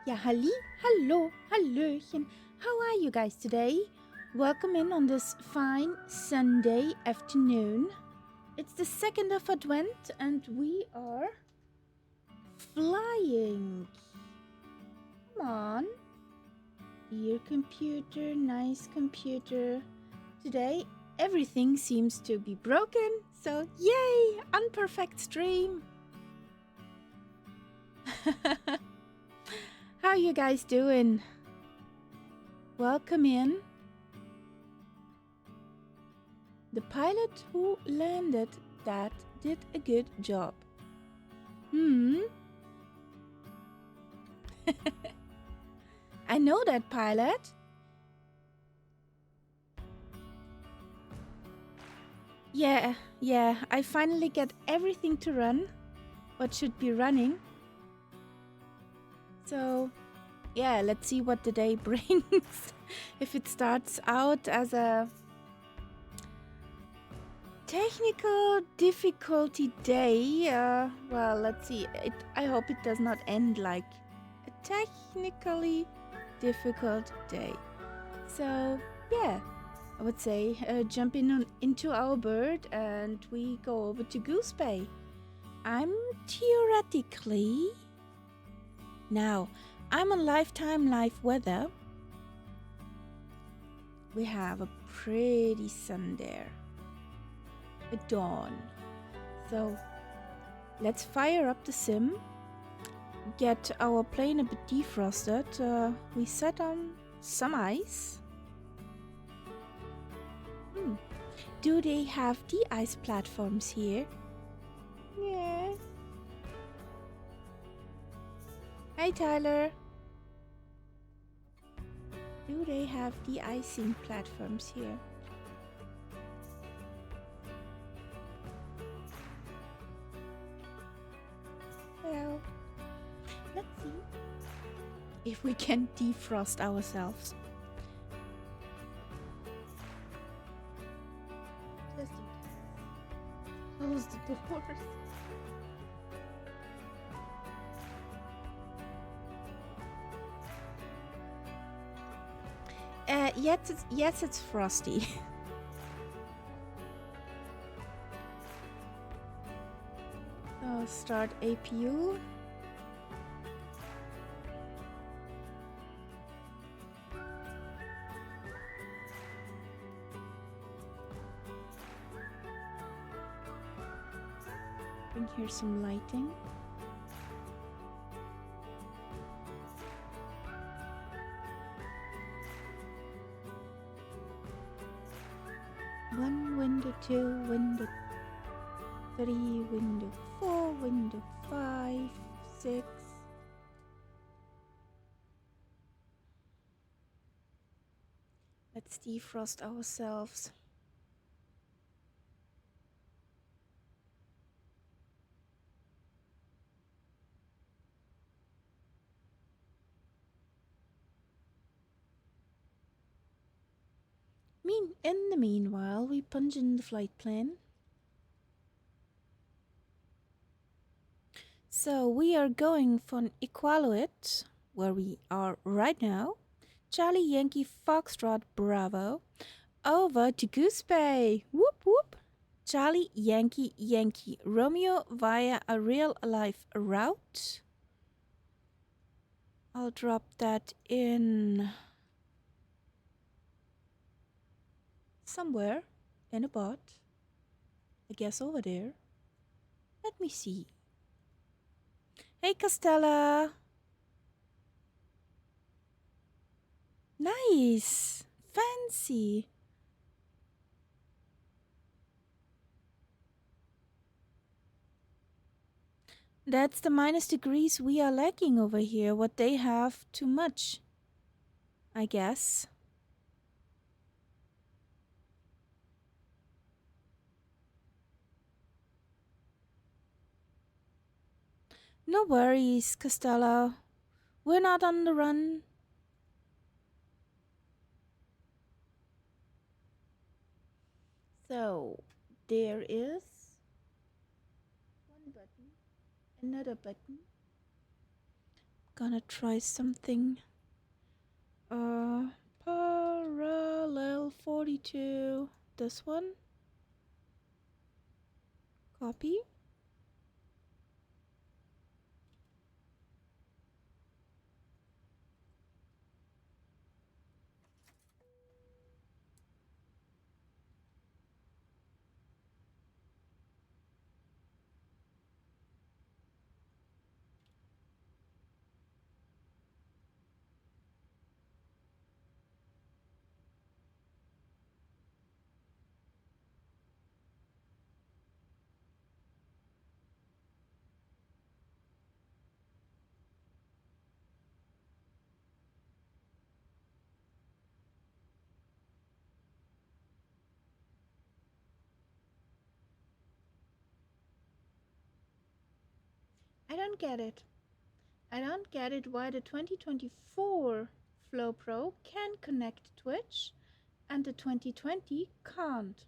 Ja, hallo, hallöchen. How are you guys today? Welcome in on this fine Sunday afternoon. It's the 2nd of Advent and we are flying. Come on. Dear computer, nice computer. Today everything seems to be broken, so yay, unperfect stream. How you guys doing? Welcome in. The pilot who landed that did a good job. I know that pilot. Yeah, I finally get everything to run. What should be running. So, yeah, let's see what the day brings. If it starts out as a technical difficulty day, well, let's see. I hope it does not end like a technically difficult day. So, yeah, I would say jump into our bird and we go over to Goose Bay. I'm theoretically... Now, I'm on lifetime live weather. We have a pretty sun there. A dawn. So, let's fire up the sim. Get our plane a bit defrosted. We set on some ice. Do they have de-ice platforms here? Yeah. Hi Tyler. Do they have de-icing platforms here? Well, let's see if we can defrost ourselves. Just in case. Close the doors. Yes, it's frosty. I'll start APU. Bring here some lighting. One window, two window, three window, four window, 5, 6. Let's defrost ourselves. In the meanwhile, we punch in the flight plan. So we are going from Iqaluit, where we are right now, Charlie Yankee Foxtrot Bravo, over to Goose Bay. Whoop whoop. Charlie Yankee Yankee Romeo via a real life route. I'll drop that in somewhere in a bot. I guess over there. Let me see. Hey Costella. Nice. Fancy. That's the minus degrees we are lacking over here. What they have too much, I guess. No worries, Costello. We're not on the run. So, there is one button, another button. Gonna try something. Parallel 42. This one. Copy. I don't get it. I don't get it why the 2024 Flow Pro can connect Twitch and the 2020 can't.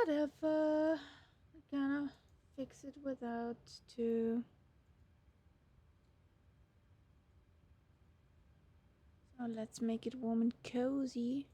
Whatever. I'm gonna fix it without to. So let's make it warm and cozy.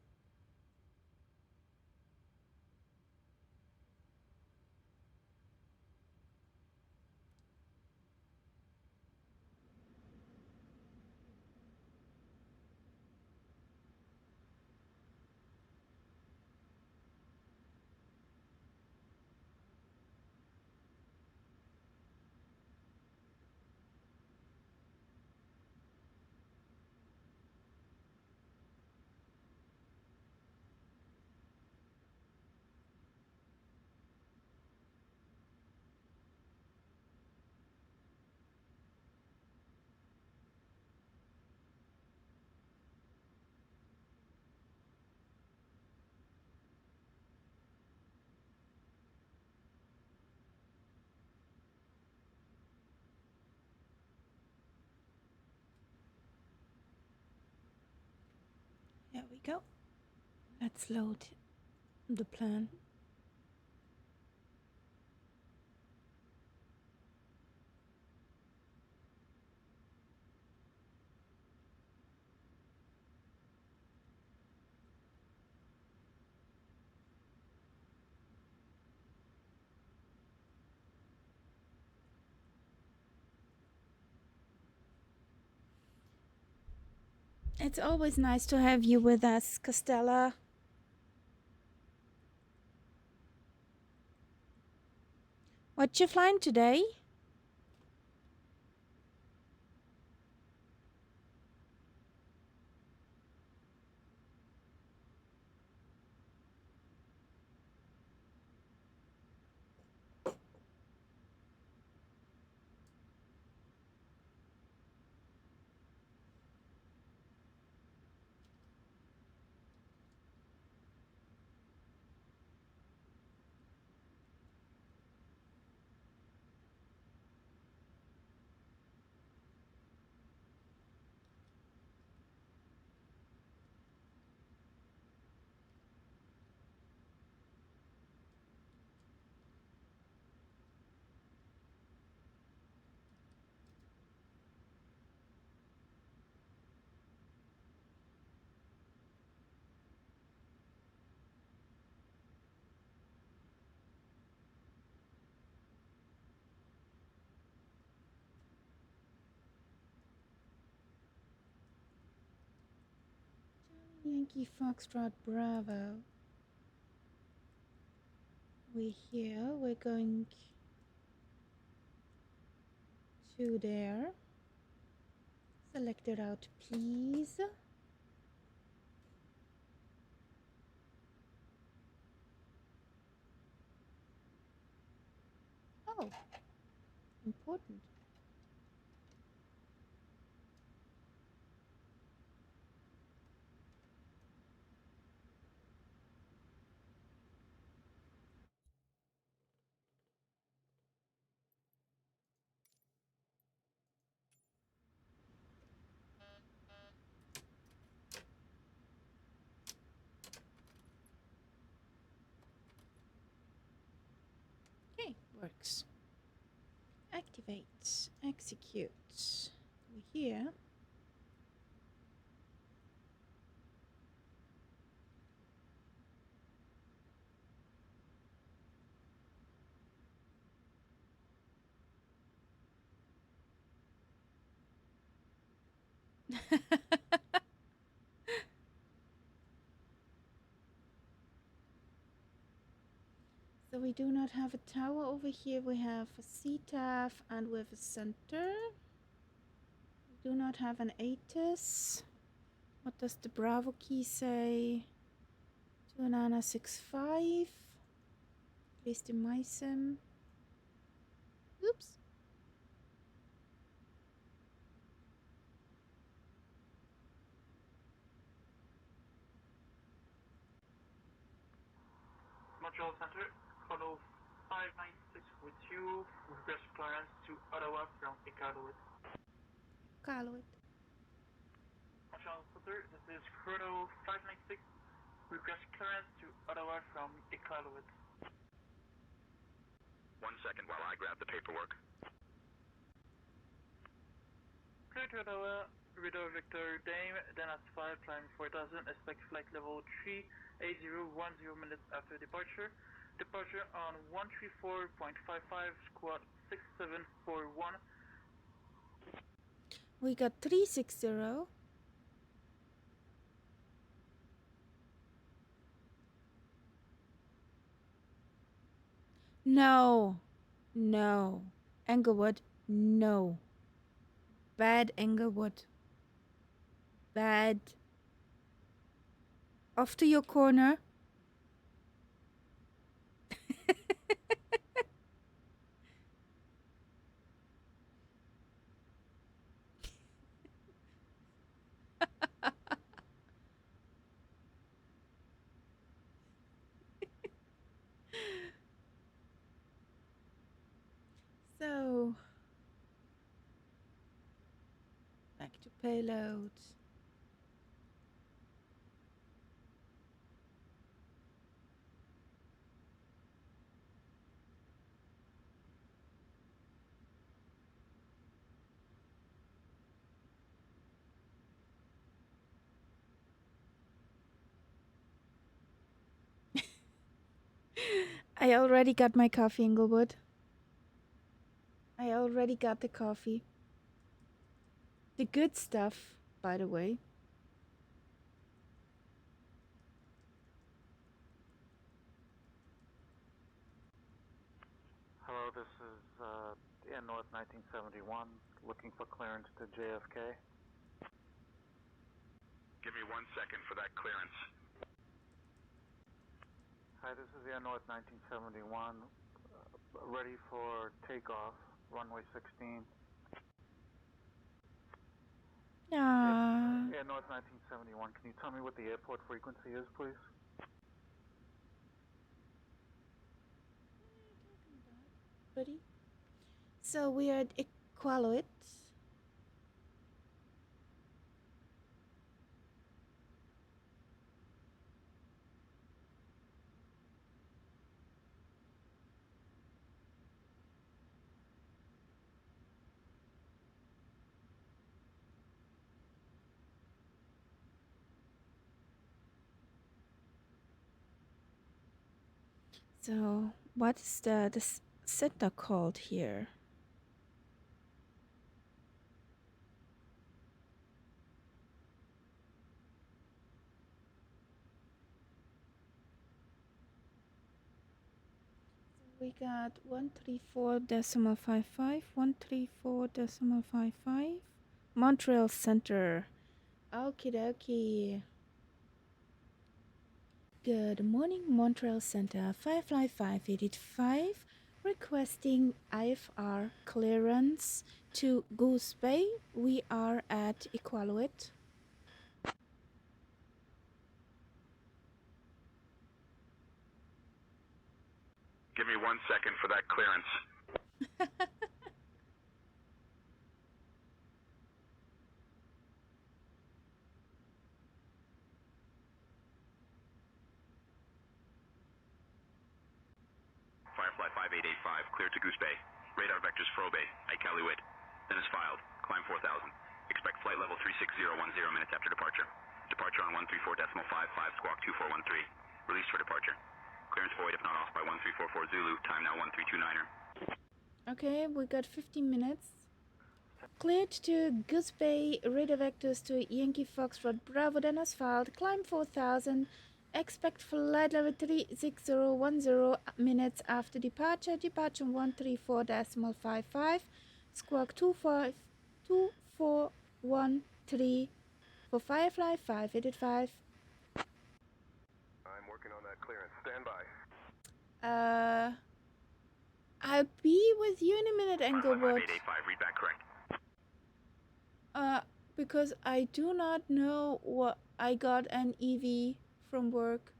There we go. Let's load the plan. It's always nice to have you with us, Costella. What you flying today? Yankee Foxtrot Bravo. We're here. We're going to there. Select it out, please. Oh, important. Works. Activate. Execute. We're here. So we do not have a tower over here. We have a CTAF and we have a center. We do not have an ATIS. What does the Bravo key say? 2965. At least in my sim. Oops. Montreal Center, follow 596 with you, request clearance to Ottawa from Iqaluit. Iqaluit. Montreal Center, this is Chrono 596, request clearance to Ottawa from Iqaluit. 1 second while I grab the paperwork. Clear to Ottawa, Radar Victor Dame, Dennis 5, climb 4000, expect flight level 38010 minutes after departure. Departure on 134.55, squad 6741. We got 360. No. No. Englewood. No. Bad Englewood. Bad. Off to your corner. So, back to payload. I already got my coffee, Inglewood. I already got the coffee. The good stuff, by the way. Hello, this is Air North 1971, looking for clearance to JFK. Give me 1 second for that clearance. Hi, this is Air North 1971, ready for takeoff, runway 16. Air North 1971, can you tell me what the airport frequency is, please? Buddy. So we are at Iqaluit. So what is the center called here? We got 134.55, 134.55. Montreal Center. Okie dokie. Good morning, Montreal Center. Firefly 585 requesting IFR clearance to Goose Bay. We are at Iqaluit. Give me 1 second for that clearance. Firefly 5885, clear to to Goose Bay. Radar vectors Frobe, Iqaluit. Then is filed. Climb 4000. Expect flight level 36010 minutes after departure. Departure on 134.55, squawk 2413. Release for departure. Clearance void if not off by 1344 Zulu. Time now 1329er. Okay, we got 15 minutes. Cleared to Goose Bay, radar vectors to Yankee Foxtrot Bravo, then asphalt, climb 4000, expect flight level 36010 minutes after departure, departure 134.55, squawk 2413 for Firefly 585. I'm working on that clearance. Stand by. I'll be with you in a minute, Engelbert. 5885, read back correct. Because I do not know what I got an EV from work.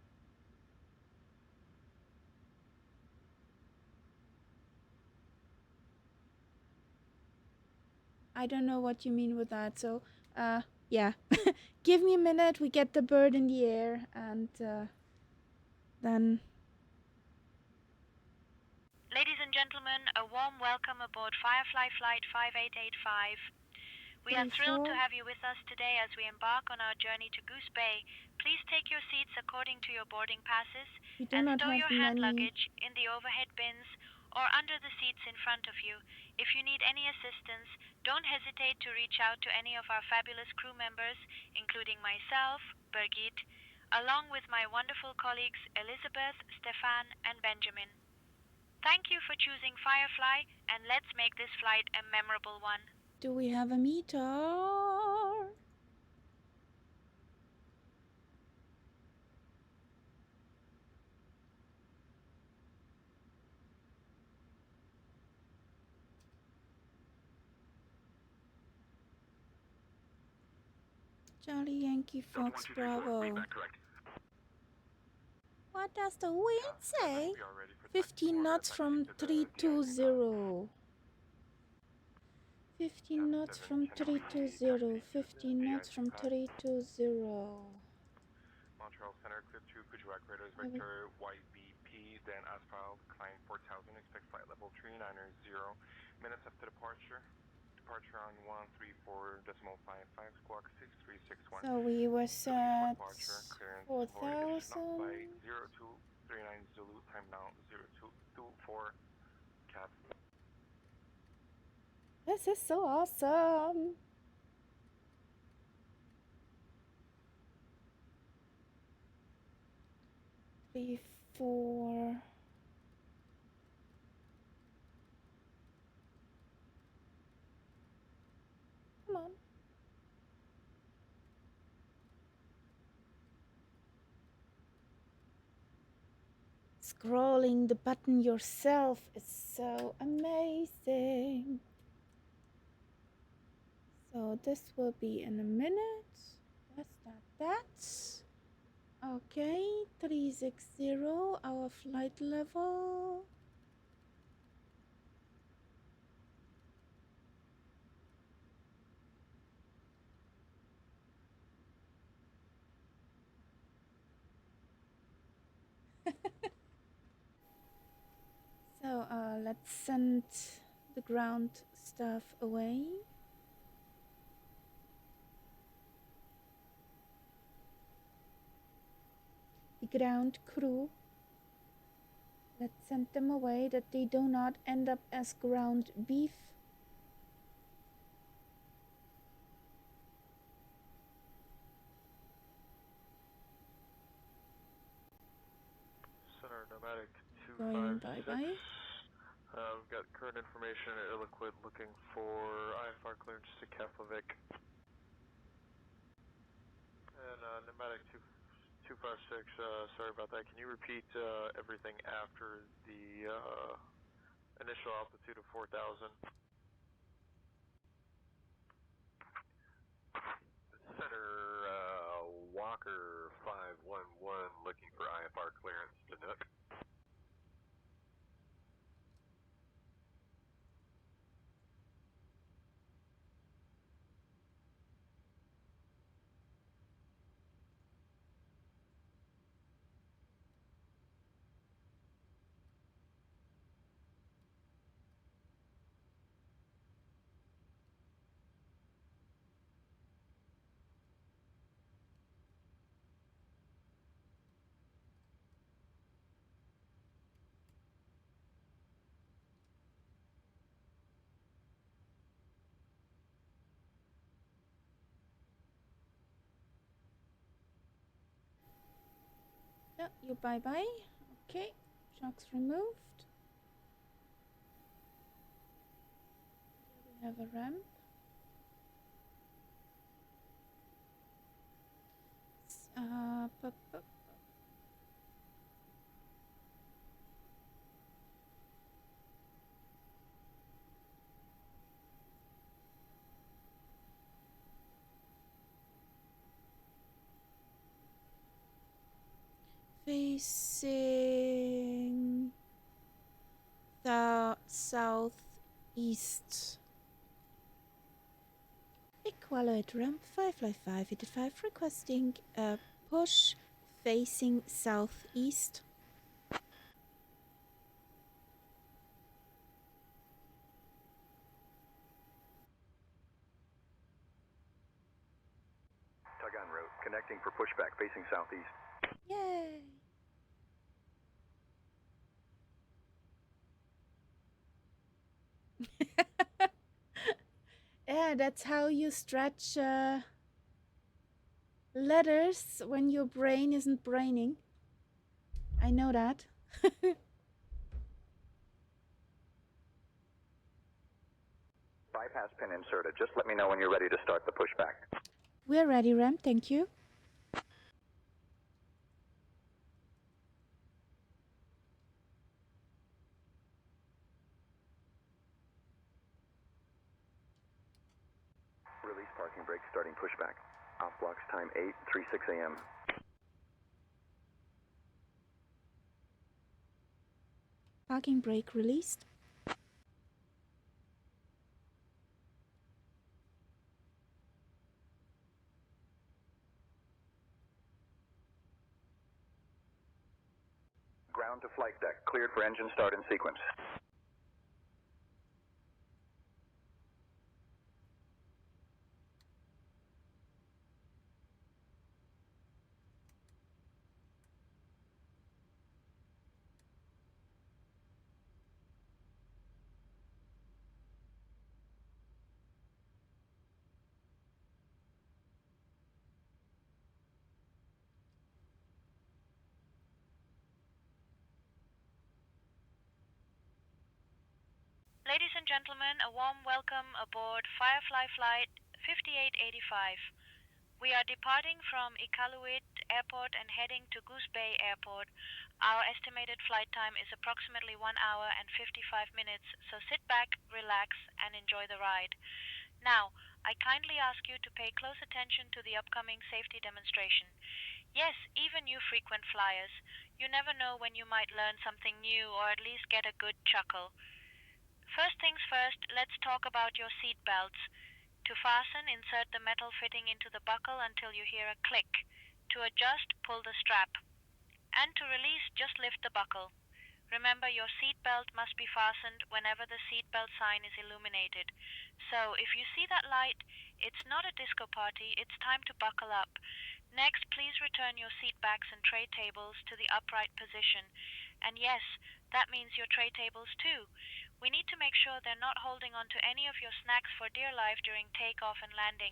I don't know what you mean with that. So, yeah, give me a minute. We get the bird in the air and then. Ladies and gentlemen, a warm welcome aboard Firefly Flight 5885. We are thrilled to have you with us today as we embark on our journey to Goose Bay. Please take your seats according to your boarding passes and stow your hand luggage in the overhead bins or under the seats in front of you. If you need any assistance, don't hesitate to reach out to any of our fabulous crew members, including myself, Birgit, along with my wonderful colleagues Elizabeth, Stefan, and Benjamin. Thank you for choosing Firefly, and let's make this flight a memorable one. Do we have a meter? Charlie Yankee Fox Bravo. What does the wind say? 15 knots from 320. 15 knots from 320. 15 knots from 320. Montreal Center, clear to Kuujjuaq radars, vector YBP, then asphalt, climb 4000, expect flight level 390 minutes after departure. Departure on 134.55, squawk 6361. So we were set 4,000. By 0239 Zulu, time now 0224 cap. This is so awesome. Three, four. Come on. Scrolling the button yourself is so amazing. So this will be in a minute. That's okay. 360, our flight level. So let's send the ground stuff away. The ground crew. Let's send them away that they do not end up as ground beef. Center Nomadic Going 256. bye-bye. We've got current information at Iqaluit looking for IFR clearance to Keflavik. And Nomadic 256, sorry about that. Can you repeat everything after the initial altitude of 4,000? Center Walker 511 looking for IFR clearance to Nook. Yeah, you bye-bye. Okay, shocks removed. Here we have a ramp. Facing the southeast. Iqaluit ramp 55585 requesting a push facing southeast. Tug on route, connecting for pushback facing southeast. Yay! Yeah, that's how you stretch letters when your brain isn't braining. I know that. Bypass pin inserted. Just let me know when you're ready to start the pushback. We're ready, Ram. Thank you. Release parking brake starting pushback. Off blocks time 8:36 a.m. Parking brake released. Ground to flight deck. Cleared for engine start in sequence. Ladies and gentlemen, a warm welcome aboard Firefly Flight 5885. We are departing from Iqaluit Airport and heading to Goose Bay Airport. Our estimated flight time is approximately 1 hour and 55 minutes, so sit back, relax, and enjoy the ride. Now, I kindly ask you to pay close attention to the upcoming safety demonstration. Yes, even you frequent flyers, you never know when you might learn something new or at least get a good chuckle. First things first, let's talk about your seat belts. To fasten, insert the metal fitting into the buckle until you hear a click. To adjust, pull the strap. And to release, just lift the buckle. Remember, your seat belt must be fastened whenever the seat belt sign is illuminated. So, if you see that light, it's not a disco party, it's time to buckle up. Next, please return your seat backs and tray tables to the upright position. And yes, that means your tray tables too. We need to make sure they're not holding on to any of your snacks for dear life during takeoff and landing.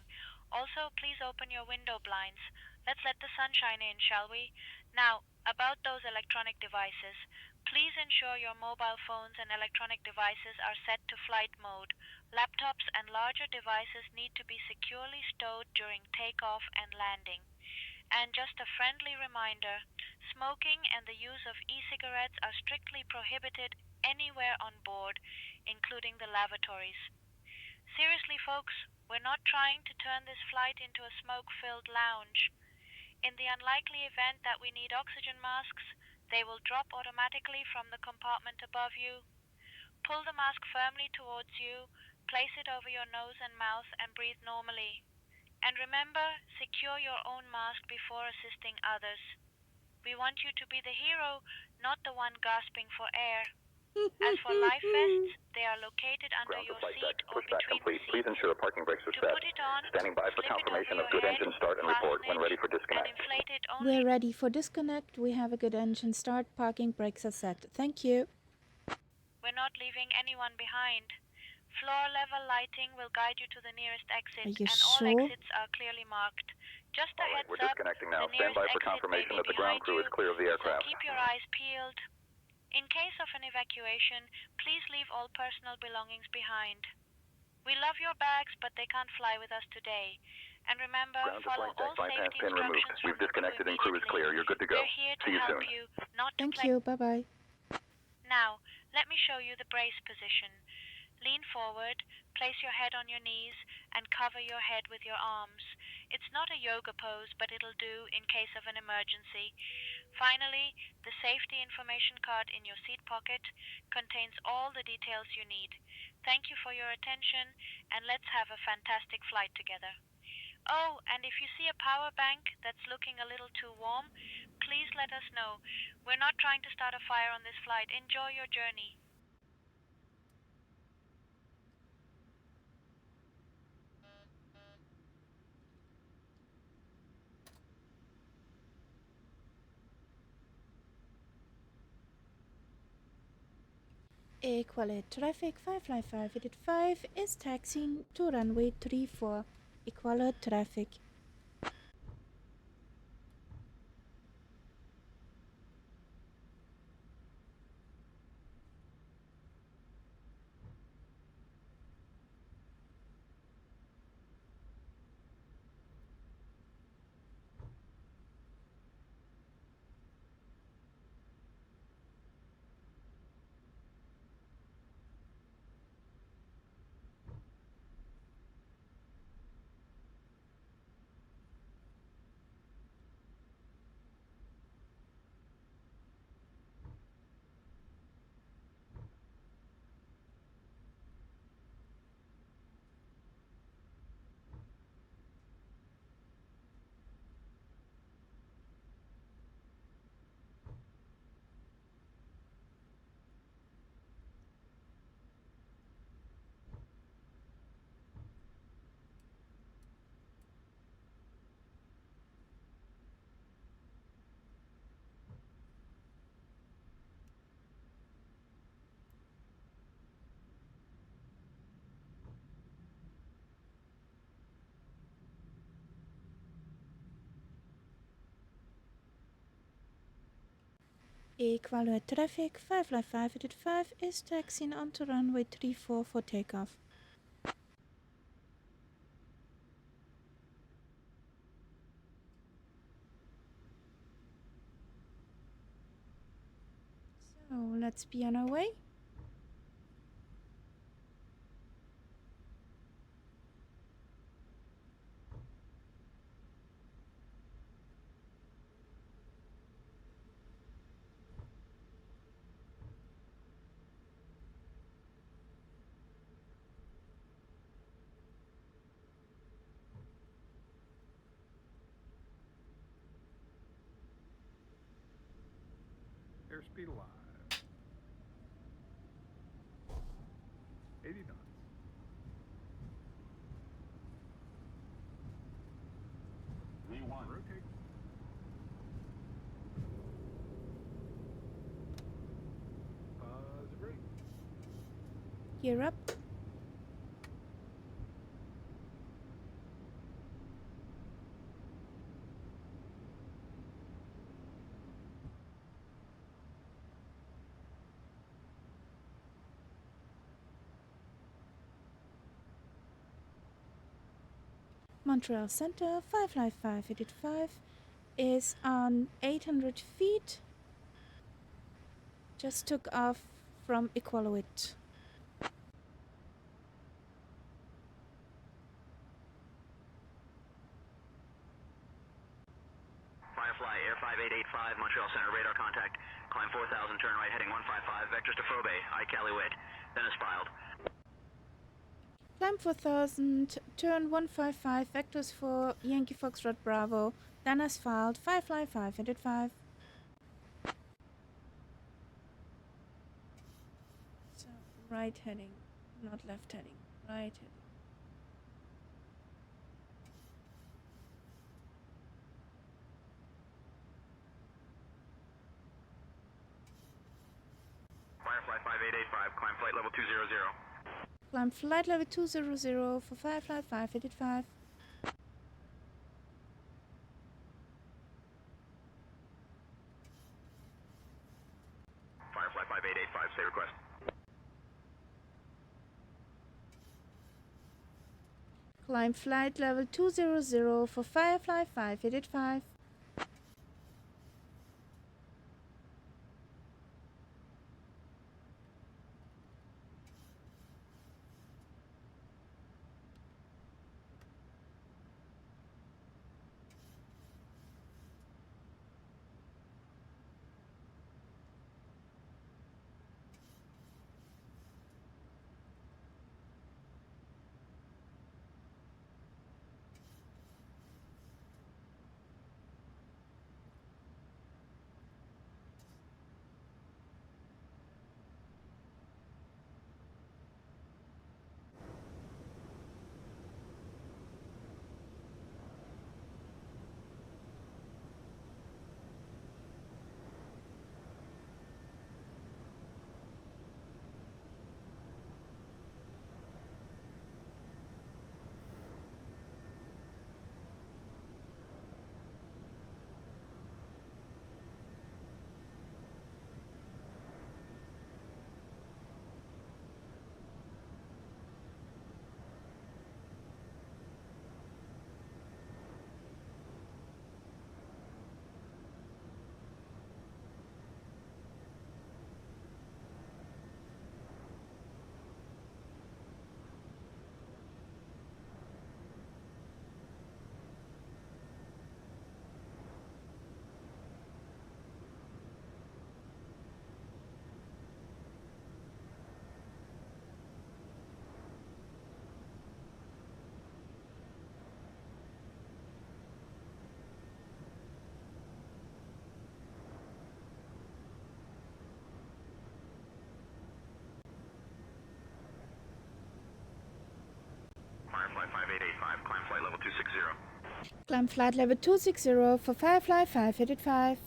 Also, please open your window blinds. Let's let the sunshine in, shall we? Now, about those electronic devices. Please ensure your mobile phones and electronic devices are set to flight mode. Laptops and larger devices need to be securely stowed during takeoff and landing. And just a friendly reminder, smoking and the use of e-cigarettes are strictly prohibited anywhere on board, including the lavatories. Seriously, folks, we're not trying to turn this flight into a smoke-filled lounge. In the unlikely event that we need oxygen masks, they will drop automatically from the compartment above you. Pull the mask firmly towards you, place it over your nose and mouth, and breathe normally. And remember, secure your own mask before assisting others. We want you to be the hero, not the one gasping for air. As for life vests, they are located under Ground to your flight seat deck. or Pushback between complete. the Please seats. ensure parking brakes are To set. put it on, Standing by for slip it confirmation over of good your head, engine start and report when fasten ready for it, and disconnect. inflate it only. We're ready for disconnect. We have a good engine start. Parking brakes are set. Thank you. We're not leaving anyone behind. Floor level lighting will guide you to the nearest exit, Are you and all sure? exits are clearly marked. Just a All right, heads we're up, disconnecting now. the Stand nearest by for exit may confirmation be that the ground behind crew you, is clear of the so aircraft. keep your eyes peeled. In case of an evacuation, please leave all personal belongings behind. We love your bags, but they can't fly with us today. And remember, Ground to follow flight deck all bypass safety pin removed. instructions from We've the crew disconnected and crew is immediately. clear. You're good to go. We're here to See you help soon. you, not to Thank play. you. Bye-bye. Now, let me show you the brace position. Lean forward, place your head on your knees, and cover your head with your arms. It's not a yoga pose, but it'll do in case of an emergency. Finally, the safety information card in your seat pocket contains all the details you need. Thank you for your attention, and let's have a fantastic flight together. Oh, and if you see a power bank that's looking a little too warm, please let us know. We're not trying to start a fire on this flight. Enjoy your journey. Iqaluit traffic 55585 is taxiing to runway 34. Iqaluit traffic. Iqaluit traffic 55585 is taxiing onto runway 34 for takeoff. So let's be on our way. Airspeed alive. 80 knots. V1. Rotate. The brake. Gear up. Montreal Center 55585 is on 800 feet. Just took off from Iqaluit. Firefly, Air 5885, Montreal Center, radar contact. Climb 4000, turn right, heading 155, vectors to Frobe, Iqaluit. Then is filed. Climb 4000, turn 155, vectors for Yankee Foxtrot Bravo, then as filed 55585. So, right heading, not left heading, right heading. Firefly 5885, climb flight level 200. Climb flight level 200 for Firefly 585. Firefly 5885, say request. Climb flight level 200 for Firefly 585. Firefly 5885, climb flight level 260. Climb flight level 260 for Firefly 585.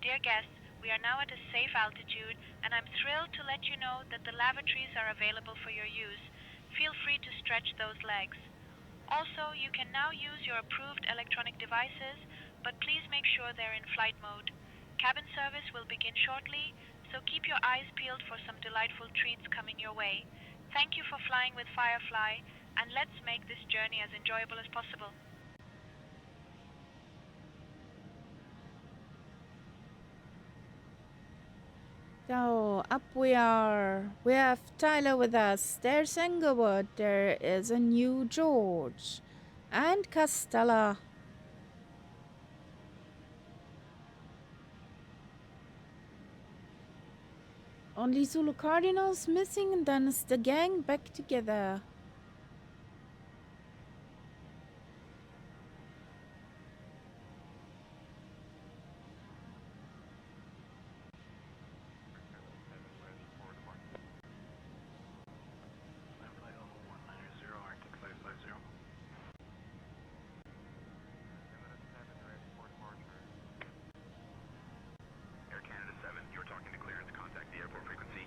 Dear guests, we are now at a safe altitude, and I'm thrilled to let you know that the lavatories are available for your use. Feel free to stretch those legs. Also, you can now use your approved electronic devices, but please make sure they're in flight mode. Cabin service will begin shortly, so keep your eyes peeled for some delightful treats coming your way. Thank you for flying with Firefly, and let's make this journey as enjoyable as possible. So up we are. We have Tyler with us. There's Englewood. There is a new George. And Castella. Only Zulu Cardinals missing, and then it's the gang back together. Air Canada 7, you're talking to clearance. Contact the airport frequency.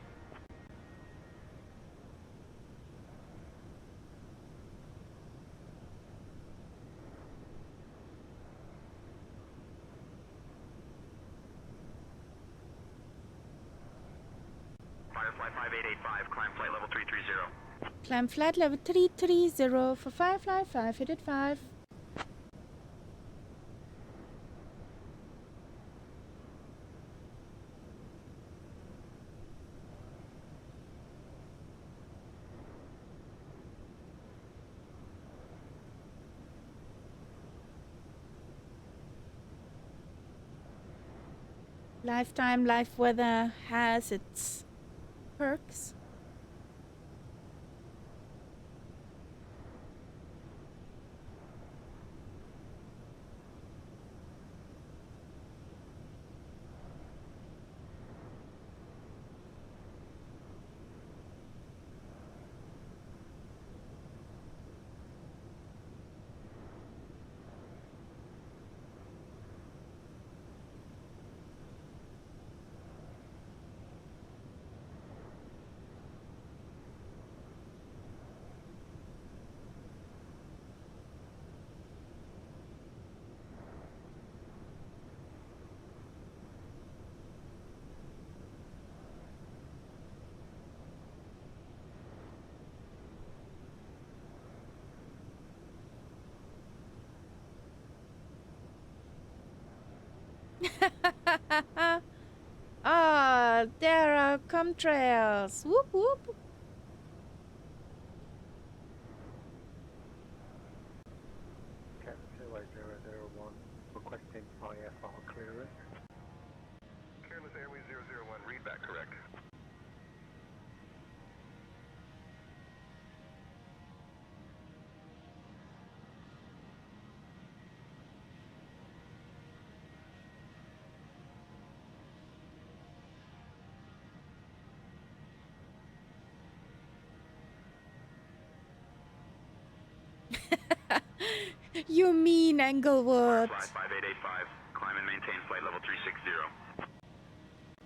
Firefly 5885, climb flight level 330. Climb flight level 330 for Firefly 585. Lifetime life weather has its perks. Ah, there are contrails. Whoop whoop. CYYR requesting IFR clearance. Careless Airways 001, read back correct. You mean Englewood. Firefly 5885, climb and maintain flight level 360.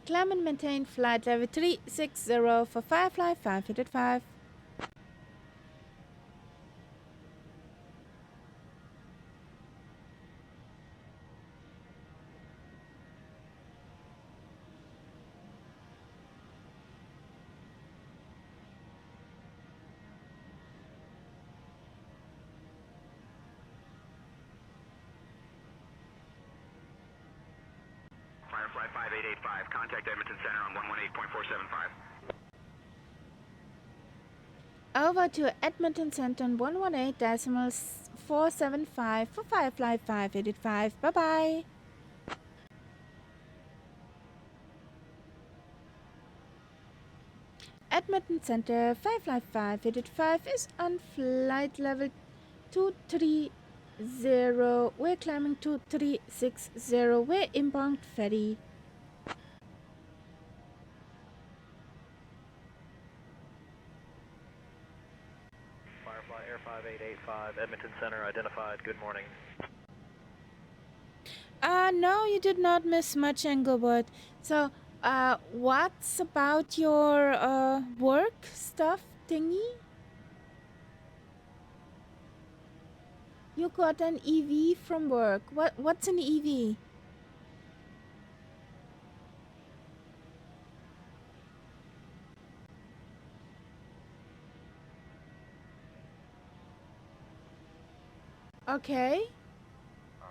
Climb and maintain flight level 360 for Firefly 585. Firefly 5885, contact Edmonton Center on 118.475. Over to Edmonton Center 118.475 for Firefly 585. Bye bye. Edmonton Center Firefly 585 is on flight level 230. We're climbing 2360. We're inbound ferry. Firefly Air 5885, Edmonton Center identified. Good morning. No, you did not miss much, Englewood. So, what's about your, work stuff thingy? You got an EV from work. What's an EV? Okay.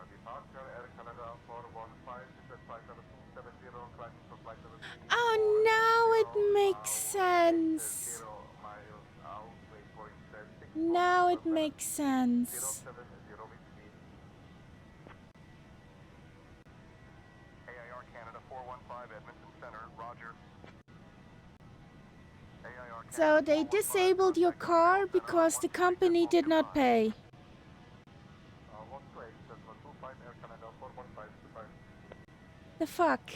Departure Air Canada 415, request flight level 270, climbing for flight level 3. Oh, now it makes sense. 0 miles out, waypoint 6. Now it makes sense. 070 with speed. AIR Canada 415, Edmonton Center, roger. AIR Canada So they disabled your car because the company did not pay. One place, that's 125 Air Canada 415, goodbye. The fuck?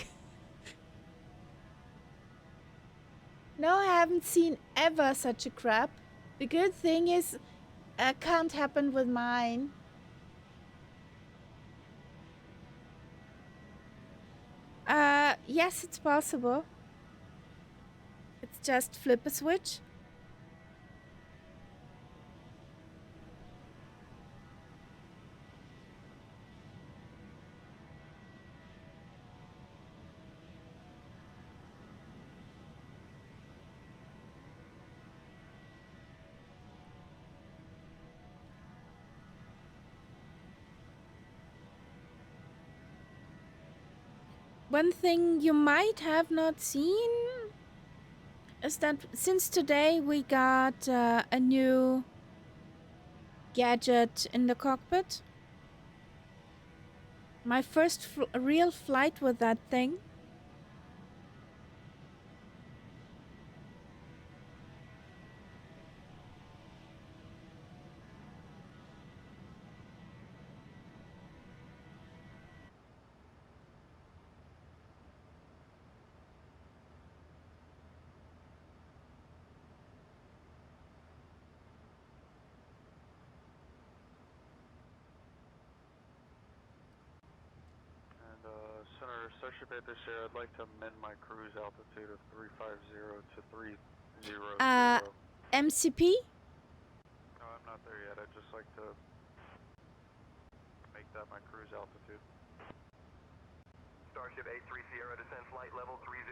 No, I haven't seen ever such a crap. The good thing is, can't happen with mine. Yes, it's possible. It's just flip a switch. One thing you might have not seen is that since today we got a new gadget in the cockpit. My first real flight with that thing. Center, Starship 8 this year, I'd like to amend my cruise altitude of 350 to 300. MCP? No, I'm not there yet. I'd just like to make that my cruise altitude. Starship 83 Sierra, descend flight level 300.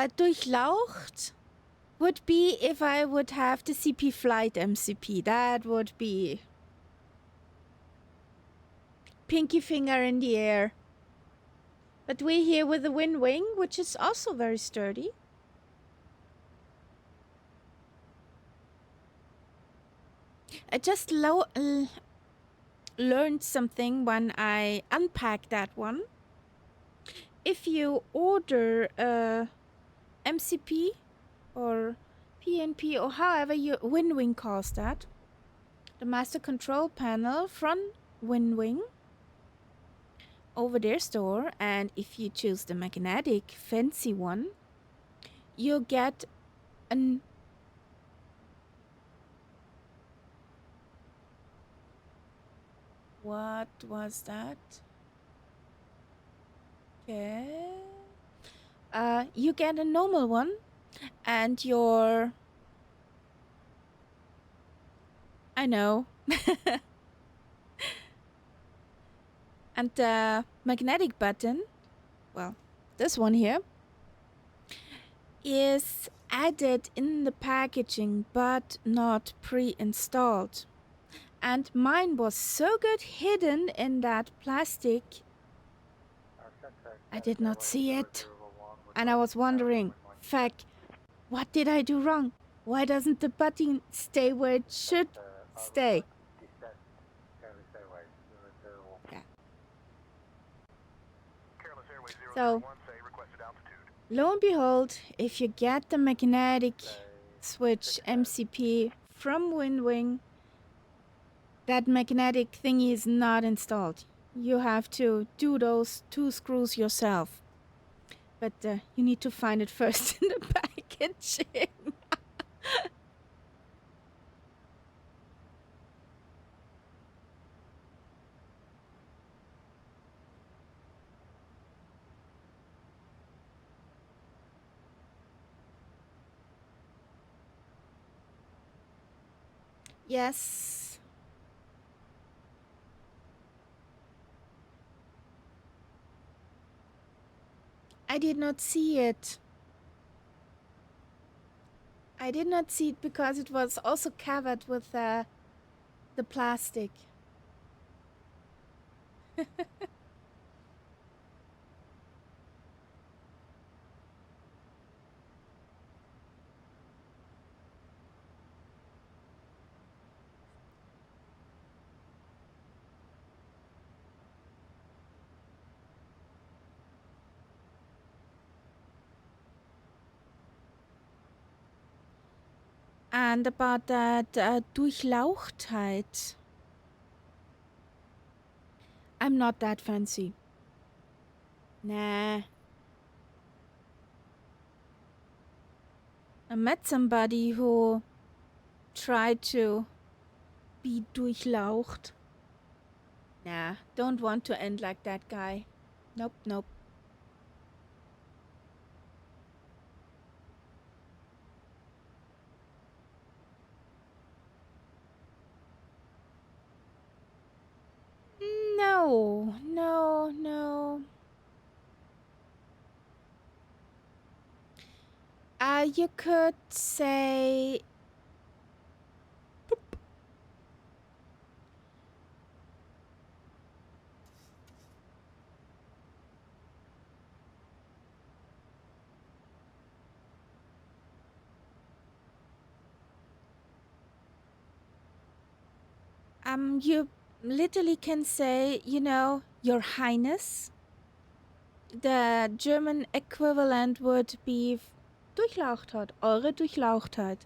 Durchlaucht would be if I would have the CP flight MCP. That would be pinky finger in the air. But we're here with the wind wing, which is also very sturdy. I just learned something when I unpacked that one. If you order a MCP or PNP or however your wind wing calls that, the master control panel from wind wing over their store, and if you choose the magnetic fancy one, you'll get an what was that? Okay. You get a normal one, and your I know. And the magnetic button, well, this one here, is added in the packaging but not pre-installed. And mine was so good hidden in that plastic, I did not see it. And I was wondering, feck, what did I do wrong? Why doesn't the button stay where it should stay? Yeah. So, lo and behold, if you get the magnetic switch MCP from Windwing, that magnetic thingy is not installed. You have to do those 2 screws yourself. But you need to find it first in the packaging. Yes. I did not see it. I did not see it because it was also covered with the plastic. And about that Durchlauchtheit, I'm not that fancy. Nah. I met somebody who tried to be durchlaucht. Nah, don't want to end like that guy. Nope, nope. No, no, no. You could say... You literally can say, you know, Your Highness. The German equivalent would be Durchlauchtheit, eure Durchlauchtheit.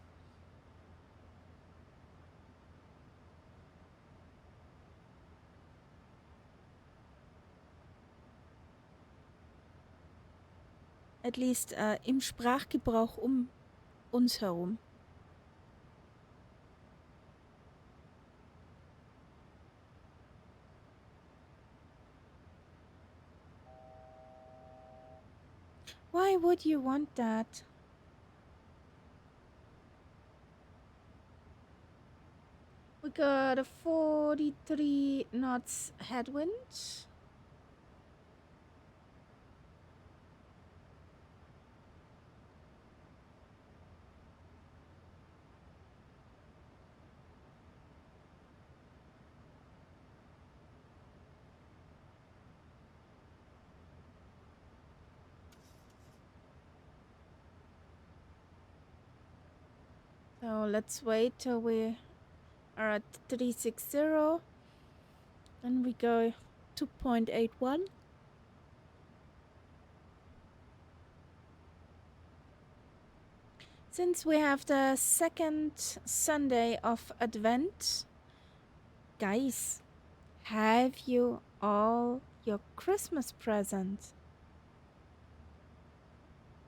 At least im Sprachgebrauch um uns herum. Why would you want that? We got a 43 knots headwind. So let's wait till we are at 360. Then we go 2.81. Since we have the second Sunday of Advent, guys, have you all your Christmas presents?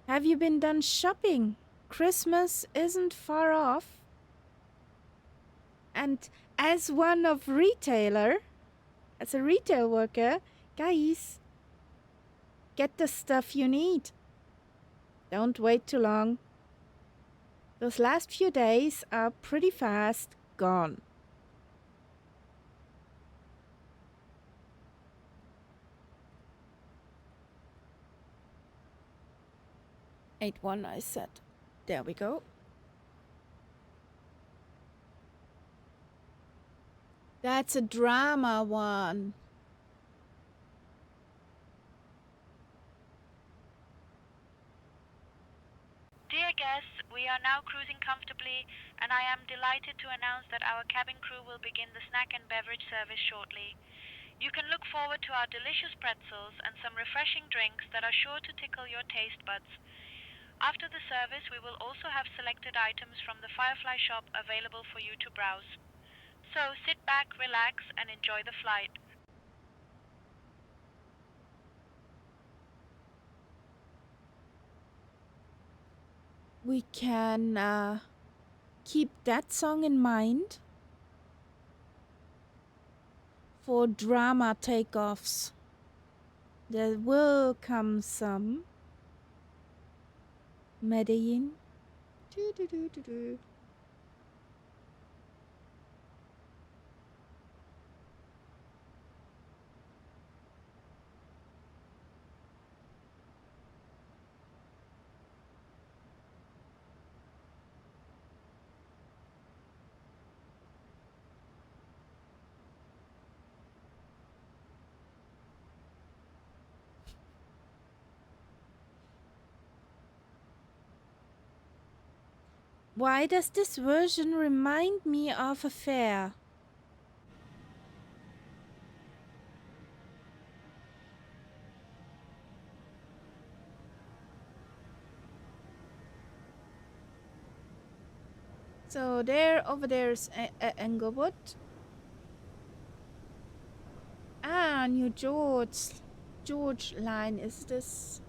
Have you been done shopping? Christmas isn't far off. And as one of retailer, as a retail worker, guys, get the stuff you need. Don't wait too long. Those last few days are pretty fast gone. Eight one, I said. There we go. That's a drama one. Dear guests, we are now cruising comfortably, and I am delighted to announce that our cabin crew will begin the snack and beverage service shortly. You can look forward to our delicious pretzels and some refreshing drinks that are sure to tickle your taste buds. After the service, we will also have selected items from the Firefly shop available for you to browse. So sit back, relax, and enjoy the flight. We can keep that song in mind for drama takeoffs. There will come some. Medellin. Do. Why does this version remind me of a fair? So over there's Englewood. Ah, New George line, is this?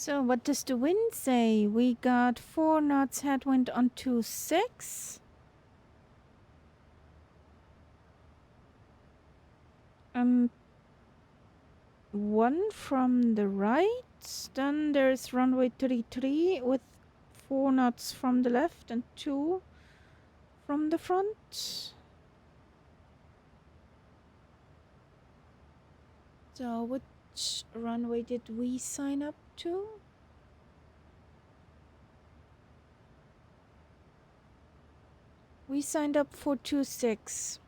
So what does the wind say? We got 4 knots headwind on 26. One from the right. Then there's runway 33 with 4 knots from the left and 2 from the front. So which runway did we sign up to? We signed up for 26.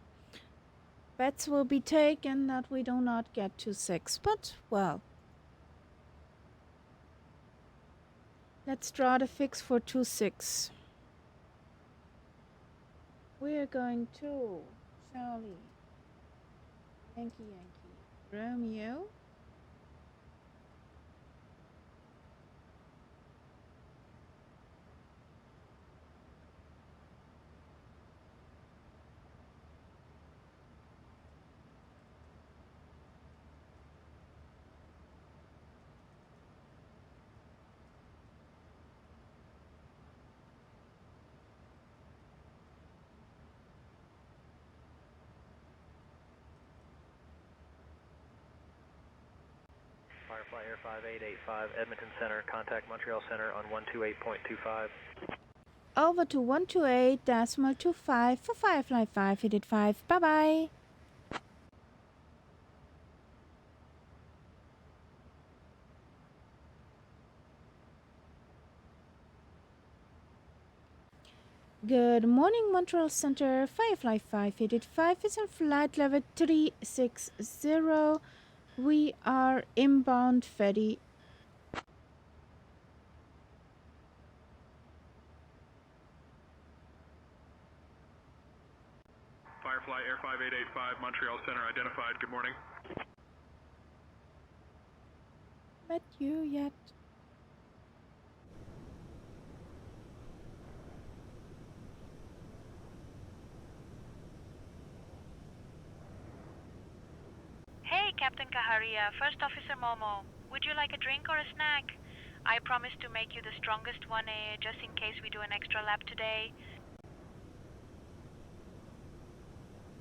Bets will be taken that we do not get 26, but well. Let's draw the fix for 26. We're going to Charlie, Yankee, Romeo. Firefly Air 5885, Edmonton Center, contact Montreal Center on 128.25. Over to 128.25 for Firefly 585. Bye-bye. Good morning, Montreal Center. Firefly 585 is on flight level 360. We are inbound Freddy. Firefly Air 5885, Montreal Center identified. Good morning. Met you yet? Hey, Captain Kaharia, First Officer Momo. Would you like a drink or a snack? I promise to make you the strongest one, just in case we do an extra lap today.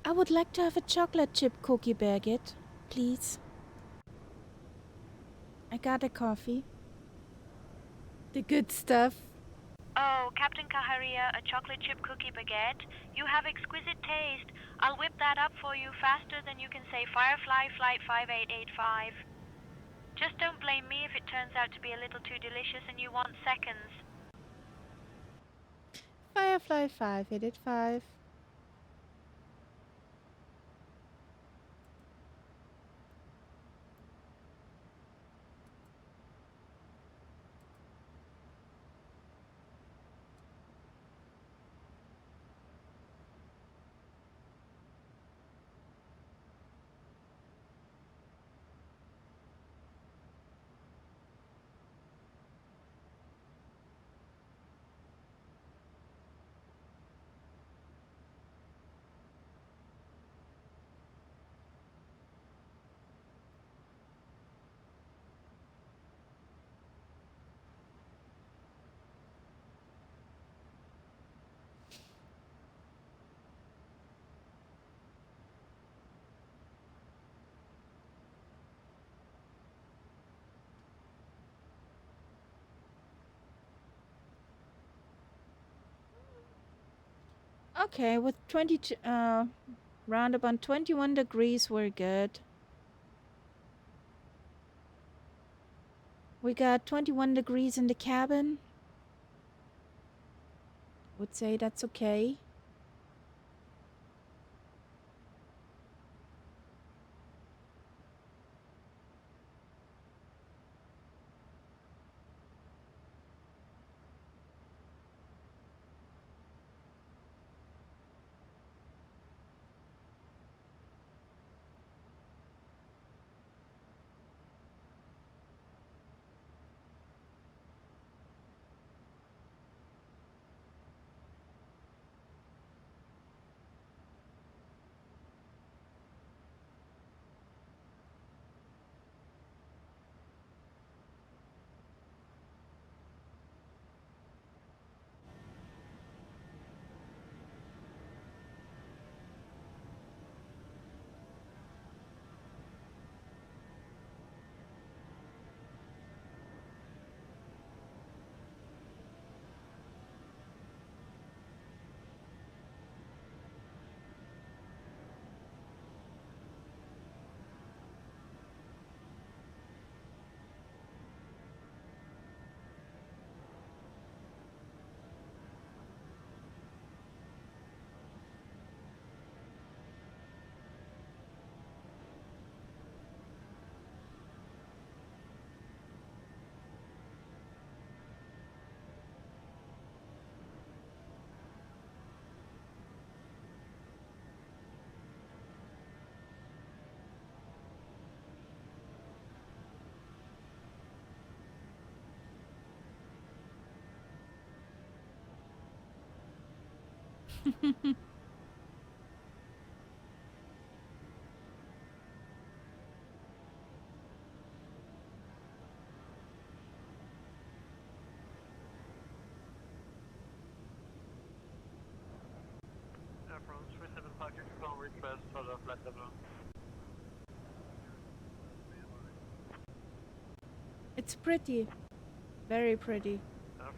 I would like to have a chocolate chip cookie baguette, please. I got a coffee. The good stuff. Oh, Captain Kaharia, a chocolate chip cookie baguette? You have exquisite taste. I'll whip that up for you faster than you can say Firefly Flight 5885. Just don't blame me if it turns out to be a little too delicious and you want seconds. Firefly 585. Okay, with 22, round about 21 degrees, we're good. We got 21 degrees in the cabin. Would say that's okay. From 375 uniform request for the flight level. It's pretty. Very pretty.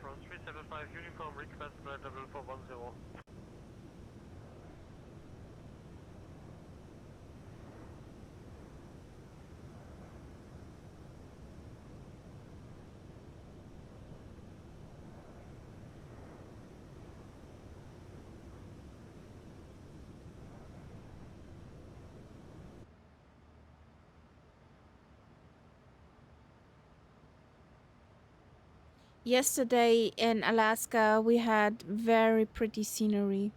From 375 uniform request flight level 410. Yesterday in Alaska, we had very pretty scenery.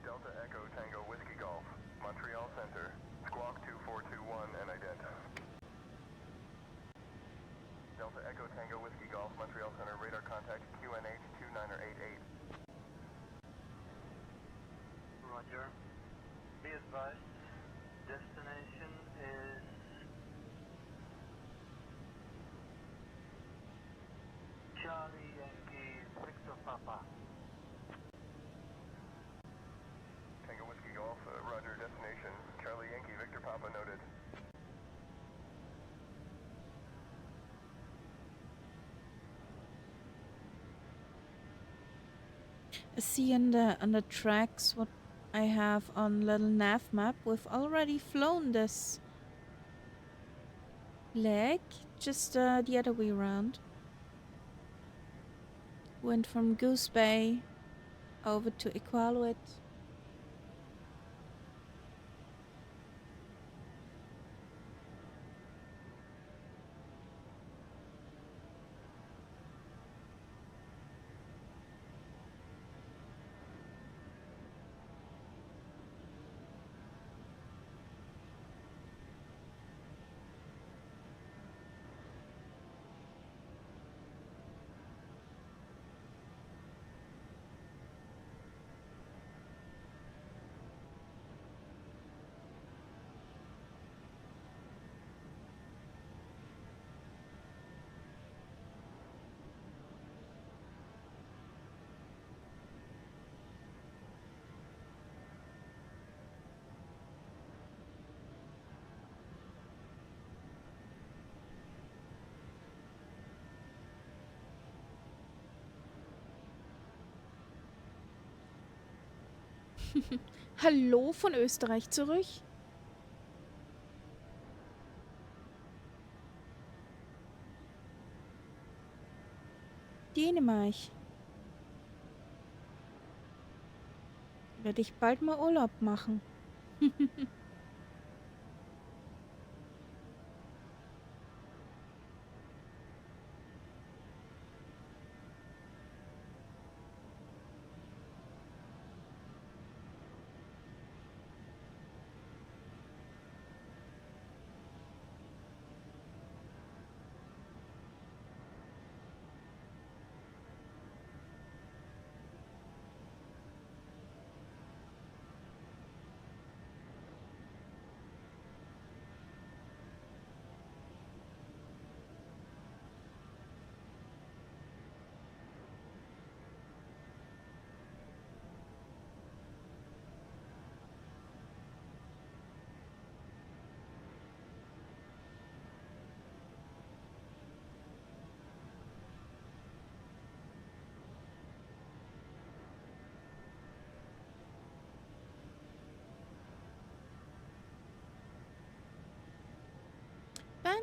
Delta Echo Tango Whiskey Golf, Montreal Center, squawk 2421 and ident. Delta Echo Tango Whiskey Golf, Montreal Center, radar contact QNH 2988. Roger. Be advised, destination is Charlie Yankee Victor Papa. Tango Whiskey Golf, roger, destination, Charlie Yankee Victor Papa noted. see on the tracks what I have on little nav map. We've already flown this leg, just the other way around. Went from Goose Bay over to Iqaluit. Hallo von Österreich zurück. Dänemark. Werde ich bald mal Urlaub machen.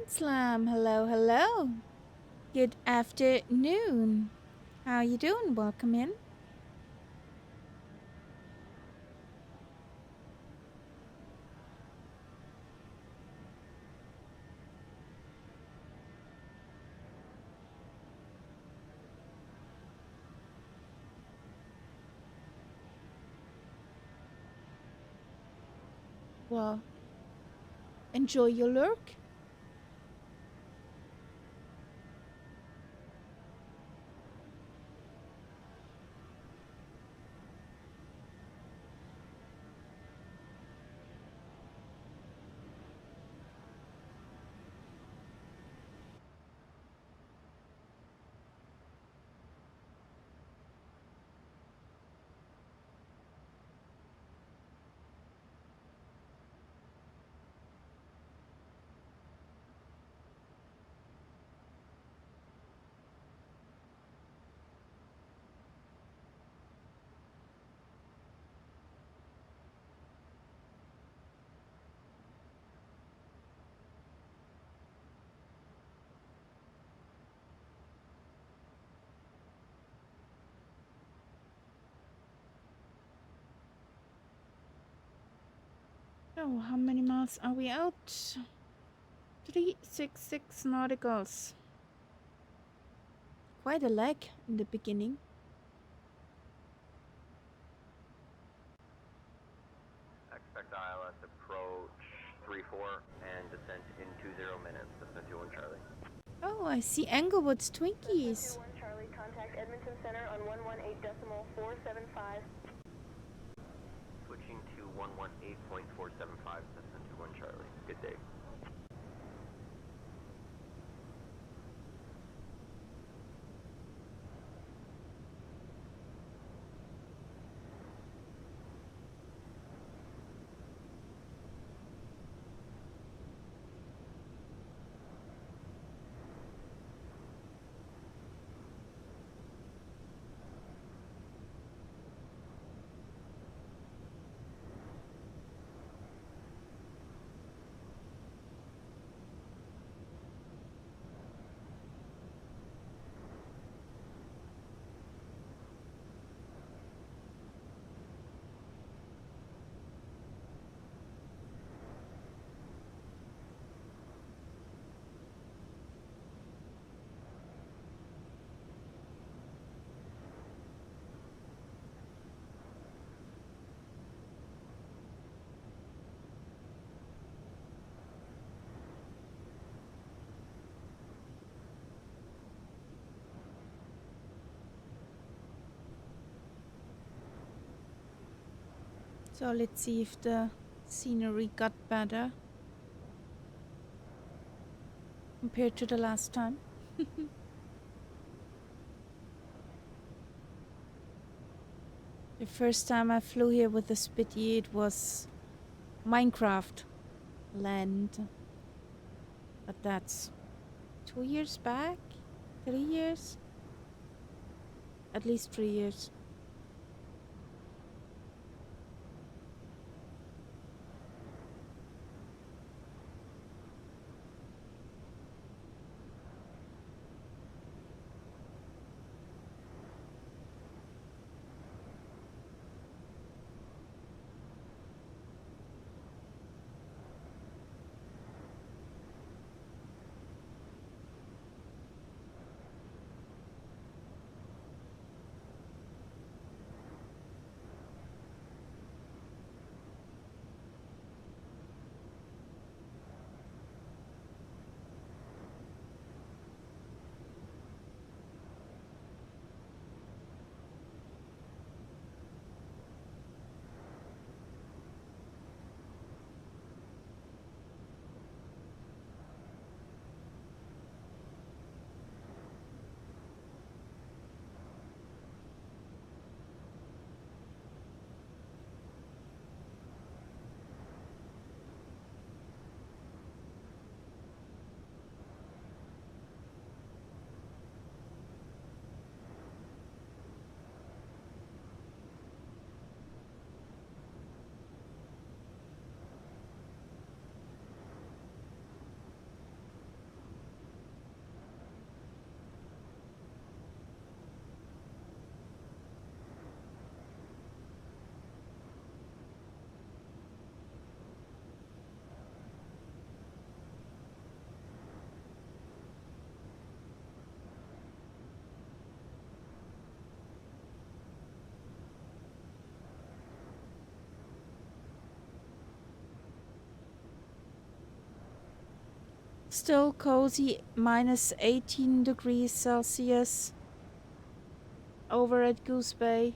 Slam, hello, hello. Good afternoon. How you doing? Welcome in. Well, enjoy your lurk. Oh, how many miles are we out? 366 nauticals. Quite a lag in the beginning. Expect ILS approach 34 and descent in 20 minutes. Descent 21 Charlie. Oh, I see Englewood's Twinkies. 21 Charlie, contact Edmonton Center on 118.475. Switching to 118.475, descent 21 Charlie. Good day. So let's see if the scenery got better compared to the last time. The first time I flew here with the Spitty, it was Minecraft land. But that's 2 years back? 3 years? At least 3 years. Still cozy, minus 18 degrees Celsius over at Goose Bay.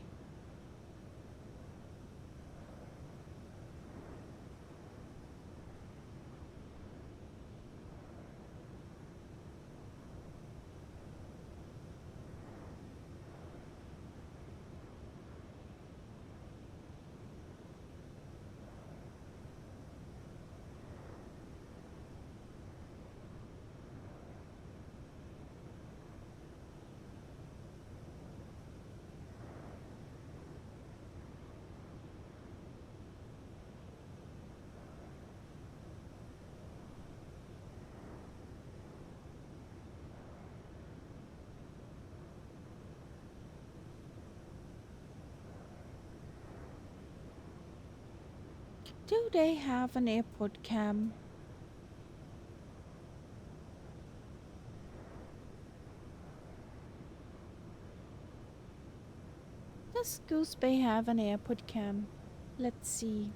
Do they have an airport cam? Does Goose Bay have an airport cam? Let's see.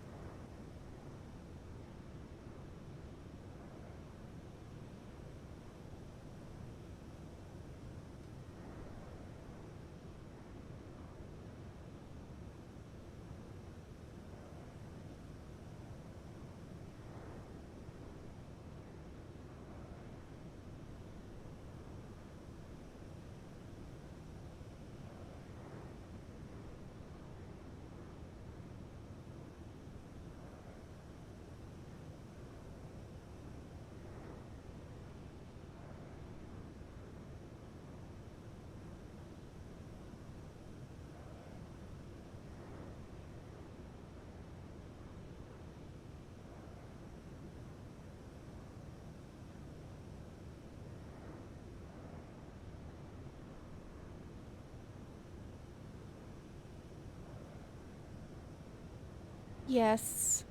Yes.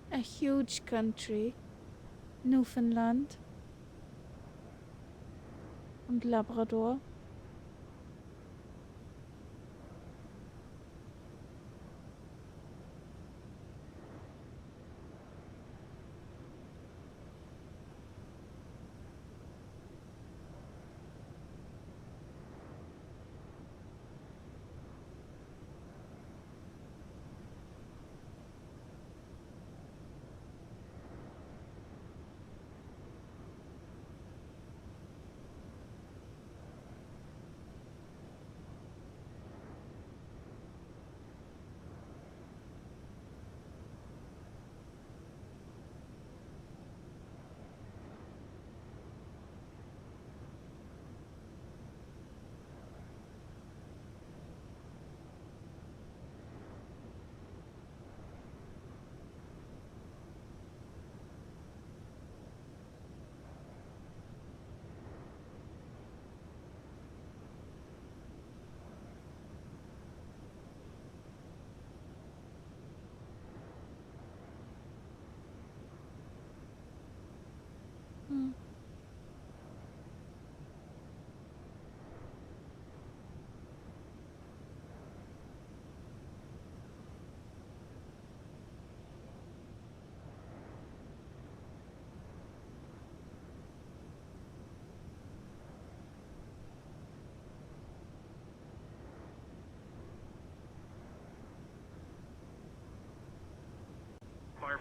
A huge country. Newfoundland und Labrador.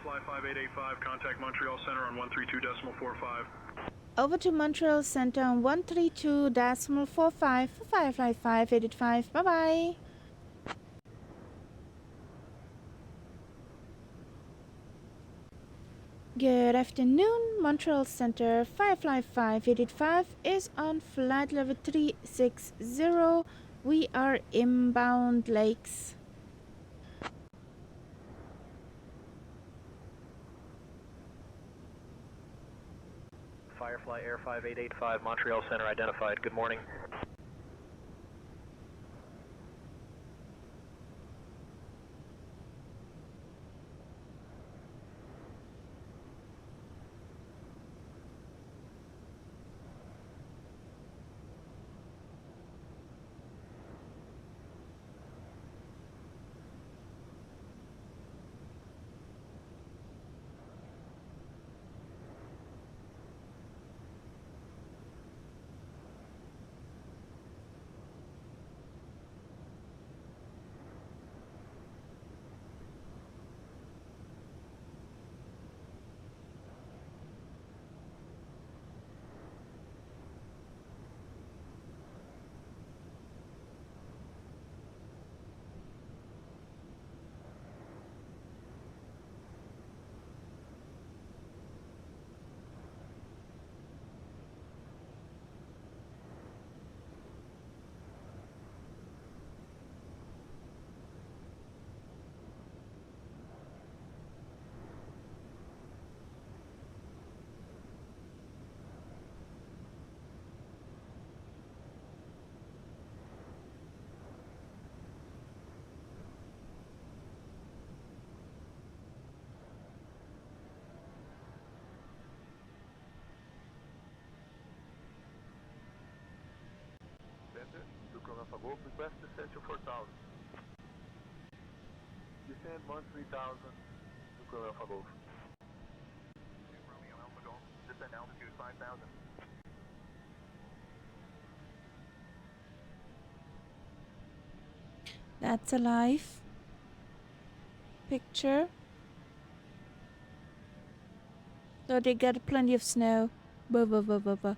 Firefly 5885, contact Montreal Center on 132.45. Over to Montreal Center on 132.45 for Firefly 585. Bye bye. Good afternoon, Montreal Center. Firefly 585 is on flight level 360. We are inbound Lakes. Firefly Air 5885, Montreal Center identified. Good morning. Golf, request descent to 4,000. Descend 13,000 to Alpha Golf. Romeo Alpha Golf, descend altitude 5,000. That's a live picture. So they got plenty of snow. Buh, buh, buh, buh, buh.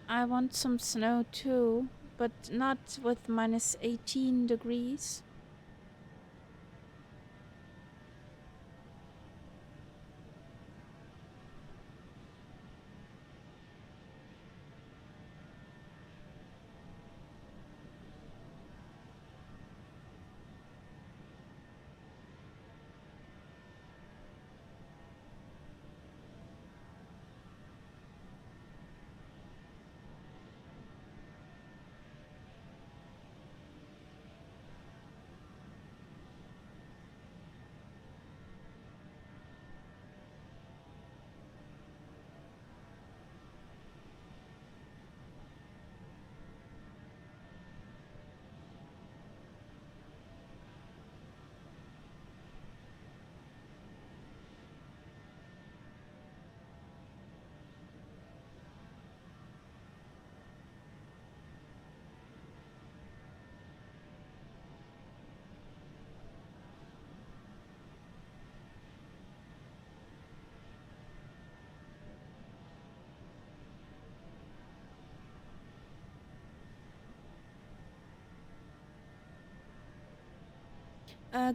I want some snow too, but not with minus 18 degrees.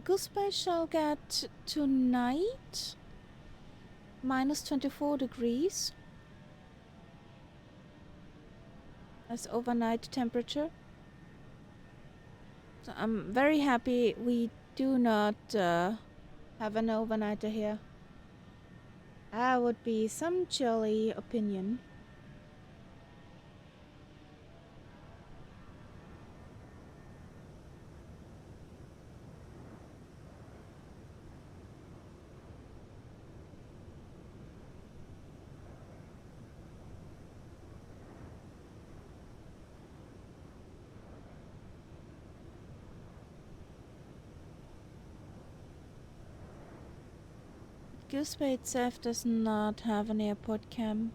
Goose Bay shall get tonight minus 24 degrees as overnight temperature. So I'm very happy we do not have an overnighter here. That would be some chilly opinion. Goose Bay itself does not have an airport cam.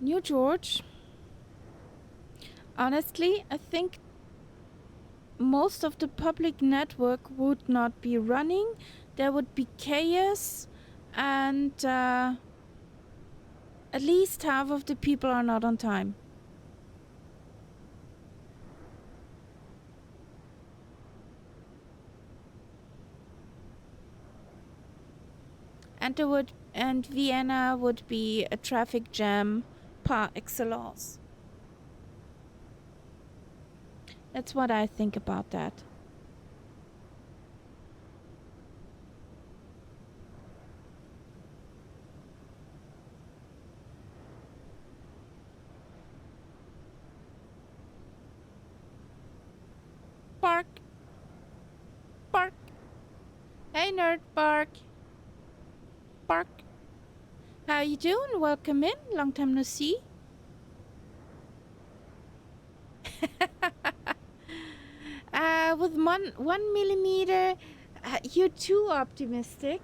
New George. Honestly, I think most of the public network would not be running. There would be chaos, and at least half of the people are not on time. And Vienna would be a traffic jam par excellence. That's what I think about that. Bark. Bark. Hey, nerd, bark. Bark. How you doing? Welcome in. Long time no see. With 1 millimeter, you're too optimistic.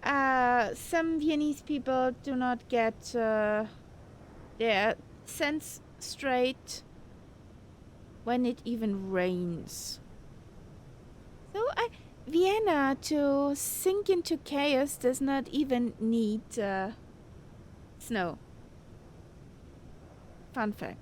Some Viennese people do not get their sense straight when it even rains. So Vienna, to sink into chaos, does not even need snow. Fun fact.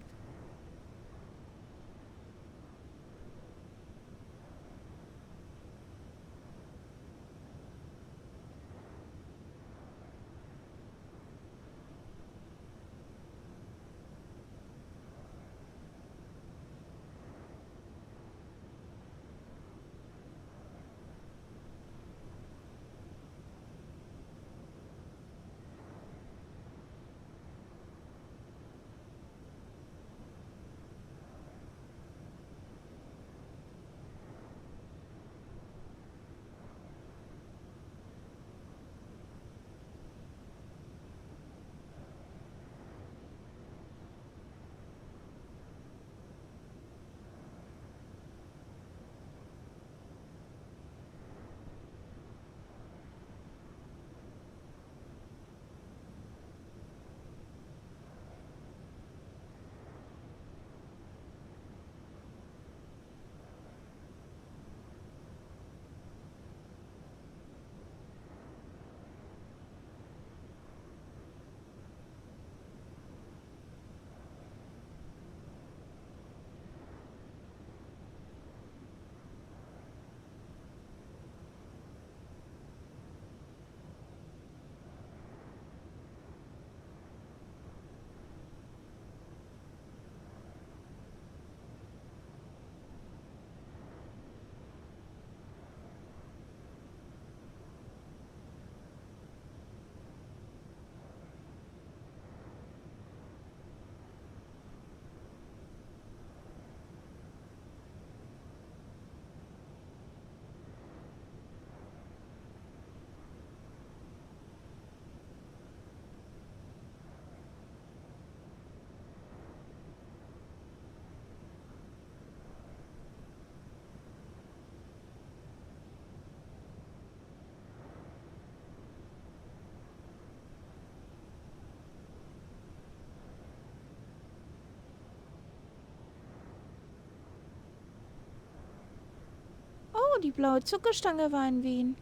Oh, die blaue Zuckerstange war in Wien.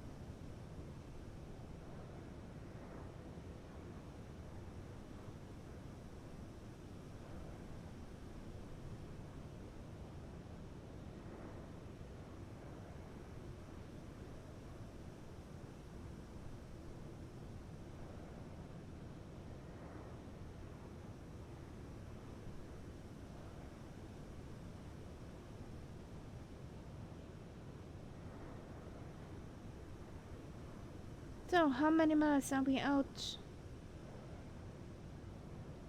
So, how many miles are we out?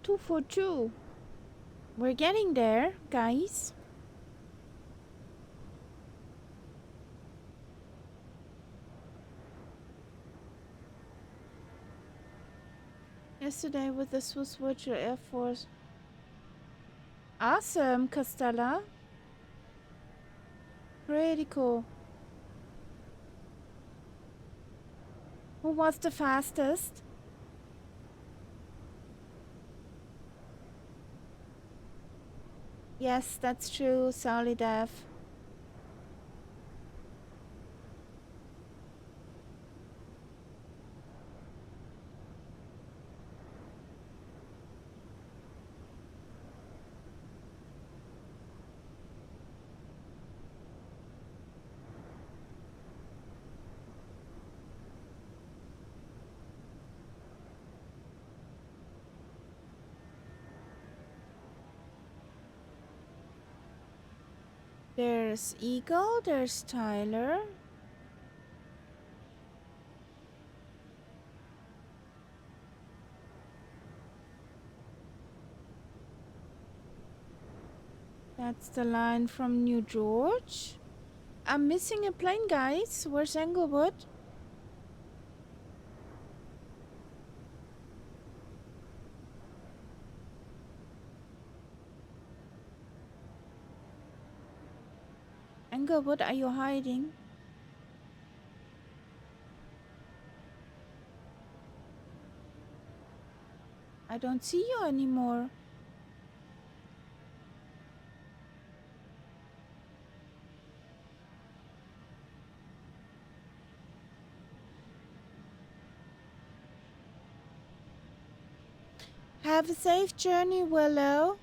242. We're getting there, guys. Yesterday with the Swiss Virtual Air Force. Awesome, Costella. Pretty cool. Who was the fastest? Yes, that's true, Solidev. There's Eagle, there's Tyler. That's the line from New George. I'm missing a plane, guys. Where's Englewood? Englewood, are you hiding? I don't see you anymore. Have a safe journey, Willow.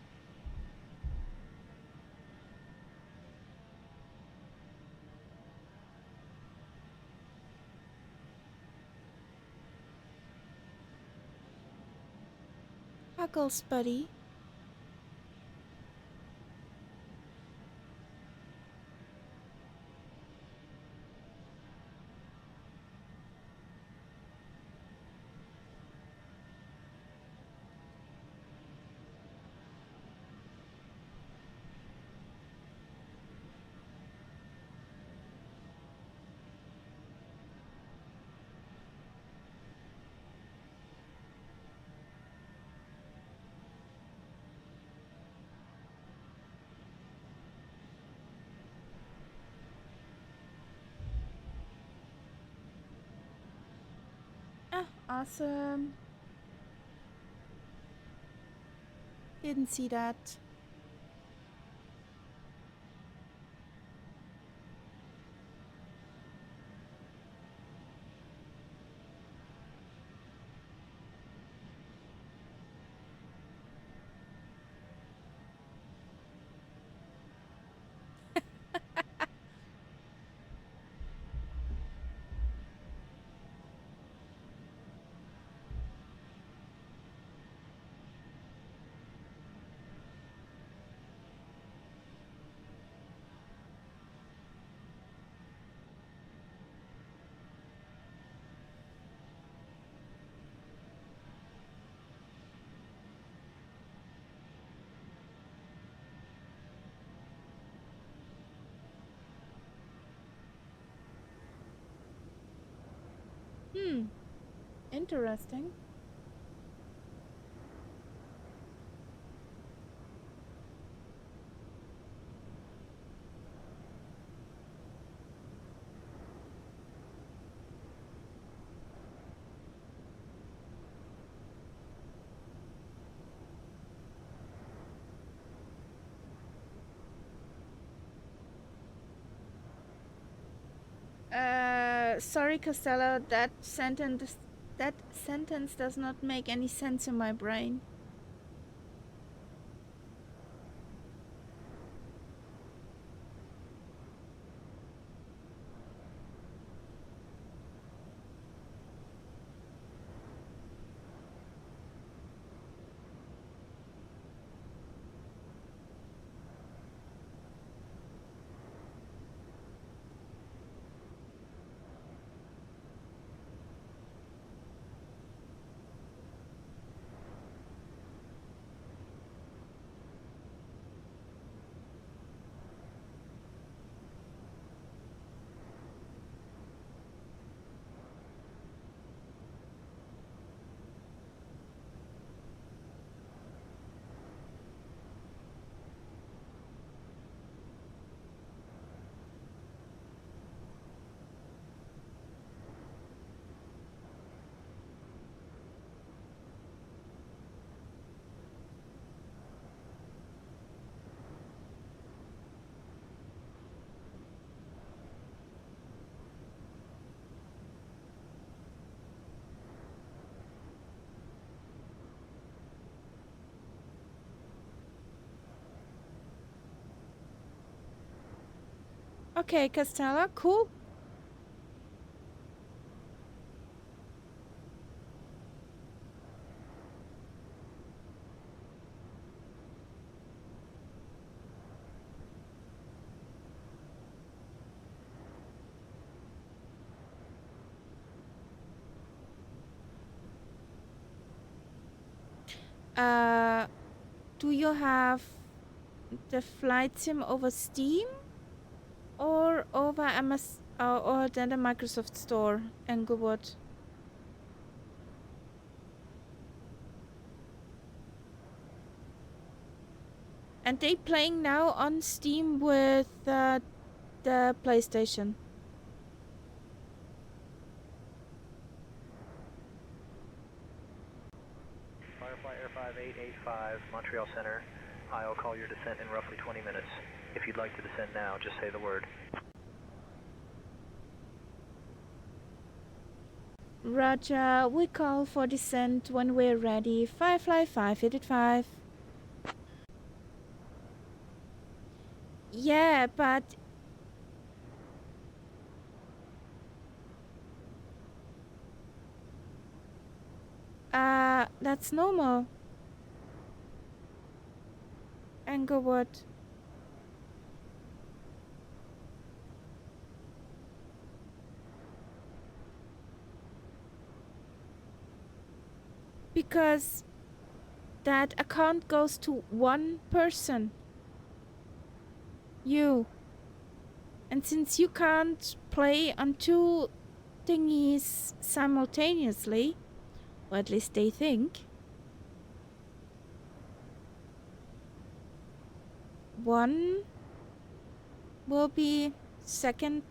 Huggles, buddy. Ah, awesome. Didn't see that. Interesting. Sorry, Costello, that sentence does not make any sense in my brain. Okay, Castella, cool. Do you have the flight sim over Steam or over MS or then the Microsoft Store, Englewood? And they playing now on Steam with the PlayStation. Firefly Air 5885, Montreal Center. I'll call your descent in roughly 20 minutes. If you'd like to descend now, just say the word. Roger, we call for descent when we're ready. Firefly 585. Yeah, but that's normal. Englewood. Because that account goes to one person. You. And since you can't play on two thingies simultaneously, or at least they think, one will be second.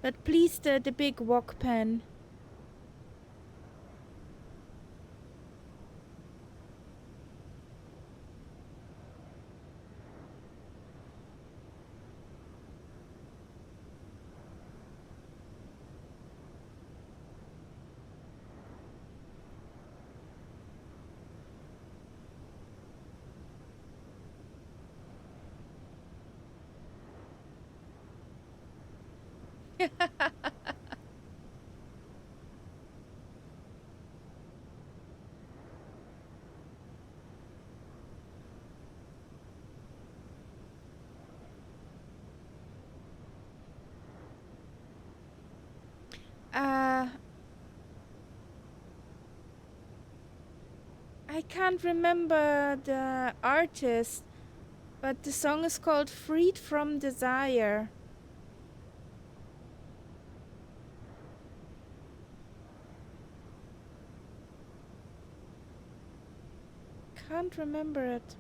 But please, the big wok pen. I can't remember the artist, but the song is called Freed from Desire. Can't remember it.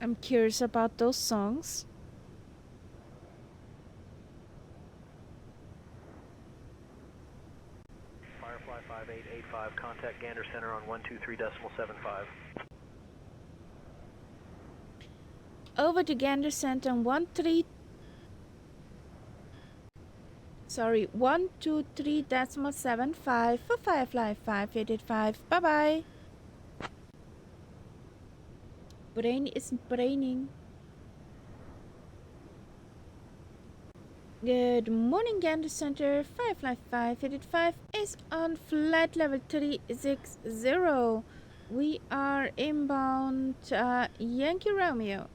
I'm curious about those songs. Firefly 5885, contact Gander Center on 123.75. Over to Gander Center on 123.75 for Firefly 5885. Bye bye. Brain isn't braining. Good morning, Gander Center. Firefly 585 is on flight level 360. We are inbound Yankee Romeo.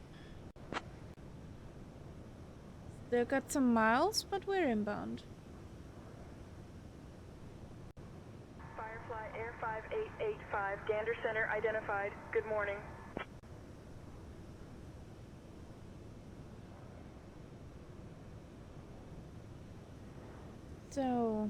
Still got some miles, but we're inbound. Firefly Air 5885, Gander Center identified. Good morning. So...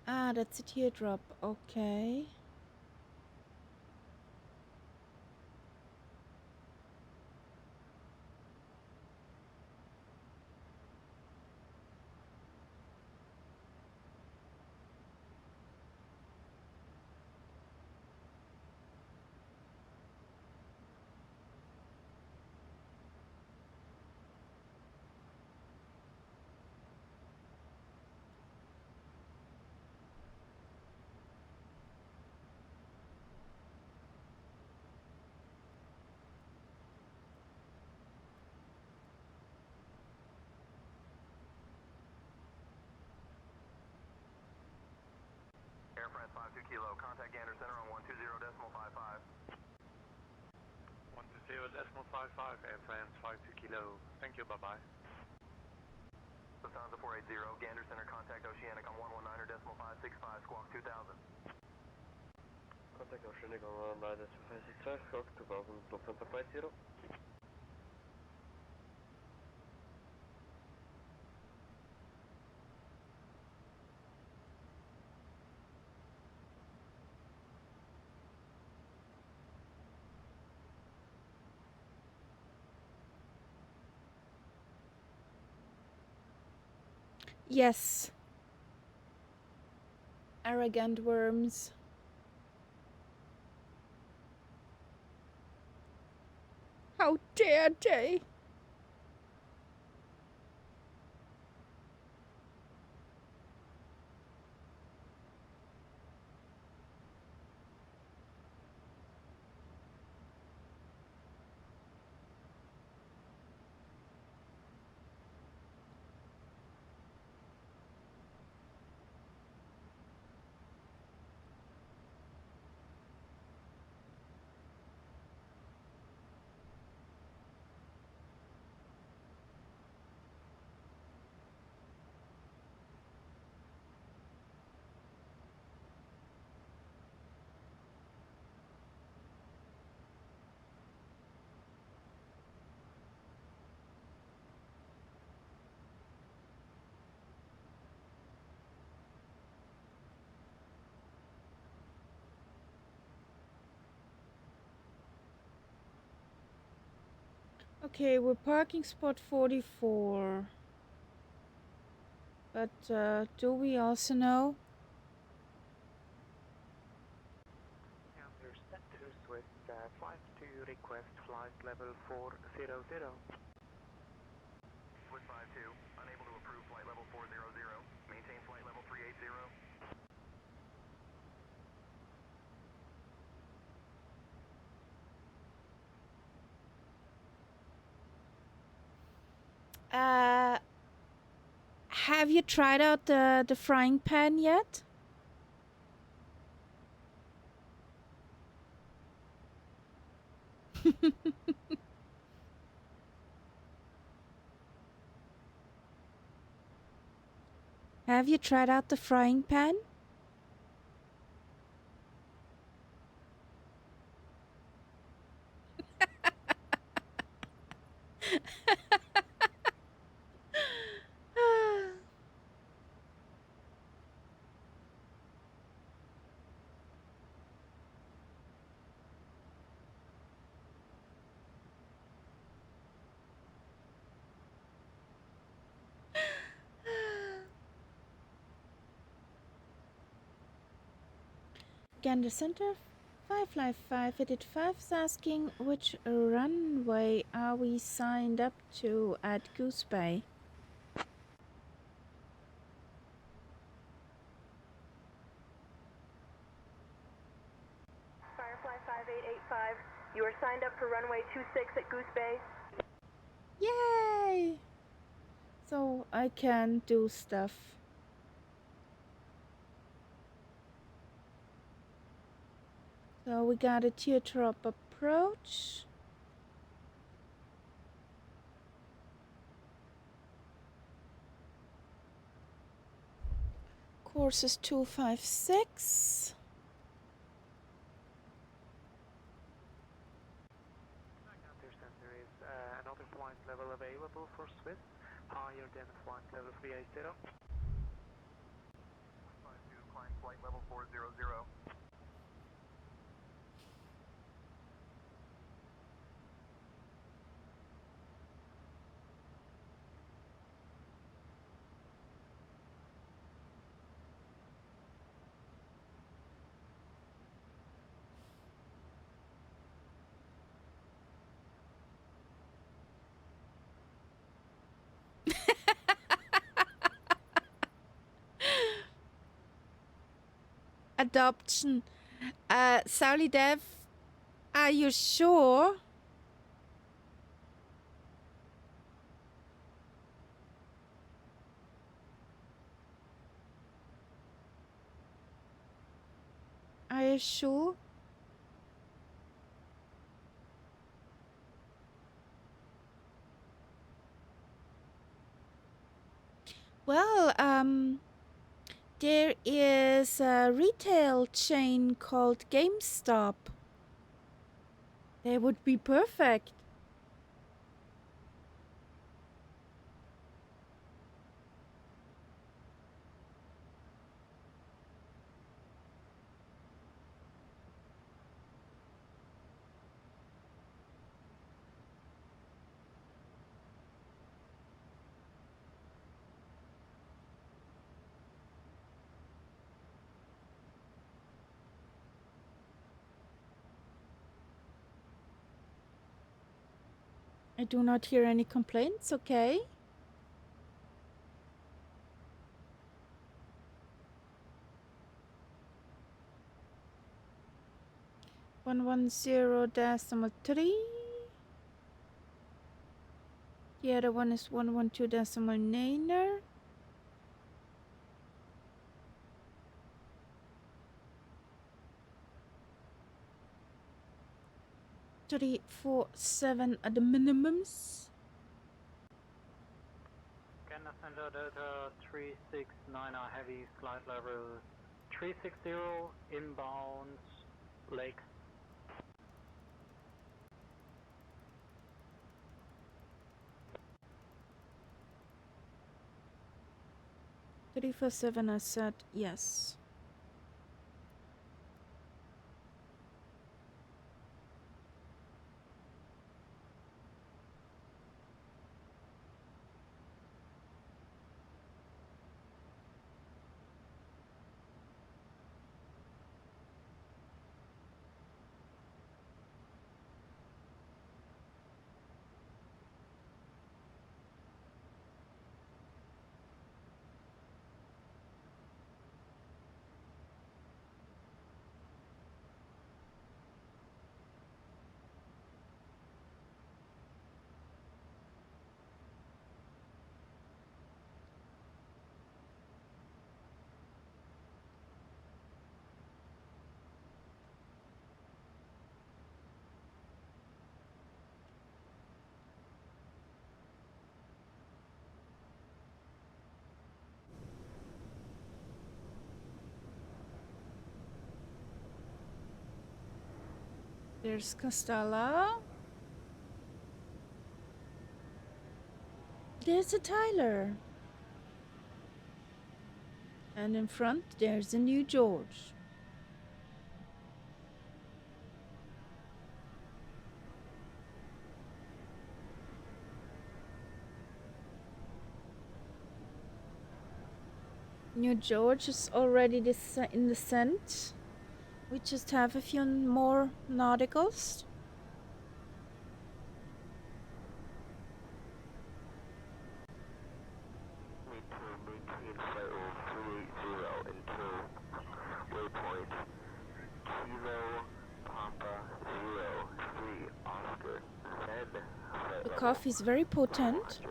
Ah, that's a teardrop. Okay. Air France 52 Kilo, contact Gander Center on 120.55. 120.55, Air France 52 Kilo. Thank you, bye-bye. Lufthansa 480, Gander Center, contact Oceanic on 119.565, squawk 2000. Contact Oceanic on 119.565, squawk 2000, Lufthansa 50. Yes. Arrogant worms. How dare they? Okay, we're parking spot 44. But do we also know? Understand to Swiss flight to request flight level 400. Swiss 52, unable to approve flight level 400. Maintain flight level 380. Have you tried out the frying pan yet? Have you tried out the frying pan? Gander Center 555 is asking which runway are we signed up to at Goose Bay? Firefly 5885, you are signed up for runway 26 at Goose Bay. Yay! So I can do stuff. So we got a teardrop approach. Course is 256. Understand there is another flight level available for Swiss, higher than flight level 380. Swiss 52, climb flight level 400. Adoption. Sally Dev, are you sure? Are you sure? Well, there is a retail chain called GameStop. They would be perfect. I do not hear any complaints, okay? One 110.3. The other one is 112.9er. 347 at the minimums. Canada Center Delta 369 heavy flight level 360 inbound Lake. Three for 7, I said yes. There's Castella. There's a Tyler. And in front, there's a New George. New George is already in descent. We just have a few more nauticals. Maintain flight level 380 until waypoint Kilo Papa 03 Oscar. Then flight The level coffee is very potent. 400.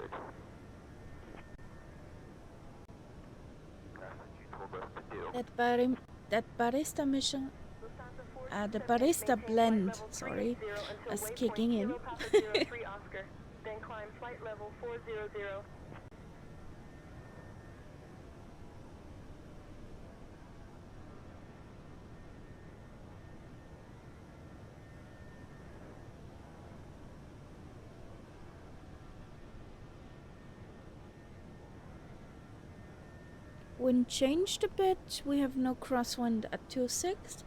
That's what you told us to do. That barista mission, the barista blend, sorry, is kicking in. Then climb flight level 400. Wind changed a bit. We have no crosswind at 26.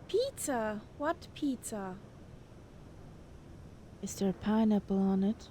Pizza! What pizza? Is there pineapple on it?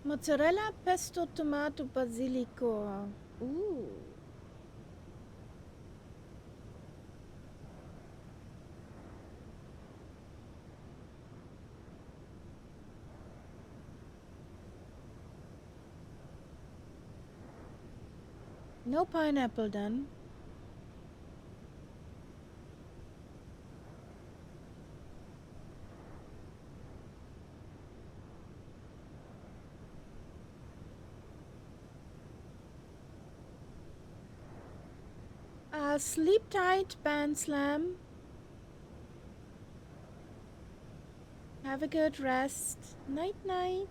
Mozzarella, pesto, tomato, basilico. Ooh. No pineapple then. Sleep tight, band slam. Have a good rest. Night night.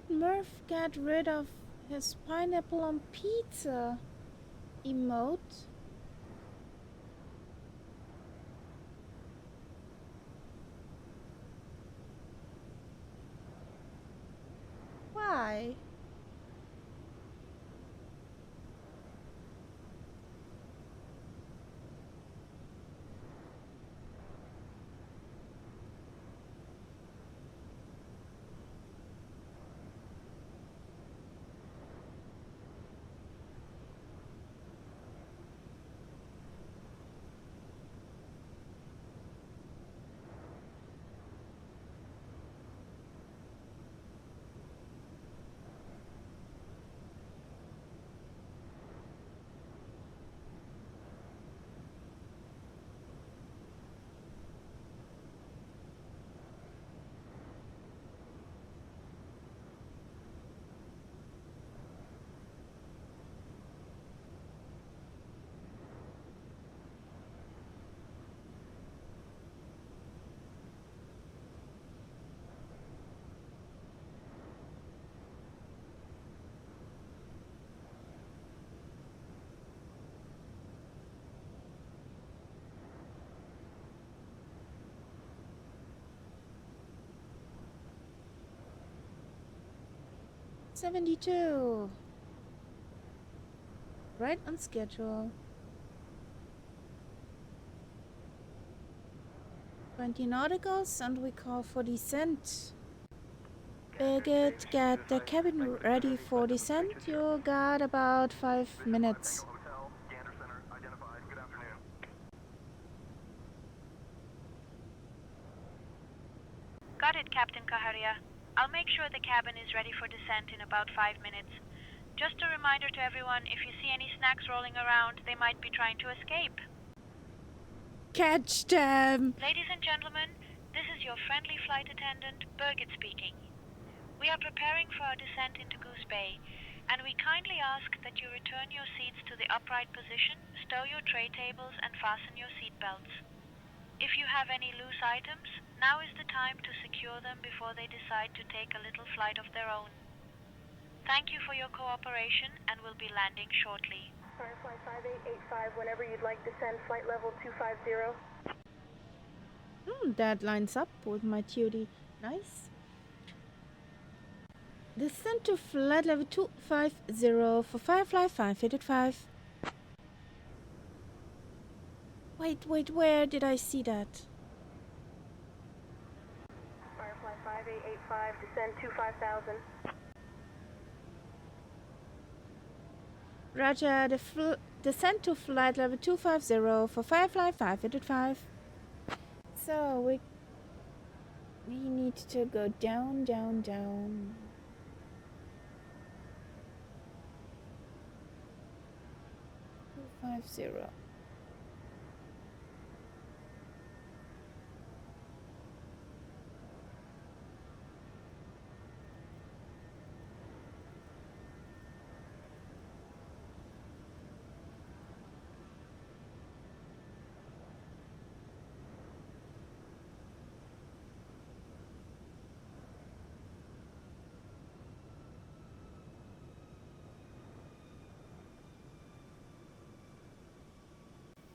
did Murph get rid of his pineapple on pizza emote? Why? $72. Right on schedule. 20 nauticals and we call for descent. Bigot, get the cabin ready for descent. You got about 5 minutes. Got it, Captain Kaharia. I'll make sure the cabin is ready for descent in about 5 minutes. Just a reminder to everyone, if you see any snacks rolling around, they might be trying to escape. Catch them! Ladies and gentlemen, this is your friendly flight attendant, Birgit speaking. We are preparing for our descent into Goose Bay, and we kindly ask that you return your seats to the upright position, stow your tray tables, and fasten your seat belts. If you have any loose items, now is the time to secure them before they decide to take a little flight of their own. Thank you for your cooperation, and we'll be landing shortly. Firefly 5885, whenever you'd like to send flight level 250. That lines up with my duty. Nice. Descent to flight level 250 for Firefly 585. Wait, where did I see that? Firefly 5885, descend to 5000. Roger, descent to flight level 250 for Firefly 585. So we need to go down. 250.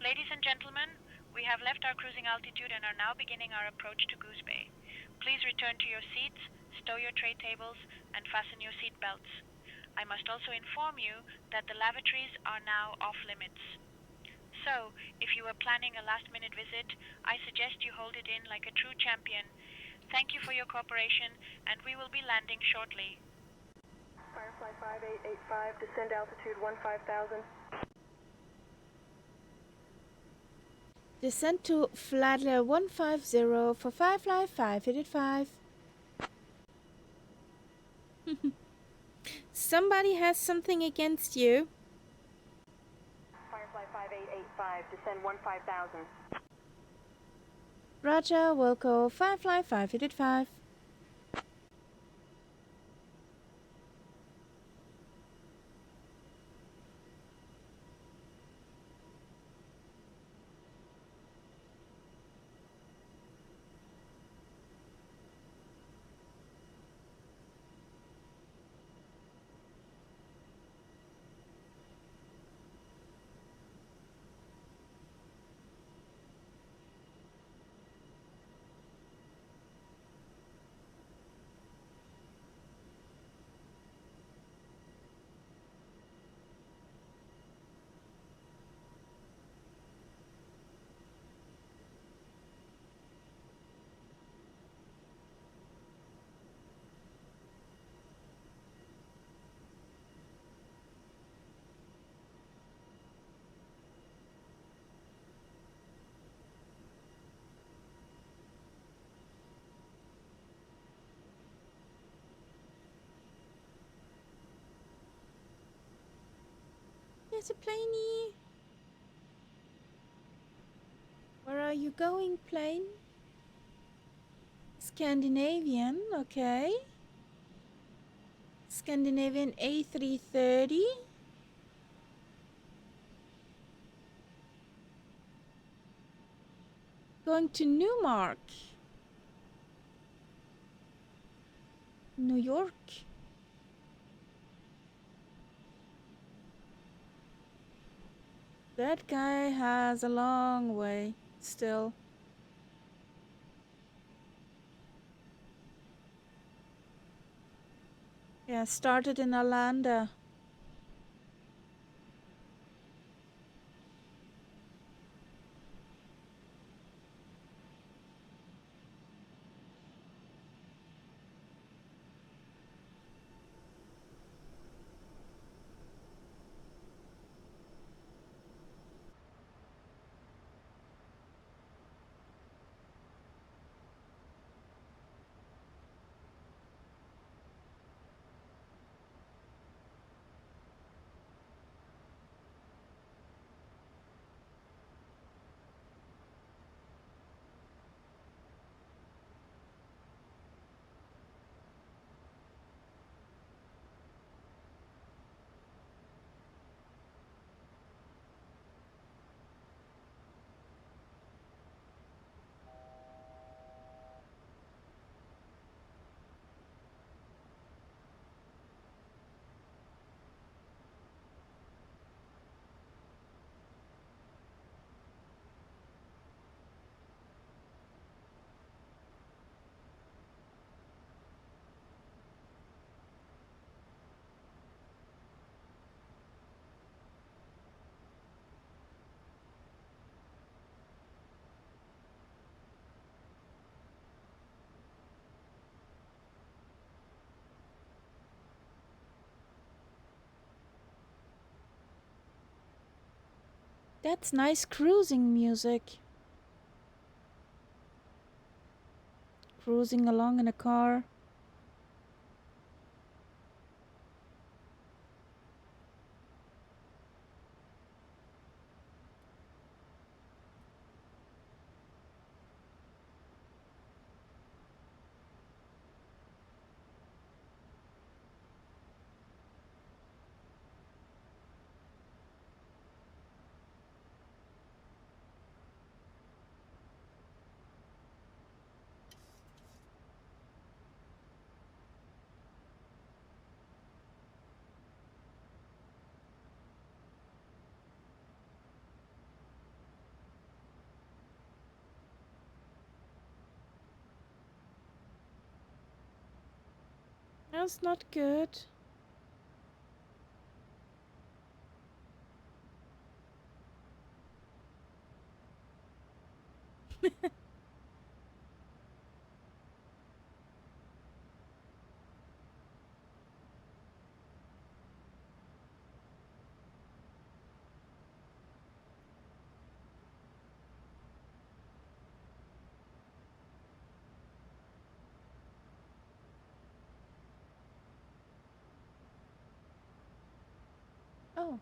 Ladies and gentlemen, we have left our cruising altitude and are now beginning our approach to Goose Bay. Please return to your seats, stow your tray tables, and fasten your seat belts. I must also inform you that the lavatories are now off limits. So, if you are planning a last-minute visit, I suggest you hold it in like a true champion. Thank you for your cooperation, and we will be landing shortly. Firefly 5885, descend altitude 15,000. Descent to flight level 150 for Firefly 585. Somebody has something against you. Firefly 5885, descend 15,000. Roger, Wilco, Firefly 585. There's a planey. Where are you going, plane? Scandinavian, okay. Scandinavian A330. Going to Newmark. New York. That guy has a long way still. Yeah, started in Arlanda. That's nice cruising music. Cruising along in a car. That's not good. Oh.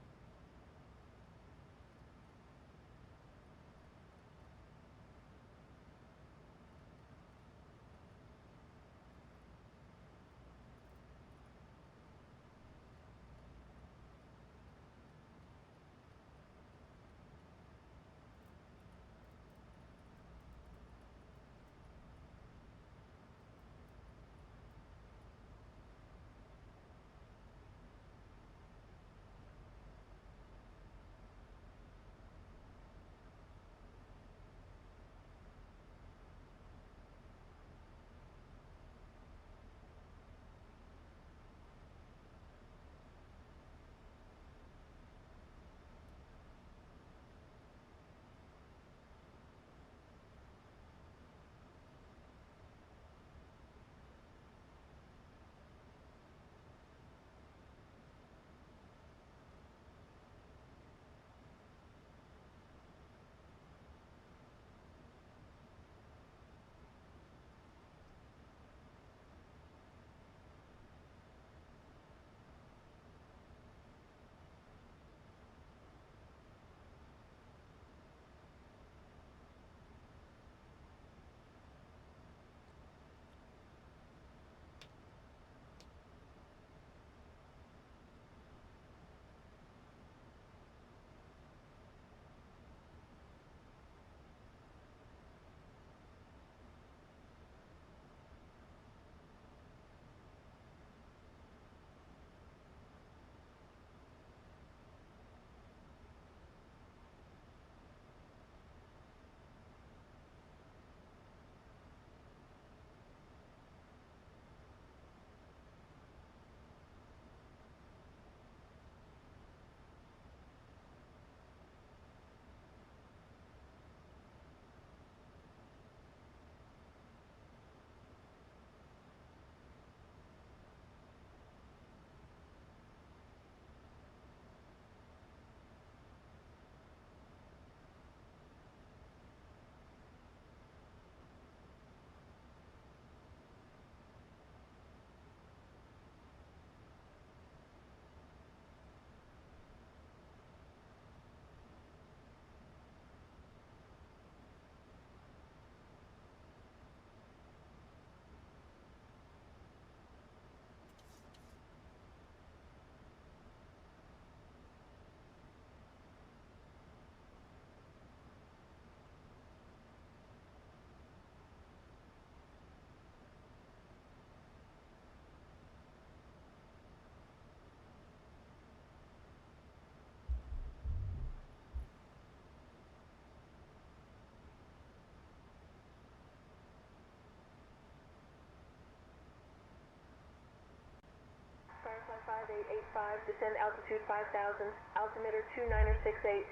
5885, descend altitude 5000, altimeter 2968.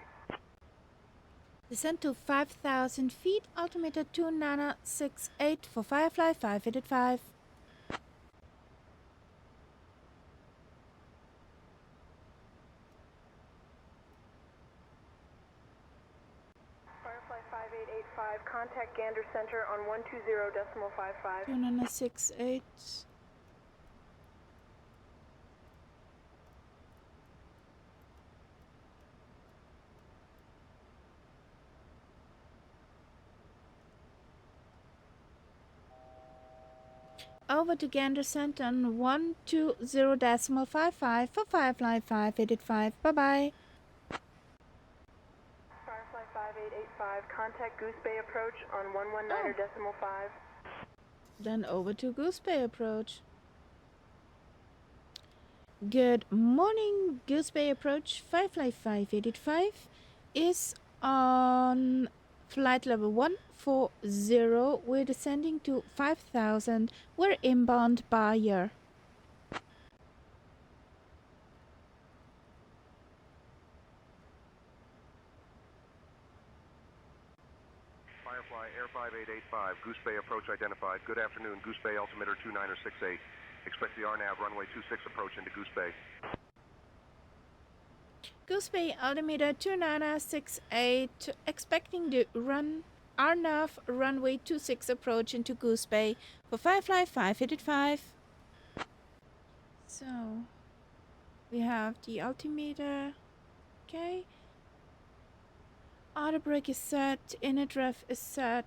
Descend to 5,000 feet, altimeter 2968 for Firefly 585. Firefly 5885, contact Gander Center on 120.55. 2968. Over to Gander Center on 120.55 for Firefly 585. Bye-bye. Firefly 5885, contact Goose Bay approach on 119.5. Then over to Goose Bay approach. Good morning, Goose Bay approach. Firefly 585 is on flight level 140. We're descending to 5,000. We're inbound CYYR. Firefly Air 5885, Goose Bay approach identified. Good afternoon, Goose Bay altimeter 2968. Expect the RNAV runway 26 approach into Goose Bay. Goose Bay altimeter 2968, expecting the RNAV runway 26 approach into Goose Bay for Firefly 585. So, we have the altimeter, okay. Auto brake is set, inner ref is set,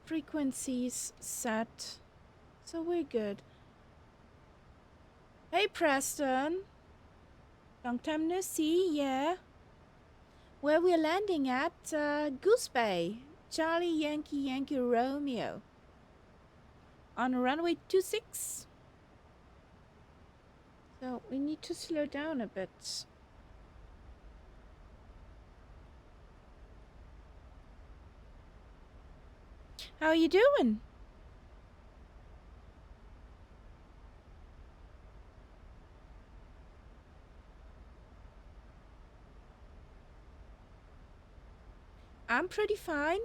frequencies set, so we're good. Hey Preston, long time no see, yeah. Where we're landing at, Goose Bay, Charlie Yankee Yankee Romeo. On runway 26. So we need to slow down a bit. How are you doing? I'm pretty fine.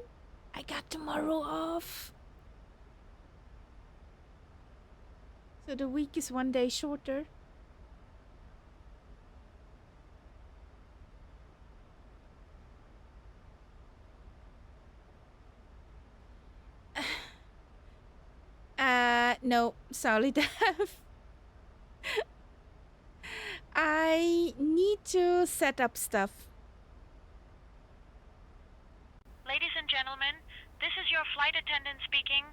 I got tomorrow off. So the week is one day shorter. No, sorry, Dev. I need to set up stuff. Ladies and gentlemen, this is your flight attendant speaking.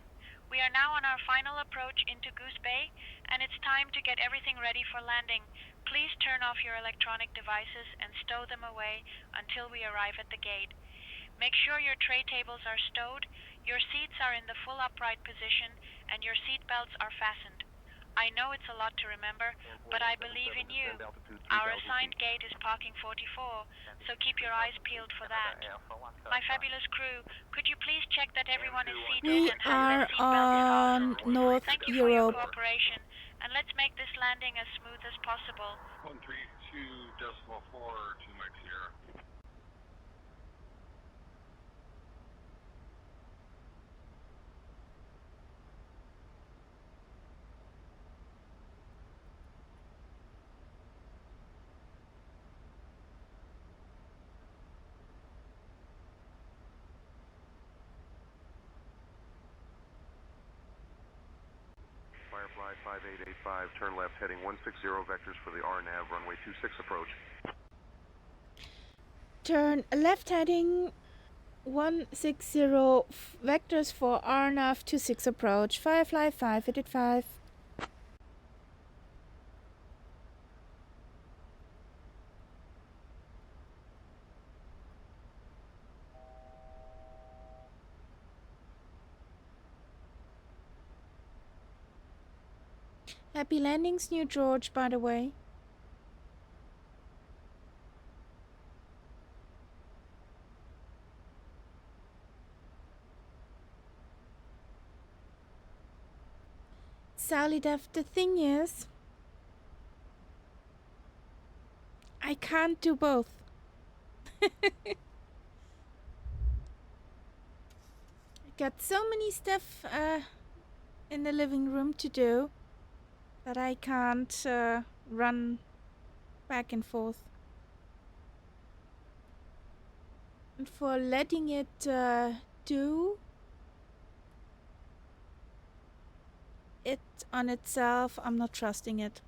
We are now on our final approach into Goose Bay, and it's time to get everything ready for landing. Please turn off your electronic devices and stow them away until we arrive at the gate. Make sure your tray tables are stowed, your seats are in the full upright position, and your seat belts are fastened. I know it's a lot to remember, but I believe in you. Our assigned gate is parking 44, so keep your eyes peeled for that. My fabulous crew, could you please check that everyone is seated We and has are their seatbelts on fastened? North Thank you for your Europe. cooperation, and let's make this landing as smooth as possible. 132.4 to Mike Sierra. Firefly 5885, turn left heading 160 vectors for the RNAV runway 26 approach. Turn left heading 160 vectors for RNAV 26 approach. Firefly 585. Happy landings, New George, by the way. Sally Duff, the thing is, I can't do both. I got so many stuff in the living room to do that I can't run back and forth. And for letting it do it on itself, I'm not trusting it.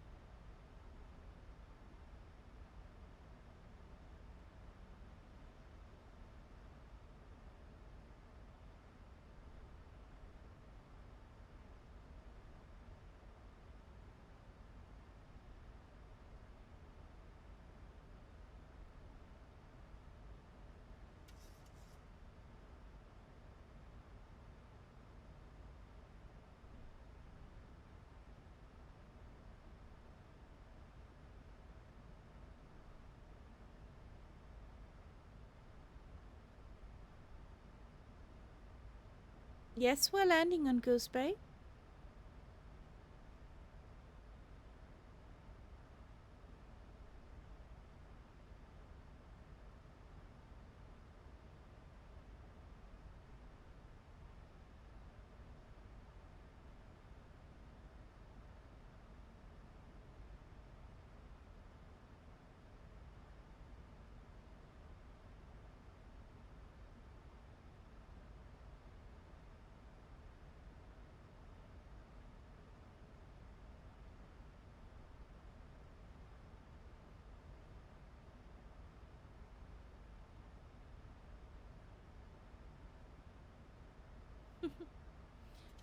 Yes, we're landing on Goose Bay.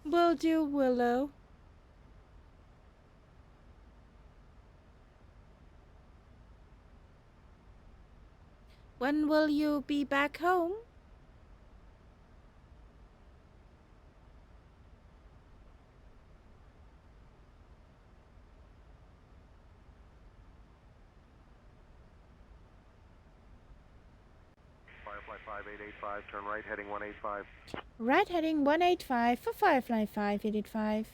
Will do, Willow. When will you be back home? Firefly 5885, turn right, heading 185. Right heading 185 for Firefly 5885.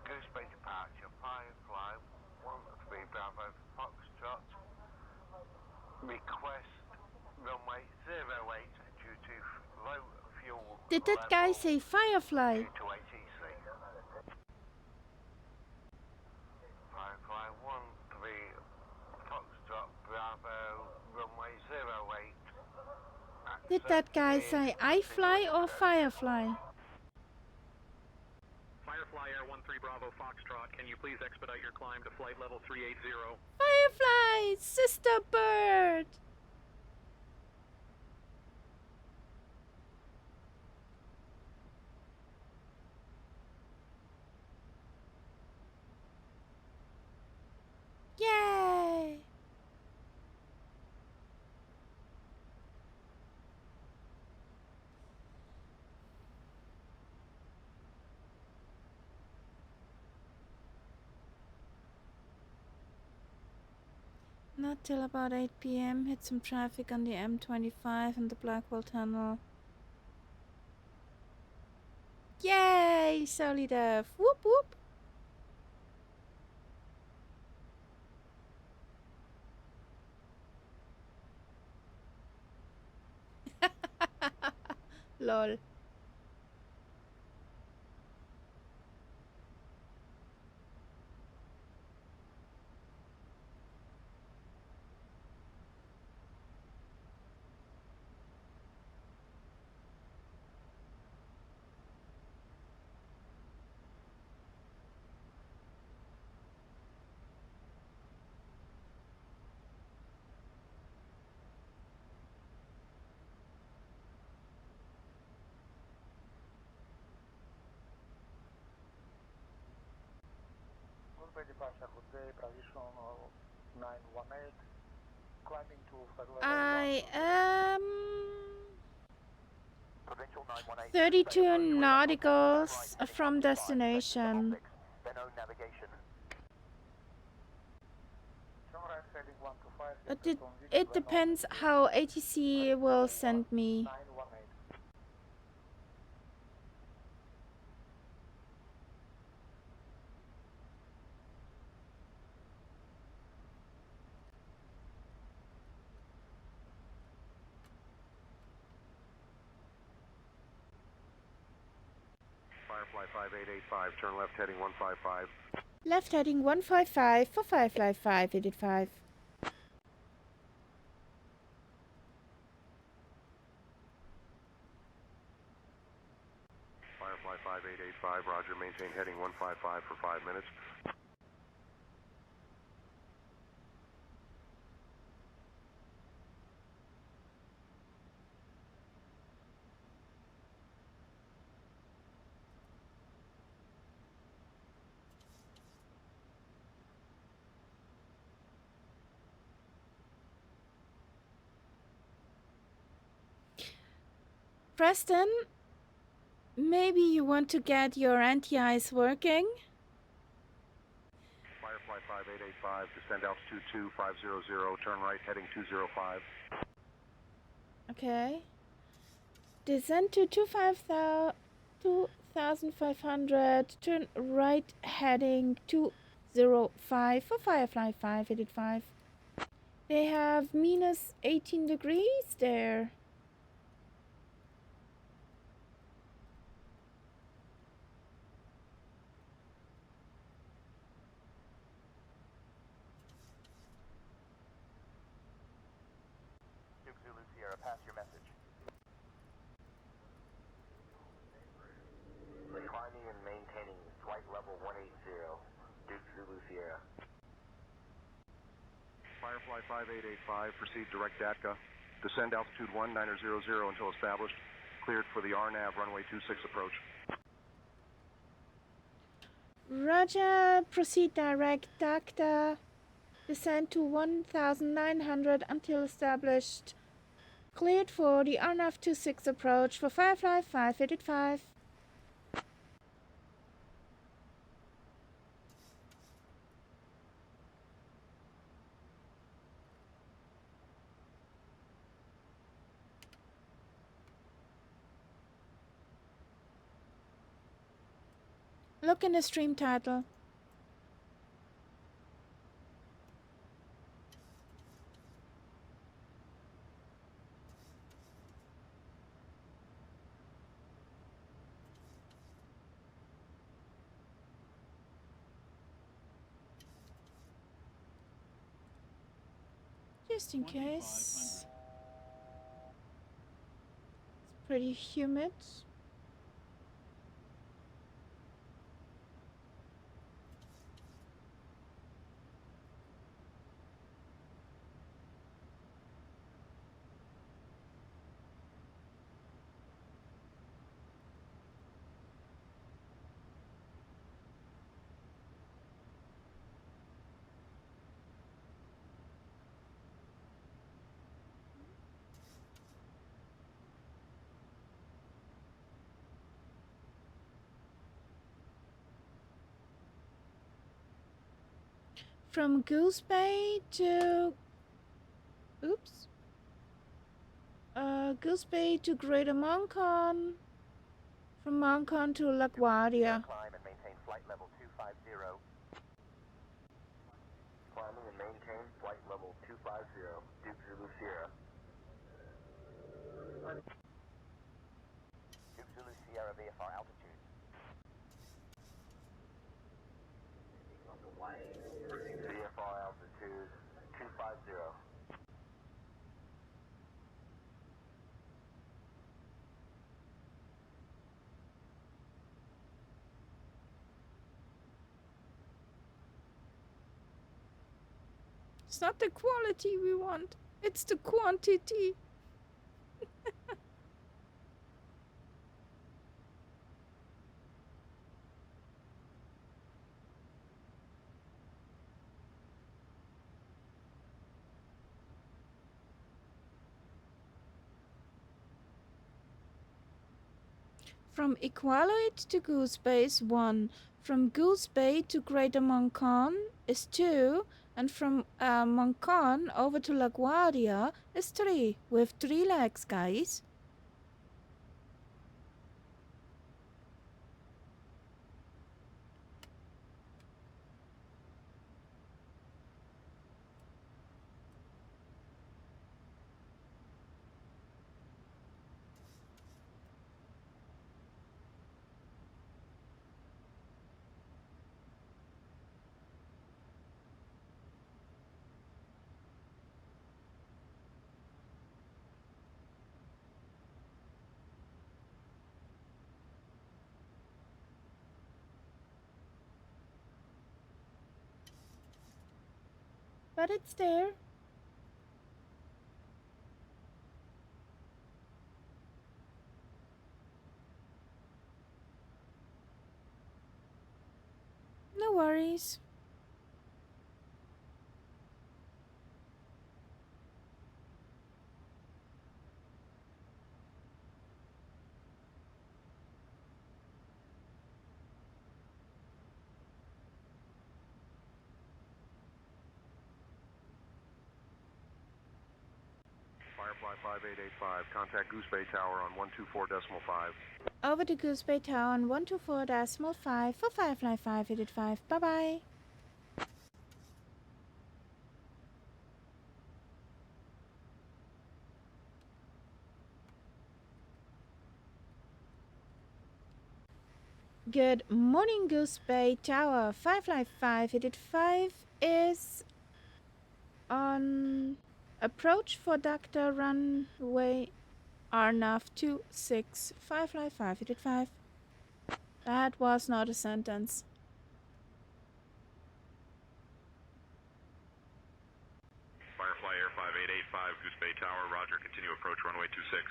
Goose Bay departure, Firefly 13 Bravo Foxtrot. Request runway 08 due to low fuel. Did that guy say Firefly? Due to ATC. Firefly 13 Foxtrot Bravo runway 08. Did that guy say I fly or Firefly? Firefly Air 13 Bravo Foxtrot, can you please expedite your climb to flight level 380? Firefly, sister bird. Yay! Not till about 8 p.m. Hit some traffic on the M25 and the Blackwell Tunnel. Yay! Solid. Whoop whoop! Lol. Goose Bay departure, good day, Tradition 918. I am 32 nauticals from destination. But it depends how ATC will send me. Firefly 5885, turn left heading 155. Left heading 155 for Firefly 5885. Firefly 5885, roger, maintain heading 155 for 5 minutes. Preston, maybe you want to get your anti-ice working? Firefly 5885, descend altitude 2500, turn right heading 205. Okay. Descend to 2500, turn right heading 205 for Firefly 5885. They have minus 18 degrees there. Duke Zulu Sierra, pass your message. Climbing and maintaining flight level 180, Duke Zulu Sierra. Firefly 5885, proceed direct DATCA. Descend altitude 1900 until established. Cleared for the RNAV runway 26 approach. Roger, proceed direct DACTA. Descend to 1900 until established. Cleared for the RNAV 26 approach for Firefly 5885. Look in the stream title. Just in case. It's pretty humid. From Goose Bay to... Oops. Goose Bay to Greater Moncton. From Moncton to LaGuardia. Climb and maintain flight level 250. Climbing and maintain flight level 250, Duke Zulu Sierra. Duke Zulu Sierra VFR altitude. VFR altitude 250. It's not the quality we want, it's the quantity. From Iqaluit to Goose Bay is 1. From Goose Bay to Greater Moncton is 2. And from Moncton over to LaGuardia is 3. With 3 legs, guys. But it's there. No worries. Firefly 5885, contact Goose Bay Tower on 124.5. Over to Goose Bay Tower on 124.5 for Firefly 585. Bye-bye. Good morning, Goose Bay Tower. Firefly 585 is on approach for Dr. Runway RNAV 26. Firefly 585. That was not a sentence. Firefly Air 5885, Goose Bay Tower, roger, continue approach runway 26.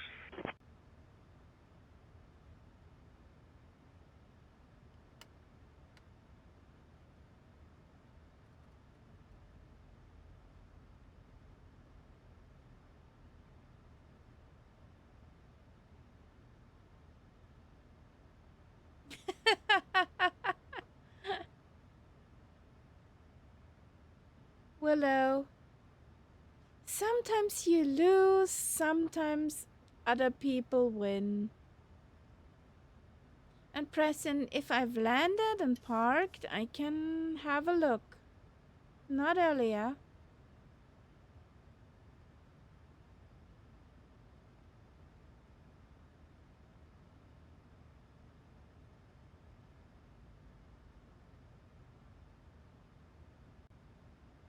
Willow. Sometimes you lose, sometimes other people win. And Preston, if I've landed and parked, I can have a look. Not earlier.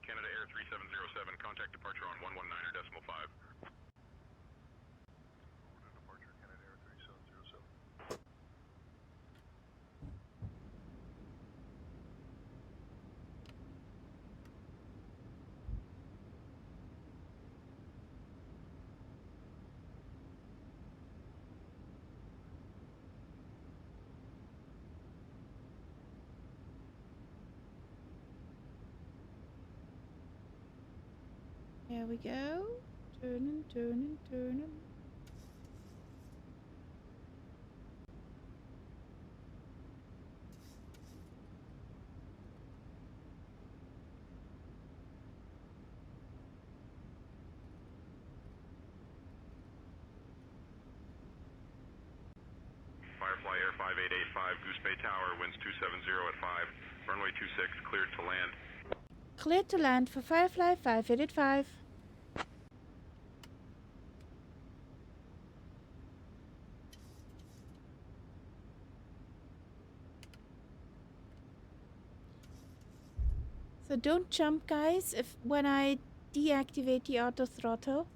Canada Air 3707, contact departure on 119.5. Departure, Canada Air 3707. Here we go. Turning, turning, turning. Firefly Air 5885, Goose Bay Tower, winds 270 at 5. Runway 26, cleared to land. Cleared to land for Firefly 585. So don't jump, guys, if when I deactivate the auto throttle.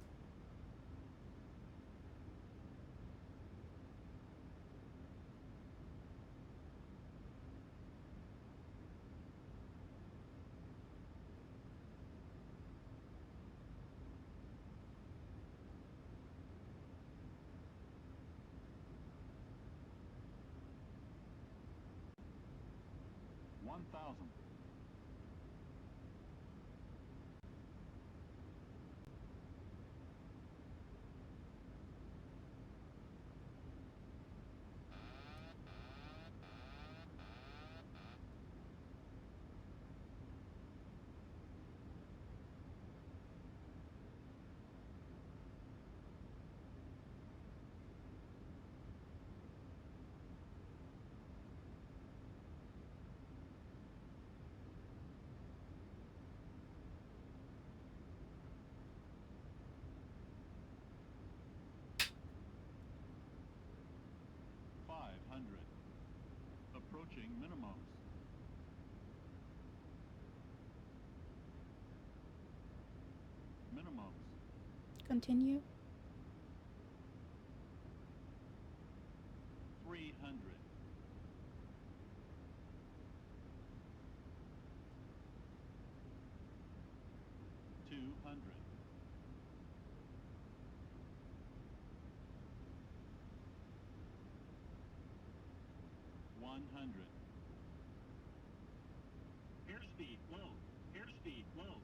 continue. 300. 200. 100. Airspeed low. Airspeed low.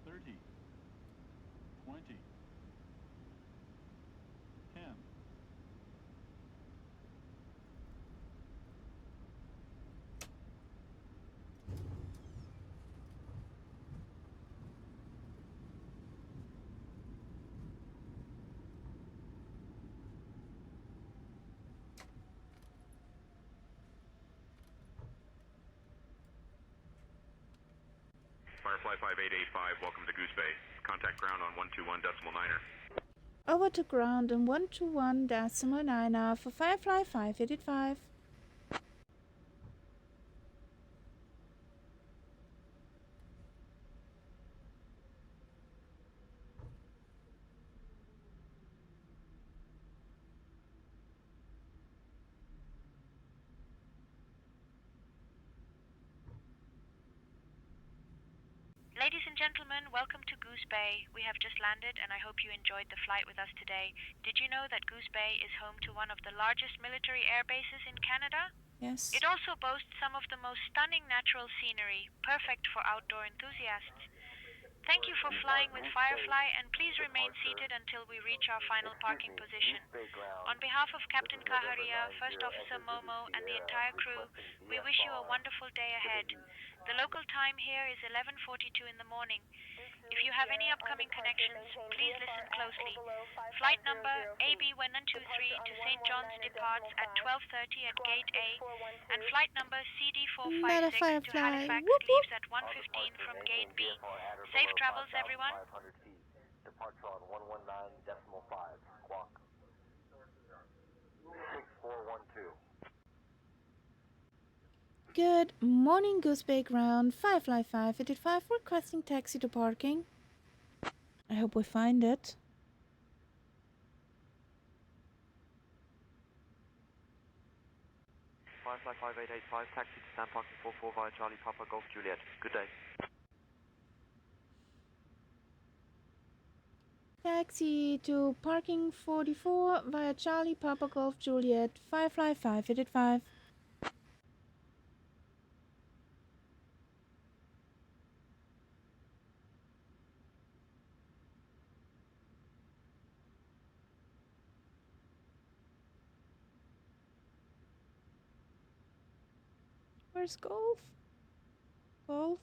30. 20. 10. 'Firefly 5885, welcome to Goose Bay. Contact ground on 121.9er. Over to ground on 121.9er for Firefly 5885. Ladies and gentlemen, welcome to Goose Bay. We have just landed and I hope you enjoyed the flight with us today. Did you know that Goose Bay is home to one of the largest military air bases in Canada? Yes. It also boasts some of the most stunning natural scenery, perfect for outdoor enthusiasts. Thank you for flying with Firefly and please remain seated until we reach our final parking position. On behalf of Captain Kaharia, First Officer Momo and the entire crew, we wish you a wonderful day ahead. The local time here is 11:42 in the morning. If you have any upcoming connections, please listen closely. Flight number AB123 to St. John's departs at 12:30 at Gate A, and flight number CD456 to Halifax leaves at 1:15 from Gate B. Safe travels, everyone. 500 feet. Departure on 119.5. Squawk 6412. Good morning, Goose Bay ground. Firefly 5885 requesting taxi to parking. I hope we find it. Firefly 5885, taxi to stand parking 44 via Charlie Papa Golf Juliet. Good day. Taxi to parking 44 via Charlie Papa Golf Juliet. Firefly 5885. Where's Golf? Golf?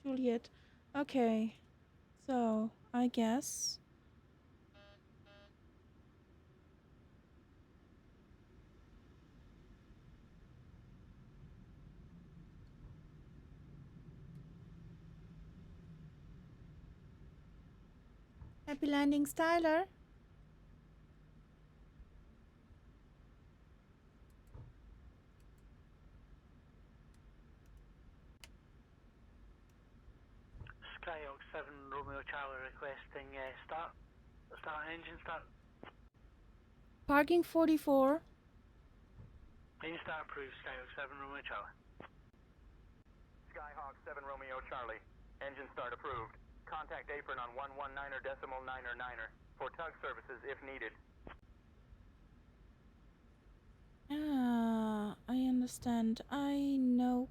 Juliet. Okay. So, I guess... Happy landing, Styler. Skyhawk 7 Romeo Charlie requesting start engine start. Parking 44. Engine start approved, Skyhawk 7 Romeo Charlie. Skyhawk 7 Romeo Charlie. Engine start approved. Contact apron on 119.9er for tug services if needed. Ah, I understand. I know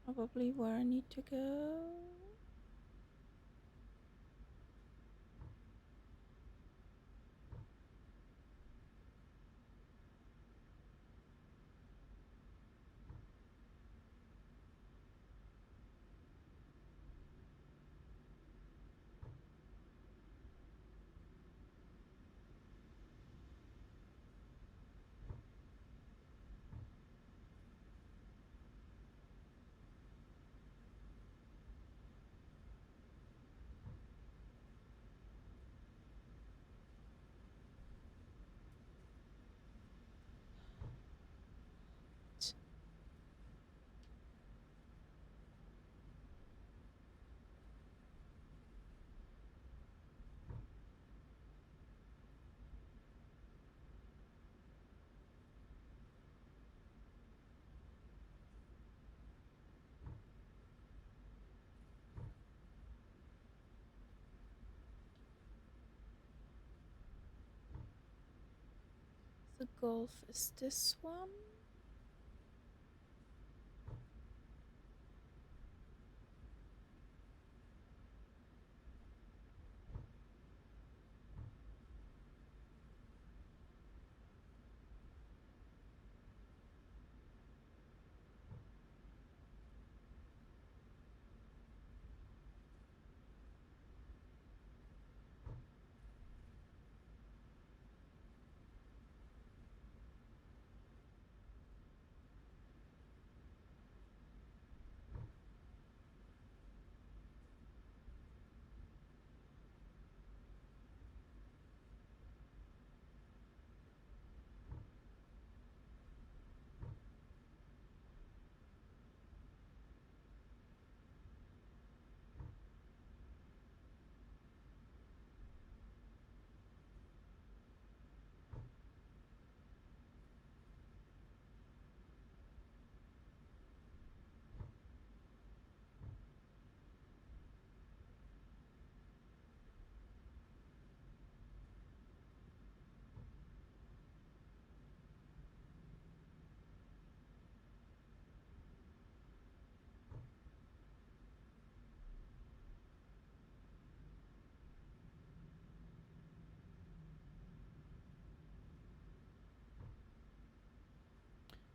probably where I need to go. Golf is this one.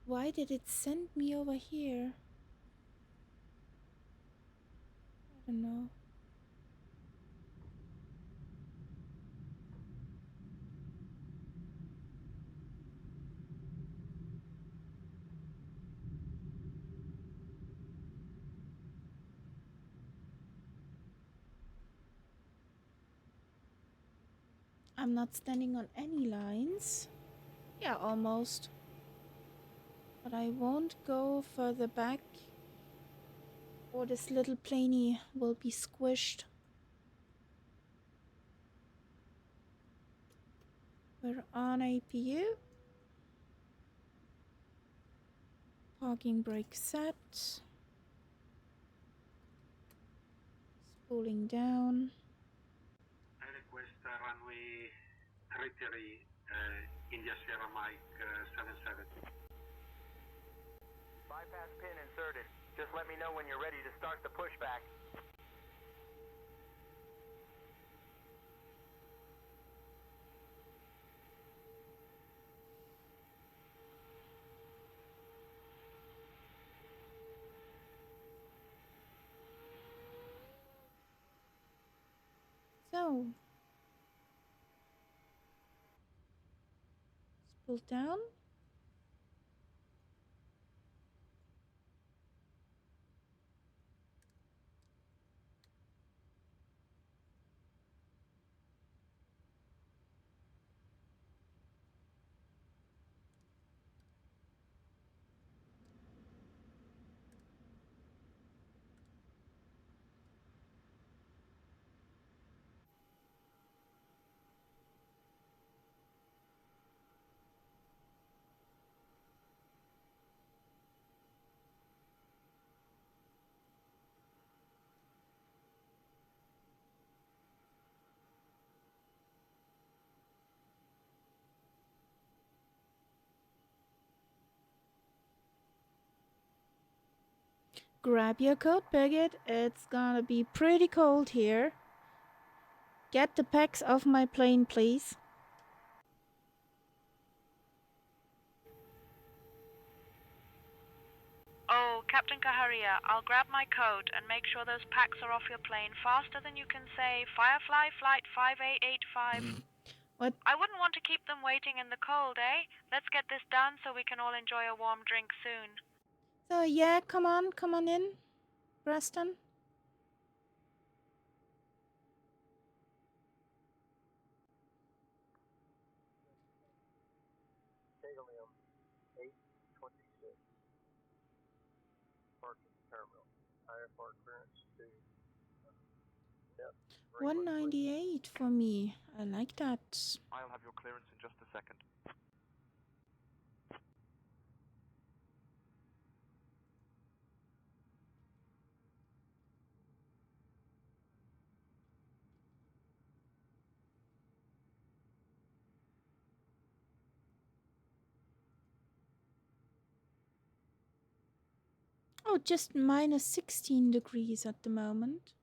Why did it send me over here? I don't know. I'm not standing on any lines. Yeah, almost. But I won't go further back, or this little planey will be squished. We're on APU. Parking brake set. Spooling down. I request runway 33, India Sierra Mike 77. Bypass pin inserted. Just let me know when you're ready to start the pushback. So, spool down. Grab your coat, Birgit. It's gonna be pretty cold here. Get the packs off my plane, please. Oh, Captain Kaharia, I'll grab my coat and make sure those packs are off your plane faster than you can say Firefly Flight 5885. What? I wouldn't want to keep them waiting in the cold, eh? Let's get this done so we can all enjoy a warm drink soon. So yeah, come on in, Preston. Helium 826. Parking terminal. IFR clearance to depth. 198 for me. I like that. I'll have your clearance in just a second. Oh, just minus 16 degrees at the moment.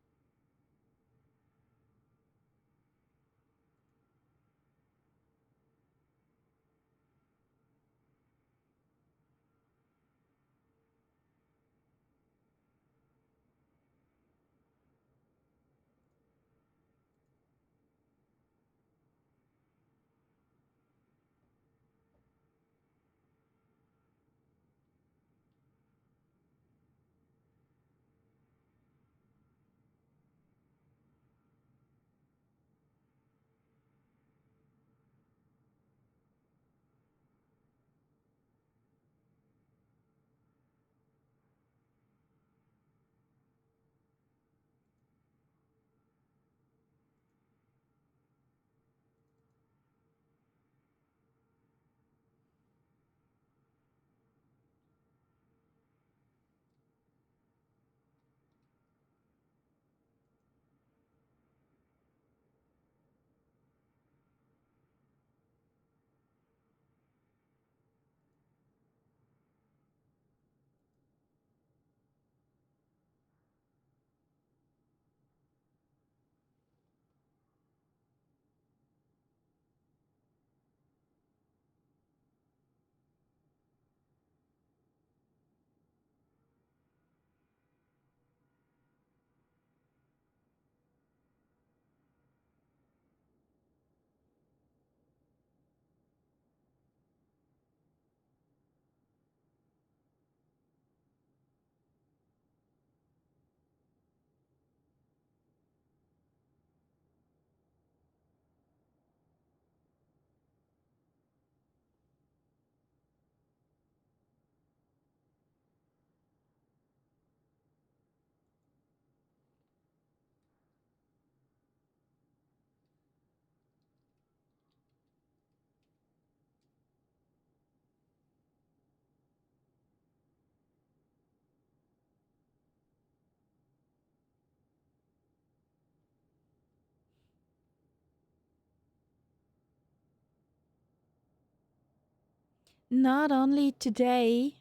Not only today,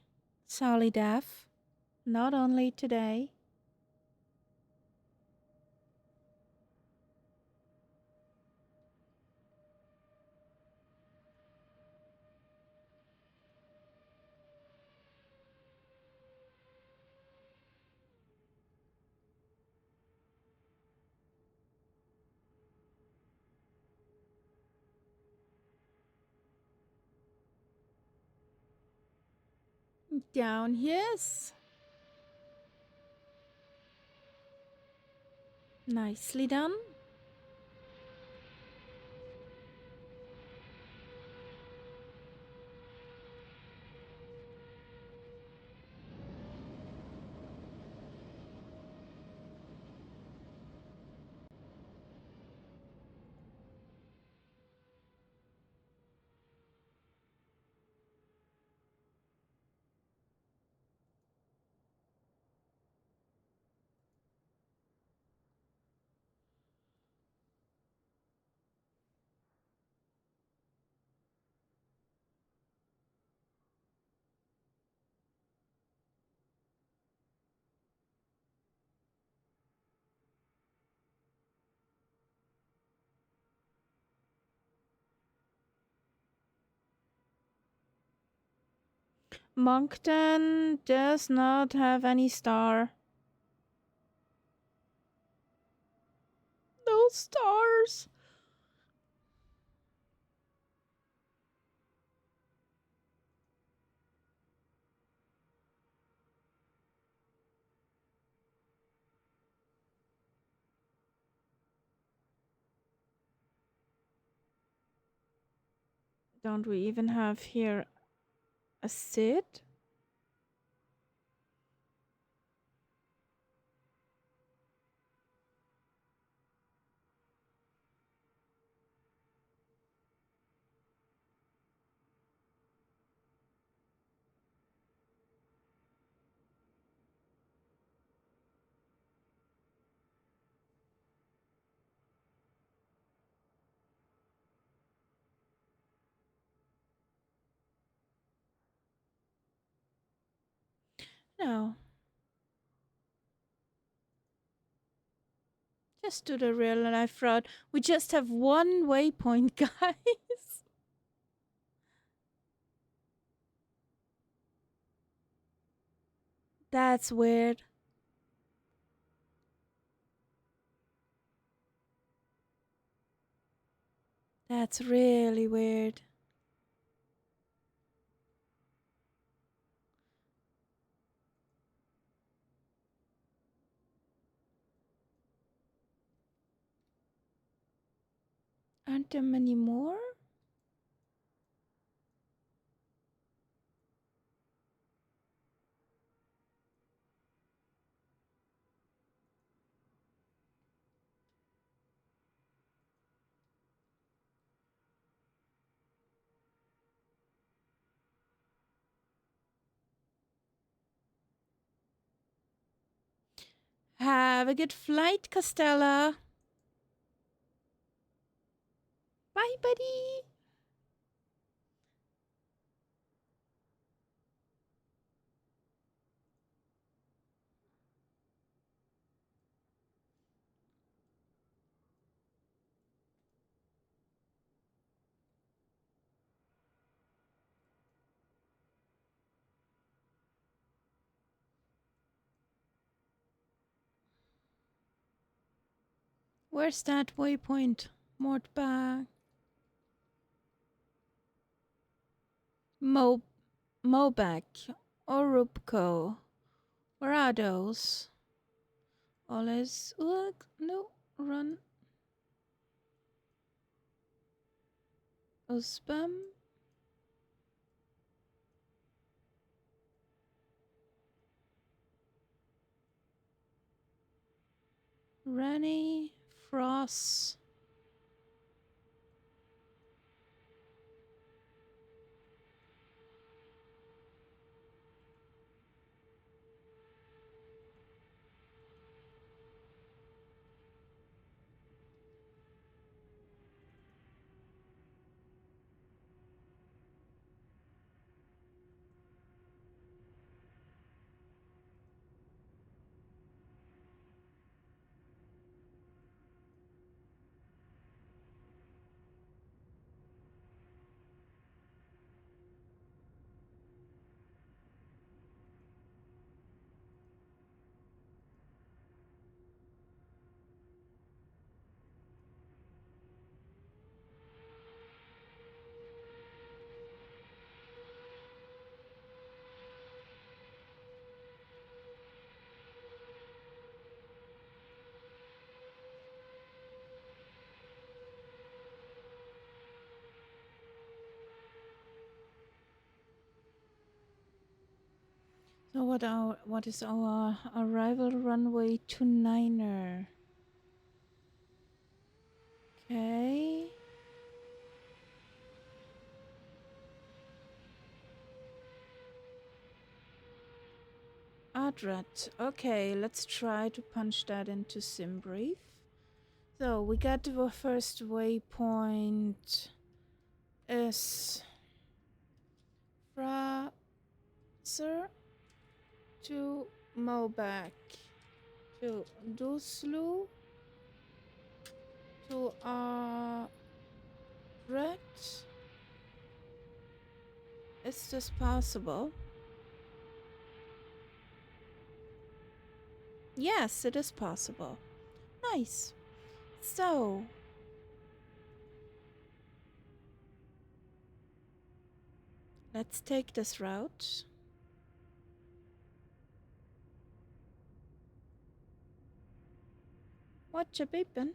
Solidaf. Not only today. Down, yes. Nicely done. Moncton does not have any star. No stars. Don't we even have here a Sid? No. Just do the real life route. We just have one waypoint, guys. That's weird. That's really weird. Aren't there many more? Have a good flight, Costello. Bye, buddy. Where's that waypoint? Mortbag. Mobac. Orupco. Where are those? Alles. Look. No. Run. Usbam. Rennie. Frost. So what is our arrival runway 29er? Okay. Adrat. Okay, let's try to punch that into SimBrief. So we got the first waypoint is Fraser to Mobac to Duslu to Adrat. Is this possible? Yes, it is possible. Nice. So, let's take this route. Watch a beepin'.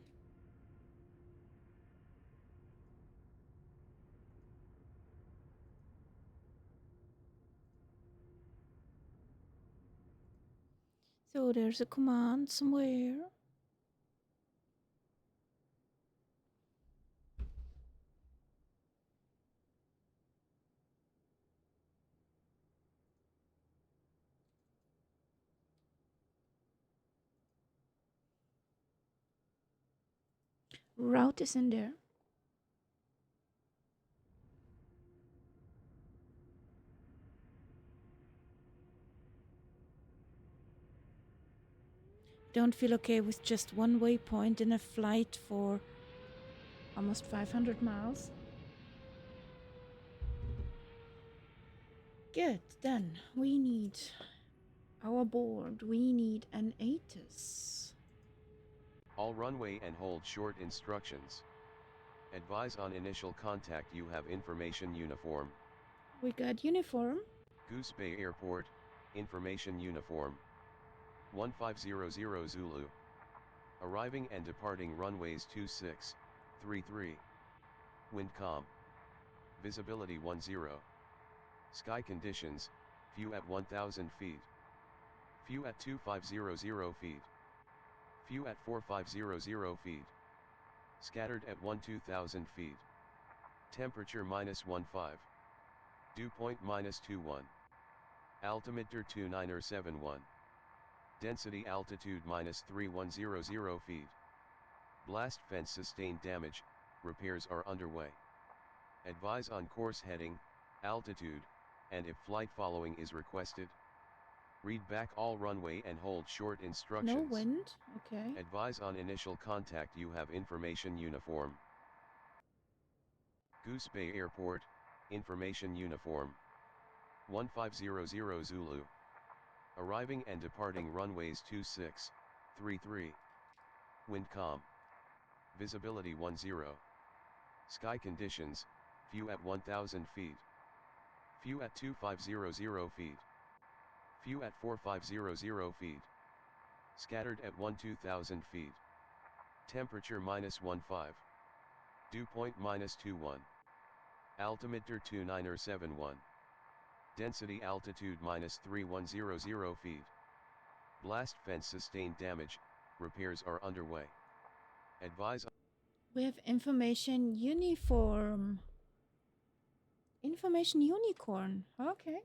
So there's a command somewhere. Route is in there. don't feel okay with just one waypoint in a flight for almost 500 miles. Good, then we need our board. We need an ATIS. All runway and hold short instructions. Advise on initial contact you have information uniform. We got uniform. Goose Bay Airport, information uniform. 1500 Zulu. Arriving and departing runways 26, 33. Wind calm. Visibility 10. Sky conditions, few at 1000 feet. Few at 2500 feet. Few at 4500 feet. Scattered at 2000 feet. Temperature -15. Dew point -21. Altimeter 2971. Density altitude -3100 feet. Blast fence sustained damage, repairs are underway. Advise on course heading, altitude, and if flight following is requested. Read back all runway and hold short instructions. No wind, okay. Advise on initial contact you have information uniform. Goose Bay Airport, information uniform. 1500 Zulu. Arriving and departing runways 26, 33. Wind calm. Visibility 10. Sky conditions, few at 1000 feet. Few at 2500 feet. Few at 4500 feet. Scattered at 2000 feet. Temperature -15. Dew point -21. Altimeter 2971. Density altitude -3100 feet. Blast fence sustained damage, repairs are underway. Advise. We have information uniform. Information unicorn, okay.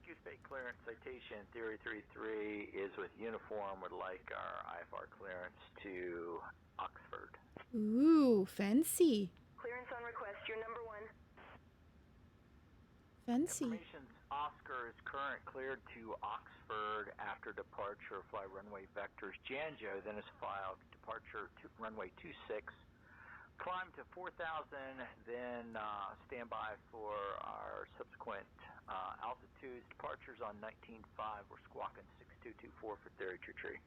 Goose Bay clearance citation Theory 33 is with uniform, would like our IFR clearance to Oxford. Ooh, fancy. Clearance on request, you're number 1. Fancy. Information's Oscar is current cleared to Oxford after departure. Fly runway vectors Janjo, then is filed departure to runway 26. Climb to 4,000, then stand by for our subsequent altitudes. Departures on 19.5. We're squawking 6224 for Theory Tree.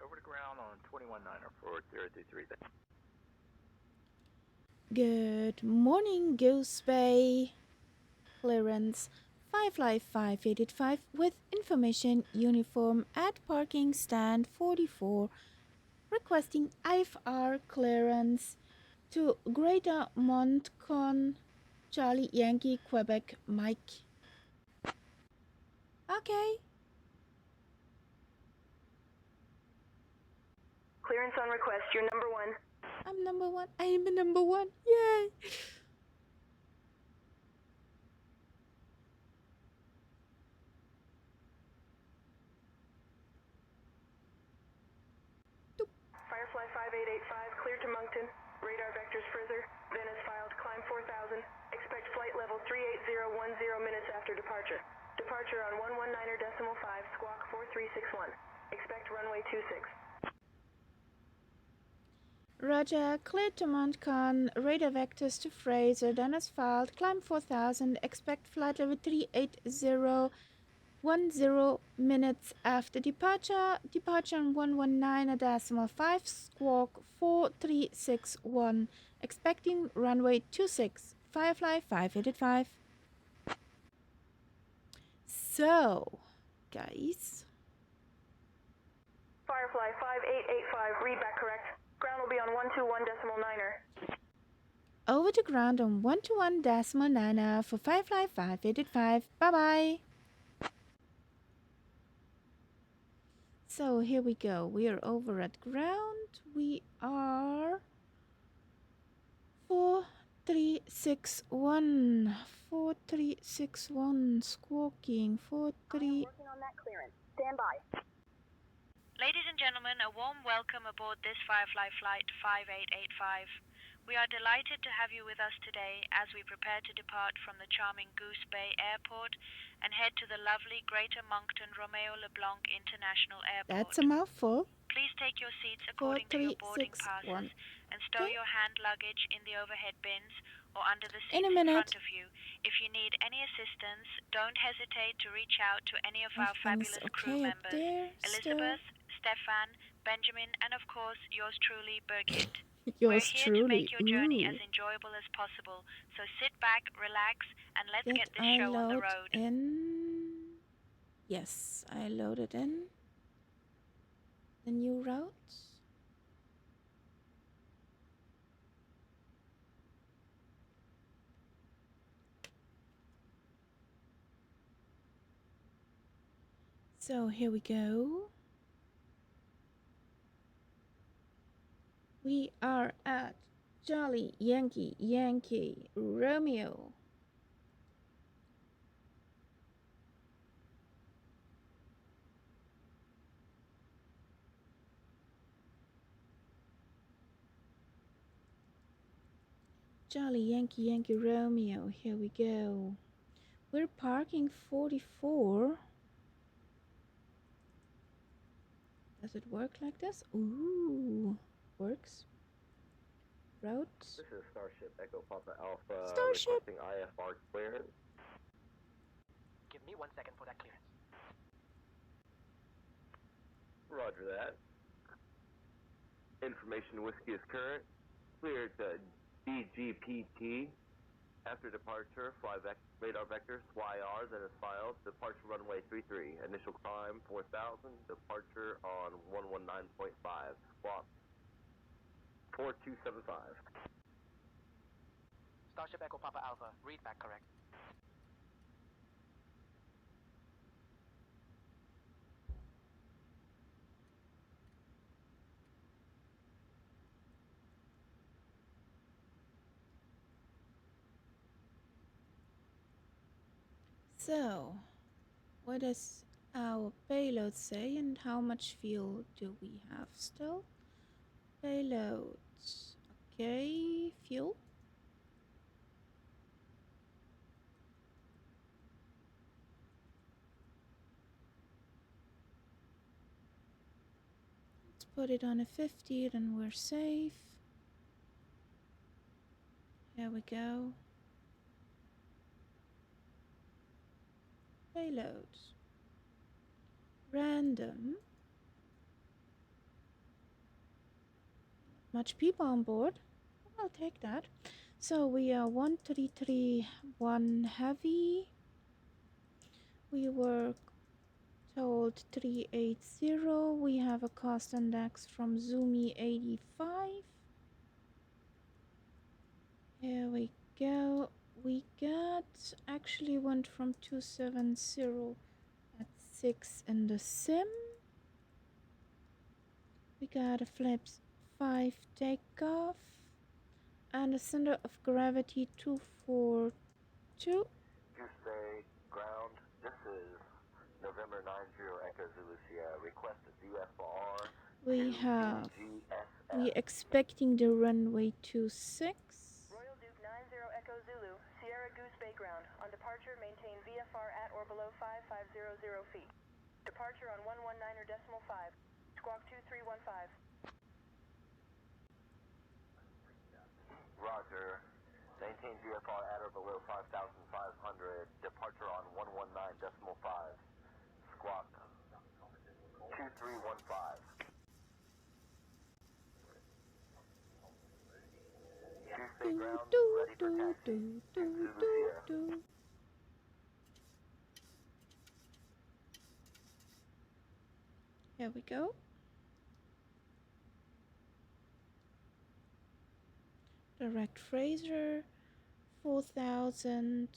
Over to ground on 21.9 for Theory 33. Good morning, Goose Bay. Clearance 55585 with information uniform at parking stand 44. Requesting IFR clearance to Greater Moncton, Charlie Yankee, Quebec, Mike. Okay. Clearance on request, you're number 1. I'm number 1. I am number 1. Yay! Firefly 5885, cleared to Moncton. Radar vectors further. Then is filed, climb 4,000. Expect flight level 38010 minutes after departure. Departure on 119.5, squawk 4361. Expect runway 26. Roger, cleared to Moncton, radar vectors to Fraser, then as filed, climb 4000, expect flight level 38010 minutes after departure, departure on 119.5, squawk 4361, expecting runway 26, Firefly 5885. So, guys. Firefly 5885, read back correct. Ground will be on 121.9er. Over to ground on 121.9er for Firefly 5885. Bye-bye. So here we go. We are over at ground. We are 4361. 4361. Squawking. 43. Working on that clearance. Stand by. Ladies and gentlemen, a warm welcome aboard this Firefly Flight 5885. We are delighted to have you with us today as we prepare to depart from the charming Goose Bay Airport and head to the lovely Greater Moncton Romeo LeBlanc International Airport. That's a mouthful. Please take your seats according to your boarding passes and stow your hand luggage in the overhead bins or under the seats in front of you. If you need any assistance, don't hesitate to reach out to any of our fabulous crew members, Elizabeth, Stefan, Benjamin, and of course, yours truly, Birgit. We're here to make your journey as enjoyable as possible, so sit back, relax, and let's get this show on the road. Yes, I loaded in the new routes. So here we go. We are at Charlie Yankee Yankee Romeo. Charlie Yankee Yankee Romeo. Here we go. We're parking 44. Does it work like this? Ooh, works. Routes. This is Starship Echo Papa Alpha Starship. requesting IFR clearance. Give me 1 second for that clearance. Roger that. Information whiskey is current. Cleared to DGPT. After departure, radar vector CYYR, then is filed. Departure runway 33. Initial climb 4,000. Departure on 119.5. Squawk 4275. Starship Echo Papa Alpha, read back correct. So, what does our payload say and how much fuel do we have still? Payloads. Okay, fuel. Let's put it on a 50, then we're safe. Here we go. Payloads. Random. Much people on board. I'll take that. So we are 1331 heavy. We were told 380. We have a cost index from Zoomy 85. Here we go. We actually went from 270 at 6 in the sim. We got a flaps 5 takeoff and a center of gravity 242. Goose Bay ground. This is November 90 Echo Zulu Sierra. Requested VFR. We expecting the runway 26. Royal Duke 90 Echo Zulu, Sierra Goose Bay ground. On departure, maintain VFR at or below 5500 feet. Departure on 119.5. Squawk 2315. Roger. Maintain VFR at or below 5,500. Departure on 119.5. Squawk 2315. Goose Bay ground, ready for taxi. Zulu Sierra. Here we go. Direct Fraser, 4,000.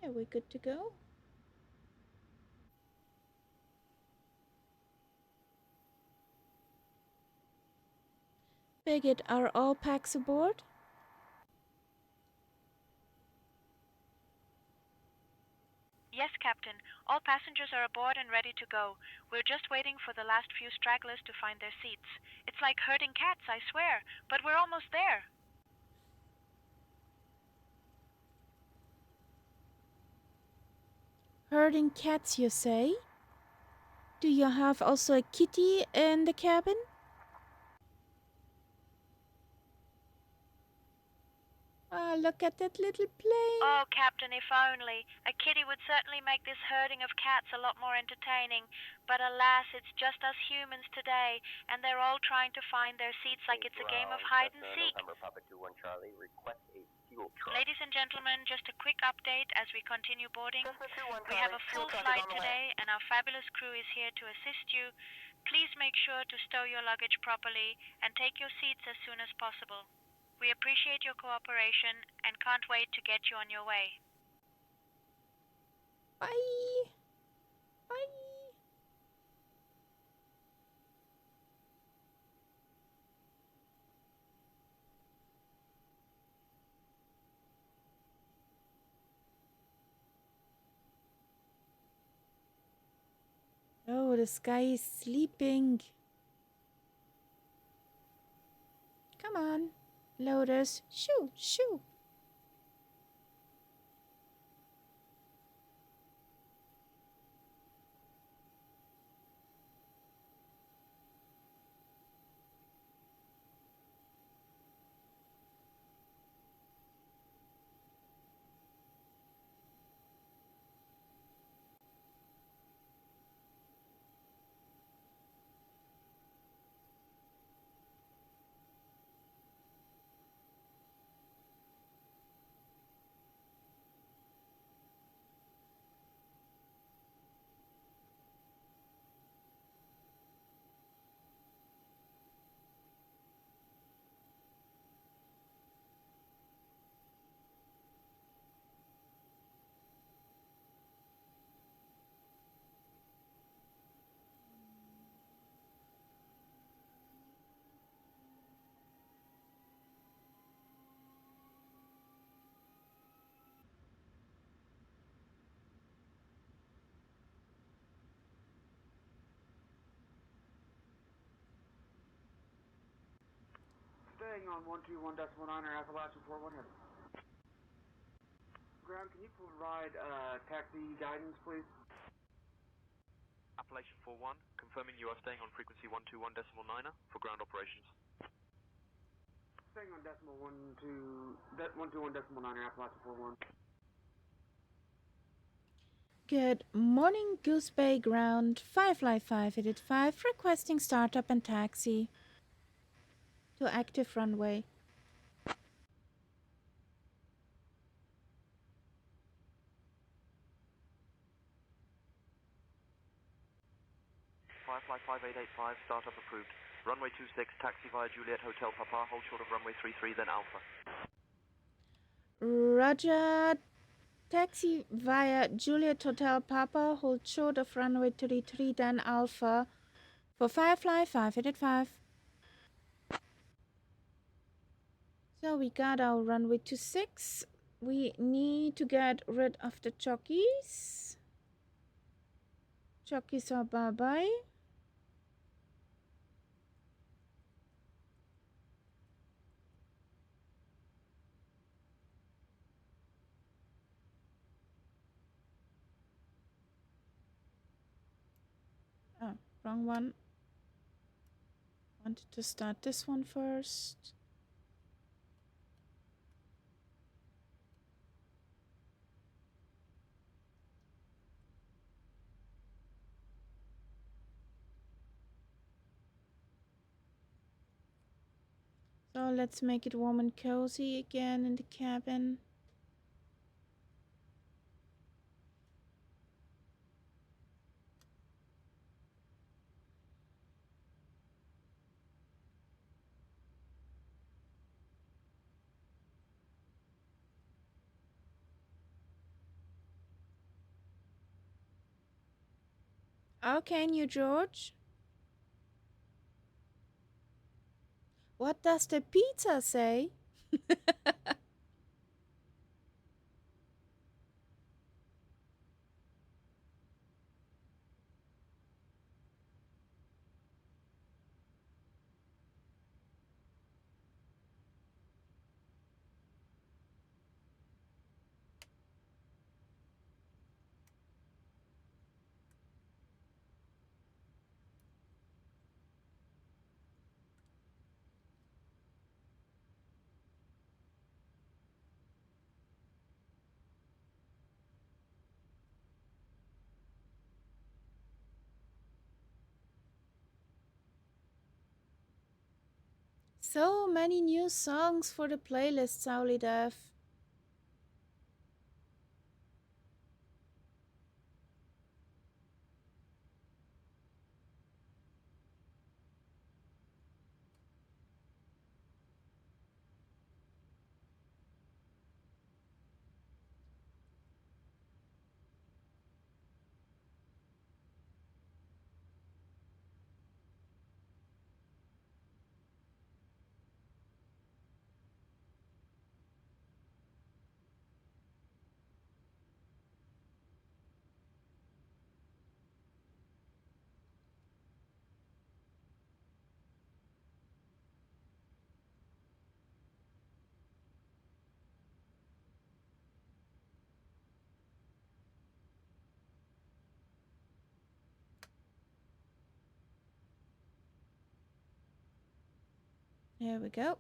Yeah, we're good to go. Bigot, are all packs aboard? Yes, Captain. All passengers are aboard and ready to go. We're just waiting for the last few stragglers to find their seats. It's like herding cats, I swear, but we're almost there. Herding cats, you say? Do you have also a kitty in the cabin? Ah, look at that little plane. Oh, Captain, if only. A kitty would certainly make this herding of cats a lot more entertaining. But alas, it's just us humans today, and they're all trying to find their seats like it's a game of hide and seek. Ladies and gentlemen, just a quick update as we continue boarding. We have a full flight today, and our fabulous crew is here to assist you. Please make sure to stow your luggage properly and take your seats as soon as possible. We appreciate your cooperation and can't wait to get you on your way. Bye. Bye. Oh, the sky is sleeping. Come on, Lotus. Shoo, shoo. Staying on 121.9 Appalachian 4100. Ground, can you provide taxi guidance, please? Appalachian 41, confirming you are staying on frequency 121.9 for ground operations. Staying on 121.9 Appalachian 41. Good morning, Goose Bay Ground. Firefly 585, requesting startup and taxi to active runway. Firefly 5885, startup approved. Runway 26, taxi via Juliet Hotel Papa, hold short of runway 33, then Alpha. Roger. Taxi via Juliet Hotel Papa, hold short of runway 33, then Alpha for Firefly 585. So we got our runway 26. We need to get rid of the jockeys. Jockeys are bye-bye. Oh, wrong one. Wanted to start this one first. So let's make it warm and cozy again in the cabin. Okay, New George. What does the pizza say? So many new songs for the playlist, Sauli Dev. There we go.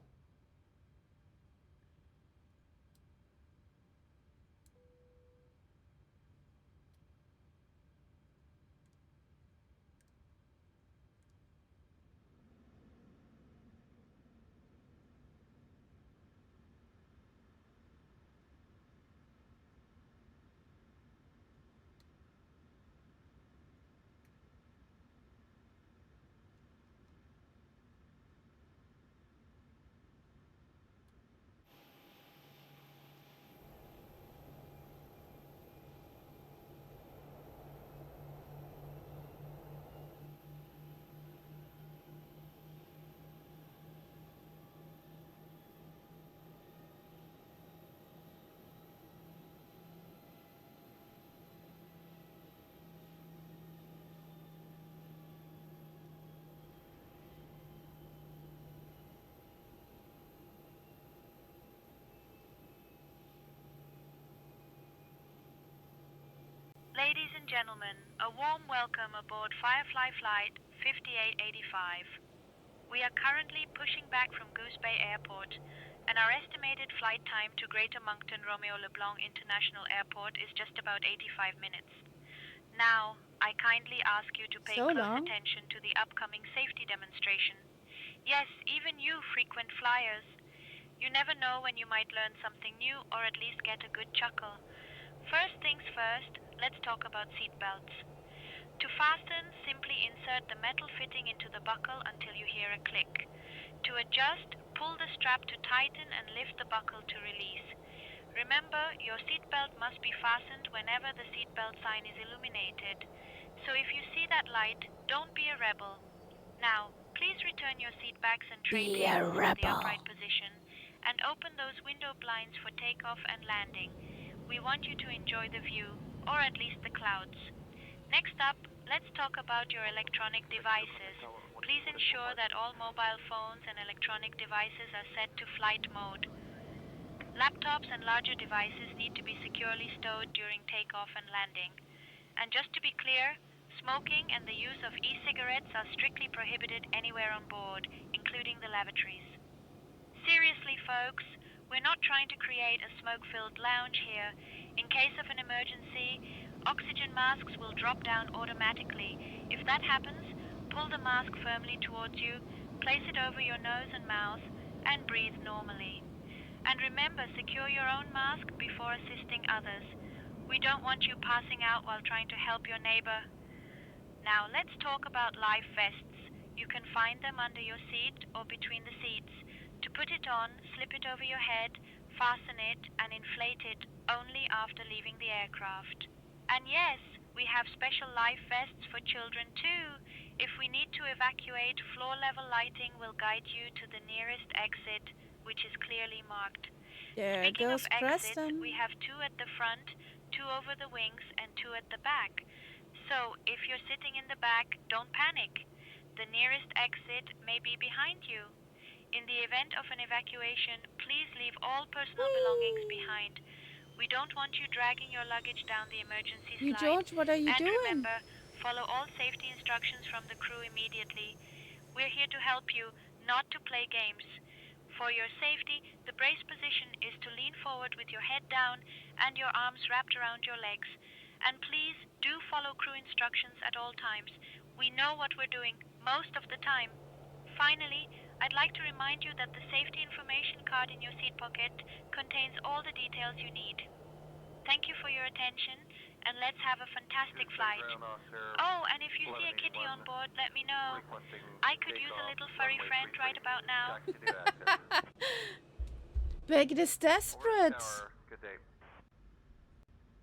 Ladies and gentlemen, a warm welcome aboard Firefly Flight 5885. We are currently pushing back from Goose Bay Airport, and our estimated flight time to Greater Moncton Romeo LeBlanc International Airport is just about 85 minutes. Now, I kindly ask you to pay close attention to the upcoming safety demonstration. Yes, even you frequent flyers. You never know when you might learn something new or at least get a good chuckle. First things first, let's talk about seat belts. To fasten, simply insert the metal fitting into the buckle until you hear a click. To adjust, pull the strap to tighten and lift the buckle to release. Remember, your seatbelt must be fastened whenever the seatbelt sign is illuminated. So if you see that light, don't be a rebel. Now, please return your seat backs and tray tables to the upright position and open those window blinds for takeoff and landing. We want you to enjoy the view, or at least the clouds. Next up, let's talk about your electronic devices. Please ensure that all mobile phones and electronic devices are set to flight mode. Laptops and larger devices need to be securely stowed during takeoff and landing. And just to be clear, smoking and the use of e-cigarettes are strictly prohibited anywhere on board, including the lavatories. Seriously, folks, we're not trying to create a smoke-filled lounge here. In case of an emergency, oxygen masks will drop down automatically. If that happens, pull the mask firmly towards you, place it over your nose and mouth, and breathe normally. And remember, secure your own mask before assisting others. We don't want you passing out while trying to help your neighbor. Now let's talk about life vests. You can find them under your seat or between the seats. To put it on, slip it over your head, fasten it, and inflate it only after leaving the aircraft. And yes, we have special life vests for children too. If we need to evacuate, floor-level lighting will guide you to the nearest exit, which is clearly marked. There Speaking goes of exits, Preston. we have 2 at the front, 2 over the wings, and 2 at the back. So, if you're sitting in the back, don't panic. The nearest exit may be behind you. In the event of an evacuation, please leave all personal belongings behind. We don't want you dragging your luggage down the emergency slide. George, what are you and doing? Remember, follow all safety instructions from the crew immediately. We're here to help you, not to play games. For your safety, the brace position is to lean forward with your head down and your arms wrapped around your legs. And please do follow crew instructions at all times. We know what we're doing most of the time. Finally, I'd like to remind you that the safety information card in your seat pocket contains all the details you need. Thank you for your attention, and let's have a fantastic flight. Oh, and if you see a kitty on board, let me know. I could use a little furry friend right about now. Beckett is desperate. Good day.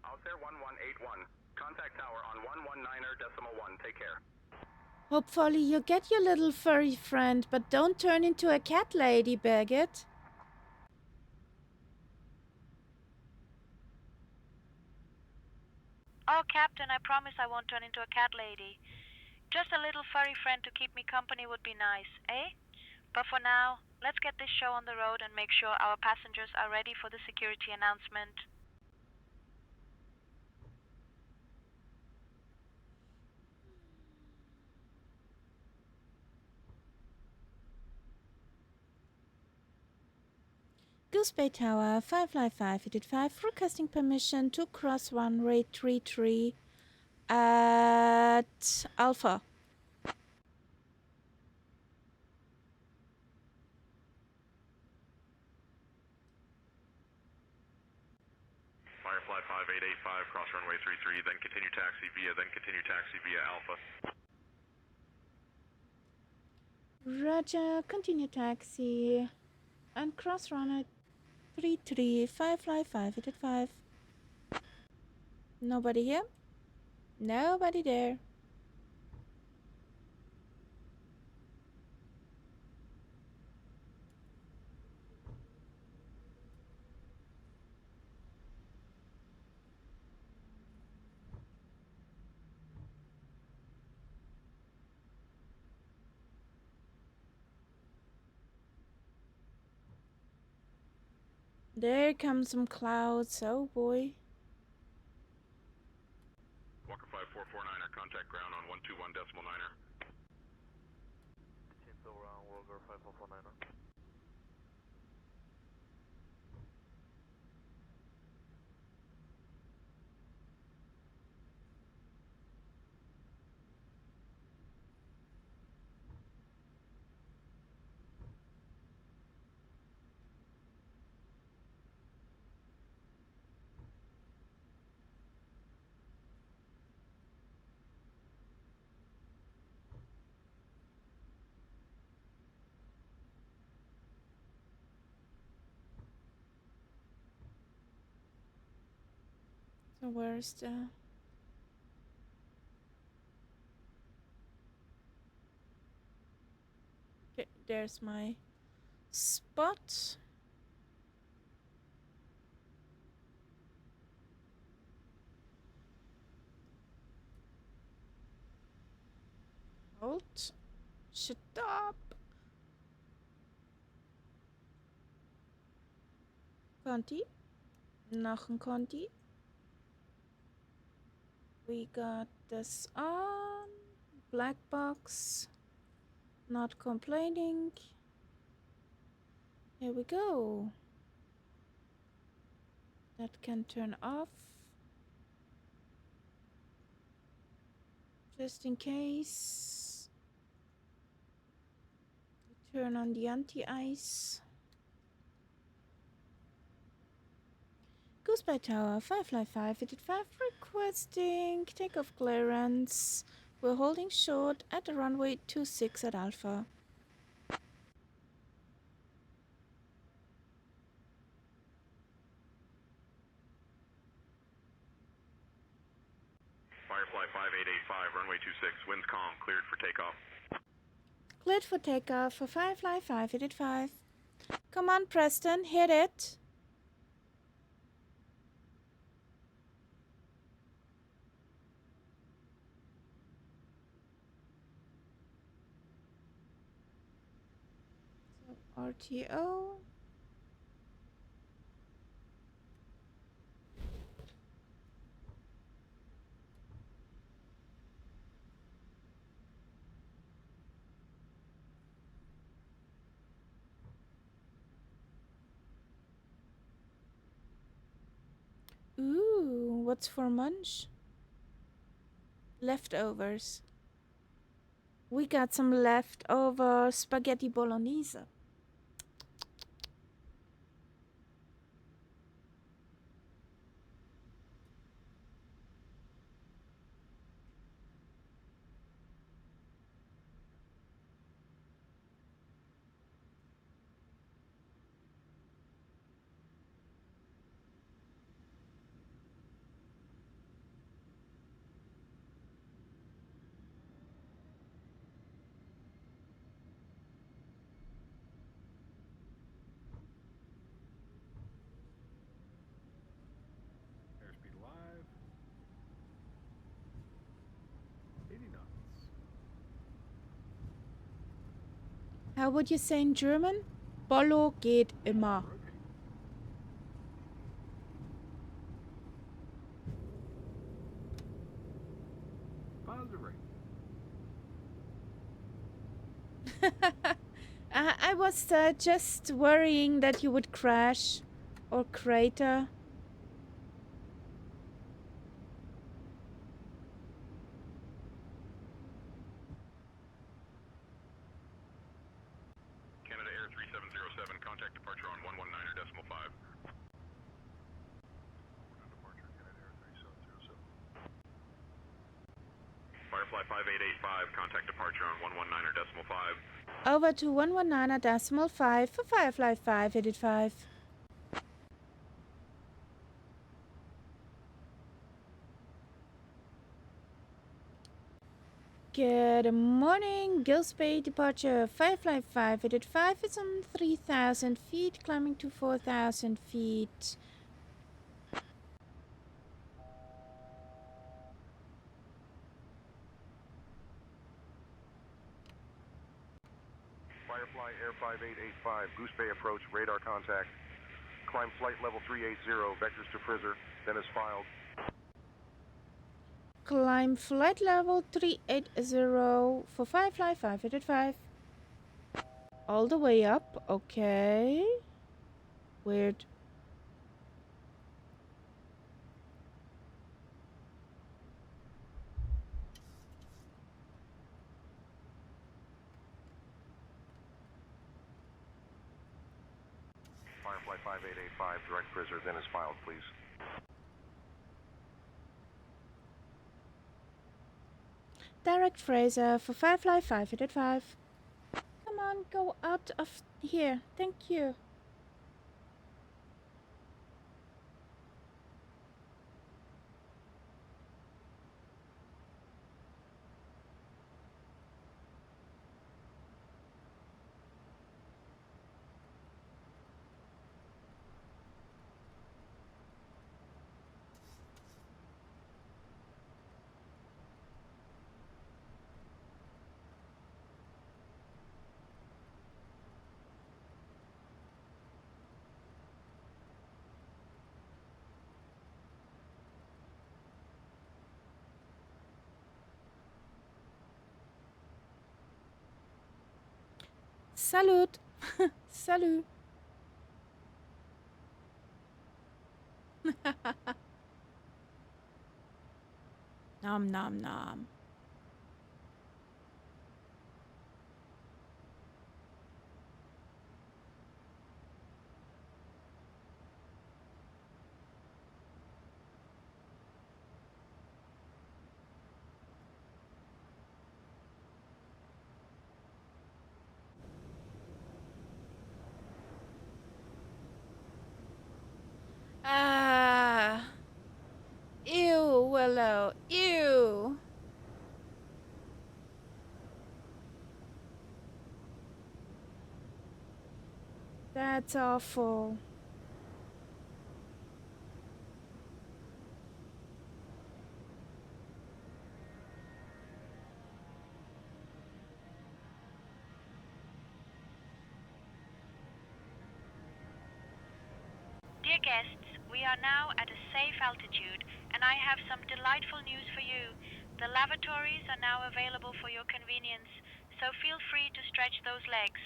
Altair 1181. Contact tower on 119.1. Take care. Hopefully you get your little furry friend, but don't turn into a cat lady, Beckett. Oh, Captain, I promise I won't turn into a cat lady. Just a little furry friend to keep me company would be nice, eh? But for now, let's get this show on the road and make sure our passengers are ready for the security announcement. Goose Bay Tower, 555, requesting permission to cross runway 33 at Alpha. Firefly 5885, cross runway 33, then continue taxi via Alpha. Roger, continue taxi and cross runway 33, Firefly 585. Nobody here? Nobody there. There comes some clouds, oh boy. Walker 5449er, contact ground on 121.9er. Walker 5449er. So where's the... Okay, there's my spot. Halt. Shut up. Conti. Noch ein Conti. We got this on. Black box. Not complaining. Here we go. That can turn off. Just in case. Turn on the anti-ice. Goose Bay Tower, Firefly 585, requesting takeoff clearance. We're holding short at the runway 26 at Alpha. Firefly 5885, runway 26, winds calm, cleared for takeoff. Cleared for takeoff for Firefly 585. Come on, Preston, hit it. So, RTO. Ooh, what's for munch? Leftovers. We got some leftover spaghetti bolognese. Airspeed live. 80 knots. How would you say in German? Polo geht immer. Positive rate. I was just worrying that you would crash or crater. Canada Air 3707, contact departure on 119.5. Departure, Canada Air 3707. Firefly 5885, contact departure on 119.5. Over to 119.5 for Firefly 585. Good morning, Goose Bay departure Firefly 585 is on 3,000 feet, climbing to 4,000 feet. Firefly Air 5885, Goose Bay approach, radar contact. Climb flight level 380, vectors to Frizzer, then is filed. Climb flight level 380 for Firefly 585. All the way up, okay. Weird. Firefly 5885, direct Frizzer, then is filed, please. Direct Fraser for Firefly 585. Come on, go out of here. Thank you. Salut. Salut. Nom nom nom. Ah. Ew, Willow. Ew. That's awful. Dear guests, we are now at a safe altitude, and I have some delightful news for you. The lavatories are now available for your convenience, so feel free to stretch those legs.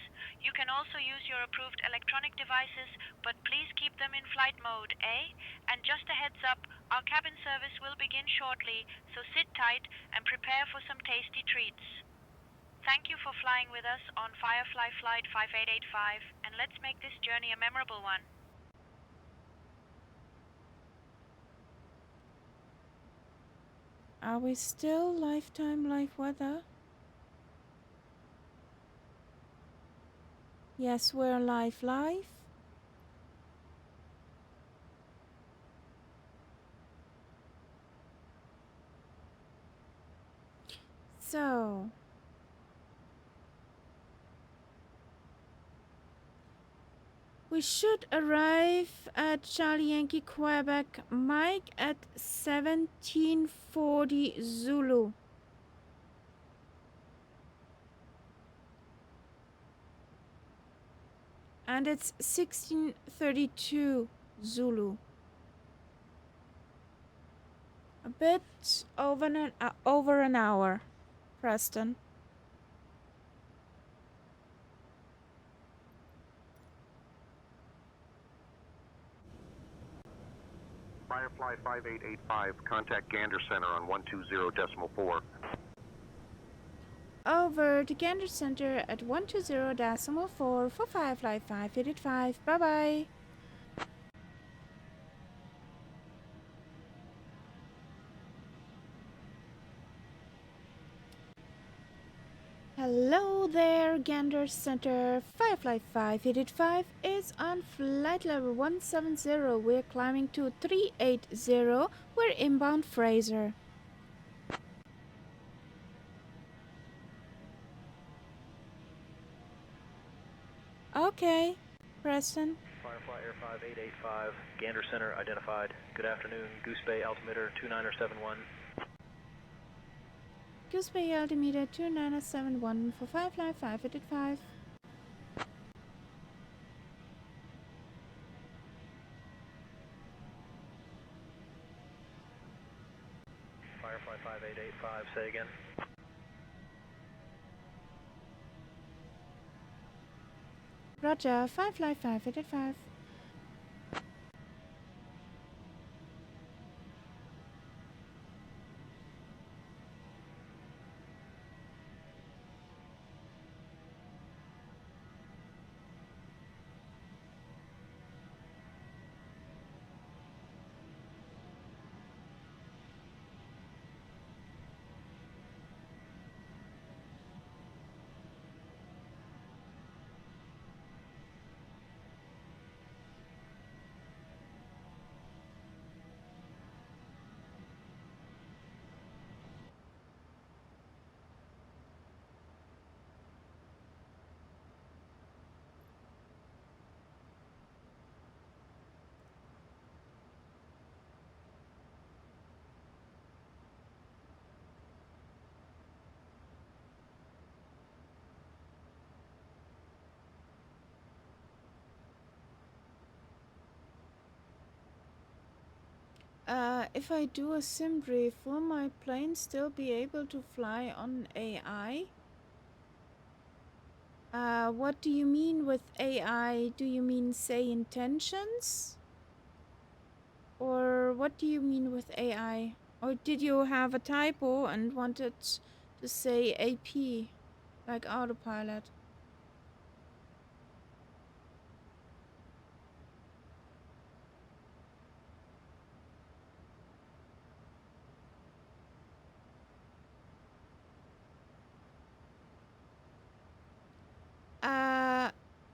You can also use your approved electronic devices, but please keep them in flight mode, eh? And just a heads up, our cabin service will begin shortly, so sit tight and prepare for some tasty treats. Thank you for flying with us on Firefly Flight 5885, and let's make this journey a memorable one. Are we still lifetime live weather? Yes, we're live. So, we should arrive at Charlie Yankee Quebec Mike at 1740 Zulu. And it's 1632 Zulu. A bit over an hour, Preston. Firefly 5885, contact Gander Center on 120.4. Over to Gander Center at 120.4 for Firefly 5885. Bye-bye. Hello there, Gander Center. Firefly 5885 is on flight level 170. We're climbing to 380. We're inbound Fraser. Okay, Preston. Firefly Air 5885, Gander Center identified. Good afternoon, Goose Bay altimeter 2971. Goose Bay altimeter 2971 for Firefly 5885. Firefly 5885, say again. Roger, Firefly 5885. If I do a sim brief, will my plane still be able to fly on AI? What do you mean with AI? Do you mean say intentions? Or what do you mean with AI? Or did you have a typo and wanted to say AP, like autopilot?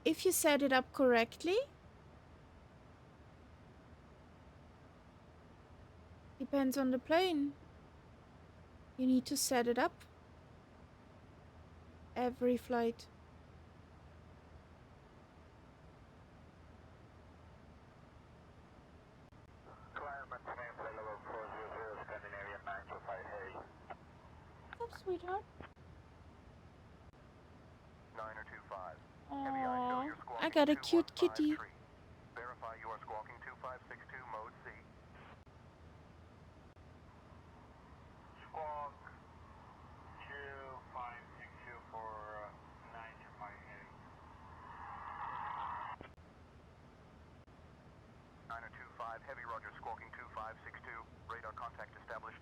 If you set it up correctly, depends on the plane. You need to set it up every flight. What's up, sweetheart? 925. Aww, I got a cute kitty. Verify you are squawking 2562 mode C. Squawk 2562 for 925 925, heavy roger, squawking 2562. Radar contact established.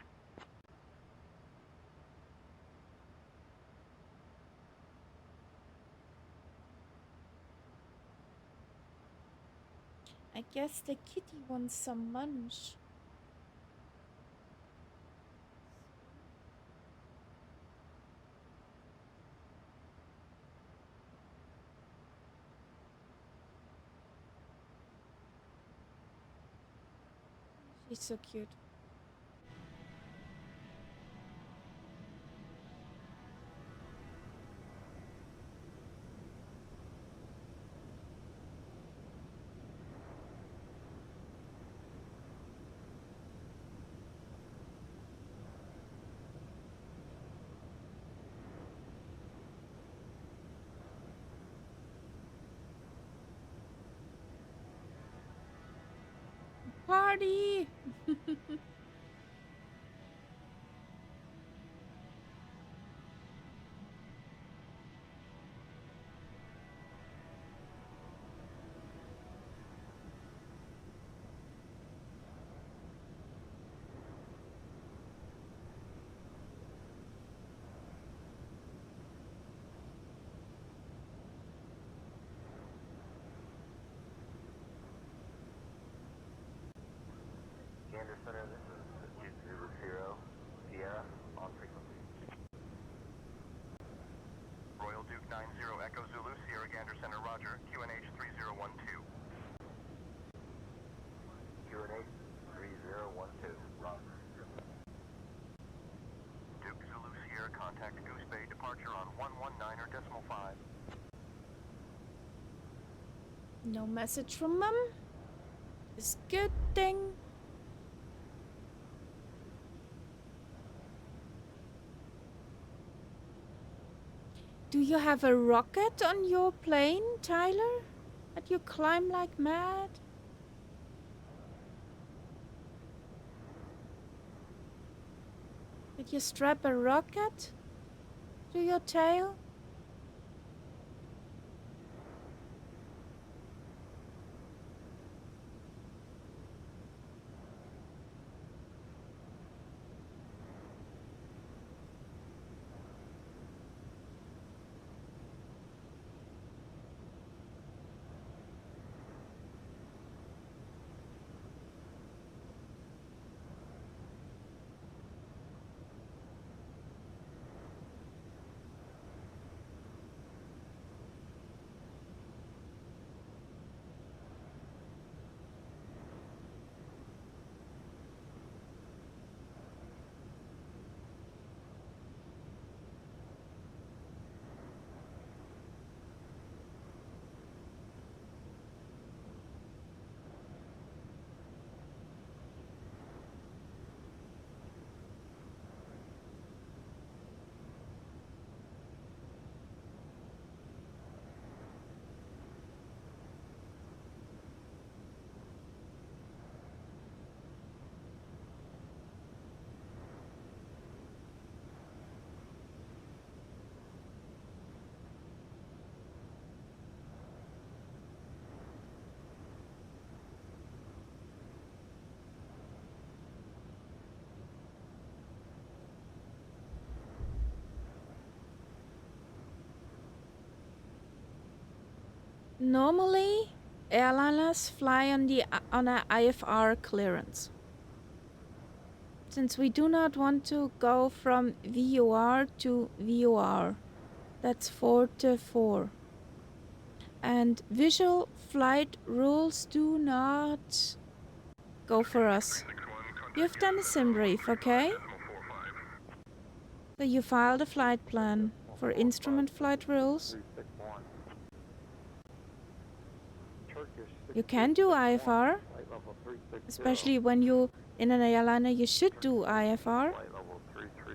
I guess the kitty wants some munch. She's so cute. Party! Gander Center, this is Zulu Zero, Sierra, on frequency. Royal Duke 90 Echo Zulu, Sierra Gander Center, Roger, QNH 3012. QNH 3012, Roger. Duke Zulu Sierra, contact Goose Bay, departure on 119.5. No message from Mum? It's good thing. Do you have a rocket on your plane, Tyler? That you climb like mad? Did you strap a rocket to your tail? Normally, airliners fly on a IFR clearance. Since we do not want to go from VOR to VOR, that's 4 to 4. And visual flight rules do not go for us. You've done a sim brief, okay? So you filed a flight plan for instrument flight rules. You can do IFR, especially when you in an airliner. You should do IFR. Flight level 330.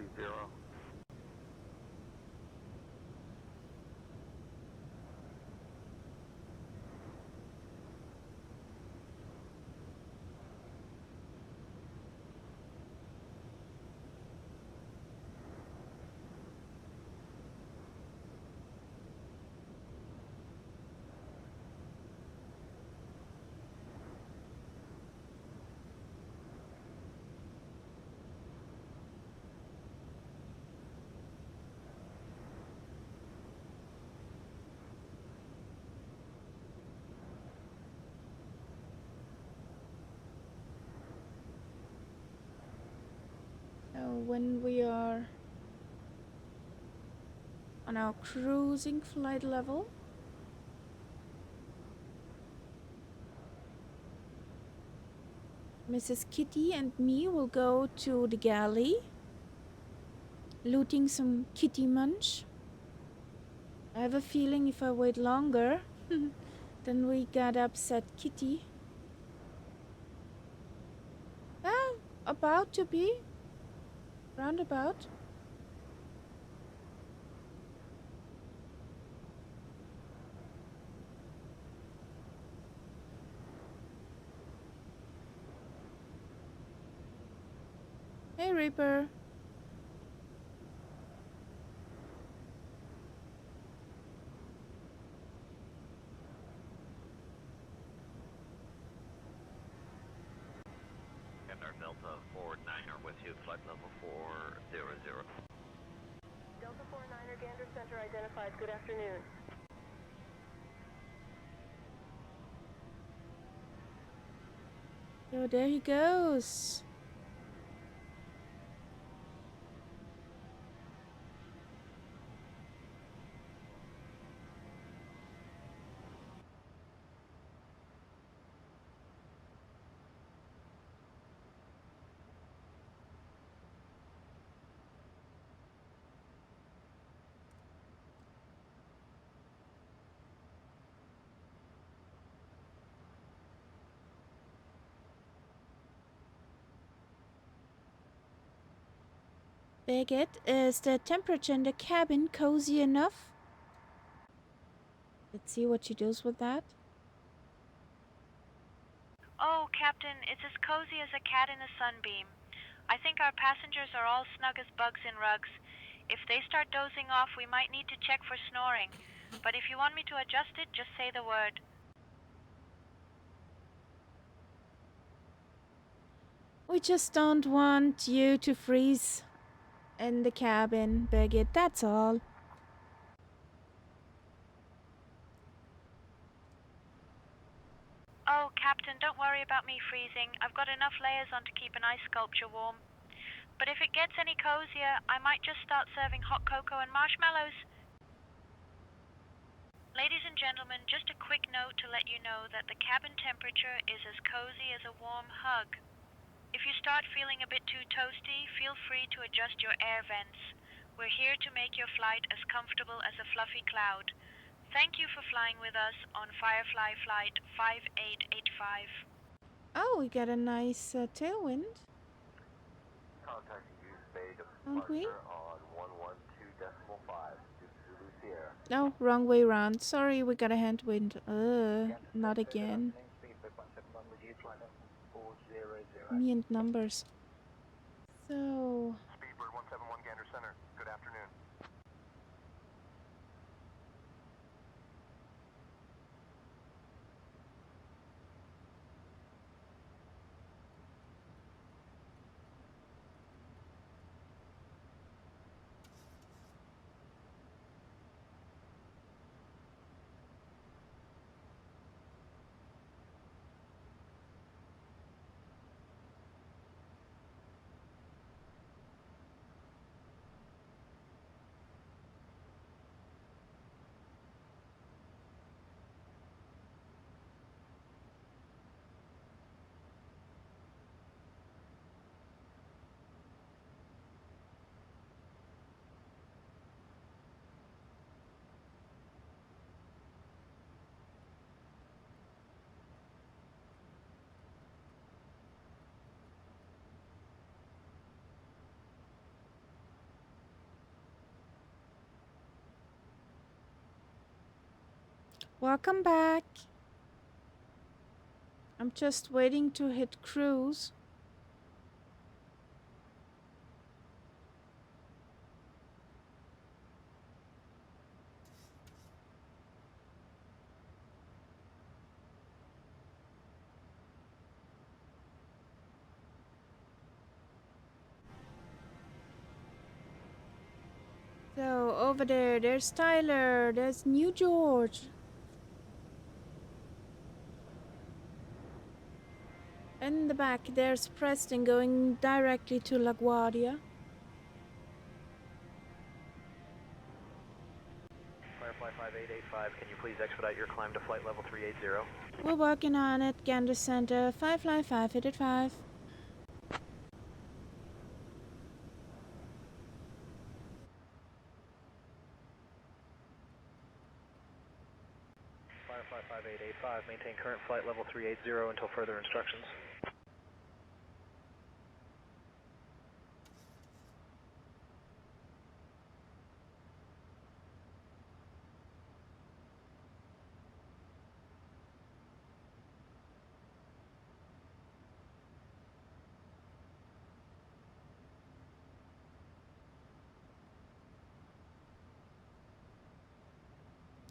when we are on our cruising flight level. Mrs. Kitty and me will go to the galley, looting some kitty munch. I have a feeling if I wait longer, then we got upset Kitty. Ah, about to be. Roundabout. Hey, Reaper. Delta 49er with you, flight level 400. Delta 49er Gander Center identified. Good afternoon. So there he goes. Baguette, is the temperature in the cabin cozy enough? Let's see what she does with that. Oh, Captain, it's as cozy as a cat in a sunbeam. I think our passengers are all snug as bugs in rugs. If they start dozing off, we might need to check for snoring. But if you want me to adjust it, just say the word. We just don't want you to freeze in the cabin, Baguette, that's all. Oh, Captain, don't worry about me freezing. I've got enough layers on to keep an ice sculpture warm. But if it gets any cozier, I might just start serving hot cocoa and marshmallows. Ladies and gentlemen, just a quick note to let you know that the cabin temperature is as cozy as a warm hug. If you start feeling a bit too toasty, feel free to adjust your air vents. We're here to make your flight as comfortable as a fluffy cloud. Thank you for flying with us on Firefly Flight 5885. Oh, we got a nice tailwind. Contact Goose Bay Don't we? departure on 112.5 Zulu Sierra. No, wrong way round. Sorry, we got a hand wind. Not again. Me and numbers. So... Speedbird 171 Gander Center. Good afternoon. Welcome back. I'm just waiting to hit cruise. So over there's Tyler, there's New George. In the back, there's Preston going directly to LaGuardia. Firefly 5885, can you please expedite your climb to flight level 380? We're working on it. Gander Center, Firefly 5885. Firefly 5885, maintain current flight level 380 until further instructions.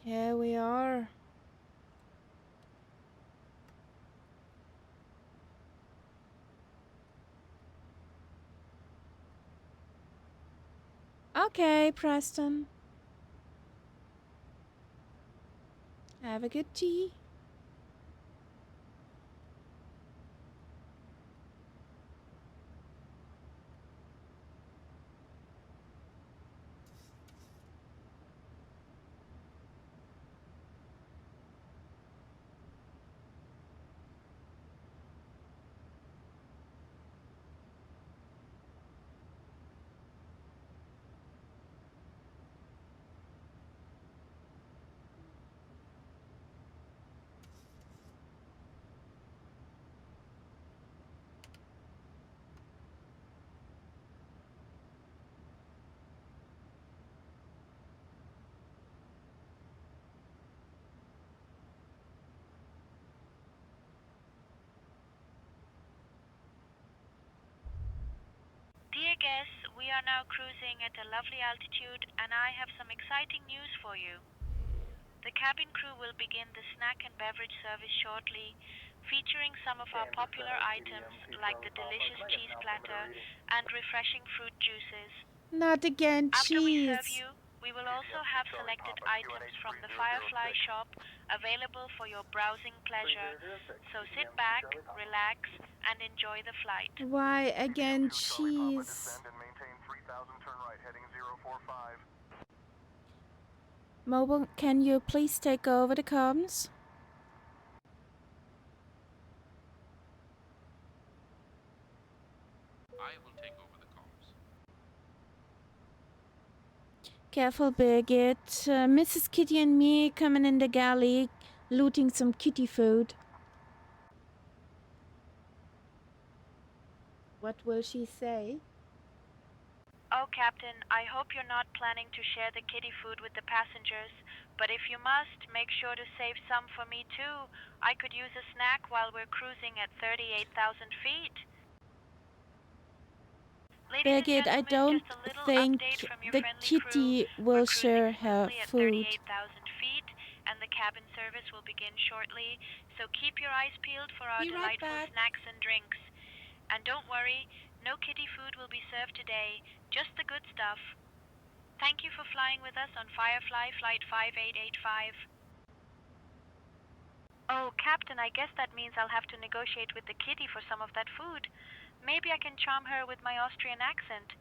Here we are. Okay, Preston. Have a good tea. Dear guests, we are now cruising at a lovely altitude and I have some exciting news for you. The cabin crew will begin the snack and beverage service shortly, featuring some of our popular items like the delicious cheese platter and refreshing fruit juices. Not again, After we serve cheese. you, we will also have selected items from the Firefly shop available for your browsing pleasure. So sit back, relax, and enjoy the flight. Why again, cheese? Mobile, can you please take over the comms? I will take over the comms. Careful, Birgit. Mrs. Kitty and me coming in the galley, looting some kitty food. What will she say? Oh, Captain, I hope you're not planning to share the kitty food with the passengers, but if you must, make sure to save some for me too. I could use a snack while we're cruising at 38,000 feet. Birgit, I don't think the kitty will share her food. 38,000 feet, and the cabin service will begin shortly, so keep your eyes peeled for our delightful snacks and drinks. And don't worry, no kitty food will be served today, just the good stuff. Thank you for flying with us on Firefly Flight 5885. Oh, Captain, I guess that means I'll have to negotiate with the kitty for some of that food. Maybe I can charm her with my Austrian accent.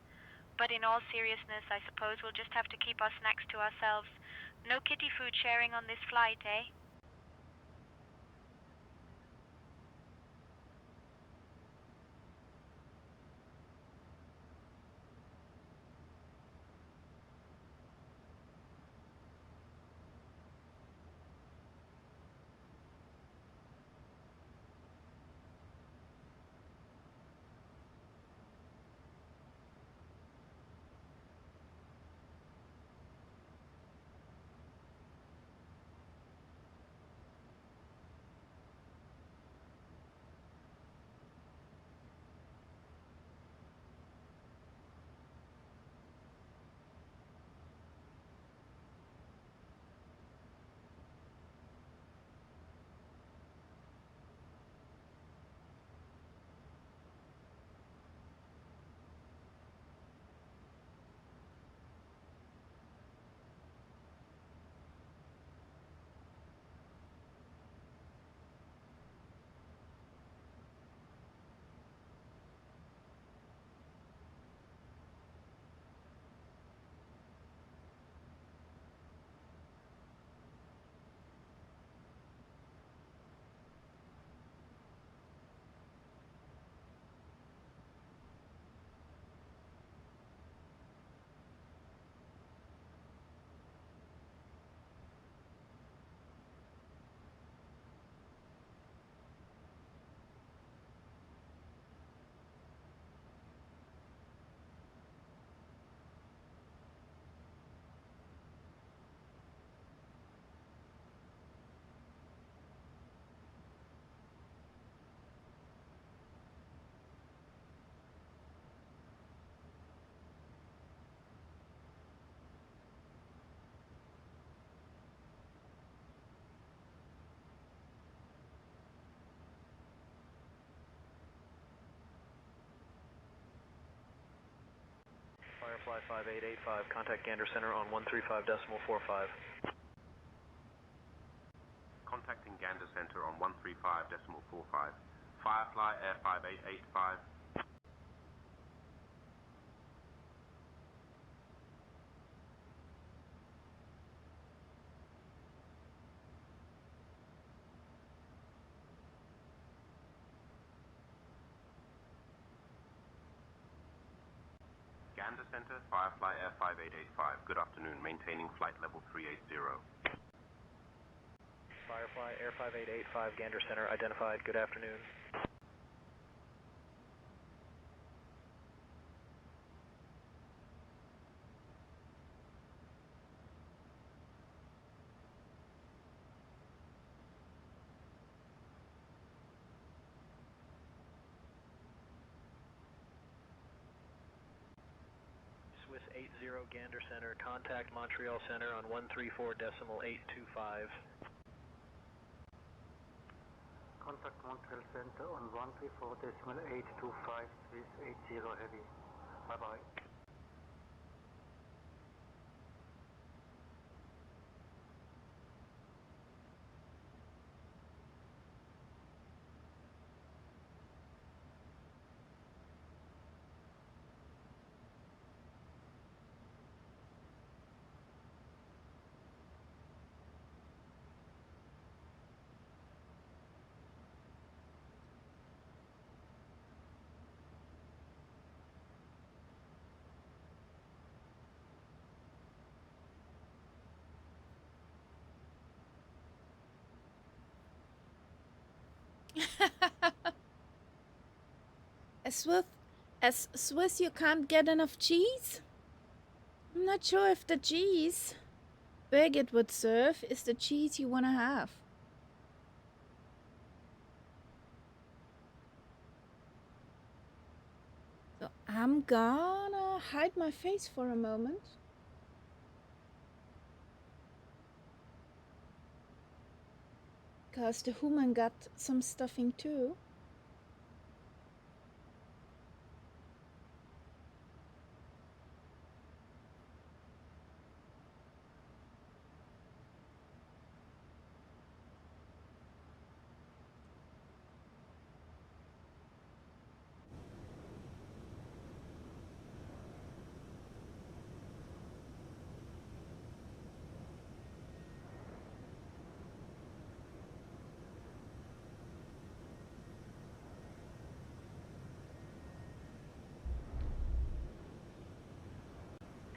But in all seriousness, I suppose we'll just have to keep our snacks to ourselves. No kitty food sharing on this flight, eh? Firefly 5885, contact Gander Center on 135.45. Contacting Gander Center on 135.45. Firefly Air 5885. Gander Center, Firefly Air 5885. Good afternoon. Maintaining flight level 380. Firefly Air 5885, Gander Center identified. Good afternoon. Swiss 80 Gander Center, contact Montreal Center on 134.825. Contact Montreal Center on 134.825, Swiss 80 Heavy. Bye-bye. As Swiss, you can't get enough cheese? I'm not sure if the cheese Birgit would serve is the cheese you want to have. So I'm gonna hide my face for a moment. Because the human got some stuffing too.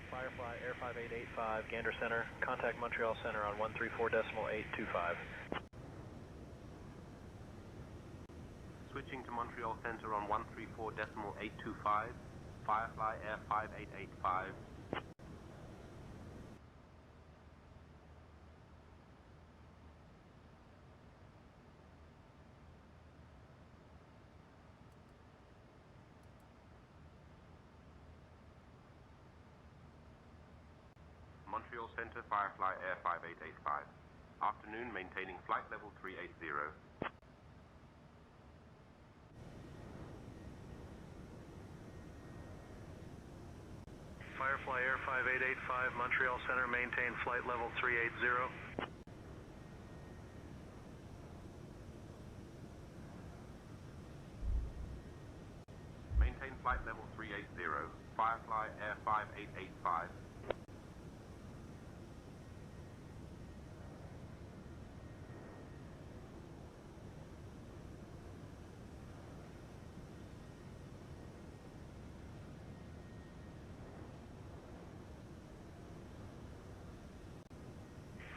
Firefly Air 5885, Gander Center, contact Montreal Center on 134.825. Switching to Montreal Center on 134.825. Firefly Air 5885. Montreal Center, Firefly Air 5885. Afternoon, maintaining flight level 380. Firefly Air 5885, Montreal Center, maintain flight level 380. Maintain flight level 380. Firefly Air 5885.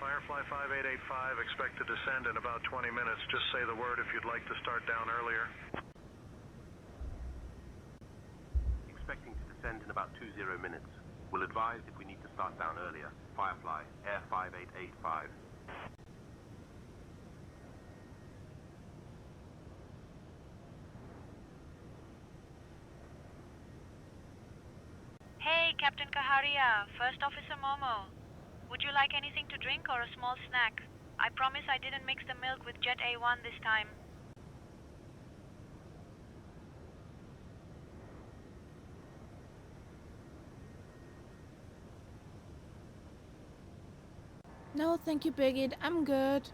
Firefly 5885, expect to descend in about 20 minutes. Just say the word if you'd like to start down earlier. Expecting to descend in about 20 minutes. We'll advise if we need to start down earlier. Firefly Air 5885. Hey, Captain Kaharia, First Officer Momo. Would you like anything to drink or a small snack? I promise I didn't mix the milk with Jet A1 this time. No, thank you, Birgit. I'm good.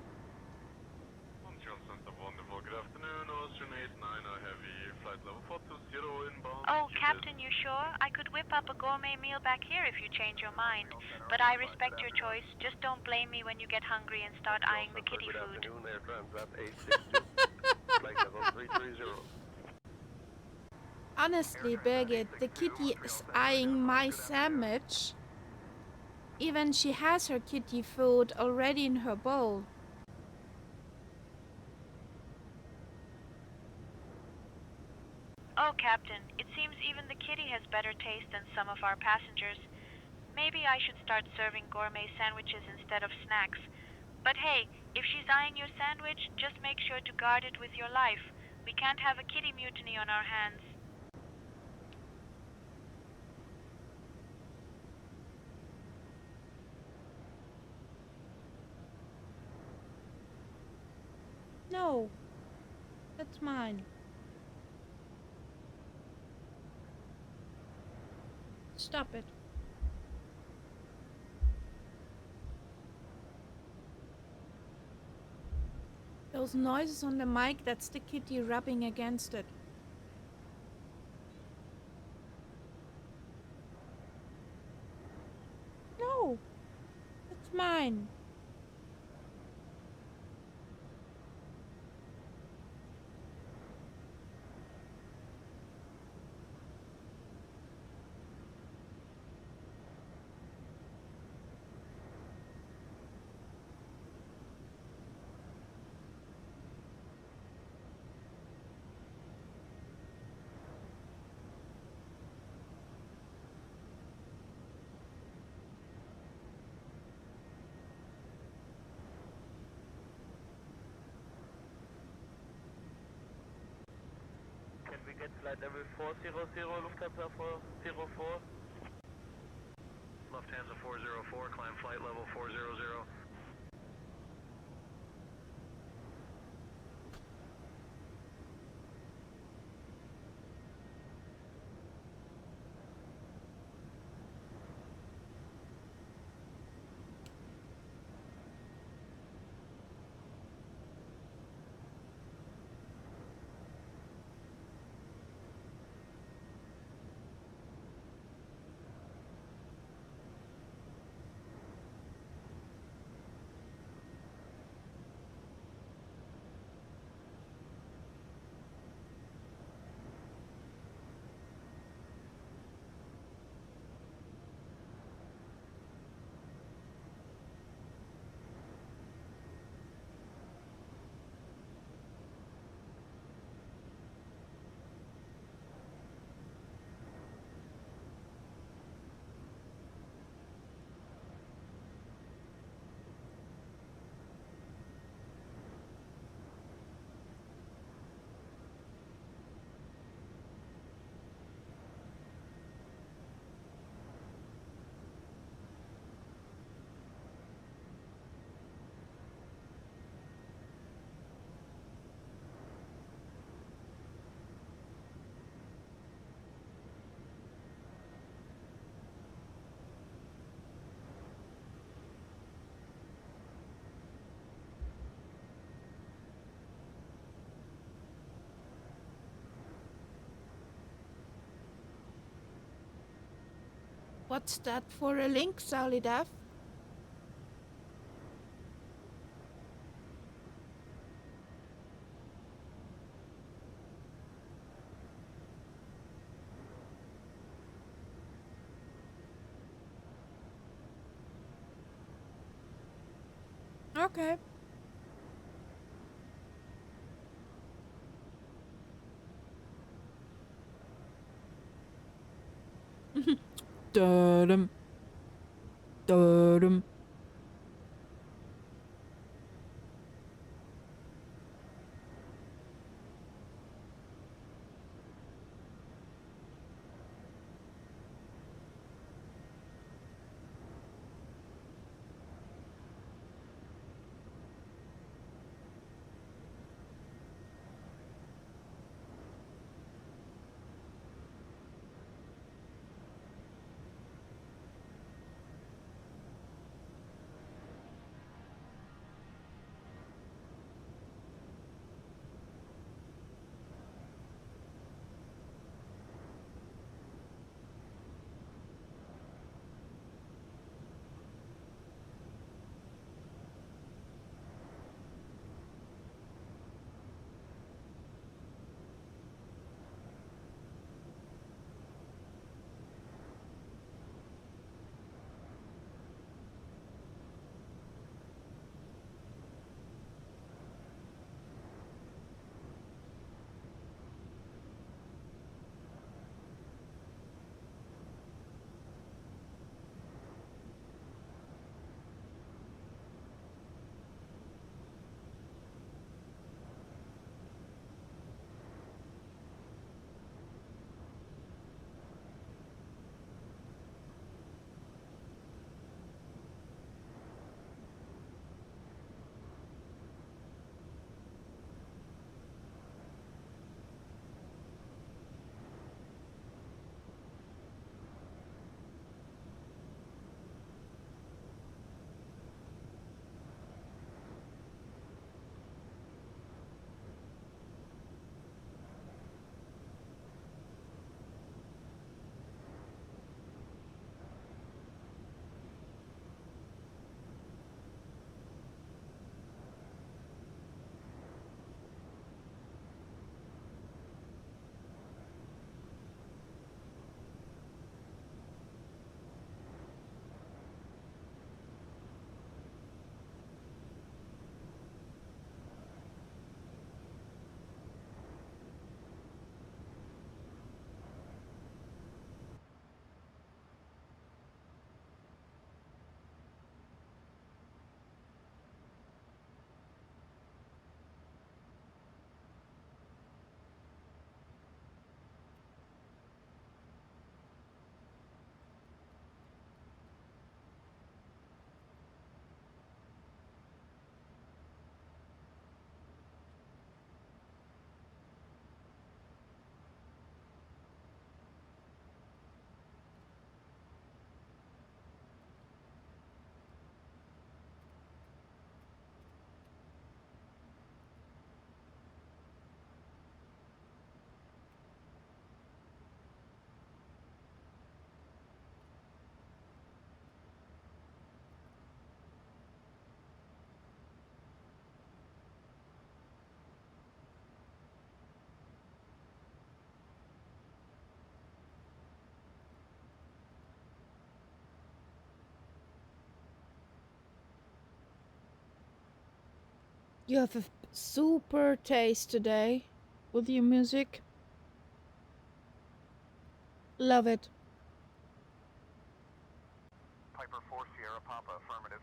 Moncton Center, wonderful. Good afternoon. Austrian 89 Heavy. Flight level 420 inbound. Oh, Captain, you sure? I could whip up a gourmet meal back here if you change your mind. But I respect your choice. Just don't blame me when you get hungry and start eyeing the kitty Good food. afternoon. Air Transat 862. Flight level 330. Honestly, Birgit, the kitty is eyeing my sandwich. Even she has her kitty food already in her bowl. Oh, Captain, it seems even the kitty has better taste than some of our passengers. Maybe I should start serving gourmet sandwiches instead of snacks. But hey, if she's eyeing your sandwich, just make sure to guard it with your life. We can't have a kitty mutiny on our hands. No, that's mine. Stop it. Those noises on the mic, that's the kitty rubbing against it. No, that's mine. Can we get flight level 400, Lufthansa 404? Lufthansa 404, climb flight level 400. What's that for a link, Solidaf? Okay. Dum. Dum. You have a super taste today with your music. Love it. Piper 4 Sierra Papa, affirmative.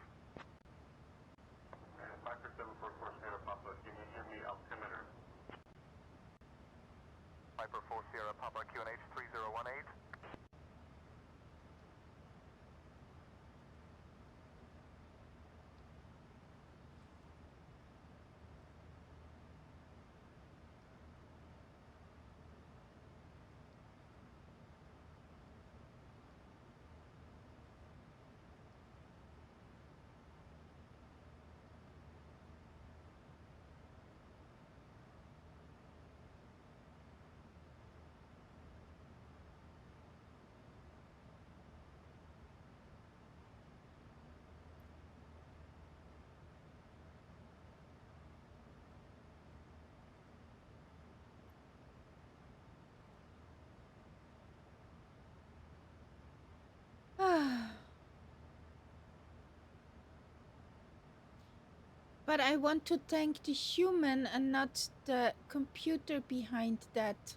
Piper 744 Sierra Papa, can you hear me altimeter? Piper 4 Sierra Papa, QNH 3018. But I want to thank the human and not the computer behind that.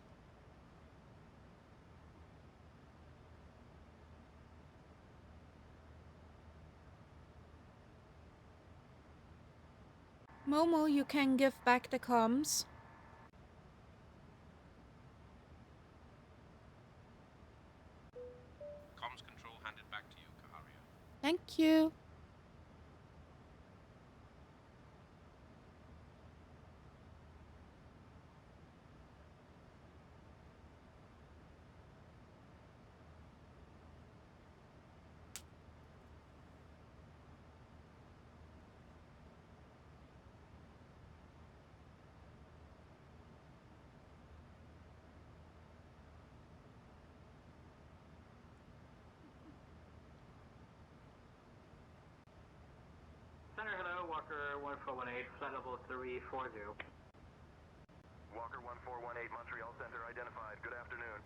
Momo, you can give back the comms. Comms control handed back to you, Kaharia. Thank you. Center, hello, Walker 1418, flight level 340. Walker 1418, Montreal Center identified. Good afternoon.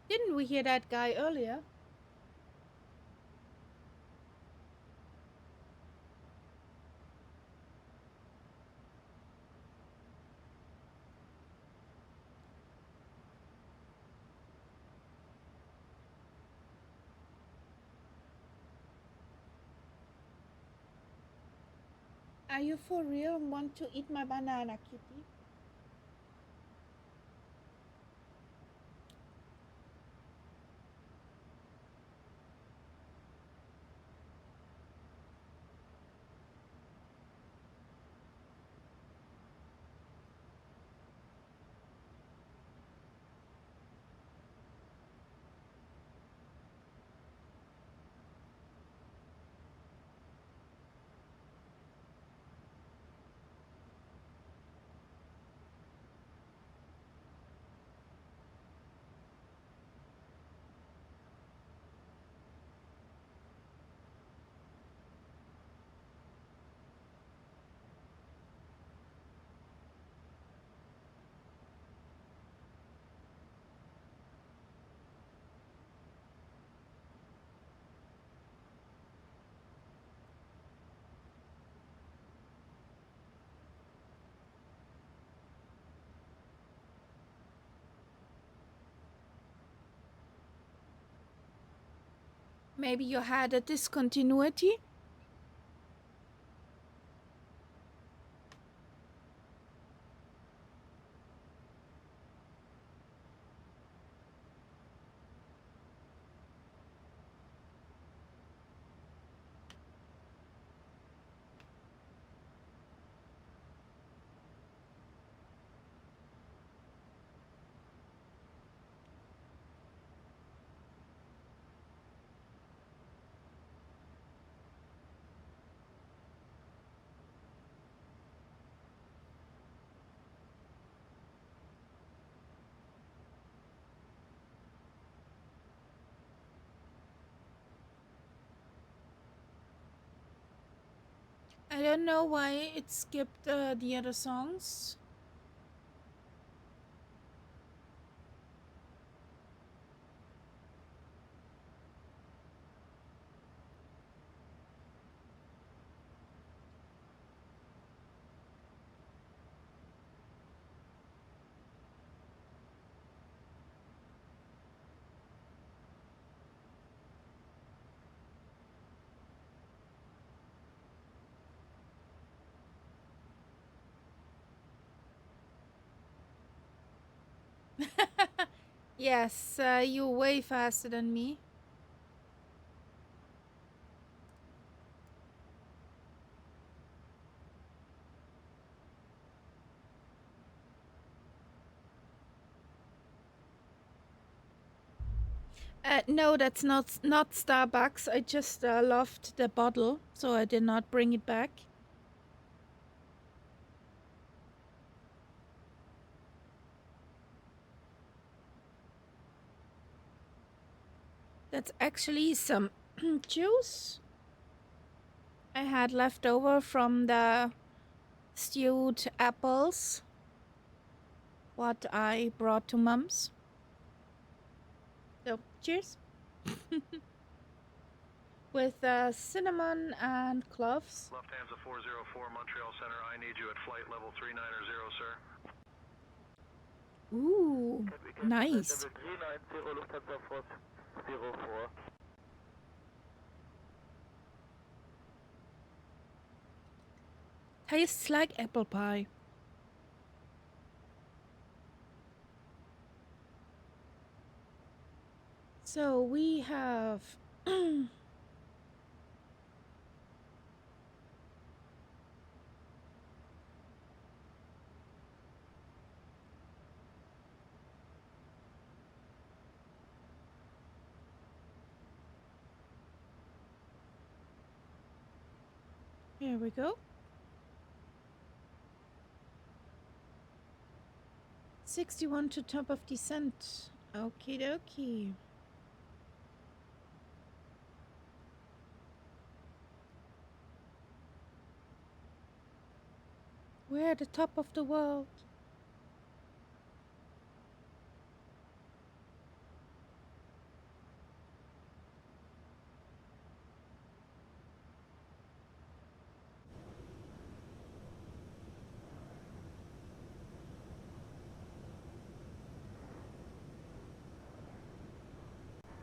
Didn't we hear that guy earlier? Are you for real and want to eat my banana, kitty? Maybe you had a discontinuity? I don't know why it skipped the other songs. Yes, you're way faster than me. No, that's not Starbucks. I just loved the bottle, so I did not bring it back. That's actually some juice I had left over from the stewed apples what I brought to Mum's. So, cheers. With cinnamon and cloves. Lufthansa 404 Montreal Center, I need you at flight level 390, sir. Ooh, nice. 390 Lufthansa 404. Tastes like apple pie. So we have here we go. 61 to top of descent. Okie dokie. We're at the top of the world.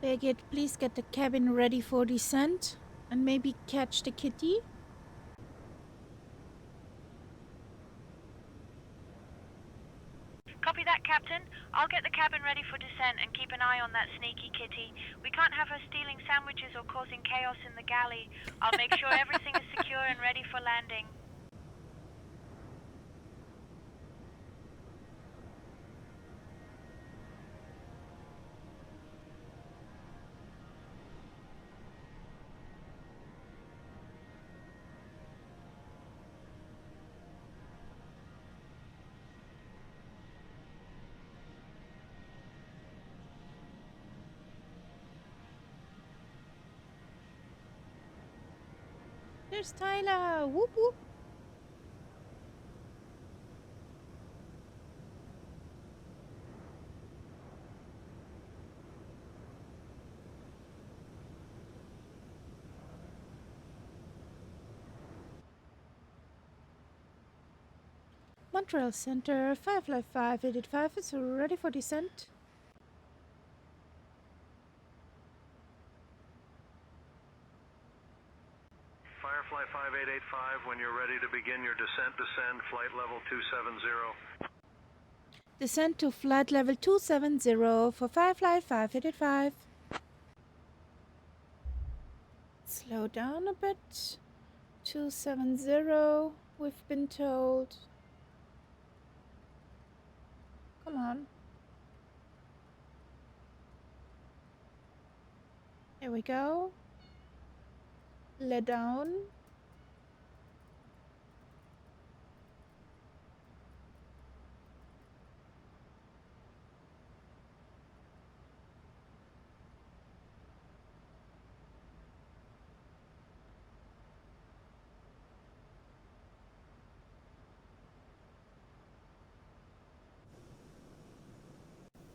Beggit, please get the cabin ready for descent and maybe catch the kitty. Copy that, Captain. I'll get the cabin ready for descent and keep an eye on that sneaky kitty. We can't have her stealing sandwiches or causing chaos in the galley. I'll make sure everything is secure and ready for landing. There's Tyler. Whoop whoop. Montreal Center 555 is ready for descent. Firefly 5885, when you're ready to begin your descent, descend flight level 270. Descent to flight level 270 for Firefly 585. Slow down a bit. 270, we've been told. Come on. Here we go. Let down.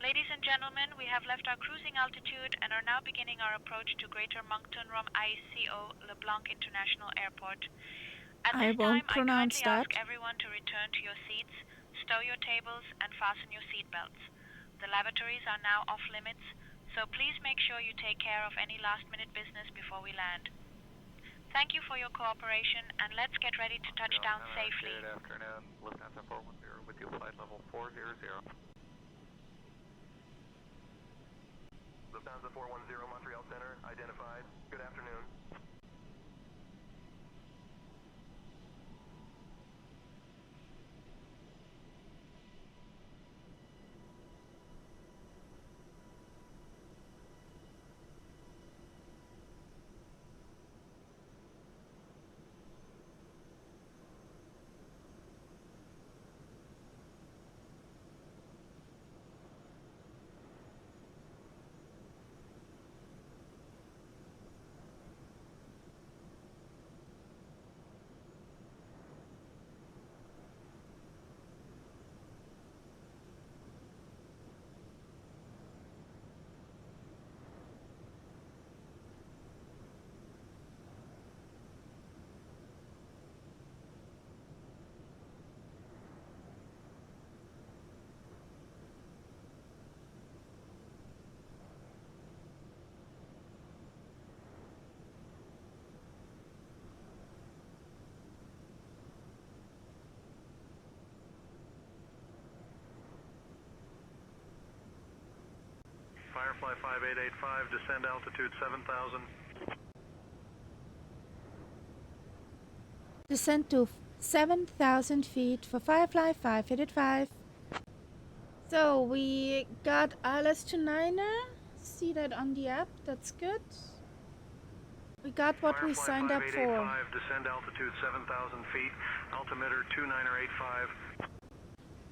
Ladies and gentlemen, we have left our cruising altitude and are now beginning our approach to Greater Moncton Rom ICO LeBlanc International Airport. At this time, I kindly ask everyone to return to your seats, stow your tables, and fasten your seatbelts. The lavatories are now off limits, so please make sure you take care of any last-minute business before we land. Thank you for your cooperation, and let's get ready to touch down safely. Good afternoon, Lufthansa 410 with you, flight level 400. Lufthansa 410 Montreal Center, identified. Good afternoon. Firefly 5885, descend altitude 7,000. Descend to 7,000 feet for Firefly 585. So we got ILS to Niner. See that on the app. That's good. We got what we signed up for. Firefly 5885, descend altitude 7,000 feet, altimeter 2985.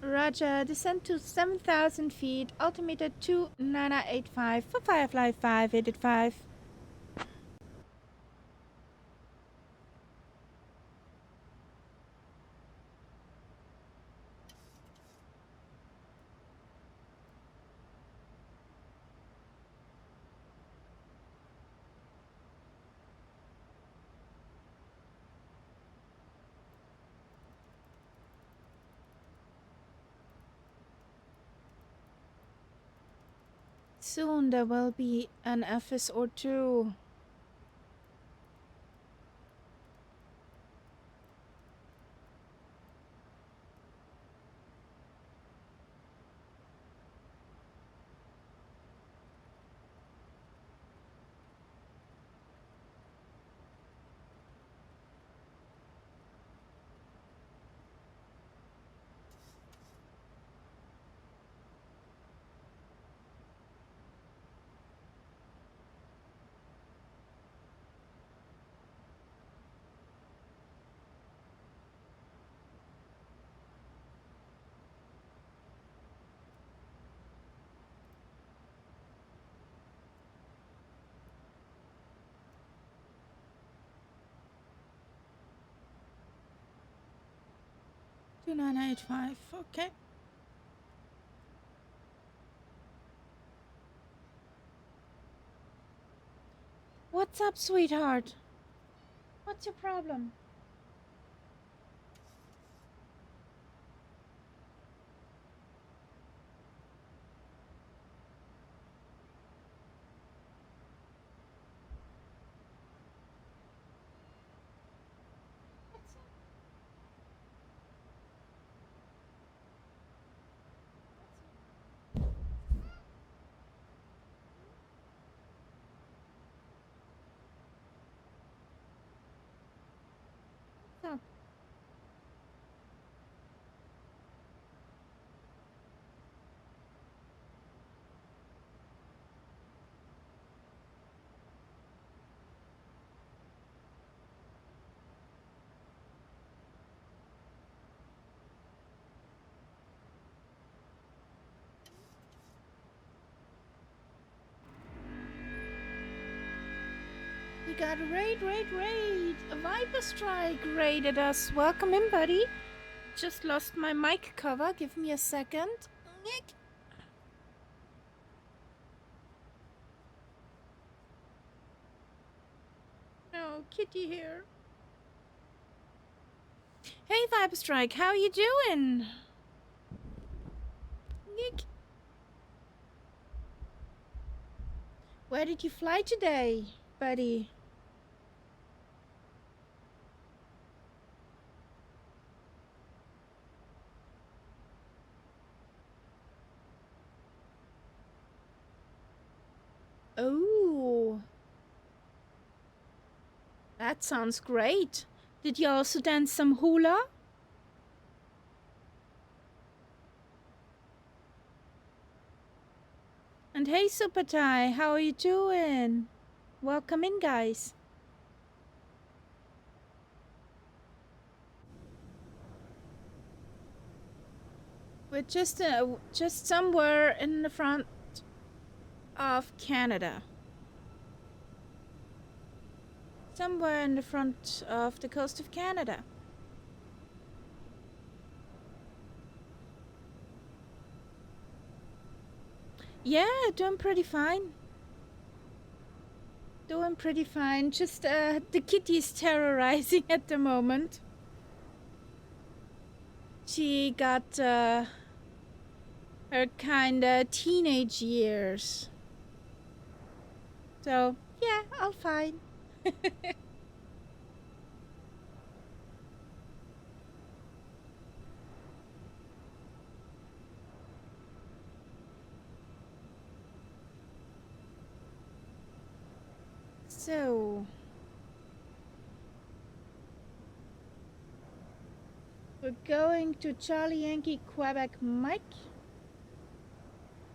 Roger, descend to 7,000 feet, altimeter 2985 for Firefly 585. Soon there will be an FS or two. Two 2985, okay. What's up, sweetheart? What's your problem? What's up? 'We got a raid! A Viper Strike raided us. Welcome in, buddy. Just lost my mic cover. Give me a second. No, kitty here. Hey, Viper Strike, how you doing? Nick. Where did you fly today, buddy? Oh, that sounds great. Did you also dance some hula? And hey, Super Thai, how are you doing? Welcome in, guys. We're just somewhere in the front of Canada. Somewhere in the front of the coast of Canada. Yeah, doing pretty fine. Doing pretty fine. Just the kitty's terrorizing at the moment. She got her kinda teenage years. So, yeah, all fine. So, we're going to Charlie Yankee Quebec Mike.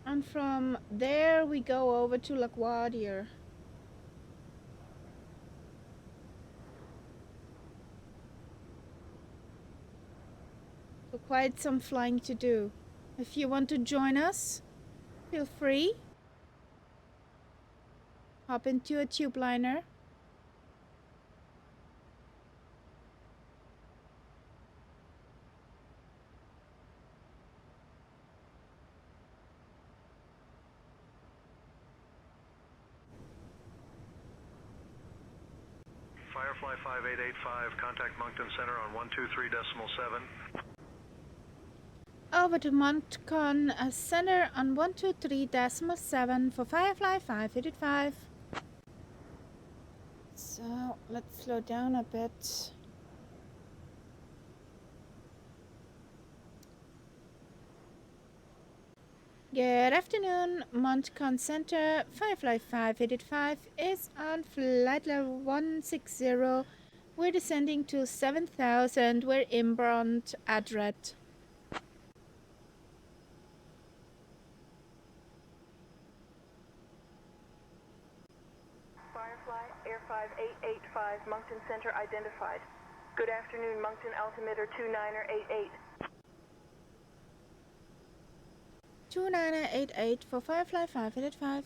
And from there we go over to LaGuardia. So quite some flying to do. If you want to join us, feel free. Hop into a Tubeliner. Firefly 5885, contact Moncton Center on 123.7. Over to Moncton Center on 123.7 for Firefly 585. So let's slow down a bit. Good afternoon, Moncton Center. Firefly 585 is on flight level 160. We're descending to 7,000. We're inbound at red. Firefly, Air 5885, Moncton Center identified. Good afternoon, Moncton altimeter 29er88. 2988 for Firefly 585.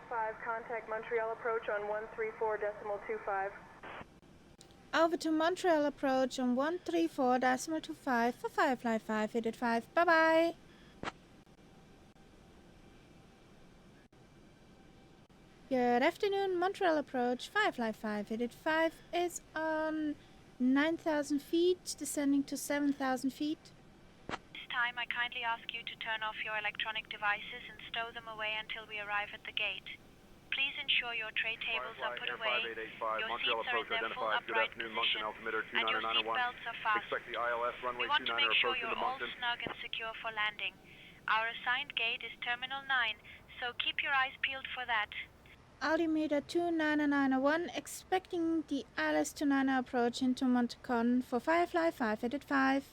5, contact Montreal approach on 134.25. Over to Montreal approach on 134.25 for Firefly 5, headed 5. Bye-bye. Good afternoon, Montreal approach, Firefly 5, headed 5 is on 9,000 feet, descending to 7,000 feet. This time I kindly ask you to turn off your electronic devices and stow them away until we arrive at the gate. Please ensure your tray tables are put away, your seats are in their full upright position, and your seat belts are fastened. We want to make sure you're all snug and secure for landing. Our assigned gate is Terminal 9, so keep your eyes peeled for that. Altimeter 29901, expecting the ILS 29 approach into Moncton for Firefly 5, headed 5.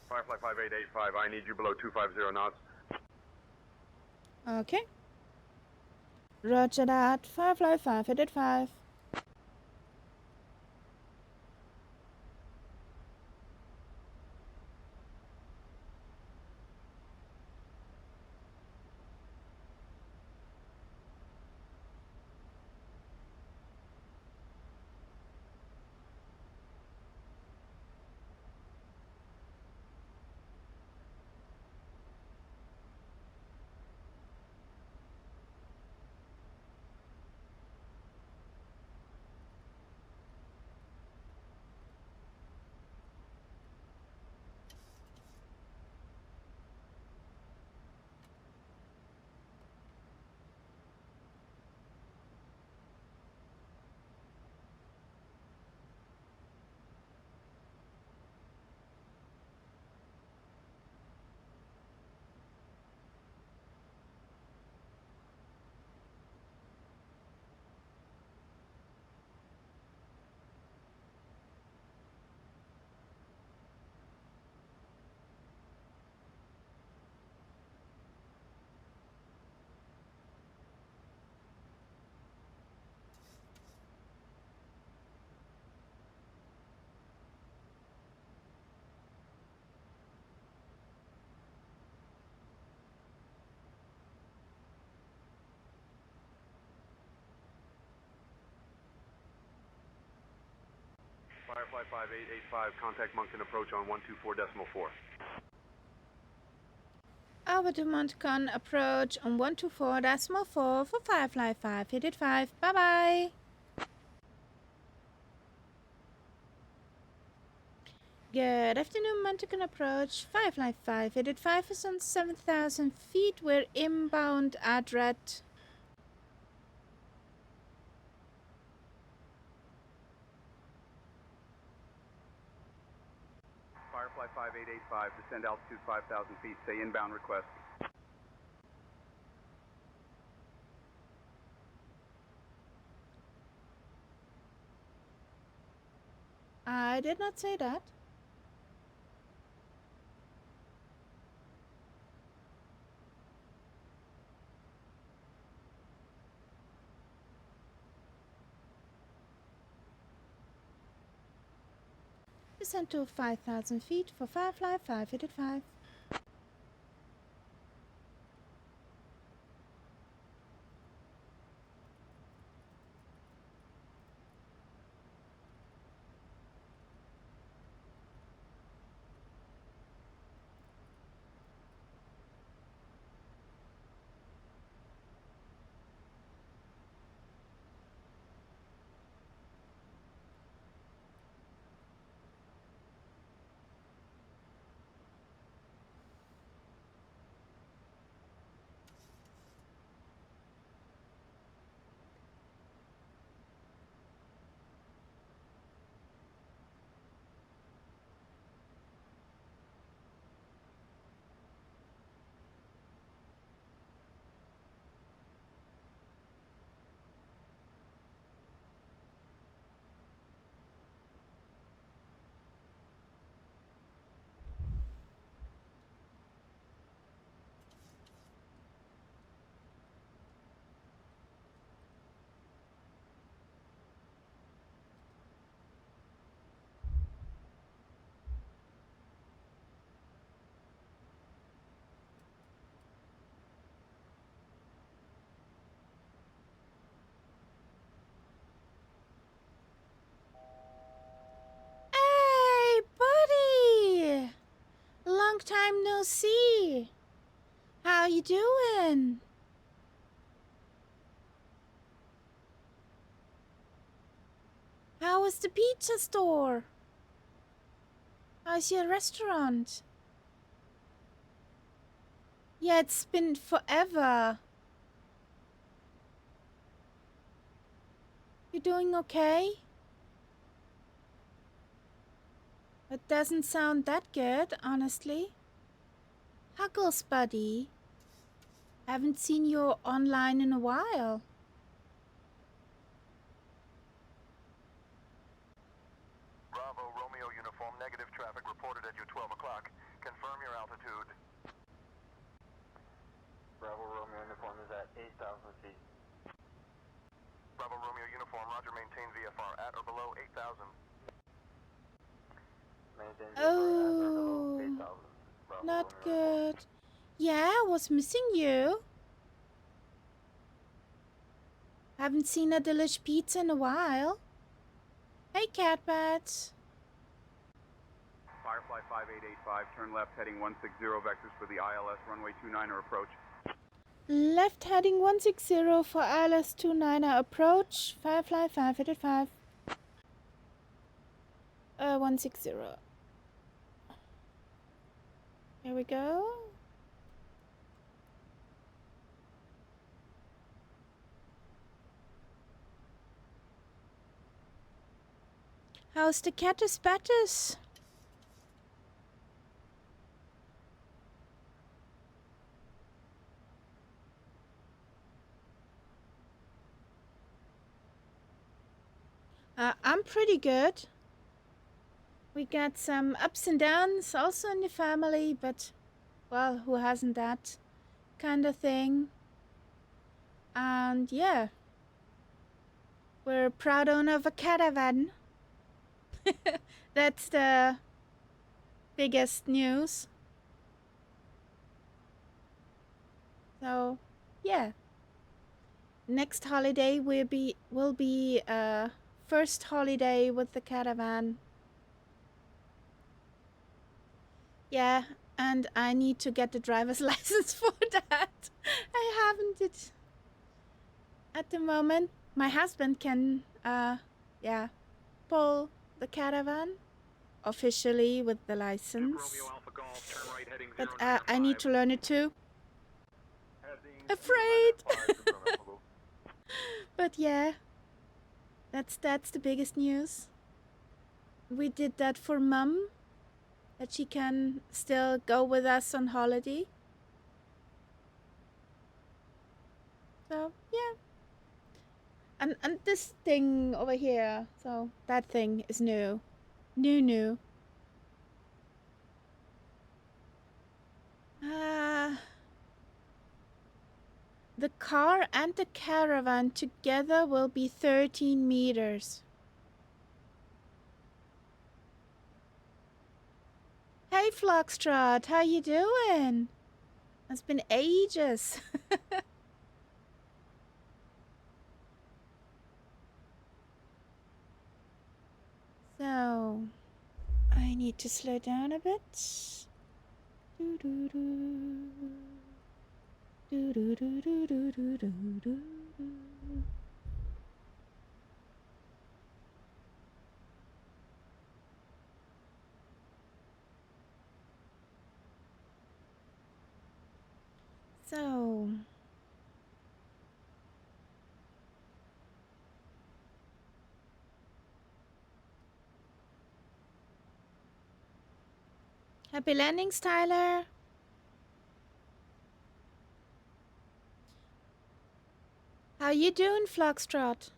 Firefly 5885, I need you below 250 knots. Okay. Roger that. Firefly 5, headed 5. Firefly 5885, contact Moncton approach on 124.4. Over to Moncton approach on 124.4 for Firefly 5, headed 5. Bye-bye. Good afternoon, Moncton approach, Firefly 5, headed 5 is on 7,000 feet. We're inbound at red. Firefly 5885, descend altitude 5,000 feet, say inbound request. I did not say that. Descend to 5,000 feet for Firefly 5, headed 5. time no see. How you doing? How was the pizza store? How's your restaurant? Yeah, it's been forever. You doing okay? It doesn't sound that good, honestly. Huggles, buddy. Haven't seen you online in a while. Bravo, Romeo uniform, negative traffic reported at you 12 o'clock. Confirm your altitude. Bravo Romeo uniform is at 8,000 feet. Bravo, Romeo uniform, roger, maintain VFR at or below 8,000. Maintain VFR at or below 8,000. Bravo, Not Romeo good. Yeah, I was missing you. Haven't seen a delish pizza in a while. Hey, Catbat. Firefly 5885, turn left heading 160 vectors for the ILS runway 29er approach. Left heading 160 for ILS 29er approach. Firefly 585. 160. Here we go. How's the catus batus? I'm pretty good. We got some ups and downs also in the family, but, well, who hasn't that kind of thing? And yeah, we're a proud owner of a caravan. That's the biggest news. So, yeah. Next holiday will be first holiday with the caravan. Yeah, and I need to get the driver's license for that. I haven't it at the moment. My husband can yeah, pull the caravan officially with the license. But I need to learn it too. Afraid. But yeah, that's the biggest news. We did that for Mum, that she can still go with us on holiday. So yeah. And this thing over here, so that thing is new. New. The car and the caravan together will be 13 meters. Hey Foxtrot, how you doing? It's been ages. So, I need to slow down a bit. So, happy landings, Tyler. How you doing, Foxtrot?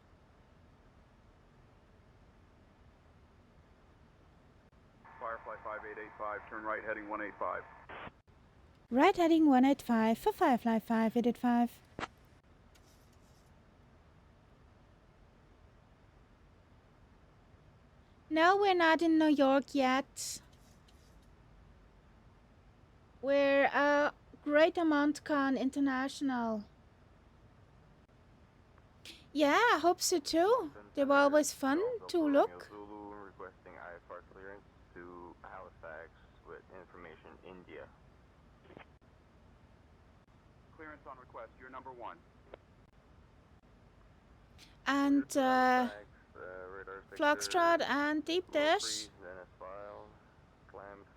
Firefly 5885, turn right heading 185. Right heading 185 for Firefly 5885. No, we're not in New York yet. We're Greater Moncton International. Yeah, I hope so too. They were always fun to look. Zulu requesting IFR clearance to Halifax with information, India. Clearance on request, you're number 1. And Foxtrot and Deep Dish,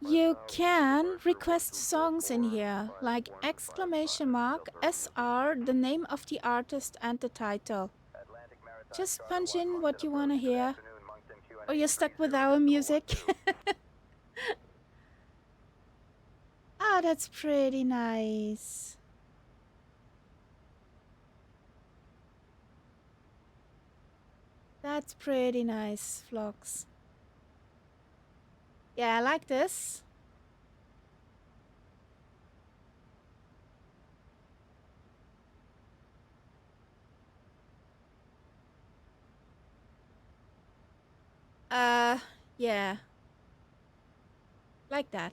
you can request songs in here, like !SR, the name of the artist and the title. Just punch in what you want to hear. Or you're stuck with our music. Ah, that's pretty nice. That's pretty nice, Vlogs. Yeah, I like this. Yeah. Like that.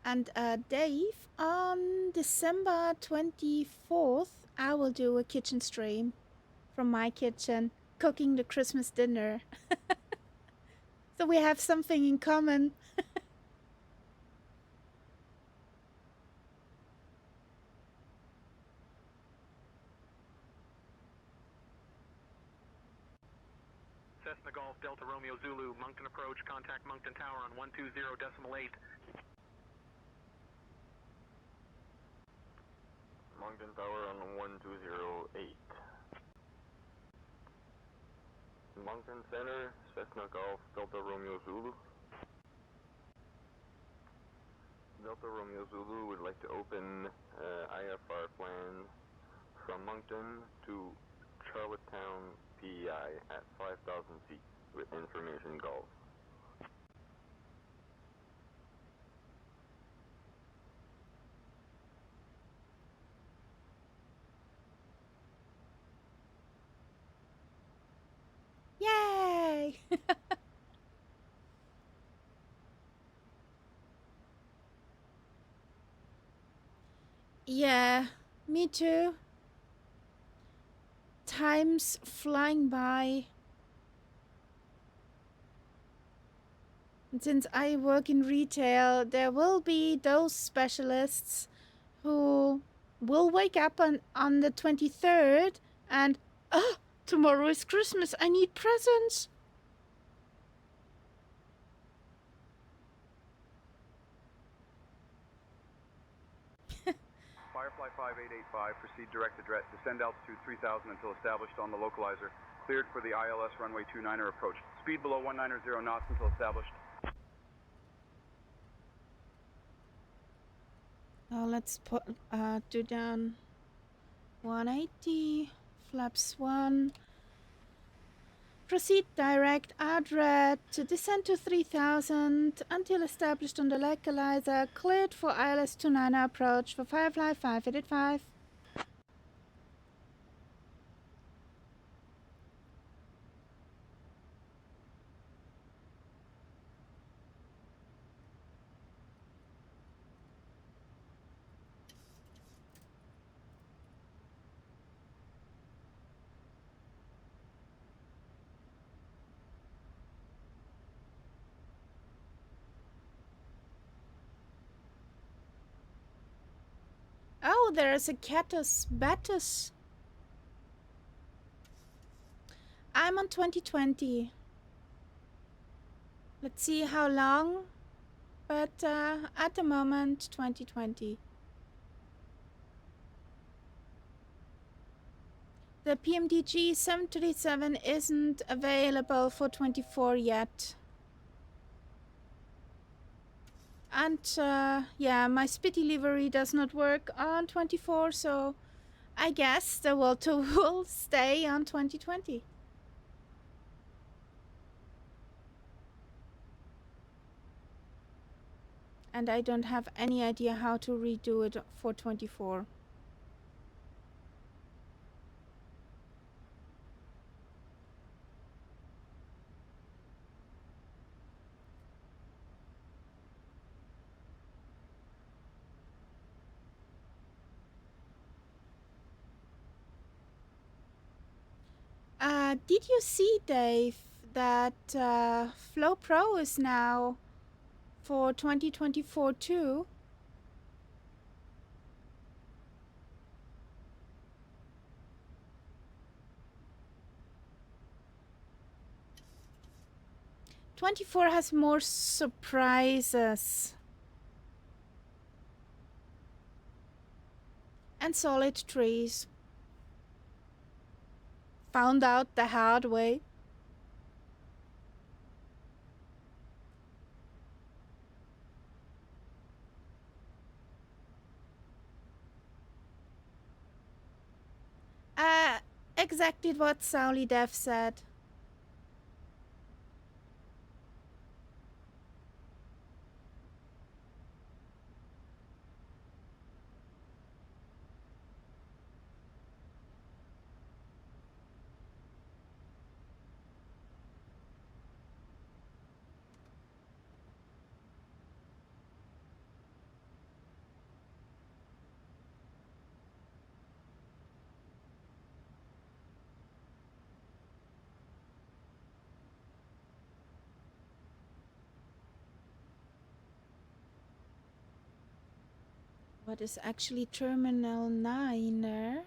And Dave, on December 24th, I will do a kitchen stream from my kitchen, cooking the Christmas dinner. So we have something in common. Cessna Golf Delta Romeo Zulu, Moncton approach, contact Moncton Tower on 120.8. Moncton Tower on 1208. Moncton Center, Cessna Golf, Delta Romeo Zulu. Delta Romeo Zulu would like to open IFR plans from Moncton to Charlottetown, PEI at 5,000 feet with information Golf. Yay! Yeah, me too. Time's flying by. And since I work in retail, there will be those specialists who will wake up on the 23rd and, tomorrow is Christmas, I need presents. Firefly 5885, proceed direct to descend altitude 3000 until established on the localizer. Cleared for the ILS runway 29er approach. Speed below 190 knots until established. Now let's put do down 180, flaps 1. Proceed direct ADRED to descend to 3000 until established on the localizer. Cleared for ILS 29er approach for Firefly 5885. Oh, there is a Catus Batus. I'm on 2020. Let's see how long, but at the moment 2020. The PMDG 737 isn't available for 24 yet. And yeah, my spit delivery does not work on 24, so I guess the World Tour will stay on 2020. And I don't have any idea how to redo it for 24. Did you see, Dave, that Flow Pro is now for 2024 too? '24 has more surprises. And solid trees. Found out the hard way. Exactly what Sauli Dev said. What is actually Terminal 9?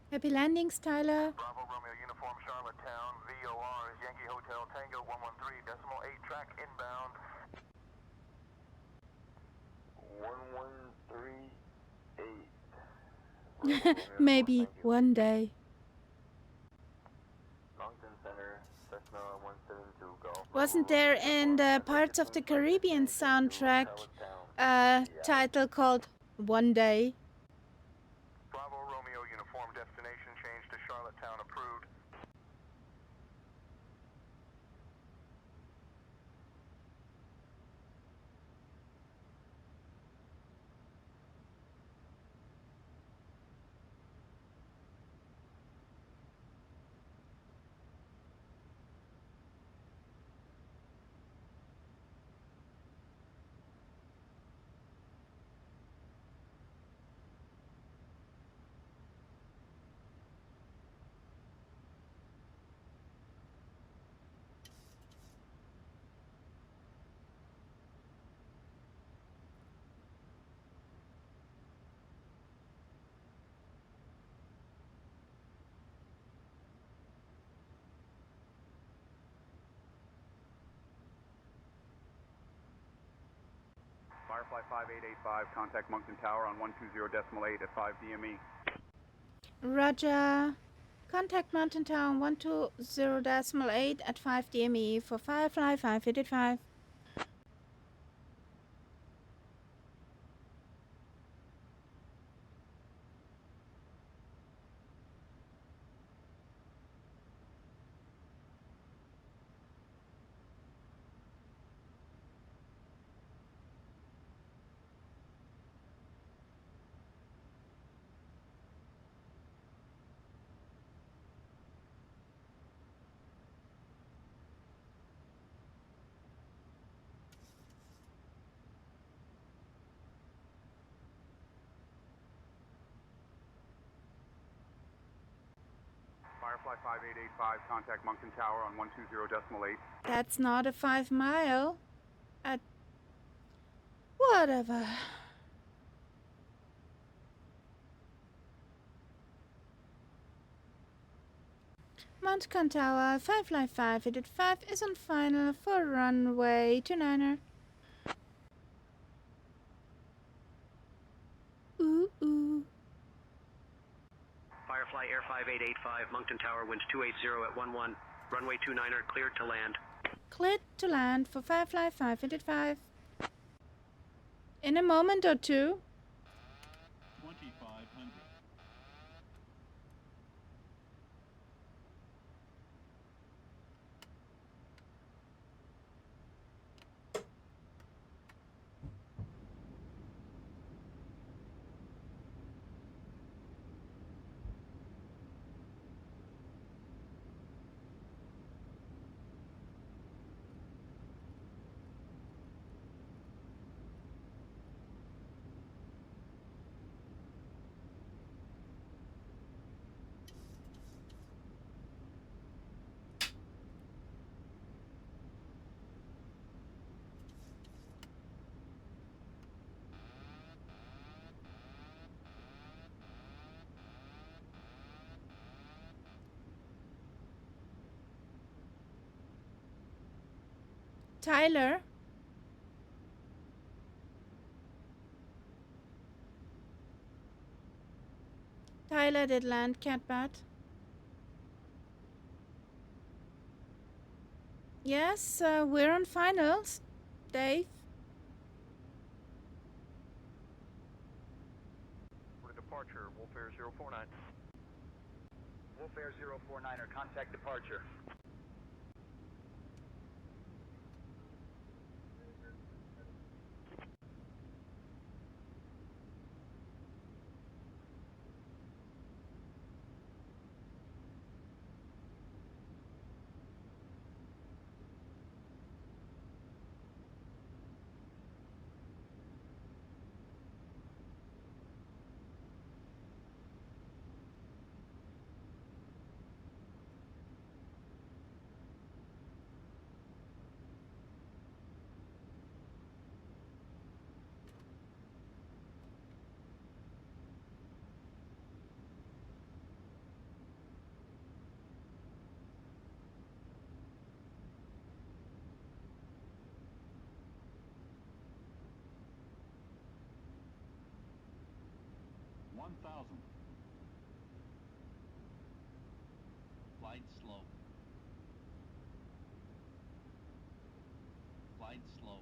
Happy landings, Tyler. Bravo Romeo Uniform Charlottetown, VOR is Yankee Hotel Tango 113.8 track inbound. 1138. Maybe one day. Moncton Center, Cessna 172 Golf. Wasn't there in the Parts of the Caribbean soundtrack title called One Day? Bravo Romeo Uniform destination change to Charlottetown approved. Firefly 5885, contact Moncton Tower on 120.8 at 5 DME. Roger. Contact Mountain Town 120.8 at 5 DME for Firefly 5885. Firefly 5885, contact Moncton Tower on 120.8. That's not a 5 mile. Whatever. Moncton Tower, Firefly 585 is on final for runway 29er. Ooh, ooh. Firefly Air 5885, Moncton Tower, winds 280 at 11. Runway 29er, cleared to land. Cleared to land for Firefly 585. In a moment or two. 2500. Tyler. Tyler did land, Catbat. Yes, we're on finals, Dave. For departure, Wolf Air 049. Wolf Air 049er, contact departure. Flight slow. Flight slow.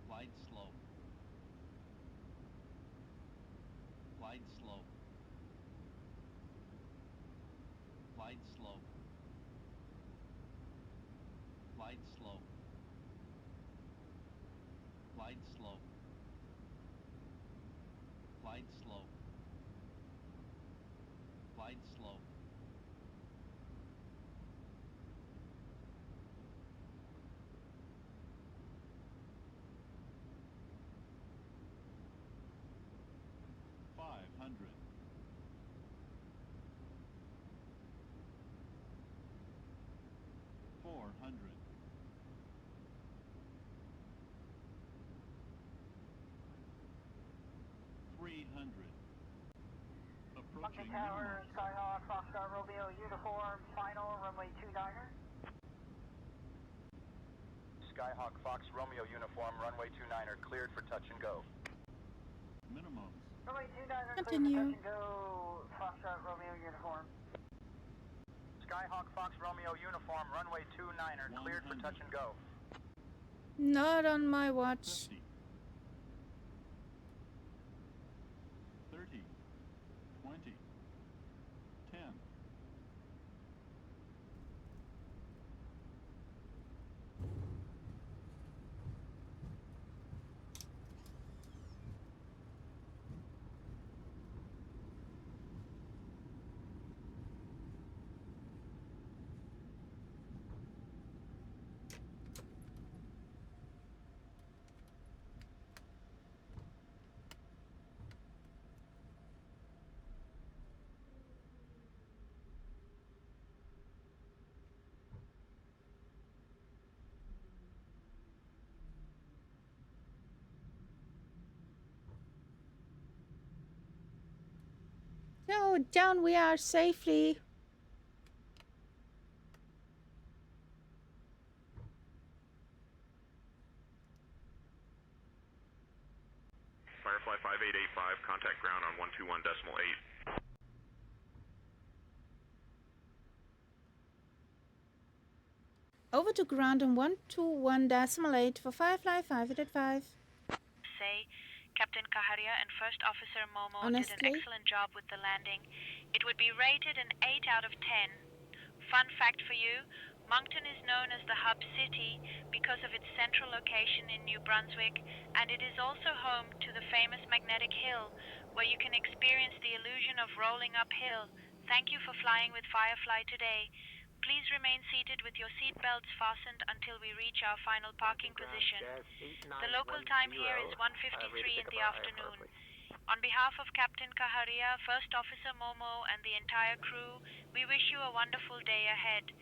Flight slow. Flight slow. Flight slow. Flight slow. Flight slow. Flight slow. Flight slow. Moncton Tower, Skyhawk, Foxtrot, Romeo, uniform, final, runway 29er. Skyhawk, Fox, Romeo, uniform, runway 29er, cleared for touch and go. Minimums. Runway 29er, Continue. cleared for touch and go, Foxtrot, Romeo, uniform. Skyhawk, Fox, Romeo, uniform, runway 29er, cleared for touch and go. Not on my watch. 50. 30. 20. 10. Oh, down we are safely. Firefly 5885, contact ground on 121.8. Over to ground on 121.8 for Firefly 5885. Say, Captain Kaharia and First Officer Momo did an Honestly? excellent job with the landing. It would be rated an 8 out of 10. Fun fact for you, Moncton is known as the hub city because of its central location in New Brunswick, and it is also home to the famous magnetic hill, where you can experience the illusion of rolling uphill. Thank you for flying with Firefly today. Please remain seated with your seat belts fastened until we reach our final parking position. The local time here is 1:53 in the afternoon. On behalf of Captain Kaharia, First Officer Momo, and the entire crew, we wish you a wonderful day ahead.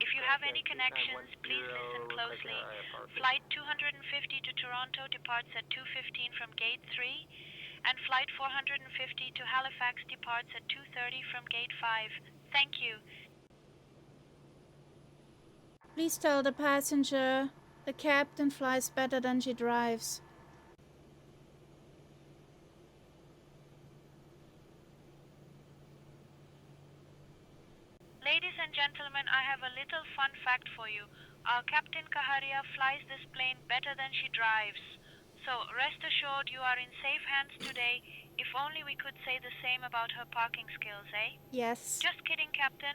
If you have any connections, please listen closely. Flight 250 to Toronto departs at 2:15 from Gate 3, and Flight 450 to Halifax departs at 2:30 from Gate 5. Thank you. Please tell the passenger the captain flies better than she drives. Ladies and gentlemen, I have a little fun fact for you. Our Captain Kaharia flies this plane better than she drives. So rest assured you are in safe hands today. If only we could say the same about her parking skills, eh? Yes. Just kidding, Captain.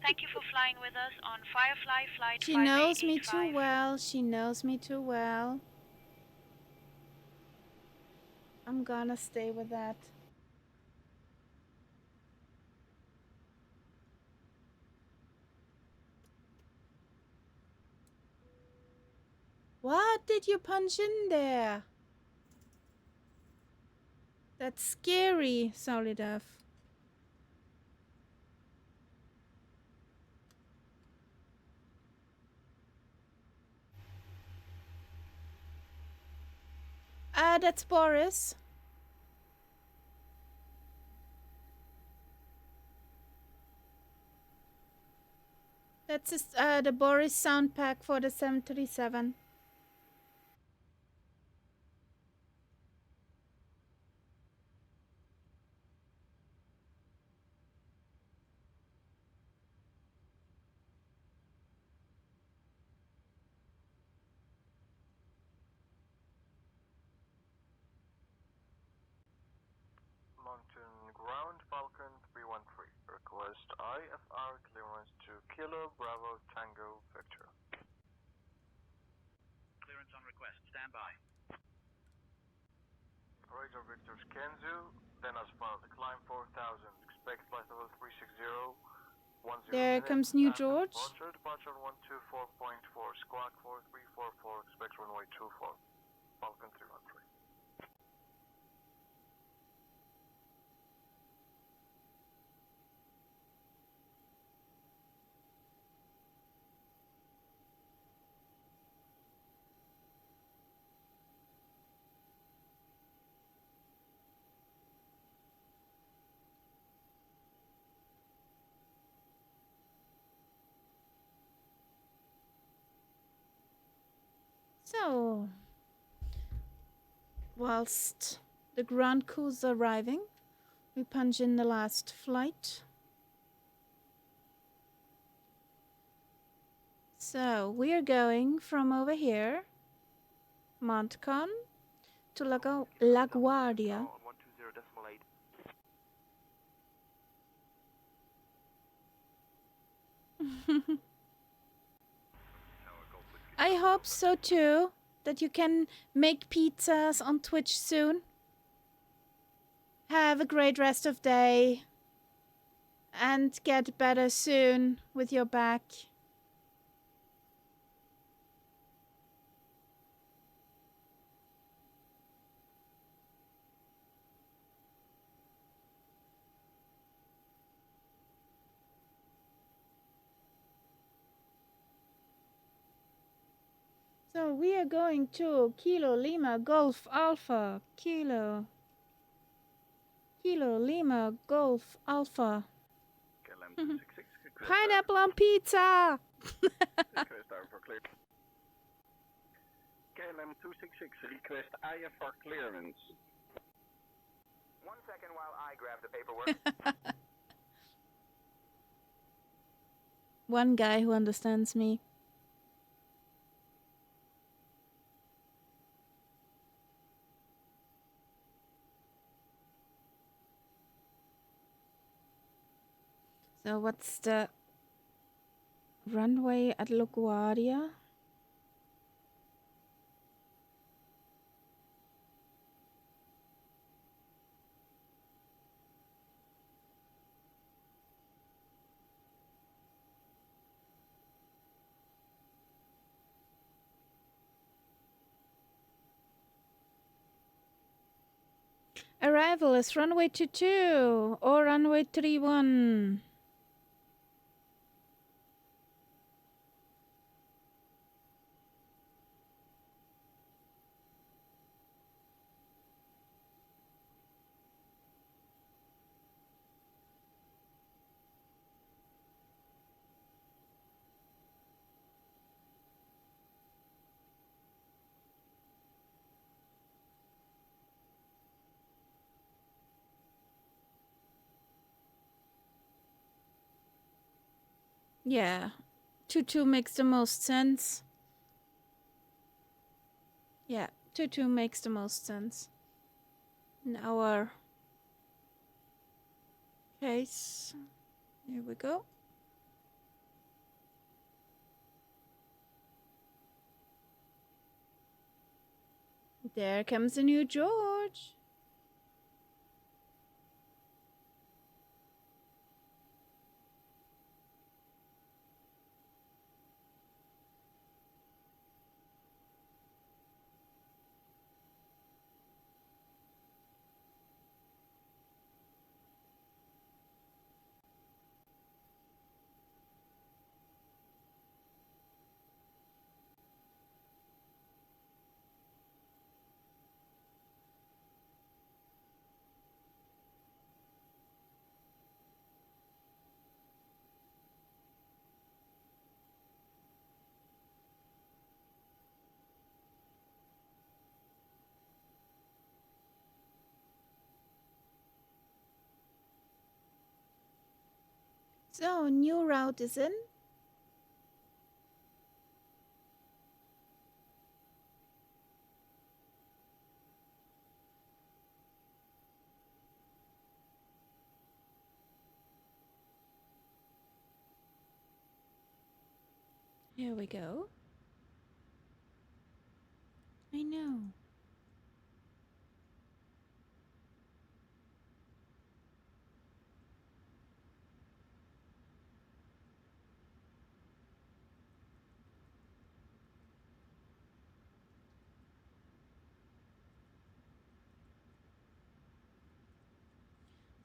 Thank you for flying with us on Firefly Flight 5885. She knows me too well. She knows me too well. I'm gonna stay with that. What did you punch in there? That's scary, Solidov. That's Boris. That's the Boris sound pack for the 737. Moncton ground, Falcon 313. Request IFR clearance to Kilo Bravo Tango Victor. Clearance on request. Stand by. Radar Victor Kenzu, then as filed, climb 4000. Expect flight level 360. There comes New George. Departure on 124.4. Squawk 4344. Expect runway 24. Falcon 313. So, whilst the ground crew's arriving, we punch in the last flight. So, we are going from over here, Moncton, to LaGuardia. I hope so too, that you can make pizzas on Twitch soon. Have a great rest of day and get better soon with your back. So we are going to Kilo Lima Golf Alpha Kilo. Kilo Lima Golf Alpha. KLM 266, request Pineapple on pizza! request for clear. KLM 266, request IFR clearance. 1 second while I grab the paperwork. One guy who understands me. So what's the runway at LaGuardia? Arrival is runway 22 or runway 31. Yeah, 22 makes the most sense. Yeah, 22 makes the most sense. In our case, here we go. There comes the new George. So, new route is in. Here we go. I know.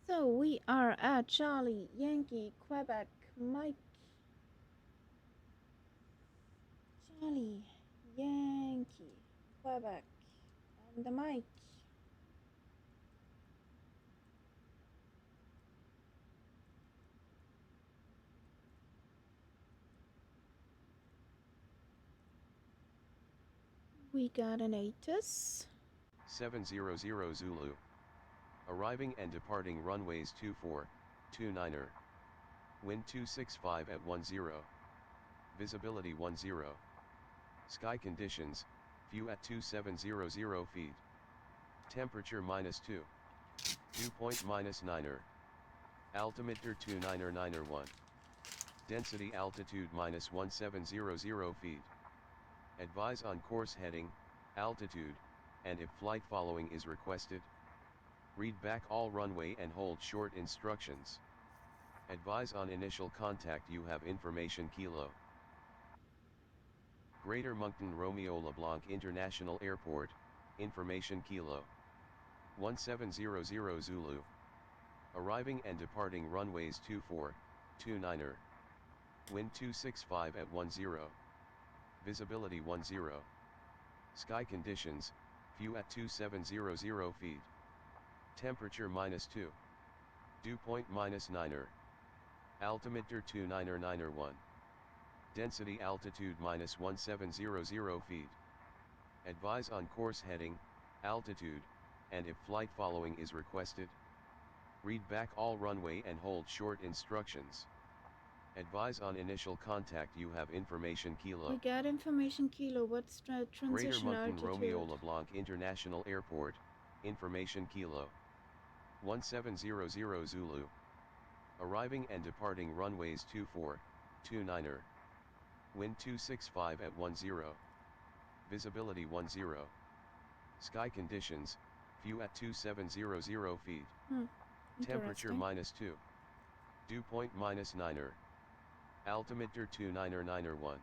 So we are at Charlie, Yankee, Quebec, Mike. Charlie, Yankee, Quebec, and the Mike. We got an ATIS. 700 Zulu. Arriving and departing runways 24, 29er. Wind 265 at 10. Visibility 10. Sky conditions, view at 2700 feet. Temperature -2. Dew point -9er. Altimeter 299er1. Density altitude -1700 feet. Advise on course heading, altitude, and if flight following is requested. Read back all runway and hold short instructions. Advise on initial contact you have information Kilo. Greater Moncton Romeo LeBlanc International Airport, information Kilo. 1700 Zulu. Arriving and departing runways 24, 29er. Wind 265 at 10. Visibility 10. Sky conditions, view at 2700 feet. Temperature -2. Dew point -9er. Altimeter 29991. Density altitude -1700 feet. Advise on course heading, altitude, and if flight following is requested. Read back all runway and hold short instructions. Advise on initial contact. You have information kilo. We got information kilo. What's the Greater transition Moncton altitude? Romeo LeBlanc International Airport, information kilo. 1700 Zulu. Arriving and departing runways 24, 29er. Wind 265 at 10. Visibility 10. Sky conditions, few at 2700 feet. Temperature -2. Dew point -9er. Altimeter 29991.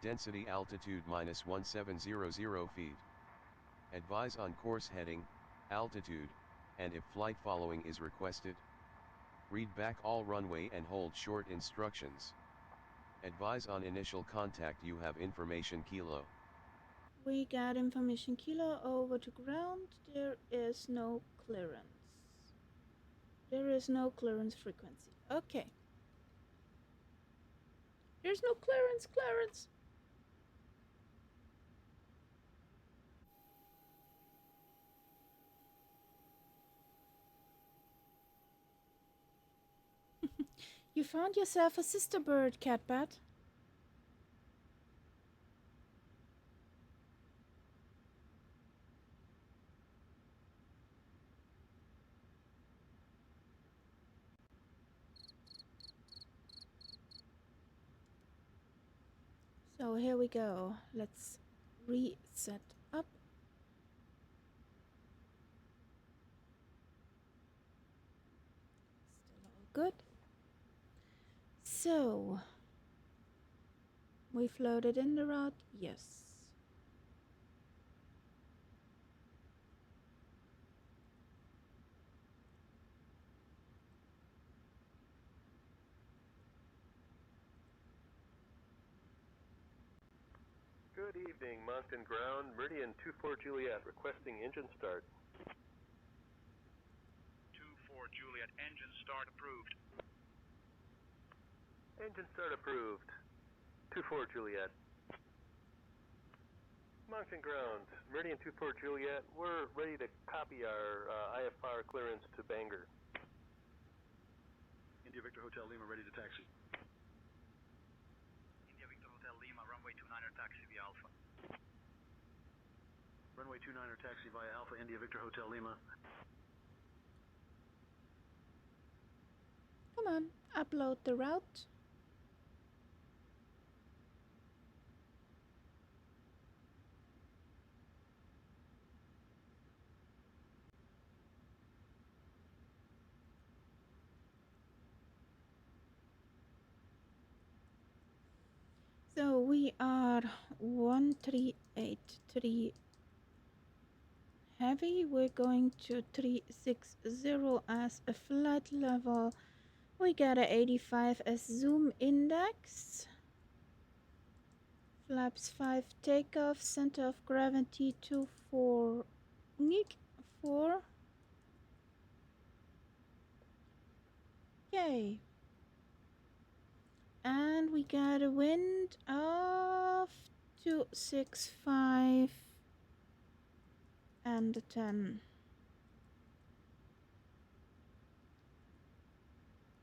Density altitude -1700 feet. Advise on course heading, altitude, and if flight following is requested. Read back all runway and hold short instructions. Advise on initial contact. You have information kilo. We got information kilo over to ground. There is no clearance. There is no clearance frequency. Okay. There's no clearance. You found yourself a sister bird, Catbat. So here we go. Let's reset up. Still all good. So, we floated in the route? Yes. Good evening, Moncton ground, Meridian 24 Juliet, requesting engine start. 24 Juliet, engine start approved. Engine start approved. 24 Juliet. Moncton ground, Meridian 24 Juliet, we're ready to copy our IFR clearance to Bangor. India Victor Hotel Lima, ready to taxi. India Victor Hotel Lima, runway 29er, taxi via Alpha. Runway 29er, taxi via Alpha, India Victor Hotel Lima. Come on, upload the route. So we are 1383 heavy. We're going to 360 as a flight level. We got a 85 as zoom index. Flaps 5 takeoff. Center of gravity 24 4. Yay. And we got a wind of 265 and a 10.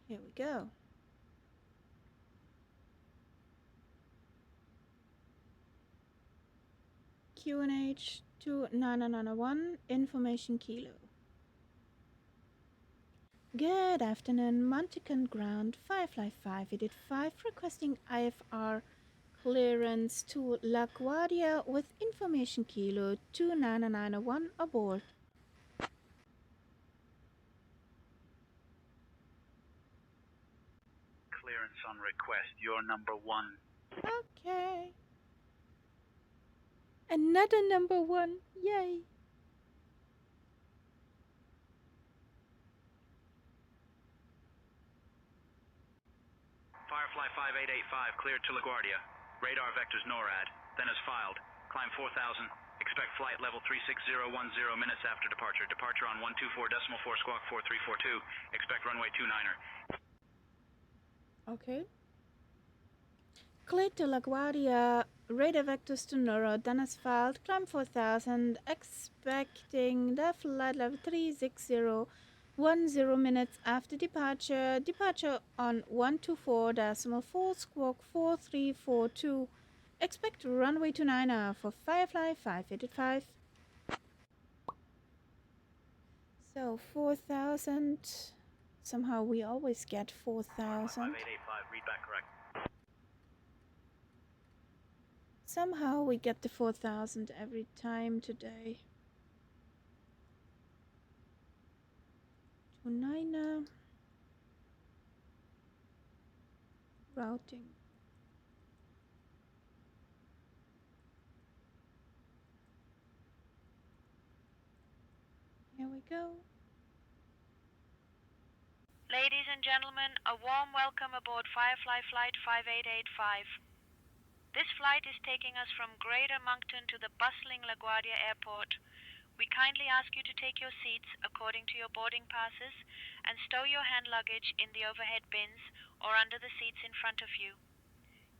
Here we go. QNH 29991, information kilo. Good afternoon, Moncton ground, Firefly 585, requesting IFR clearance to LaGuardia with information kilo 29901 aboard. Clearance on request, you're number 1. Okay. Another number 1, yay. Firefly 5885, cleared to LaGuardia. Radar vectors NORAD, then as filed. Climb 4000, expect Expect flight level 36010 minutes after departure. Departure on 124.4 squawk 4342. Expect runway 29er. Okay. Cleared to LaGuardia, radar vectors to Noro, Dennis filed, climb 4000, expecting the flight level 36010 minutes after departure. Departure on 124.4 squawk 4342. Expect runway 29er for Firefly 585. So 4000. Somehow we always get 4000. 5885, read back correct. Somehow we get the 4000 every time today. 29er. Routing. Here we go. Ladies and gentlemen, a warm welcome aboard Firefly Flight 5885. This flight is taking us from Greater Moncton to the bustling LaGuardia Airport. We kindly ask you to take your seats according to your boarding passes and stow your hand luggage in the overhead bins or under the seats in front of you.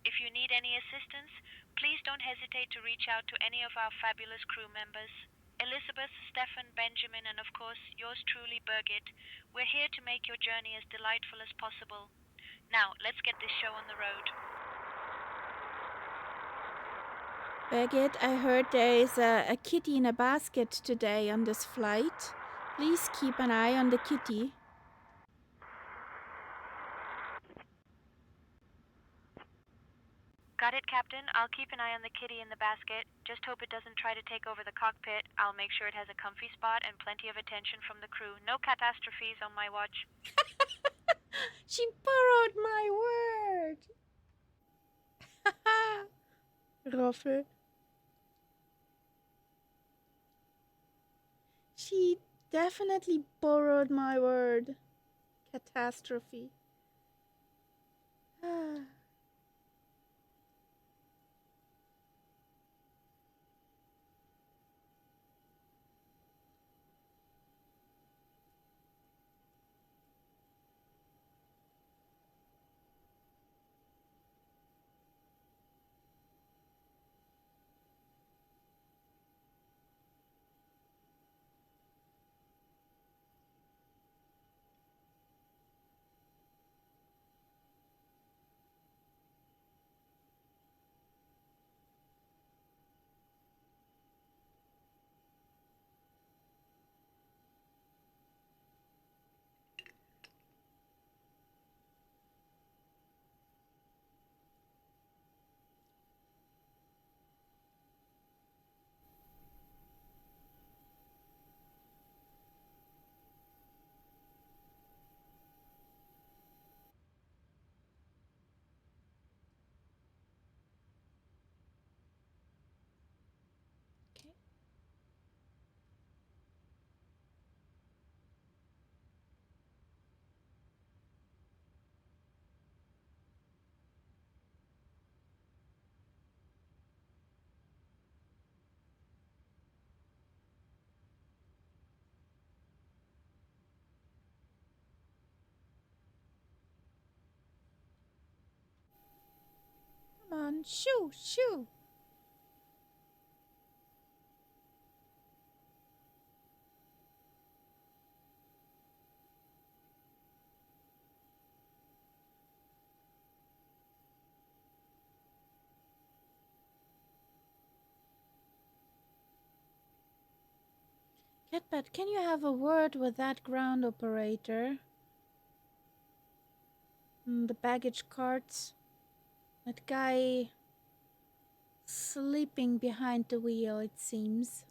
If you need any assistance, please don't hesitate to reach out to any of our fabulous crew members. Elizabeth, Stefan, Benjamin, and of course, yours truly, Birgit. We're here to make your journey as delightful as possible. Now, let's get this show on the road. Birgit, I heard there is a kitty in a basket today on this flight. Please keep an eye on the kitty. Got it, Captain. I'll keep an eye on the kitty in the basket. Just hope it doesn't try to take over the cockpit. I'll make sure it has a comfy spot and plenty of attention from the crew. No catastrophes on my watch. She borrowed my word. Roffel. She definitely borrowed my word. Catastrophe. Come on, shoo, shoo. Catbat, can you have a word with that ground operator? The baggage carts. That guy sleeping behind the wheel, it seems.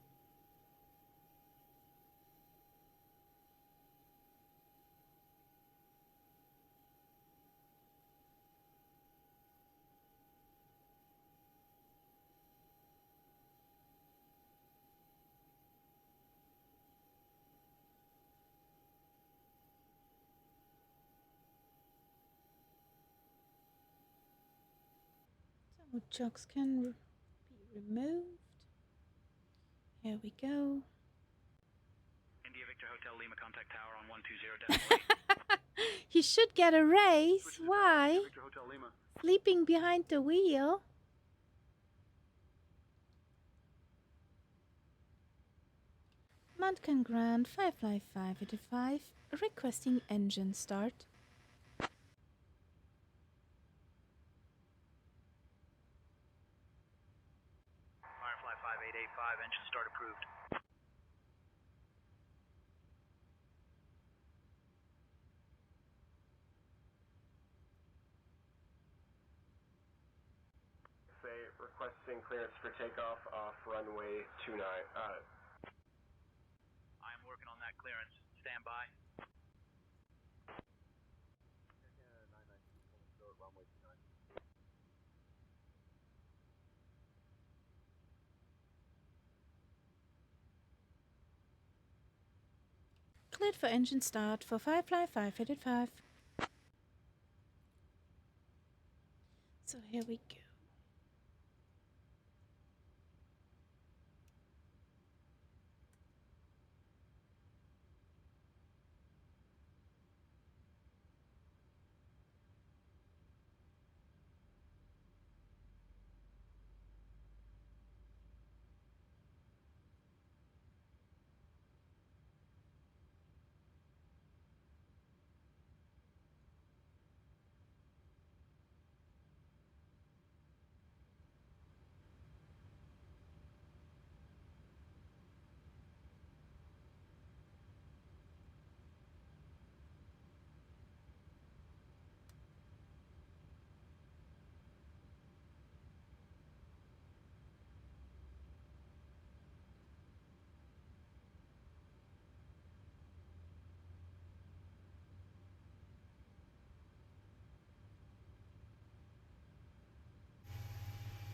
So chocks can be removed. Here we go. India Victor Hotel Lima, contact tower on 120.8. He should get a raise. Why? Victor Hotel Lima. Sleeping behind the wheel. Moncton Grand 55585, requesting engine start. Firefly 5885, engine start approved. Say, requesting clearance for takeoff off runway 29. I'm working on that clearance. Stand by. Cleared for engine start for Firefly 585. So here we go.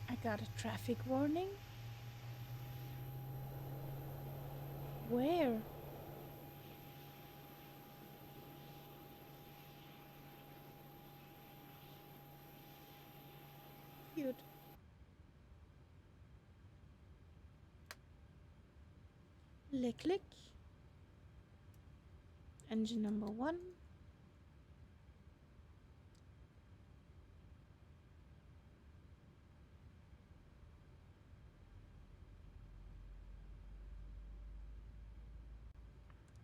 I got a traffic warning. Where? Cute. Lick lick. Engine number 1.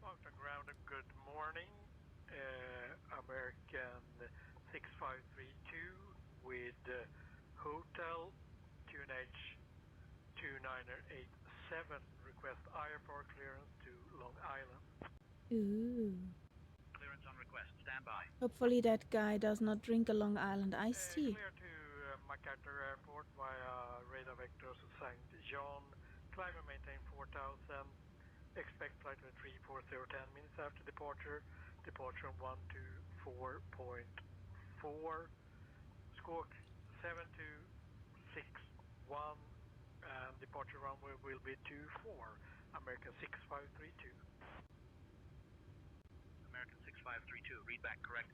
Moncton Ground, good morning. American 6532 with Hotel QNH 2987, request IFR clearance to Long Island. Ooh. Clearance on request. Stand by. Hopefully that guy does not drink a Long Island iced tea. Clear to MacArthur Airport via radar vectors St. John. Climb and maintain 4000. Expect flight 340 10 minutes after departure. Departure on 124.4. Squawk 7261. And departure runway will be 24. American 6532. American 6532, read back correct.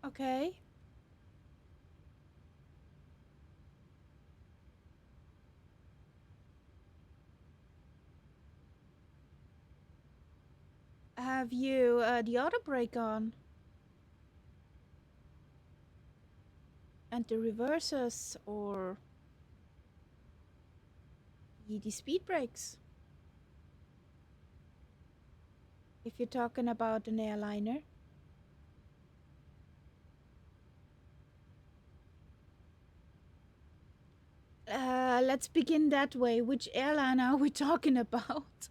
Okay. Have you the auto brake on? And the reversers or the speed brakes? If you're talking about an airliner. Let's begin that way. Which airline are we talking about?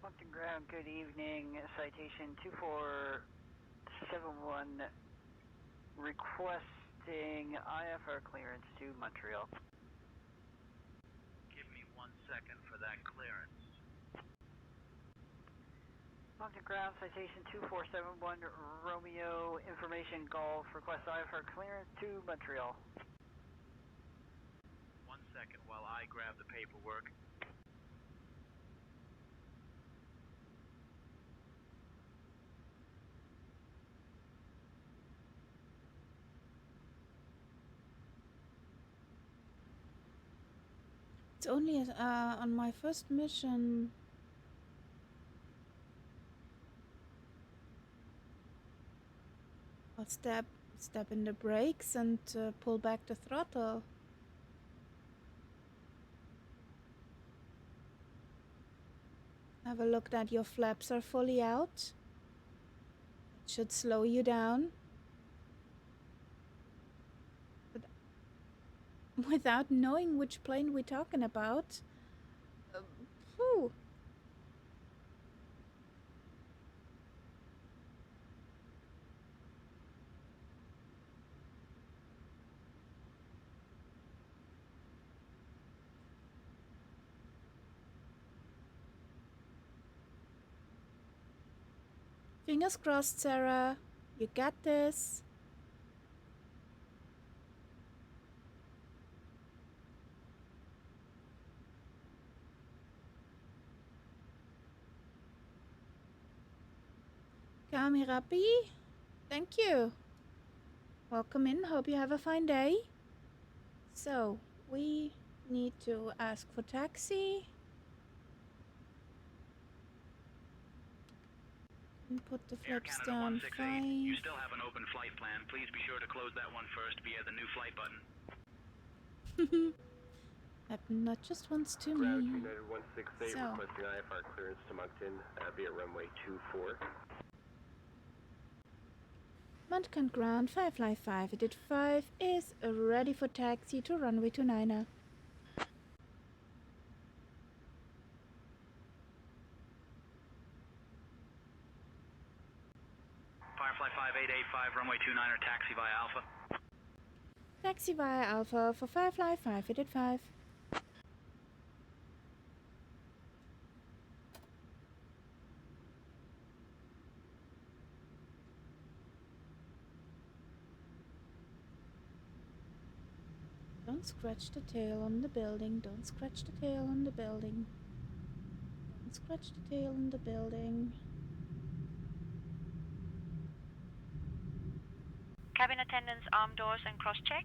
Moncton Ground, good evening. Citation 2471. Request Requesting IFR clearance to Montreal. Give me 1 second for that clearance. Moncton ground citation 2471 Romeo information golf. Request IFR clearance to Montreal. 1 second while I grab the paperwork. It's only on my first mission. I'll step in the brakes and pull back the throttle. Have a look that your flaps are fully out. It should slow you down. But without knowing which plane we're talking about, whew. Fingers crossed, Sarah. You got this. Kami Rapi, thank you. Welcome in. Hope you have a fine day. So, we need to ask for taxi. And put the flaps down 5. You still have an open flight plan. Please be sure to close that one first via the new flight button. Happened not just once to Ground me. United 168 So. requesting IFR clearance to Moncton via runway 24. Moncton ground 555 edit 5 is ready for taxi to runway 29er. Firefly 5885, runway 29er, taxi via Alpha. Taxi via Alpha for Firefly 5 edit 5. Don't scratch the tail on the building. Don't scratch the tail on the building. Don't scratch the tail on the building. Cabin attendants, arm doors and cross-check.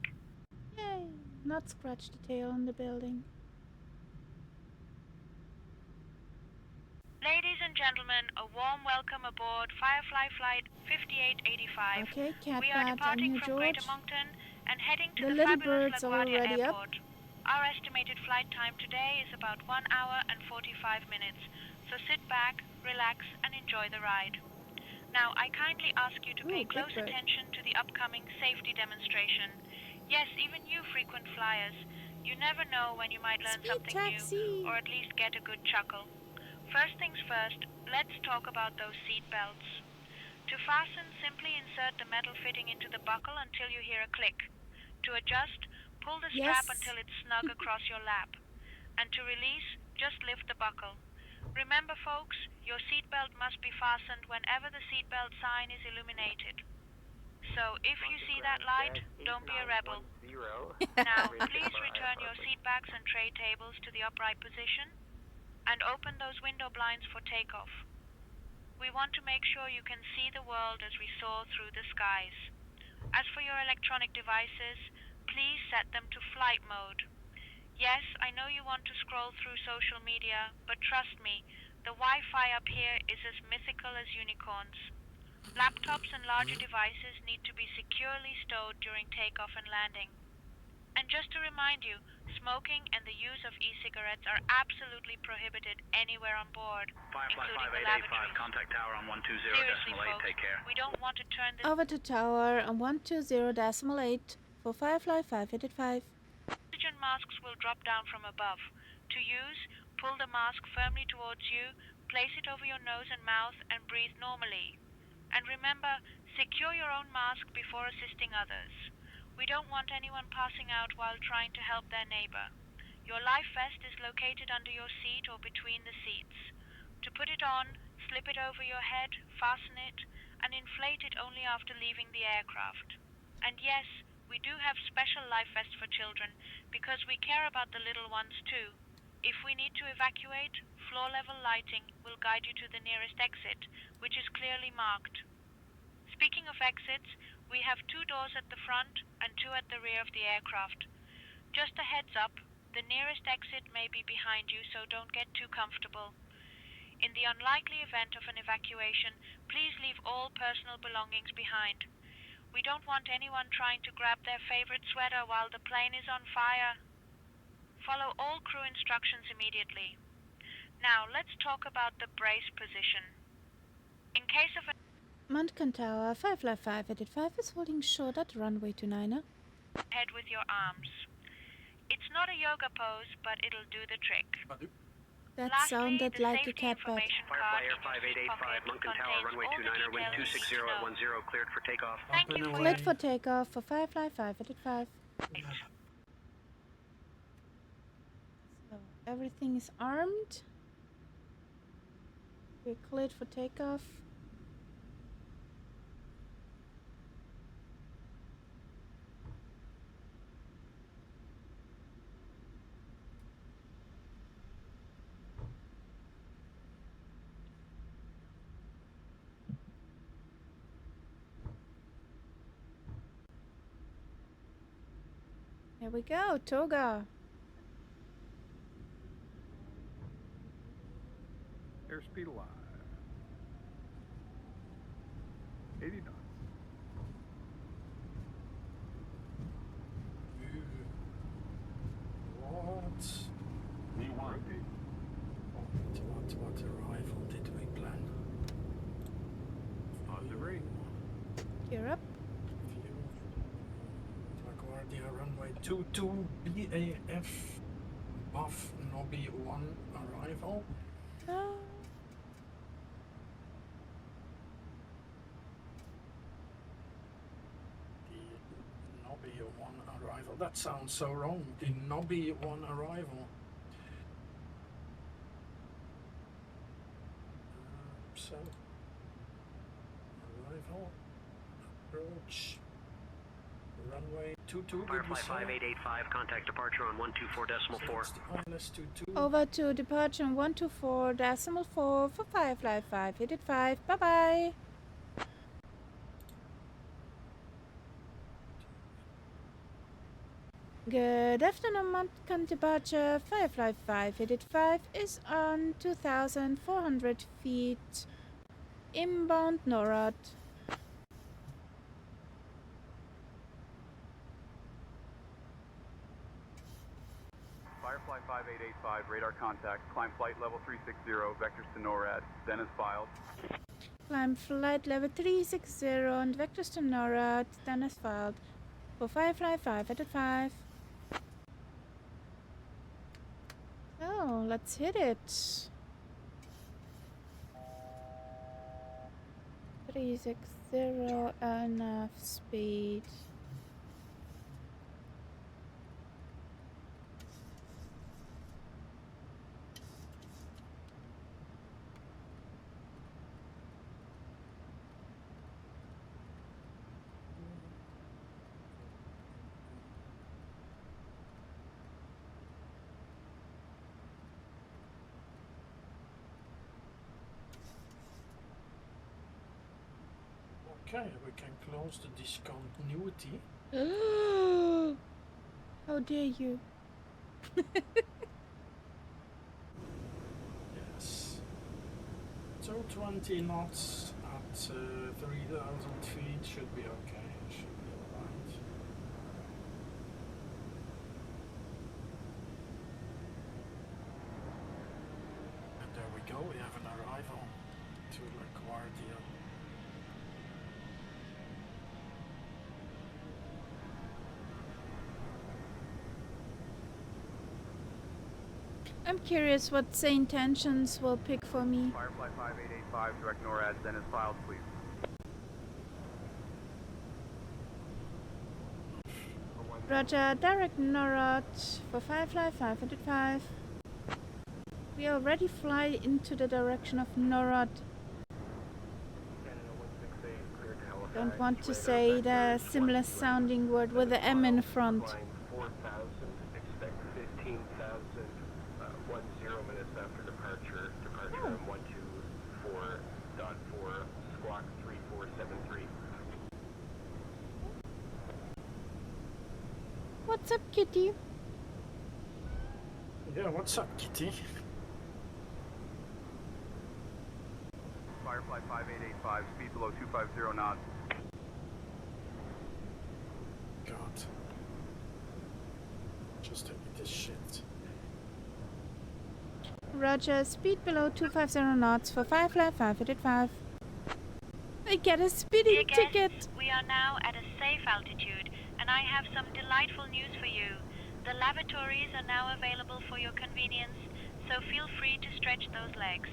Yay! Not scratch the tail on the building. Ladies and gentlemen, a warm welcome aboard Firefly Flight 5885. Okay, Cat We are Bat and departing New from Greater George. Moncton and heading to The the little fabulous birds are LaGuardia already up. Airport. Our estimated flight time today is about 1 hour and 45 minutes, so sit back, relax, and enjoy the ride. Now, I kindly ask you to pay close attention to the upcoming safety demonstration. Yes, even you frequent flyers. You never know when you might learn something new, or at least get a good chuckle. First things first, let's talk about those seat belts. To fasten, simply insert the metal fitting into the buckle until you hear a click. To adjust, pull the strap until it's snug across your lap. And to release, just lift the buckle. Remember, folks, your seatbelt must be fastened whenever the seatbelt sign is illuminated. So, if you see that light, don't be a rebel. Now, please return your seatbacks and tray tables to the upright position and open those window blinds for takeoff. We want to make sure you can see the world as we soar through the skies. As for your electronic devices, please set them to flight mode. Yes, I know you want to scroll through social media, but trust me, the Wi-Fi up here is as mythical as unicorns. Laptops and larger devices need to be securely stowed during takeoff and landing. And just to remind you, smoking and the use of e-cigarettes are absolutely prohibited anywhere on board, Firefly including the 5885, lavatories. contact tower on 120.8. Seriously, folks, Take care. we don't want to turn this Over to tower on 120.8 for Firefly 585. Oxygen masks will drop down from above. To use, pull the mask firmly towards you, place it over your nose and mouth, and breathe normally. And remember, secure your own mask before assisting others. We don't want anyone passing out while trying to help their neighbor. Your life vest is located under your seat or between the seats. To put it on, slip it over your head, fasten it, and inflate it only after leaving the aircraft. And yes, we do have special life vests for children because we care about the little ones too. If we need to evacuate, floor-level lighting will guide you to the nearest exit, which is clearly marked. Speaking of exits, we have 2 doors at the front and 2 at the rear of the aircraft. Just a heads up, the nearest exit may be behind you, so don't get too comfortable. In the unlikely event of an evacuation, please leave all personal belongings behind. We don't want anyone trying to grab their favorite sweater while the plane is on fire. Follow all crew instructions immediately. Now, let's talk about the brace position. In case of a Moncton Tower, 555 is holding short at runway 29er. head with your arms. It's not a yoga pose, but it'll do the trick. That Lastly, sounded the like a safety cat bed. information Firefly card Air in your seat 5885, pocket Moncton Tower, contains runway all the 29er, wind details you 260 need to at know. 10, cleared for takeoff. Thank you for Cleared for takeoff for Firefly 585. So everything is armed. We're cleared for takeoff. Here we go, Toga. Airspeed alive. 80 knots. What? We want. What arrival did we plan? Debris. Gear up. View. LaGuardia runway 22 BAF. Buff Nobby 1 arrival. Oh. The Nobby 1 arrival. That sounds so wrong. The Nobby 1 arrival. So, arrival, approach, runway 22. Firefly 5885, contact departure on 124.4. ILS 22. Over to departure on 124.4 for Firefly 585. Bye bye. Good afternoon, Moncton departure. Firefly 585 is on 2,400 feet. Inbound NORAD. Firefly 5885, radar contact, climb flight level 360, vectors to NORAD, then is filed. Climb flight level 360 and vectors to NORAD, then as filed. For Firefly 585. Oh, let's hit it. 360 enough speed. Okay, we can close the discontinuity. How dare you? Yes. So 20 knots at 3,000 feet should be okay. Should be alright. And there we go. We have an arrival to LaGuardia. I'm curious what the intentions will pick for me. Firefly 5885, direct NORAD, then is filed, please. Roger, direct NORAD for Firefly 505. We already fly into the direction of NORAD. Don't want to say the similar sounding word with the M in front. 4,000, expect 15,000, 10 minutes after departure. Departure on 124.4, squawk 3473. What's up, kitty? Yeah, what's up, kitty? Firefly 5885, speed below 250 knots. God. Just hit this shit. Roger, speed below 250 knots for Firefly 585. I get a speeding ticket. We are now at a safe altitude, and I have some delightful news for you. The lavatories are now available for your convenience, so feel free to stretch those legs.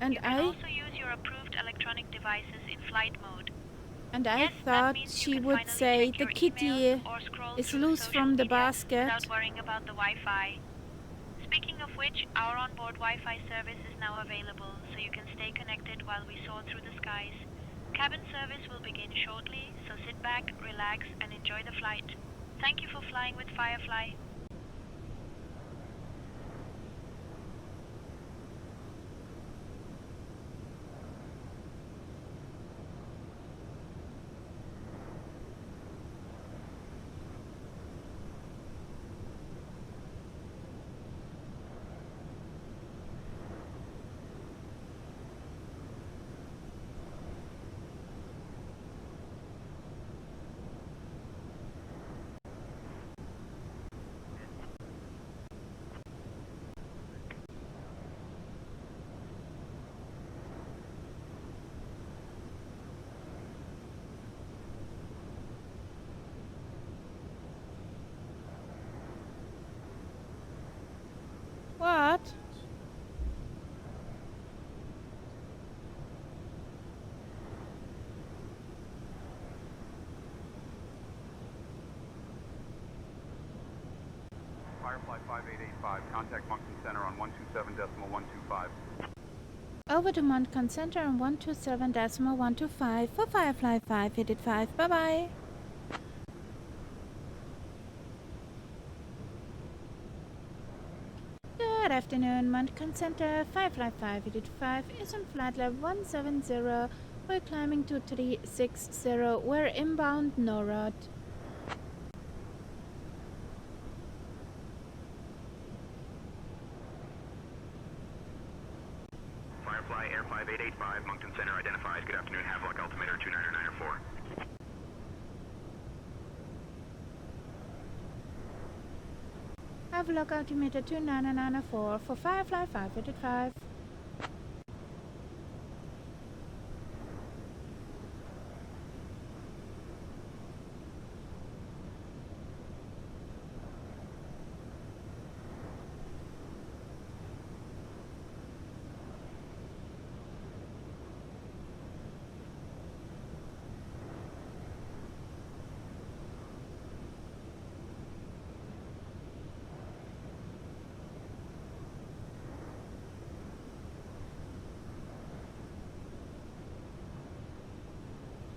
And you can also use your approved electronic devices in flight mode. And I thought she would say the kitty is loose from the basket. Without worrying about the Wi-Fi. Speaking of which, our onboard Wi-Fi service is now available, so you can stay connected while we soar through the skies. Cabin service will begin shortly, so sit back, relax, and enjoy the flight. Thank you for flying with Firefly. What? Firefly 5885, contact Moncton Center on 127.125. Over to Moncton Center on 127.125 for Firefly 585. Bye-bye. Good afternoon, Moncton Center. Firefly 585 is on flight level 170. We're climbing to 360. We're inbound NORAD. Firefly Air 5885, Moncton Center identified. Good afternoon, Havelock altimeter 29904. Havelock altimeter 29904 for Firefly 585.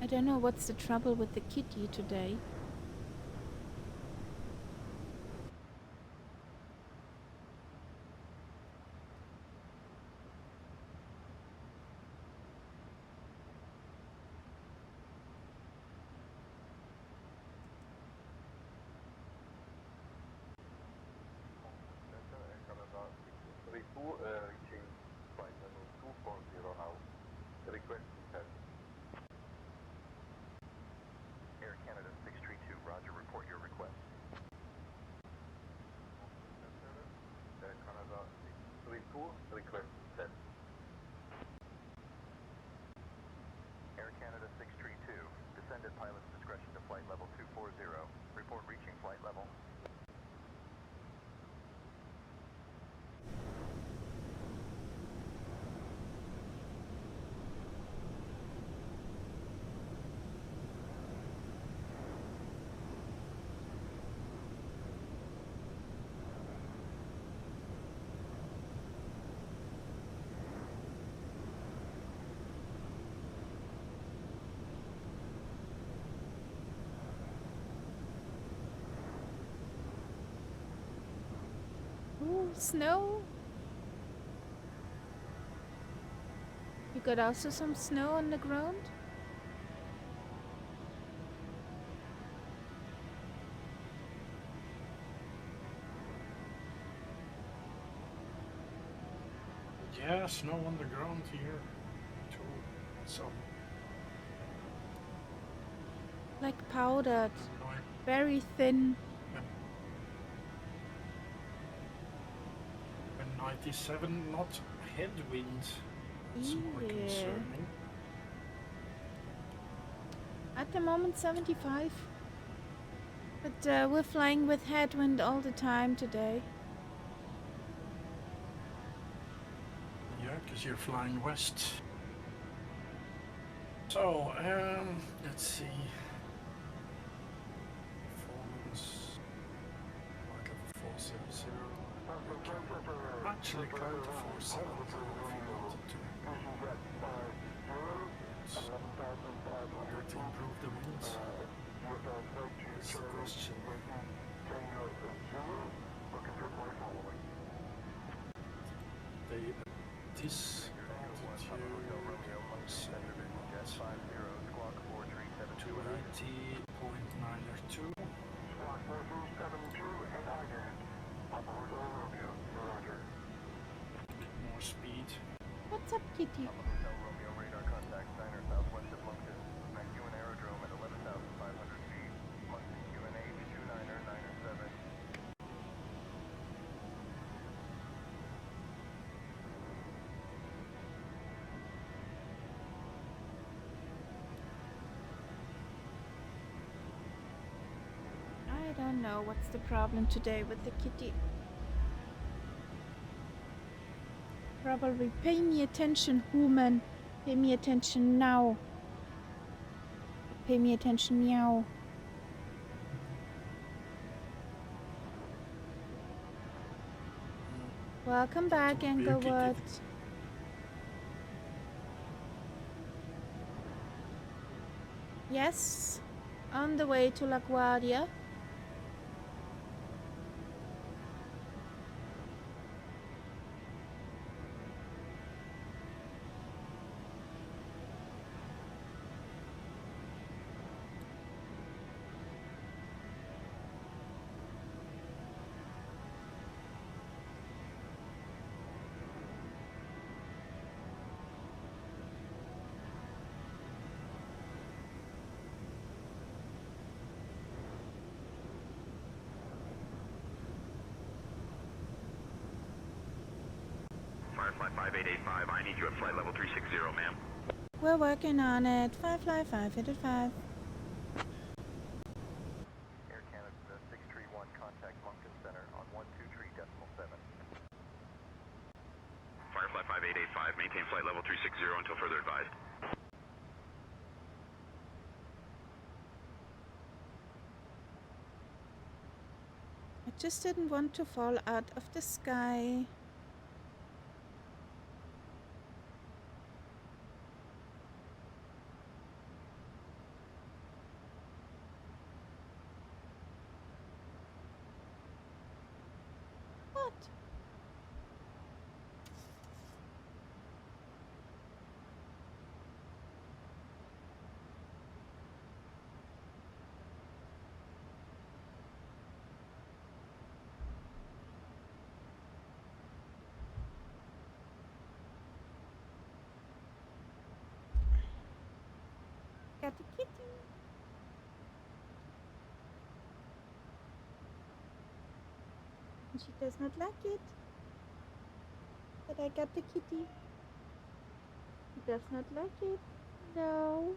I don't know what's the trouble with the kitty today. Reaching flight level 240 now. Request descent. Air Canada 632 Ooh, snow. You got also some snow on the ground? Yeah, snow on the ground here too. So Like powdered. Very thin. and 97 not headwind. It's more concerning. At the moment 75. But we're flying with headwind all the time today. Yeah, because you're flying west. So, let's see. Performance. Like a 470. We can actually climb to 470 if you wanted to. That improve the winds? That's the question. This altitude is 280.902. A bit more speed. What's up, Kitty? Romeo radar contact, Steiner, southwest of Moncton. McEwen Aerodrome at 11,500 feet. Moncton QNH 29997. I don't know what's the problem today with the kitty. Probably pay me attention, human. Pay me attention now. Pay me attention now. Welcome back, Englewood. Yes, on the way to LaGuardia. Firefly 5885, I need you at flight level 360, ma'am. We're working on it. Firefly 585. Air Canada 631, contact Moncton Center on 123.7. Firefly 5885, maintain flight level 360 until further advised. I just didn't want to fall out of the sky. What? Got the kitty. And she does not like it. But I got the kitty. She does not like it. No.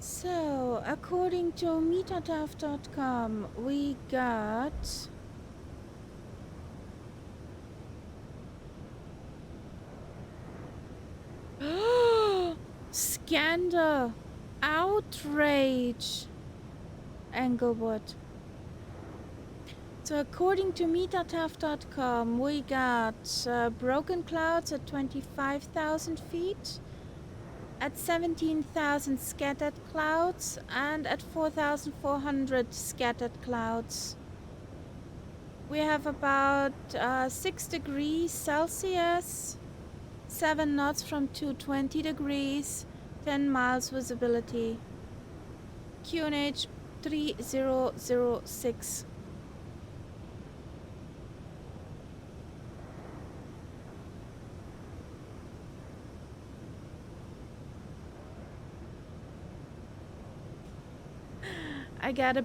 So, according to metataf.com, we got scandal, outrage, Englewood. So according to metataf.com, we got broken clouds at 25,000 feet, at 17,000 scattered clouds, and at 4,400 scattered clouds. We have about 6 degrees Celsius, 7 knots from 220 degrees, 10 miles visibility. QNH 3006. I got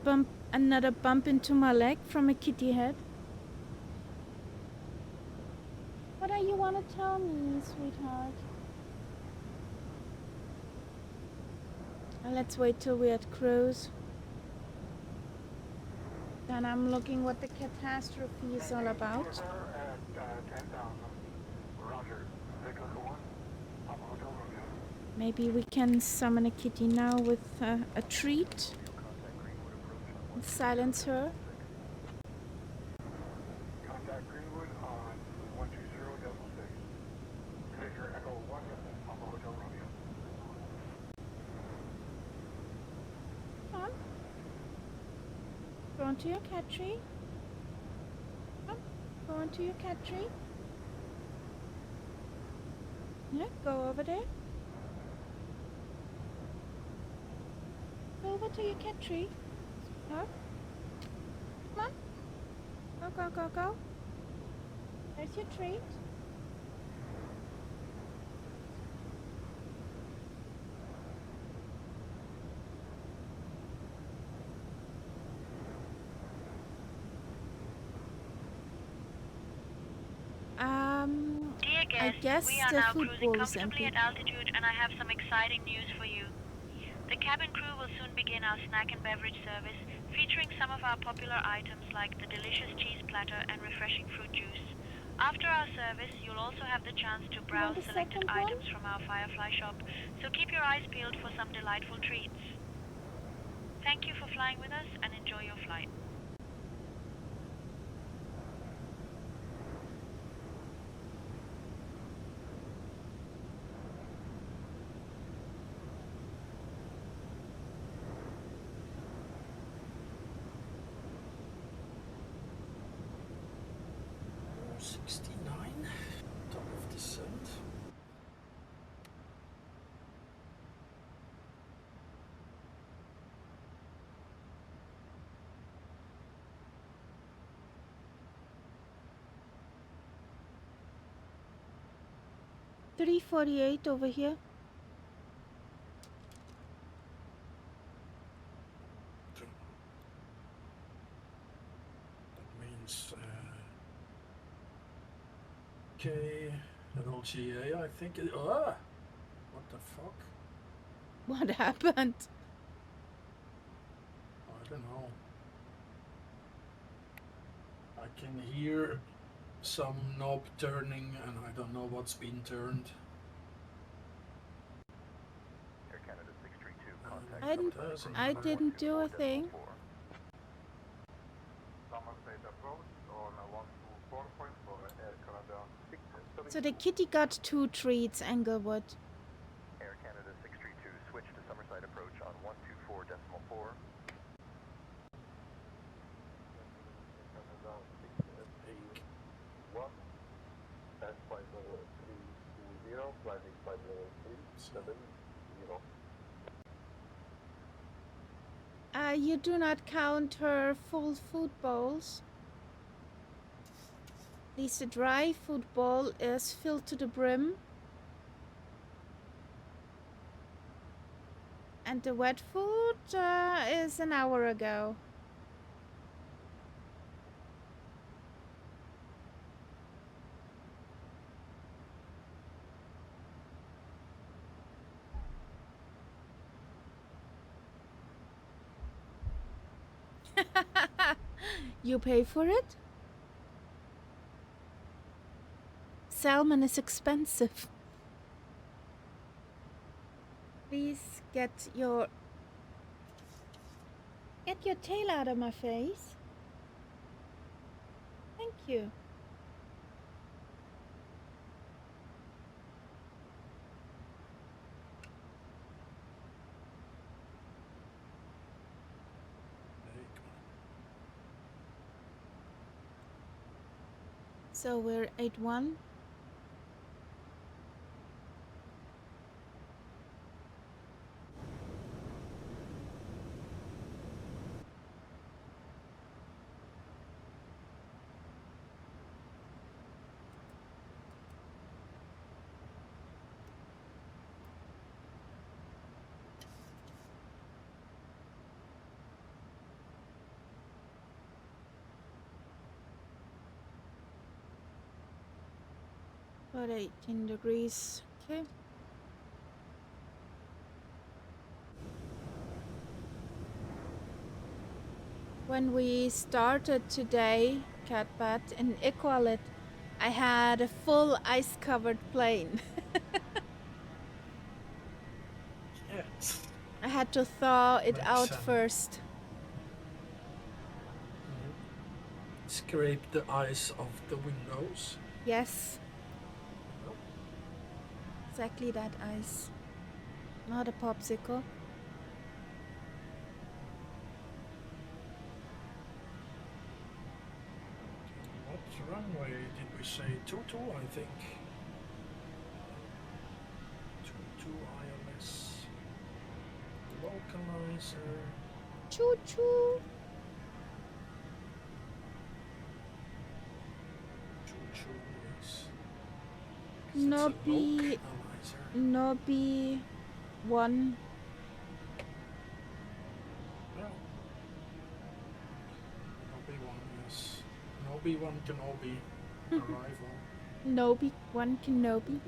another bump into my leg from a kitty head. What do you want to tell me, sweetheart? Let's wait till we're at cruise. Then I'm looking what the catastrophe is all about. Maybe we can summon a kitty now with a treat. And silence her. Contact Greenwood on 120.6. Figure Echo 1 Papa Hotel Romeo. Come on. Go onto your cat tree. Come. Go onto your cat tree. Yeah, go over there. Go over to your cat tree. Huh? Come on. Go, go, go, go. There's your treat. Dear I guests, guess we are the now food cruising bowl is comfortably empty. at altitude, and I have some exciting news for you. The cabin crew will soon begin our snack and beverage service, featuring some of our popular items like the delicious cheese platter and refreshing fruit juice. After our service, you'll also have the chance to browse selected items from our Firefly shop, so keep your eyes peeled for some delightful treats. Thank you for flying with us, and enjoy your flight. Top of descent. $348 over here. That means K LGA, I think. What the fuck? What happened? I don't know. I can hear some knob turning and I don't know what's been turned. Air Canada 632, contact. I didn't do a thing. So the kitty got 2 treats, Englewood. Air Canada 632, switch to Summerside approach on 124.4. That's flight level 320, flying flight level 370. You do not count her full food bowls. At least the dry food bowl is filled to the brim. And the wet food is an hour ago. You pay for it? Salmon is expensive. Please get your tail out of my face. Thank you. So we're 8-1. About 18 degrees. Okay. When we started today, Catbat, in Iqaluit, I had a full ice-covered plane. Yes. I had to thaw it Makes out sense. first. Scrape the ice off the windows. Yes. Exactly that ice. Not a popsicle. What runway did we say? 22, I think. 22 ILS. Localizer. Choo-choo. Choo-choo, yes. Nobby. Nobby 1. Yeah. Nobby 1, yes. Nobby 1 Kenobi. Arrival. Nobby 1 Kenobi.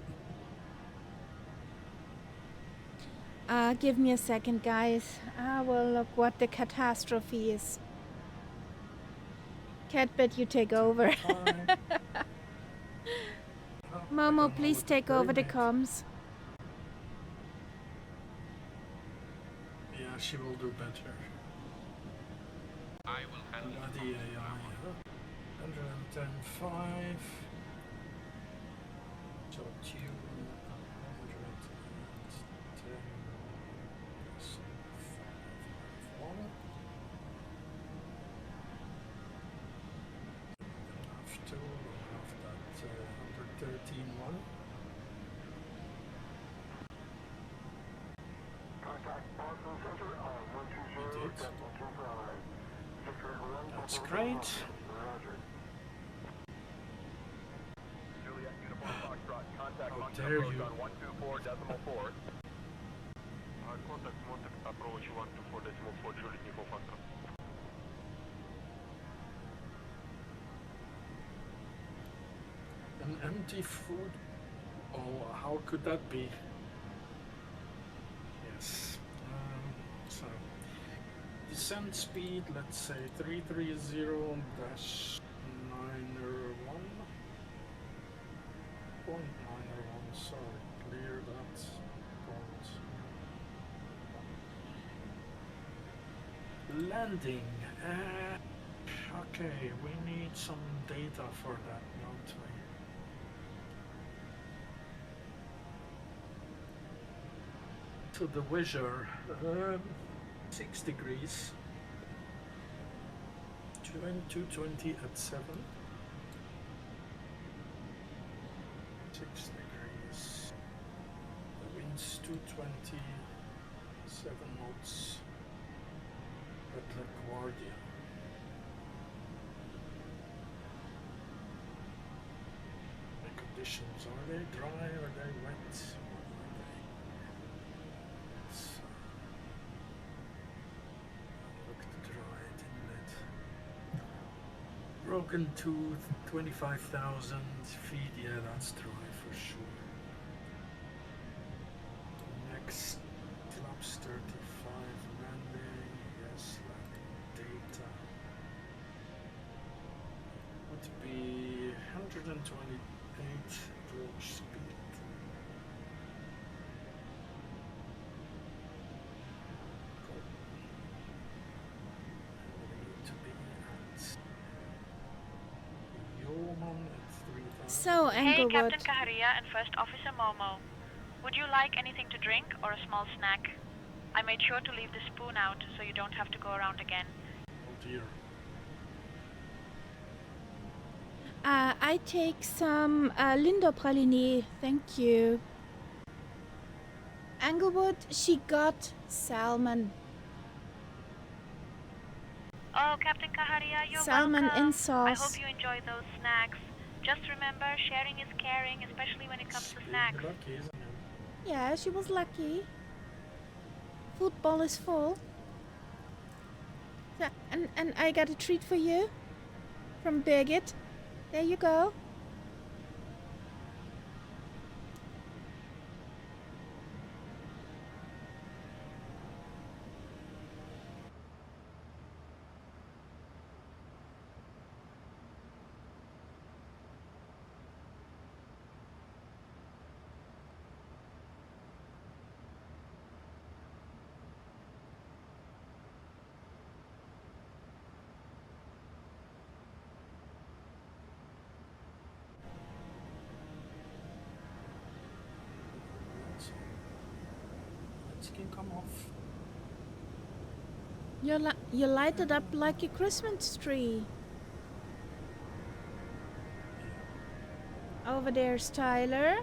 Give me a second, guys. I will look what the catastrophe is. Catbit, you take over. Momo, please take over the comms. Yeah, she will do better. I will handle the AI. 110.5. So tune 110.5. Have to have that 113.1. We did. That's great. How dare you? Contact Moncton approach 124.4 Juliet Nico Foxtrot. An empty food? Oh, how could that be? Yes. So, descent speed, let's say 330-901. 0.901, sorry, clear that point. Landing. Okay, we need some data for that, don't we? To the WYYR, 6 degrees. 220 at 7. 6 degrees. The wind's 220, 7 knots at LaGuardia. The conditions, are they dry, are they wet? Looked dry, didn't it? Broken tooth, 25,000 feet, yeah, that's dry for sure. Next, flaps 35, landing, yes, landing data. So, Hey, Englewood. Captain Kaharia and First Officer Momo. Would you like anything to drink or a small snack? I made sure to leave the spoon out so you don't have to go around again. Oh dear. I take some Lindo Praline, thank you. Englewood, she got salmon. Oh, Captain Kaharia, you're Salmon welcome. in sauce. I hope you enjoy those snacks. Just remember, sharing is caring, especially when it comes to snacks. Lucky, isn't it? Yeah, she was lucky. Football is full. So, and I got a treat for you from Birgit. There you go. It can come off. You light it up like a Christmas tree. Over there's Tyler.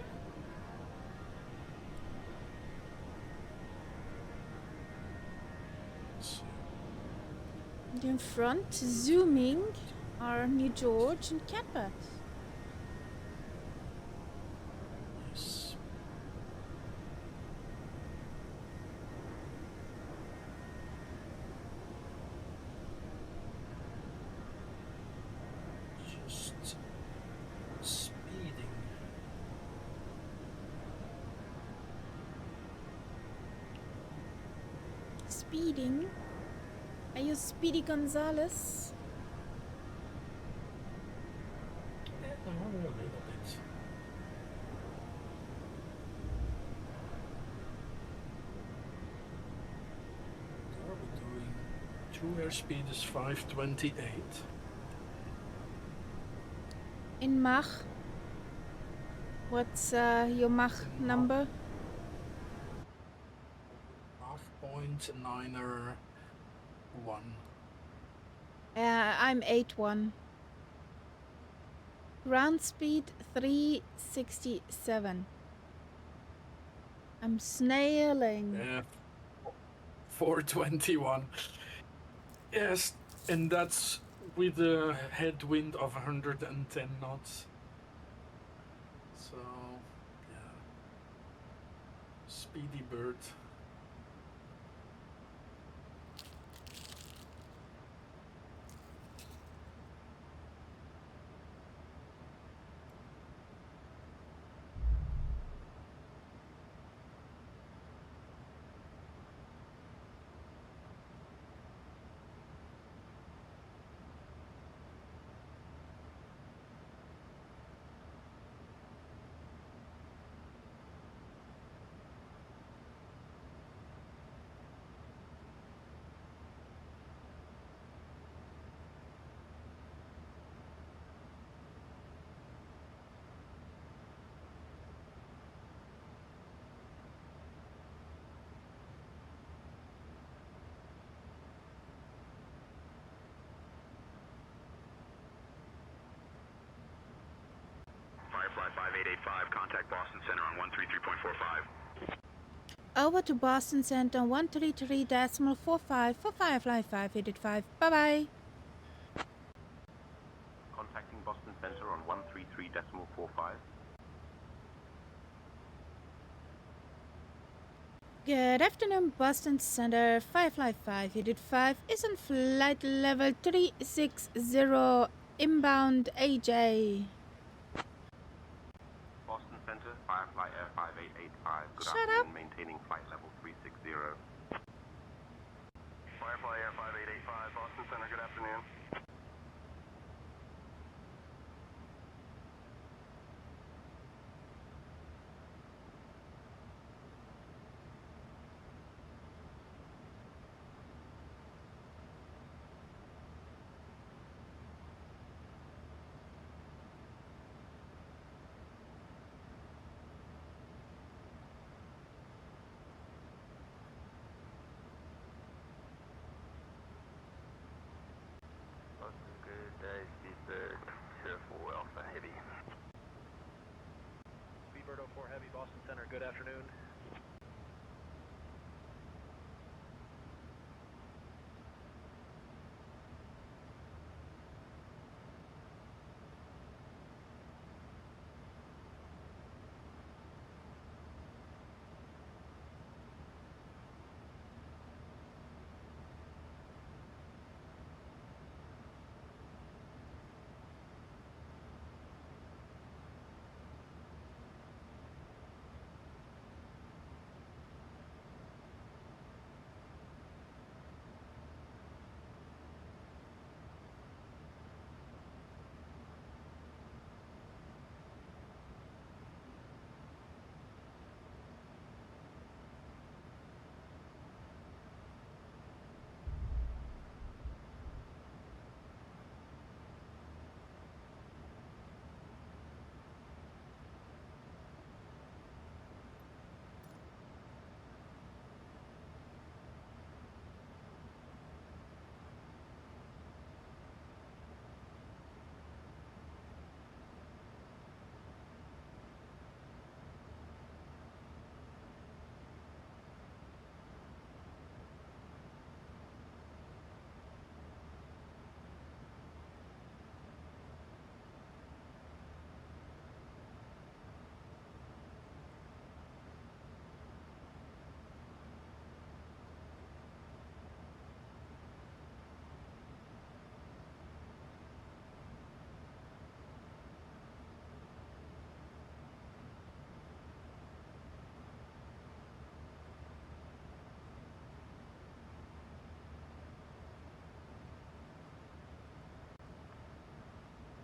And in front, zooming, are New George and Catbird. Yes. Just speeding. Speeding? Are you Speedy Gonzales? A little bit. What are we doing? True airspeed is 528. In Mach? What's your Mach number? 0.901. I'm 8-1. Ground speed 367. I'm snailing. Yeah. 421. Yes, and that's with a headwind of 110 knots. So, yeah. Speedy bird. Firefly 5885, contact Boston Center on 133.45. Over to Boston Center 133.45 for Firefly 585. Bye bye. Contacting Boston Center on 133.45. Good afternoon, Boston Center. Firefly 585 is on flight level 360 inbound AJ. Boston Center, Firefly Air 5885. Good Shut afternoon, up. maintaining flight level 360. Firefly Air 5885, Boston Center, good afternoon. Good afternoon.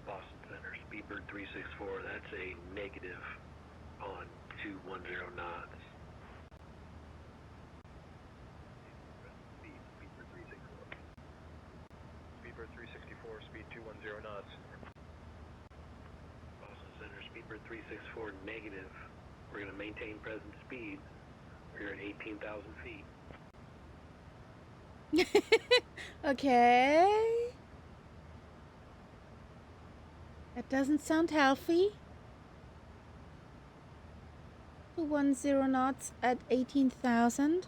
Boston Center, Speedbird 364, that's a negative on 210 knots. Speedbird 364. Speedbird 364, speed 210 knots. Boston Center, Speedbird 364, negative. We're going to maintain present speed. We're at 18,000 feet. Okay. That doesn't sound healthy. 210 knots at 18,000.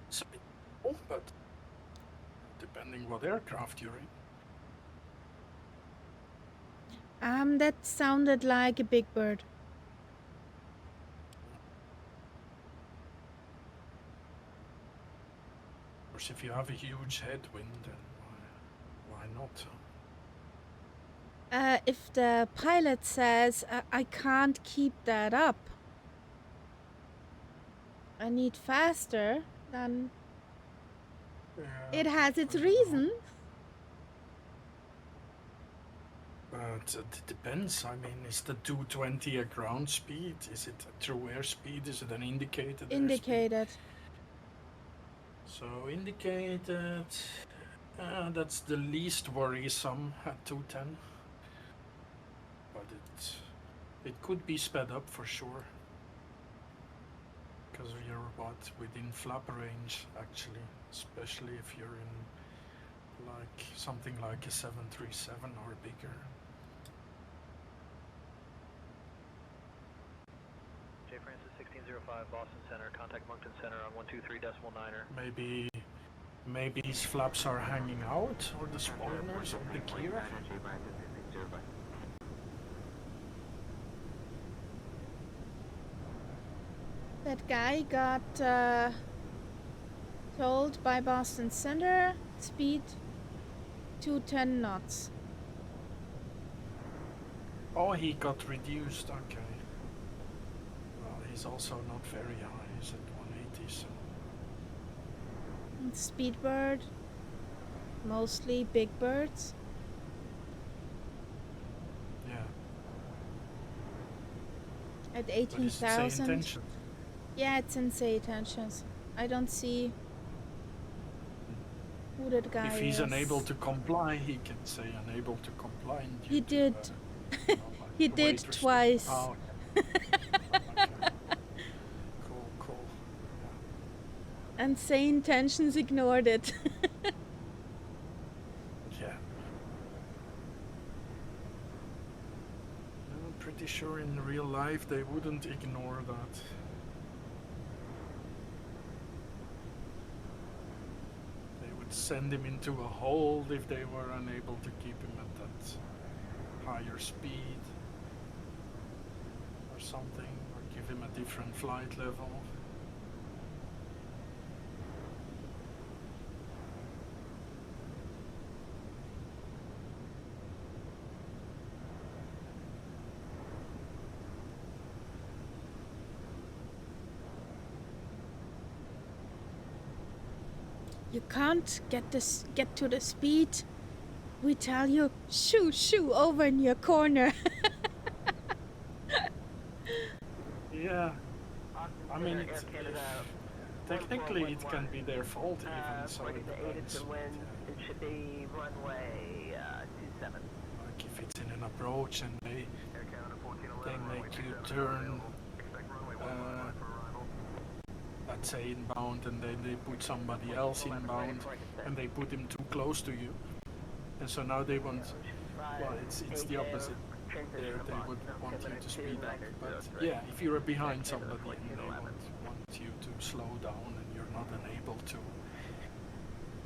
It's a bit cool, but depending what aircraft you're in. That sounded like a big bird. Of course, if you have a huge headwind, then why not? If the pilot says, I can't keep that up, I need faster, then it has its reason. But it depends. I mean, is the 220 a ground speed? Is it a true airspeed? Is it an indicated Indicated. So indicated, that's the least worrisome at 210. But it could be sped up for sure. Because you're within flap range actually, especially if you're in like something like a 737 or bigger. J Francis 1605, Boston Center, contact Moncton Center on 123.9er. Maybe his flaps are hanging out, or the spoilers, or the gear. That guy got told by Boston Center, speed 210 knots. Oh, he got reduced, okay. Well, he's also not very high, he's at 180, so... Speedbird, mostly big birds. Yeah. At 18,000. Yeah, it's in say intentions. I don't see who that guy is. If he's unable to comply, he can say unable to comply. He did. He did twice. Oh, okay. Okay. Cool. And say intentions ignored it. Yeah. I'm pretty sure in real life they wouldn't ignore that. They would send him into a hold if they were unable to keep him at that higher speed or something, or give him a different flight level. You can't get to the speed. We tell you, shoo, over in your corner. Yeah, I mean, technically it can be their fault even, so it depends. It should be runway 27. Like if it's in an approach and they make you turn, let's say inbound, and then they put somebody else inbound and they put him too close to you, and so now they want, well, it's the opposite. They would want you to speed up, but yeah, if you're behind somebody and they want you to slow down and you're not unable to,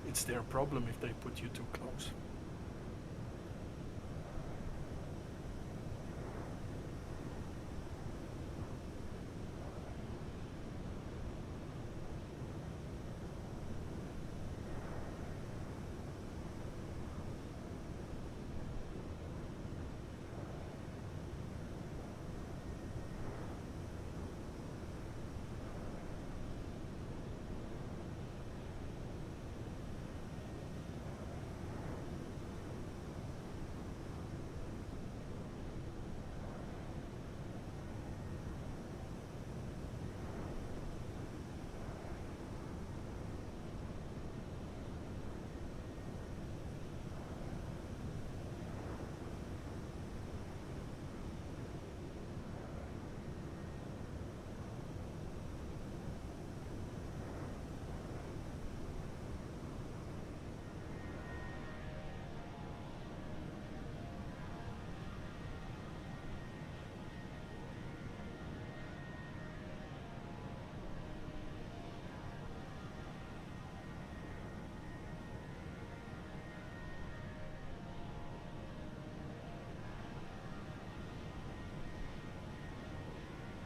it's their problem if they put you too close.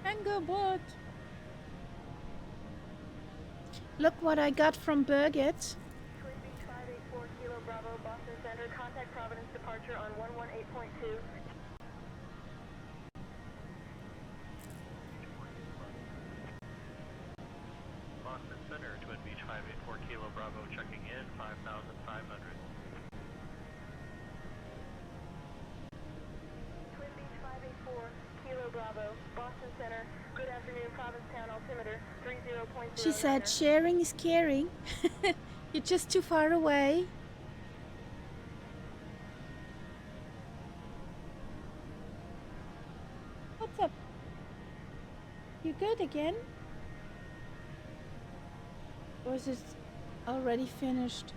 Engelbert! Look what I got from Birgit. Twin Beach 584 Kilo Bravo, Boston Center. Contact Providence departure on 118.2. Boston Center, Twin Beach 584 Kilo Bravo, checking in 5,500. Twin Beach 584 Kilo Bravo, Boston Center. Good afternoon, Provincetown altimeter 30.0. She said sharing is caring. You're just too far away. What's up? You good again? Or is it already finished?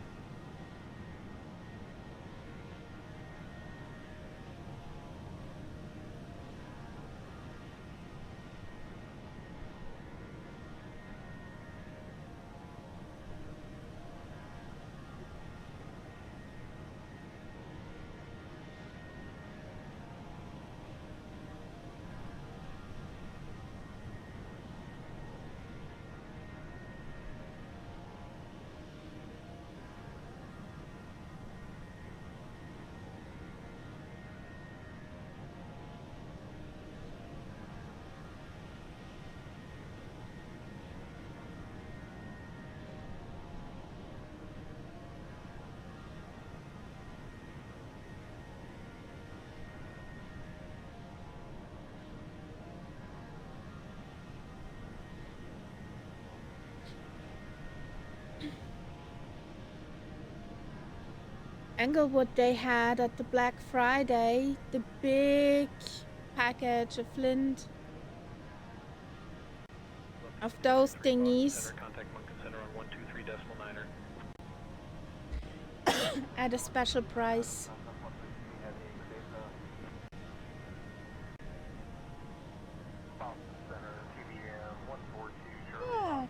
Englewood, they had at the Black Friday the big package of Flint of those thingies. Contact Moncton Center on at a special price. Yeah.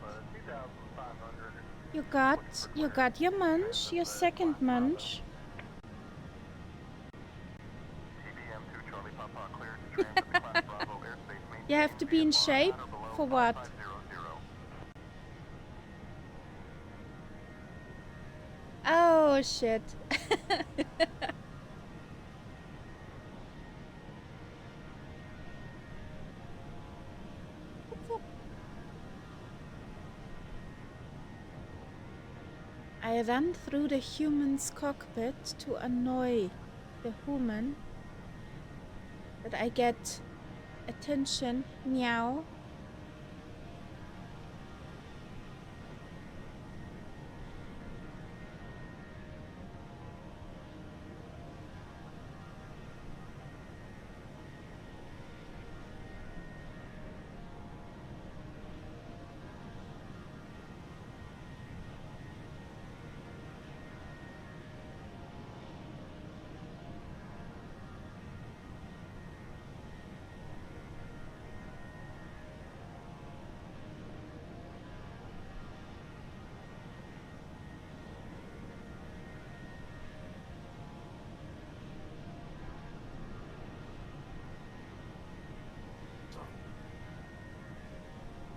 You got your munch, your second munch. You have to be in shape for what? Oh shit. I run through the human's cockpit to annoy the human. That I get attention, meow.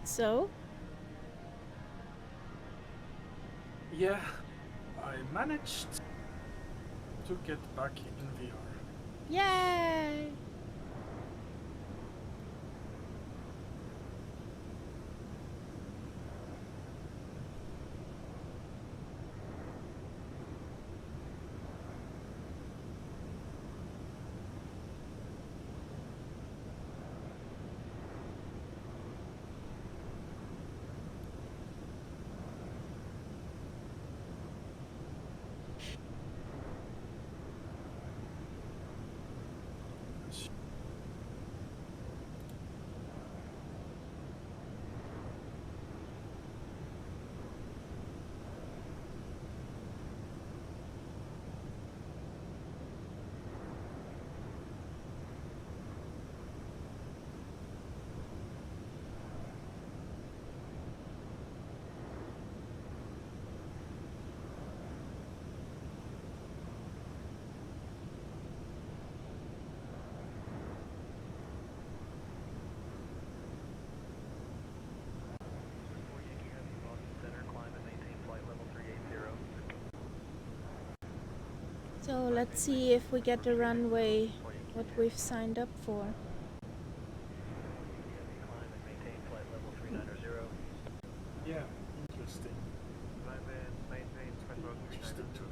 So? Yeah, I managed to get back in VR. Yay! So let's see if we get the runway, what we've signed up for. Yeah, interesting. Interesting to know.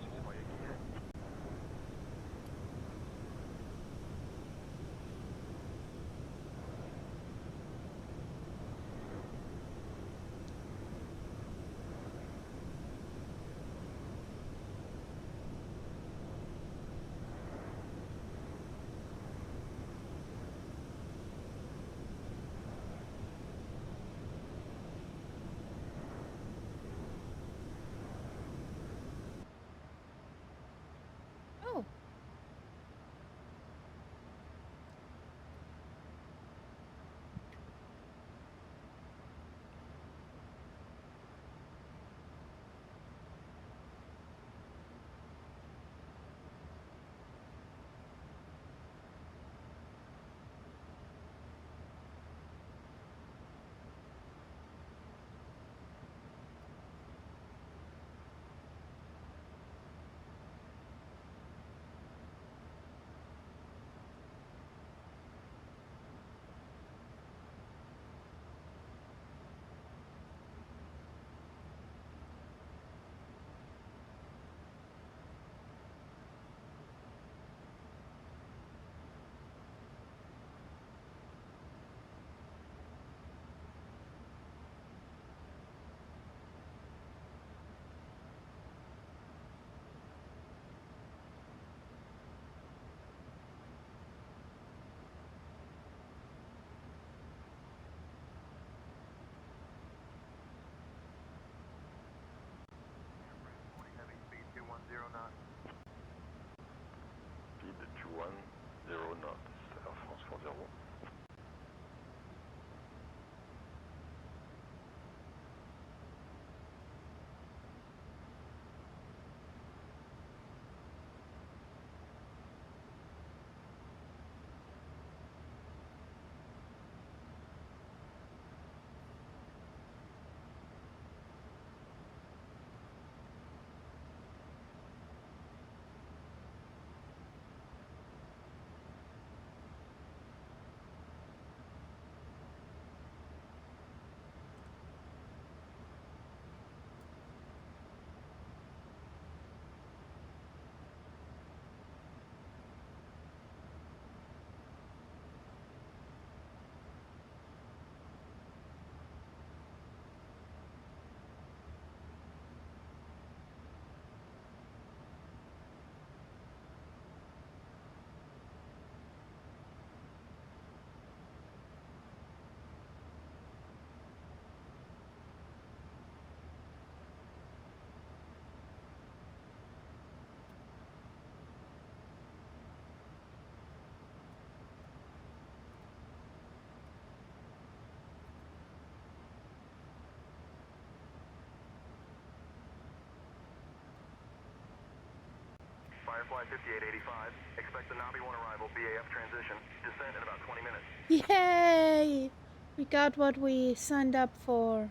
Firefly 5885. Expect the Nobby 1 arrival, BAF transition. Descent in about 20 minutes. Yay! We got what we signed up for.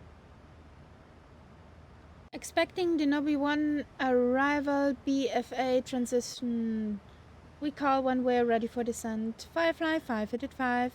Expecting the Nobby 1 arrival, BFA transition. We call when we're ready for descent. Firefly 5885.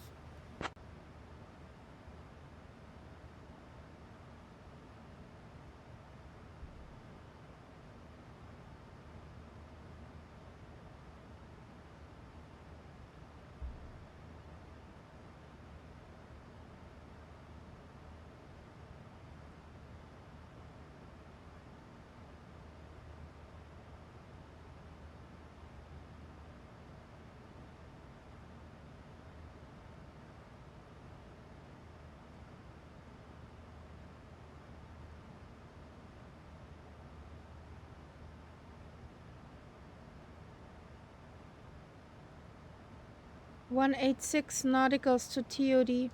(186 nauticals to TOD).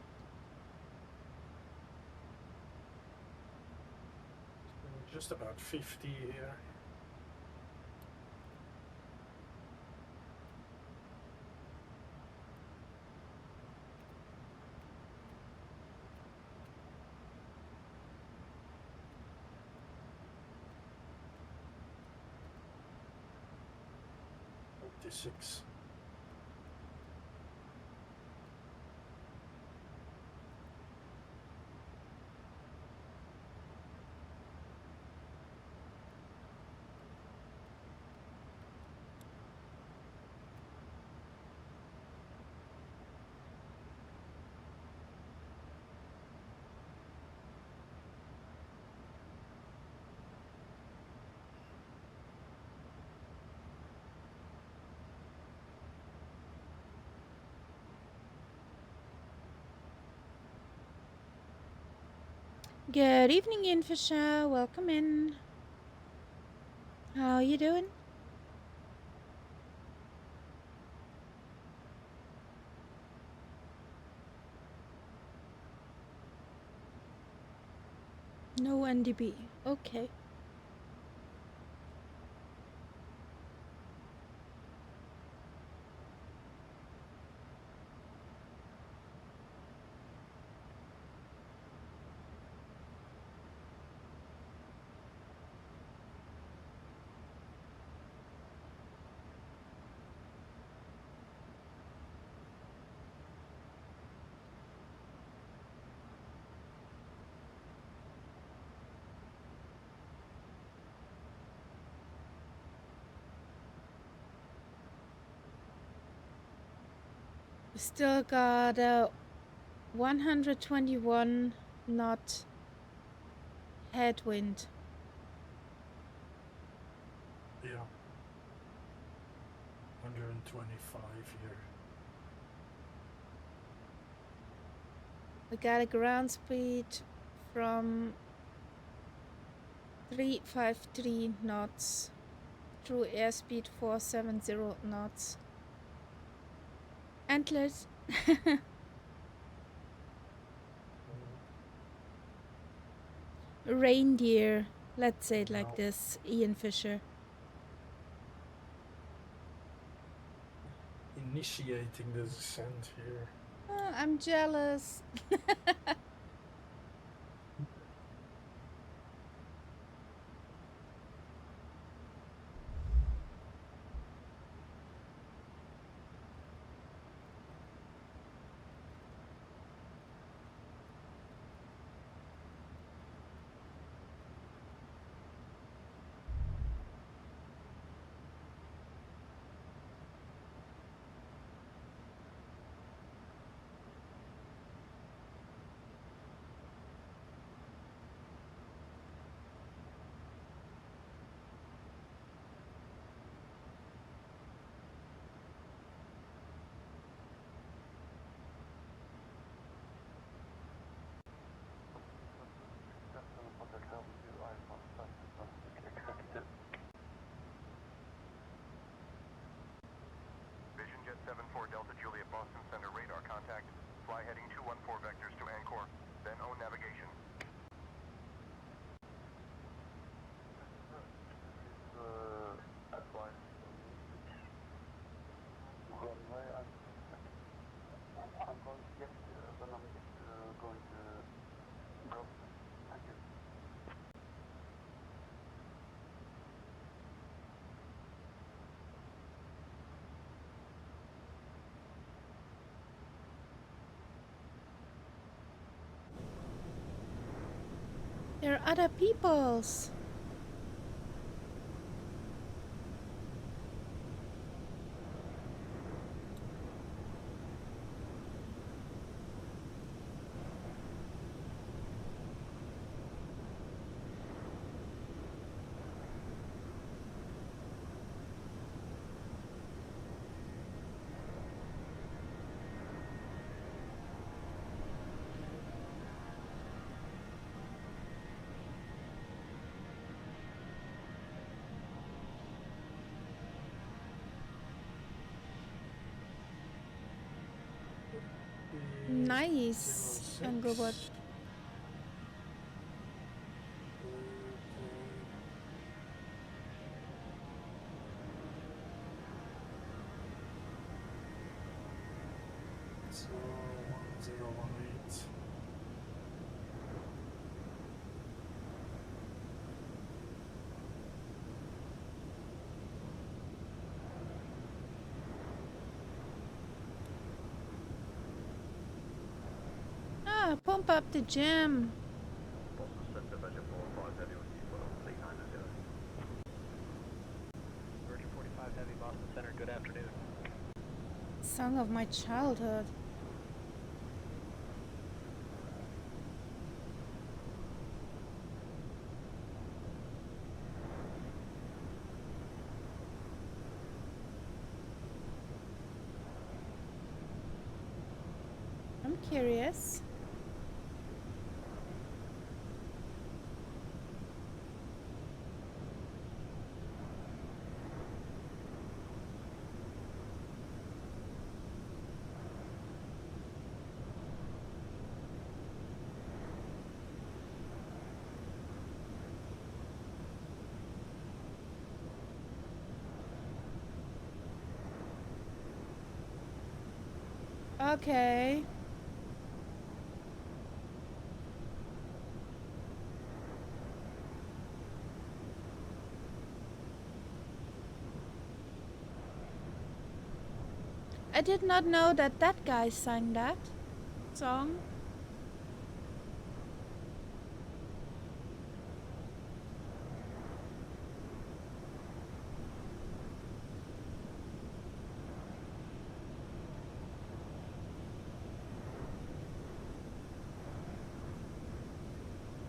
Just about 50 here. Six. Good evening, Ian Fisher. Welcome in. How you doing? No NDB. Okay. Still got a 121 knot headwind. Yeah. 125 here. We got a ground speed from 353 knots through airspeed 470 knots. Antlers. Reindeer. Let's say it like this, Ian Fisher. Initiating the descent here. Oh, I'm jealous. Vision Jet 74 Delta Juliet Boston Center radar contact. Fly heading 214 vectors to Angkor, then own navigation. There are other peoples. Nice, Angobot. So 1018. Ah, pump up the gym. Virgin 45 Heavy, Boston Center, good afternoon. Song of my childhood. I'm curious. Okay. I did not know that that guy sang that song.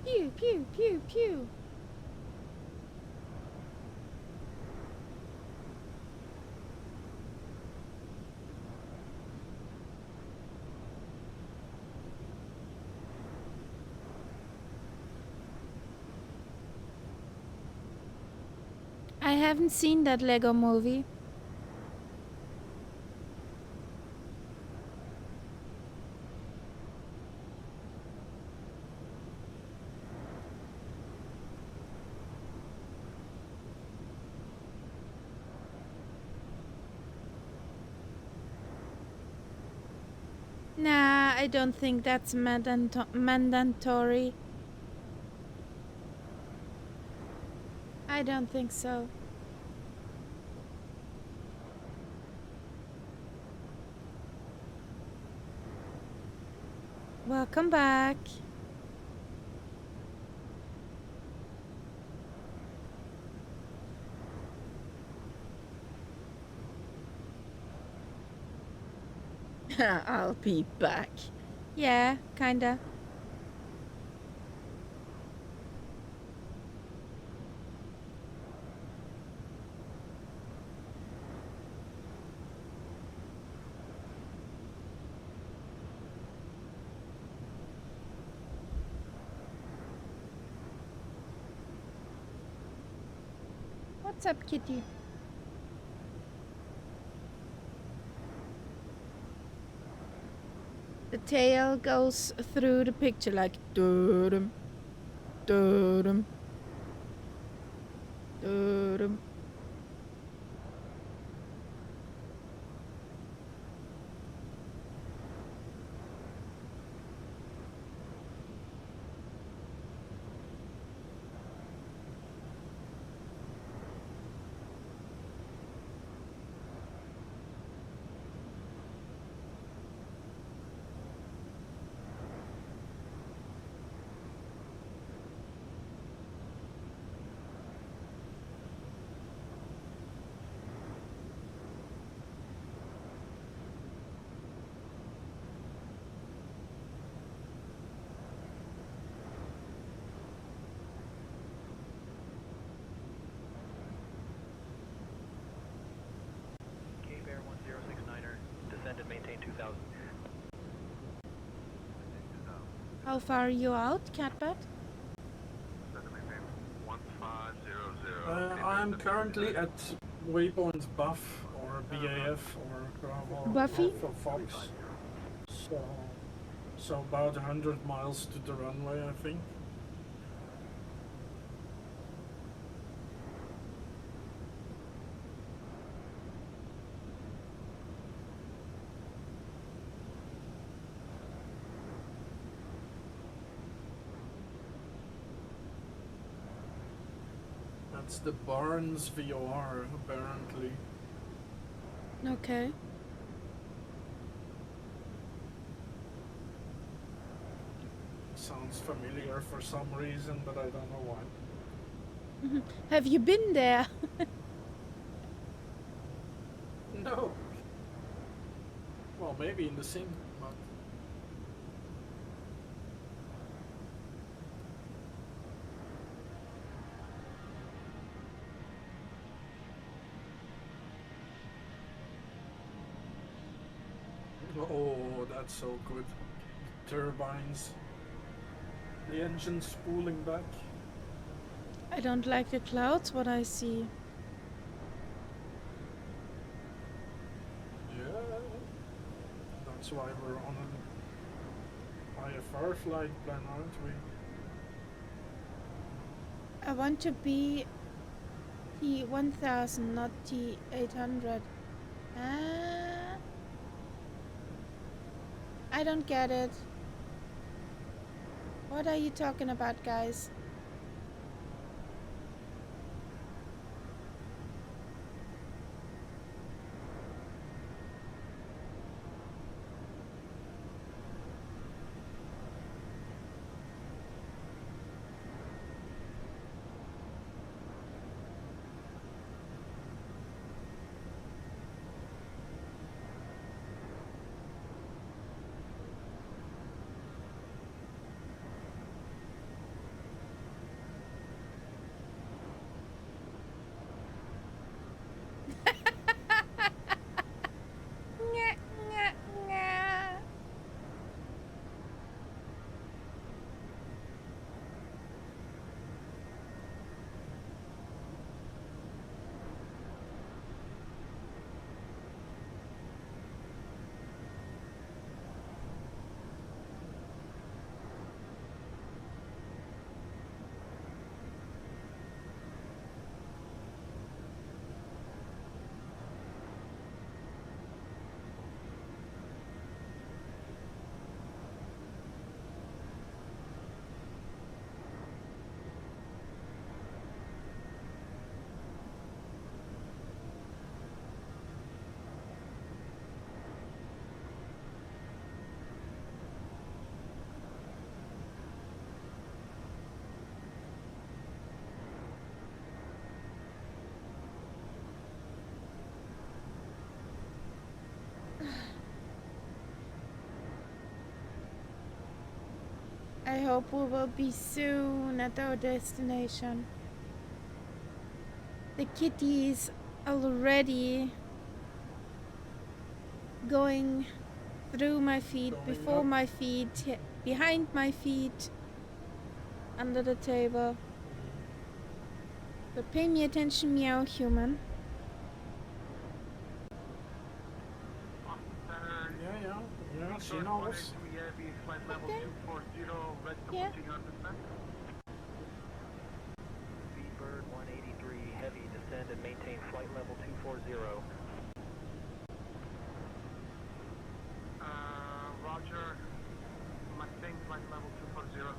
Pew, pew, pew, pew. I haven't seen that Lego movie. Nah, I don't think that's mandatory. I don't think so. Welcome back. I'll be back. Yeah, kinda. What's up, kitty? The tail goes through the picture like dum dum dum. 2000. How far are you out, Catbird? I'm currently at waypoint Buff or BAF or Bravo Buffy? Alpha Fox. So about 100 miles to the runway, I think. That's the Barnes VOR, apparently. Okay. Sounds familiar for some reason, but I don't know why. Have you been there? No. Well, maybe in the sim, but... Oh, that's so good. Turbines. The engine's spooling back. I don't like the clouds, what I see. Yeah. That's why we're on an IFR flight plan, aren't we? I want to be T1000, not T800. I don't get it. What are you talking about, guys? I hope we will be soon at our destination. The kitty is already going through my feet, before my feet, behind my feet, under the table. So pay me attention, meow human. Yeah, she knows. Okay. Yeah. Speedbird 183, heavy, descend and maintain flight level 240. Roger, maintain flight level 240.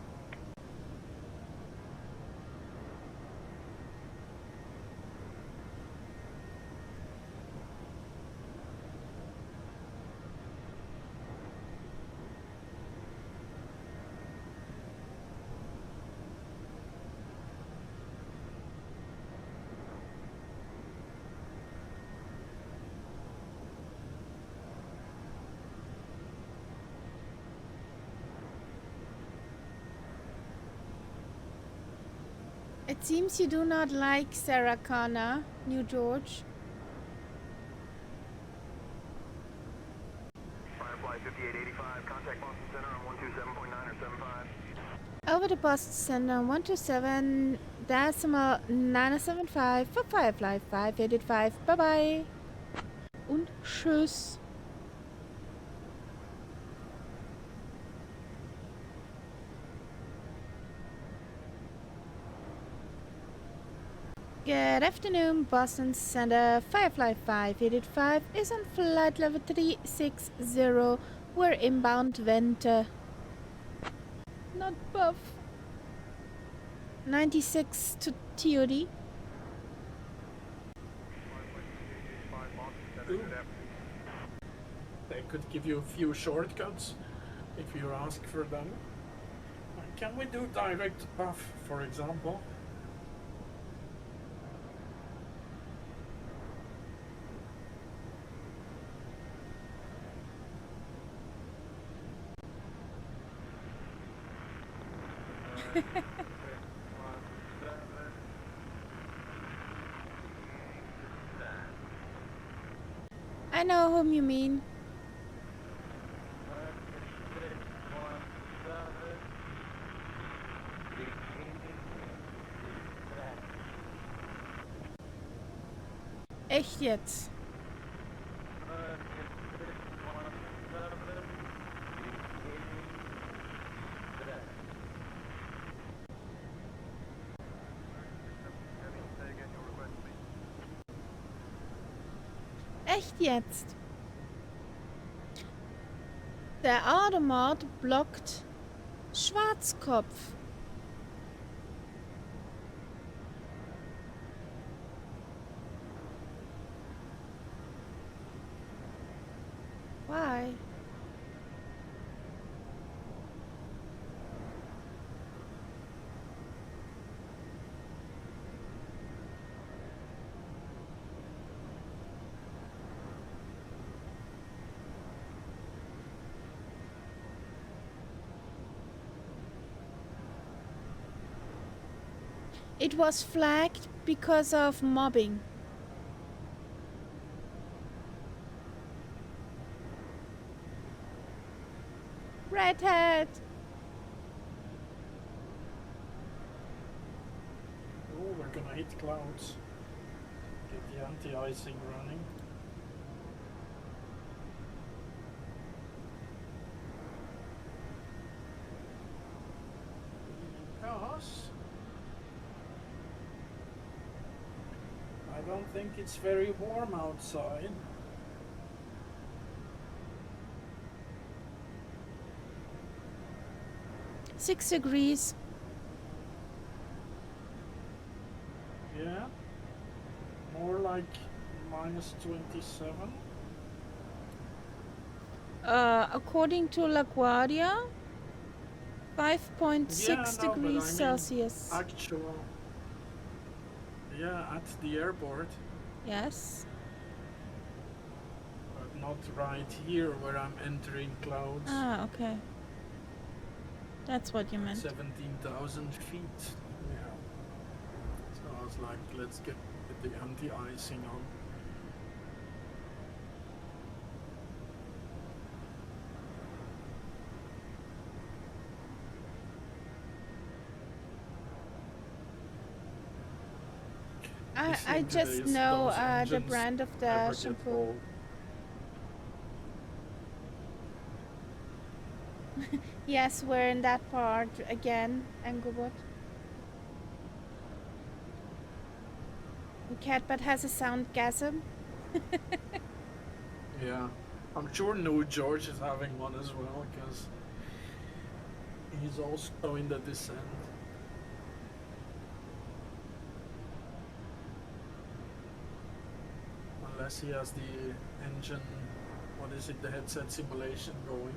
It seems you do not like Sarah Connor, New George. 5885, contact Boston Center on 127.9 or 75. Over to Boston Center 127.975 for Firefly 585. Bye bye. Und tschüss. Good afternoon, Boston Center. Firefly 585 is on flight level 360. We're inbound Vente. Not buff. 96 to TOD. They could give you a few shortcuts if you ask for them. Can we do direct buff, for example? I know whom you mean. Echt jetzt? Echt jetzt? Der Automat blockt Schwarzkopf. Why? It was flagged because of mobbing. Redhead! Oh, we're gonna hit clouds. Get the anti-icing running. Because I don't think it's very warm outside. Six degrees. Yeah, more like minus 27. According to LaGuardia, 5.6 degrees Celsius. Actual. Yeah, at the airport. Yes. But not right here where I'm entering clouds. Ah, okay. That's what you meant. 17,000 feet. Yeah. So I was like, let's get the anti-icing on. I just know the brand of the shampoo. Yes, we're in that part again, Engelbert. Catbot has a soundgasm. Yeah, I'm sure New George is having one as well, because he's also in the descent. Unless he has the engine, what is it, the headset simulation going.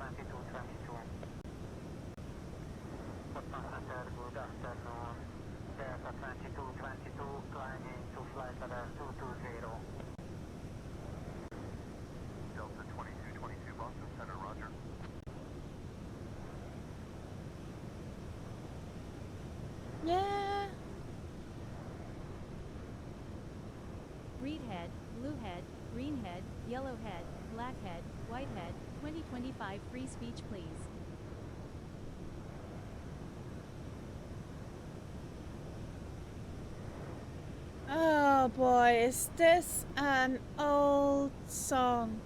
Moncton Center, good afternoon. Delta 2222, climbing to flight level 220. Delta 2222, Moncton Center, roger. Yeah. Reed head, blue head, green head, yellow head, black head, white head, 2025 free speech please. Oh boy, is this an old song?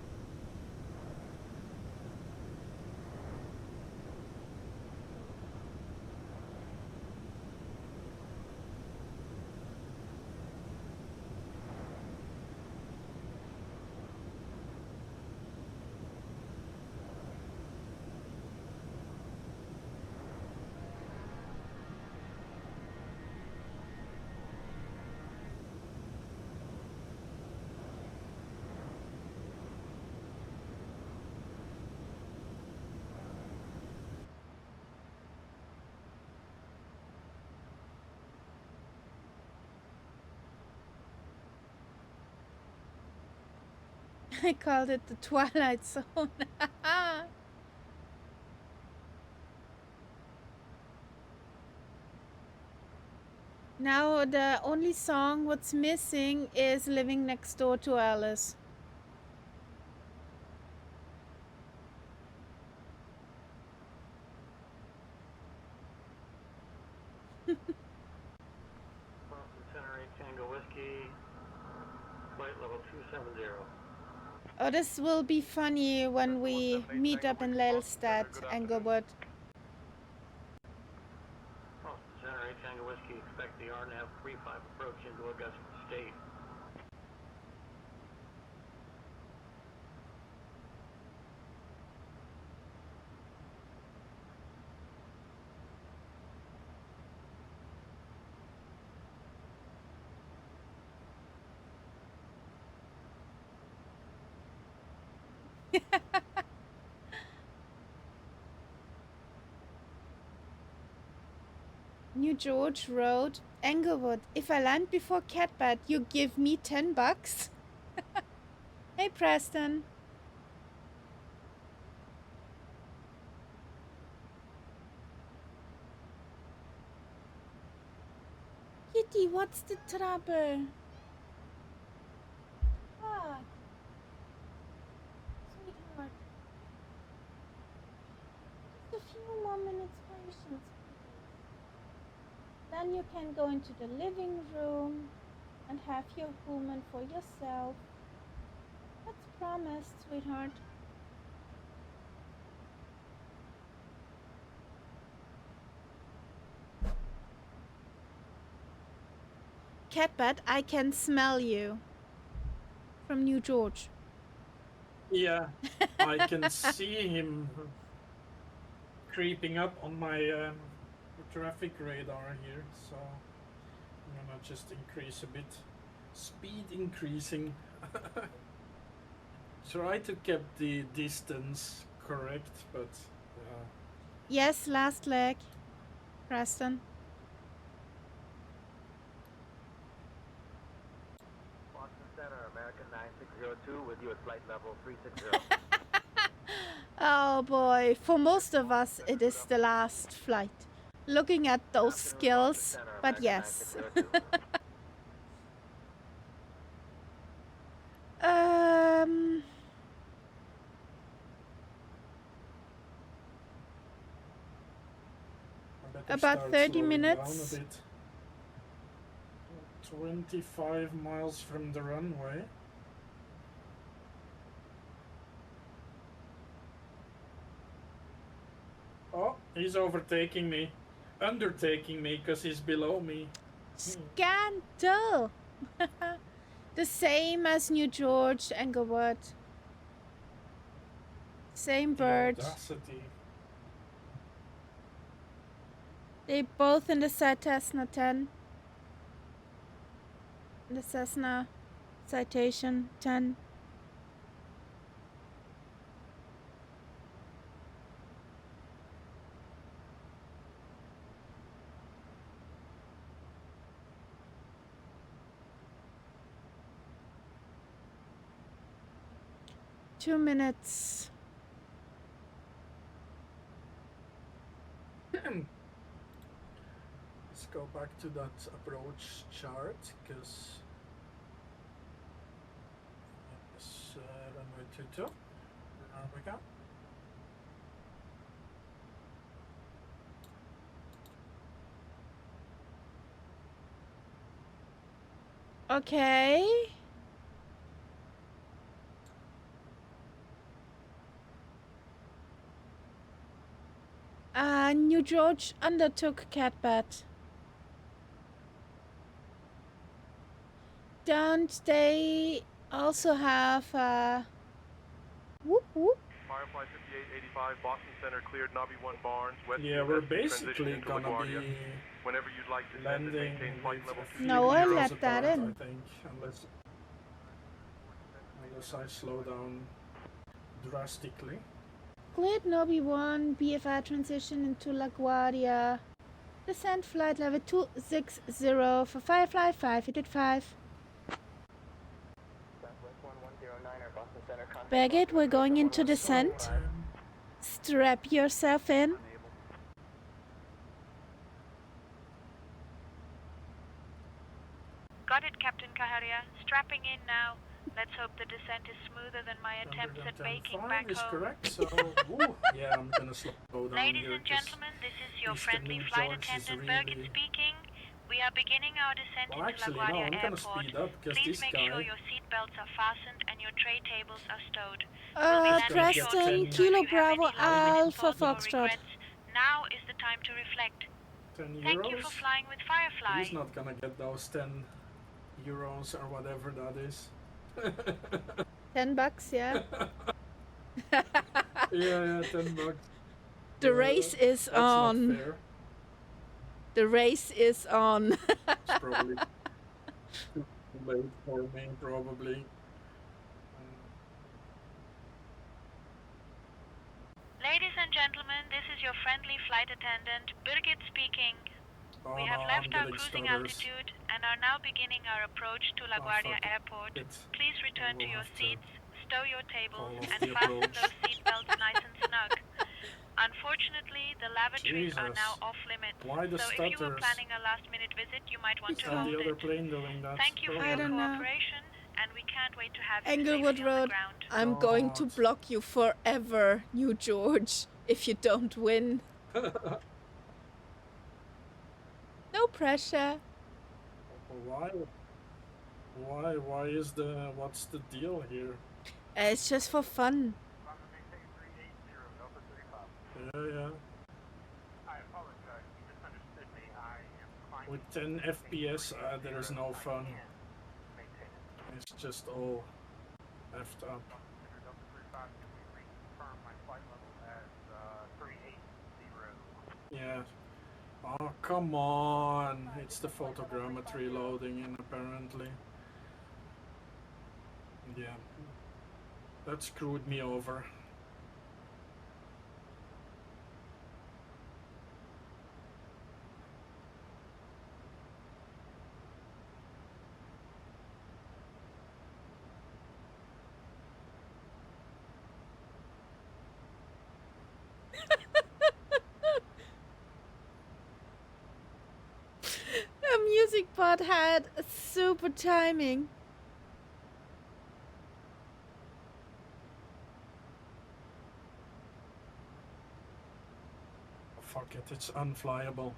I called it the Twilight Zone. Now the only song what's missing is Living Next Door to Alice. Moncton Center 8 Tango Whiskey, flight level 270. Oh, this will be funny when we meet up in Lelstad, Englewood. Moncton Center 8 Tango Whiskey, expect the RNAV 35 approach into Augusta State. New George Road, Englewood. If I land before Catbad, you give me $10. Hey, Preston. Kitty, what's the trouble? What? Sweetheart. Just a few more minutes patience, please. Then you can go into the living room and have your human for yourself. That's promised, sweetheart. Catbad, I can smell you from New George. Yeah, I can see him creeping up on my traffic radar here, so I'm gonna just increase a bit. Speed increasing. Try to keep the distance correct, but Yes, last leg, Preston. Moncton Center, American 9602 with you at flight level 360. Oh boy, for most of us it is the last flight. Looking at those skills, but yes. About 30 minutes. 25 miles from the runway. Oh, he's overtaking me. Undertaking me because he's below me. Scandal! The same as New George, Englewood. Same bird. The audacity. They both in the Cessna 10. In the Cessna Citation 10. 2 minutes. Let's go back to that approach chart, because it's runway 22. There we go. Okay. New George undertook Catbat. Don't they also have whoop whoop? Firefly 5885, Boston Center cleared, Nobby 1 Barnes, West. Yeah, we're basically gonna be whenever you'd like to landing maintain flight with level a few No, I euros let that apart, in. I think, unless I slow down drastically. Cleared Nobby 1, BFI transition into LaGuardia. Descent flight level 260 for Firefly 5885. Baggett, we're going into descent. Strap yourself in. Got it, Captain Kaharia. Strapping in now. Let's hope the descent is smoother than my attempts at baking back is home. correct, so yeah, I'm gonna slow down Ladies here. and gentlemen, this is your Mr. friendly New flight George is attendant really... Birgit speaking. We are beginning our descent Well, into actually, LaGuardia no, I'm gonna Airport. speed up, because Please this make guy... sure your seatbelts are fastened and your tray tables are stowed. We'll be landing Preston, shortly, so Kilo if you have Bravo any last-minute Alpha thoughts or Foxtrot. regrets, now is the time to reflect. 10 euros? Thank you for flying with Firefly. He's not gonna get those 10 euros or whatever that is. $10, yeah. yeah, 10 bucks. The race is that's on. Not fair. The race is on. It's probably too late for me, probably. Ladies and gentlemen, this is your friendly flight attendant, Birgit speaking. Oh, We have no, left I'm our getting cruising stutters. altitude and are now beginning our approach to LaGuardia fuck it. Airport. It's- Please return to we'll your have to seats, stow your tables, call off and the fasten approach. those seatbelts nice and snug. Unfortunately, the lavatories are now Jesus. off limits, Why the so if you were stutters? planning a last-minute visit, you might want to And hold the other it. plane doing that. Thank you for I your don't know. cooperation, and we can't wait to have you Englewood safely on Road. the ground. I'm going to block you forever, New George, if you don't win. No pressure. Why is the... What's the deal here? It's just for fun. Yeah. With 10 FPS, there's no fun. It's just all effed up. Yeah. Oh, come on. It's the photogrammetry loading in, apparently. Yeah. That screwed me over. The music part had a super timing. Fuck it, it's unflyable.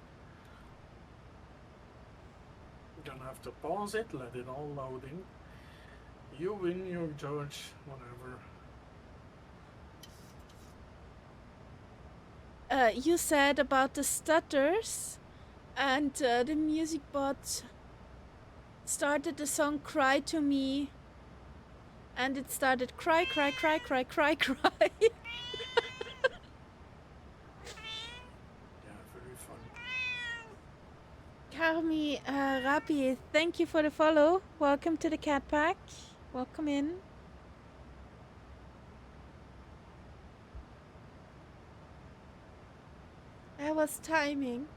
Gonna have to pause it, let it all load in. You win, you George, whatever. You said about the stutters, and the music bot started the song Cry to Me, and it started cry, cry, cry, cry, cry, cry. Yeah, very fun. Karmi Rapi, thank you for the follow. Welcome to the Cat Pack. Welcome in. That was timing.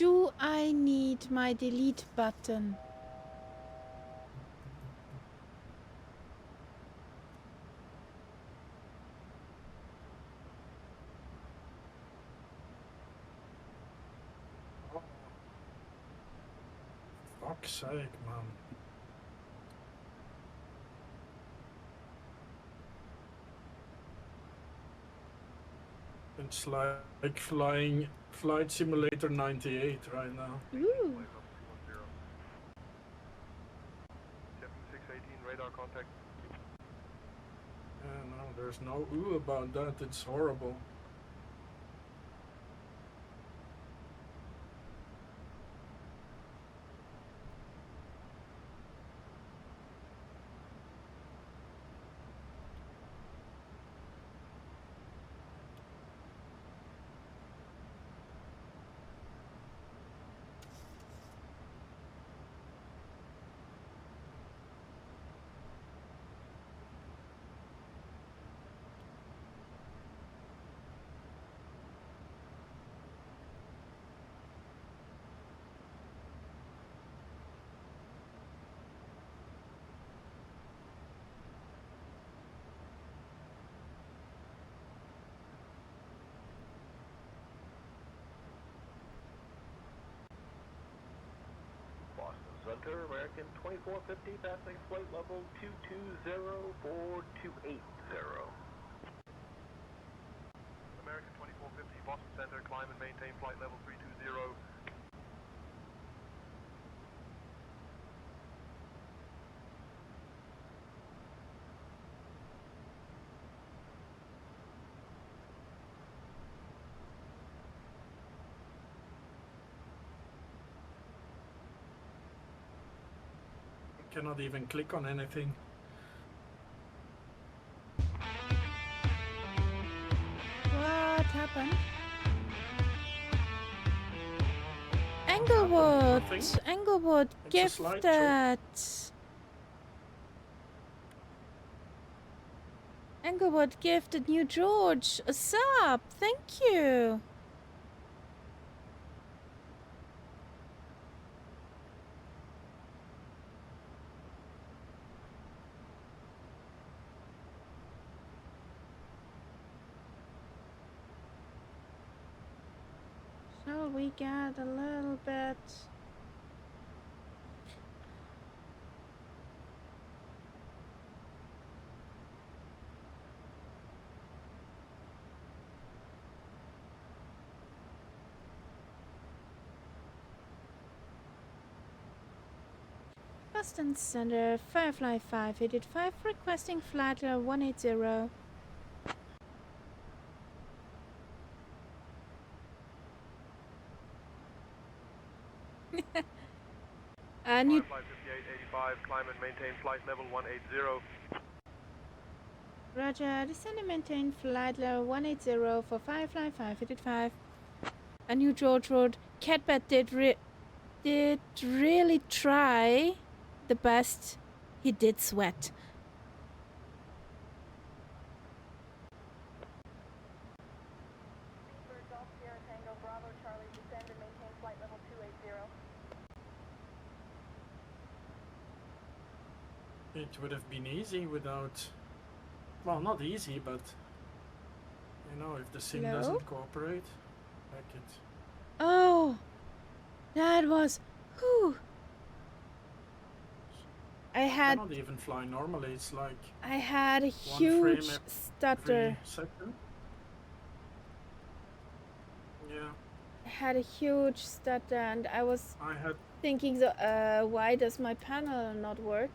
do I need my delete button? Fuck's sake, man. It's like flying Flight Simulator 98 right now. Ooh. 7618, radar contact. Yeah, no, there's no ooh about that. It's horrible. Center, American 2450, passing flight level 2204280. American 2450, Boston Center, climb and maintain flight level 320. Cannot even click on anything. What happened? Englewood! Englewood, gifted! Englewood gifted New George a sub! Thank you! Shall we get a little bit... Boston Center, Firefly 585, requesting flight level 180. New Flight 5885, climb and maintain flight level 180. Roger, descend and maintain flight level 180 for Firefly 585. A New George Road. Catbat did really try the best. He did sweat. It would have been easy without... Well, not easy, but... You know, if the sim doesn't cooperate, like it... Oh! That was... Whew! I cannot even fly normally, it's like... I had a huge stutter. Second. Yeah. I had a huge stutter and I was thinking, why does my panel not work?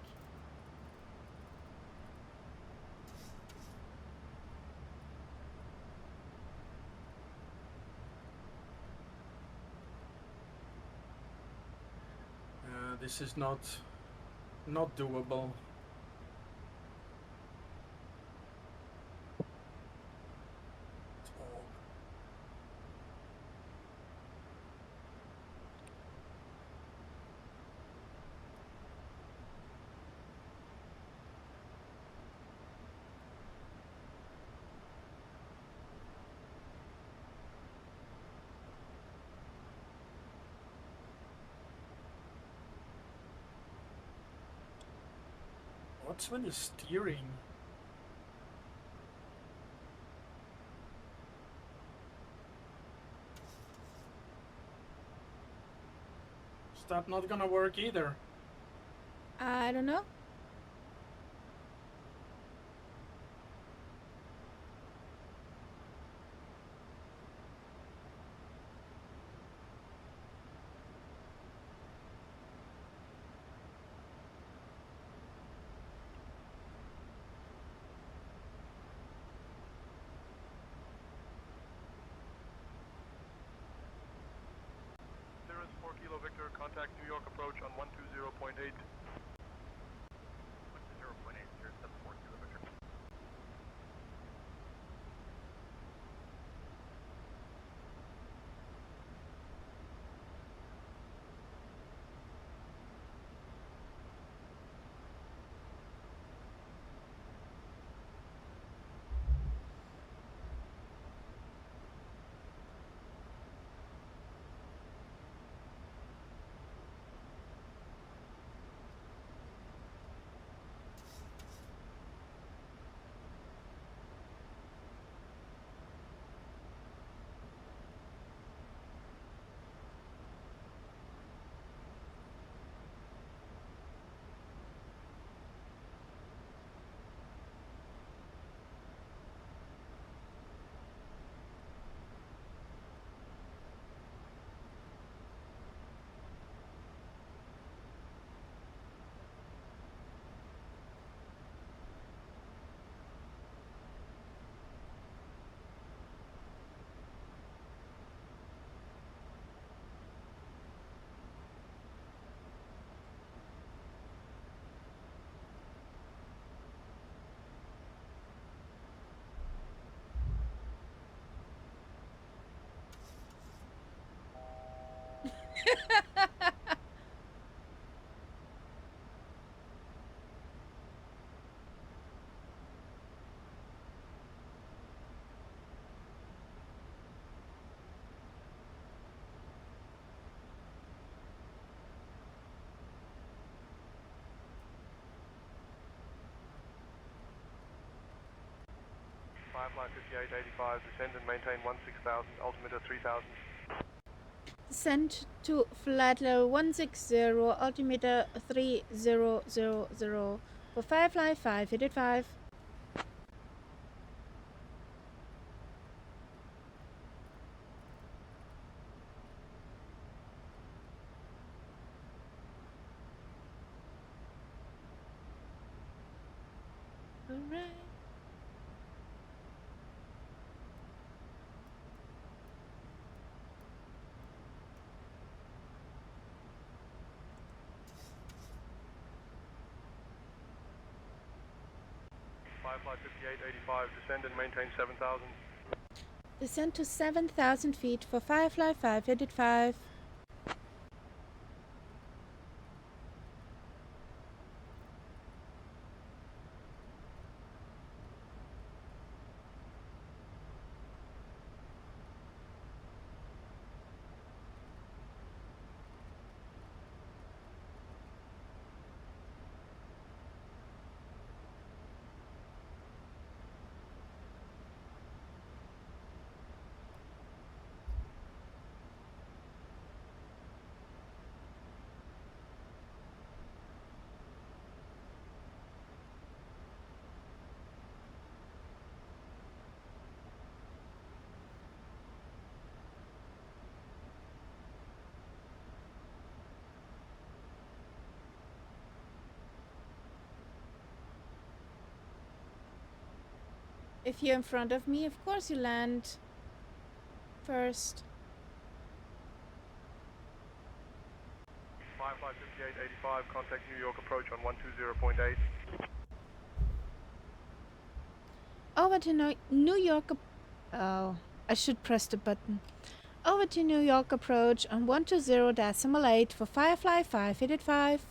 This is not doable. What's with the steering? Is that not gonna work either? I don't know. Kilo Victor, contact New York approach on 120.8. 120.8, 074 Kilo Victor. Flight 5885, descend and maintain 16,000, altimeter 3,000. Descend to flight level 160, altimeter 3000 for Firefly 585. Alright. Flight 5885, descend and maintain 7,000. Descend to 7,000 feet for Firefly 585. If you're in front of me, of course you land first. Flight 5885, contact New York approach on 120.8. Over to New York. Oh, I should press the button. Over to New York approach on 120.8 for Firefly 585.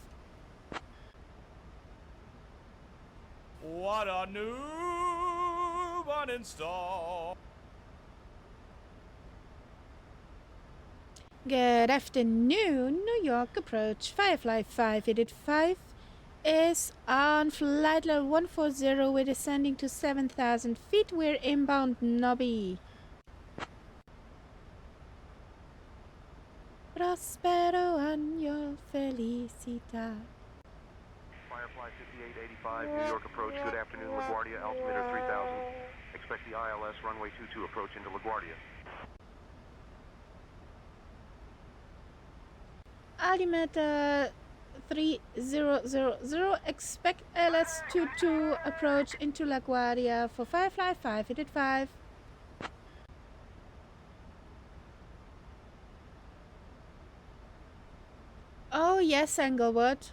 What a new one install. Good afternoon, New York approach Firefly 585. is on flight level 140. We're descending to 7,000 feet. We're inbound Nobby. Prospero año felicita. Firefly 5885, New York approach. Good afternoon, LaGuardia, altimeter 3000. Expect the ILS runway 22 approach into LaGuardia. Altimeter 3000. Expect ILS 22 approach into LaGuardia for Firefly 585. Oh yes, Englewood.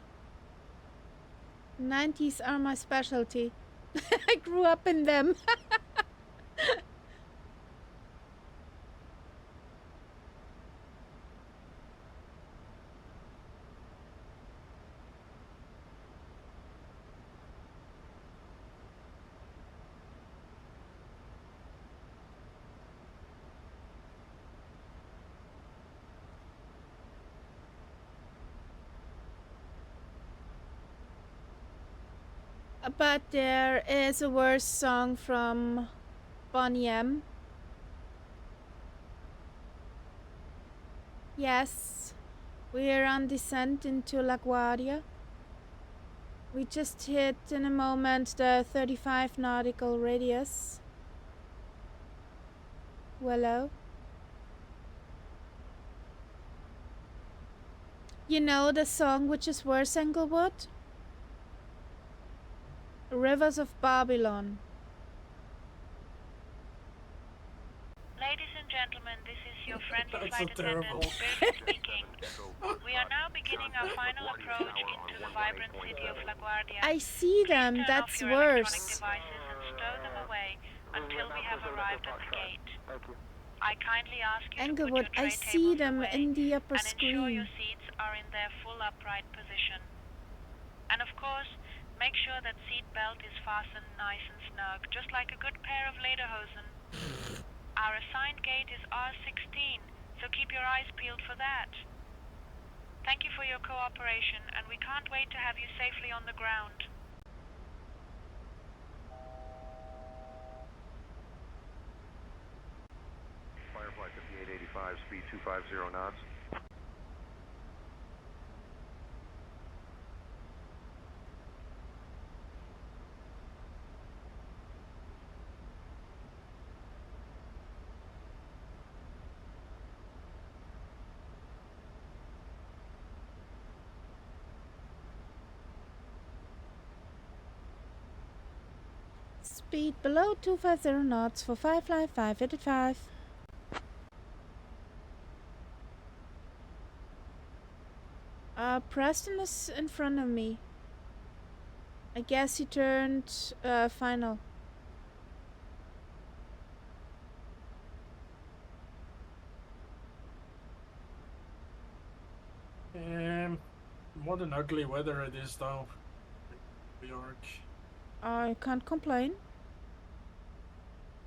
90s are my specialty. I grew up in them. But there is a worse song from Bonnie M. Yes, we're on descent into LaGuardia. We just hit in a moment the 35 nautical radius. Willow. You know the song which is worse, Englewood? Rivers of Babylon. Ladies and gentlemen, this is your friendly flight attendant, Spirit speaking. We are now beginning our final approach into the vibrant city of LaGuardia. I see them, that's Turn off your electronic worse. devices and stow them away until we have arrived at the gate. I kindly ask you Englewood, to put your I tray see tables them away in the upper and ensure your screen. seats are in their full upright position. And of course, make sure that seat belt is fastened nice and snug, just like a good pair of lederhosen. Our assigned gate is R16, so keep your eyes peeled for that. Thank you for your cooperation, and we can't wait to have you safely on the ground. Firefly 5885, speed 250 knots. Speed below 250 knots for Firefly 585. Preston is in front of me. I guess he turned final. What an ugly weather it is though. New York. I can't complain.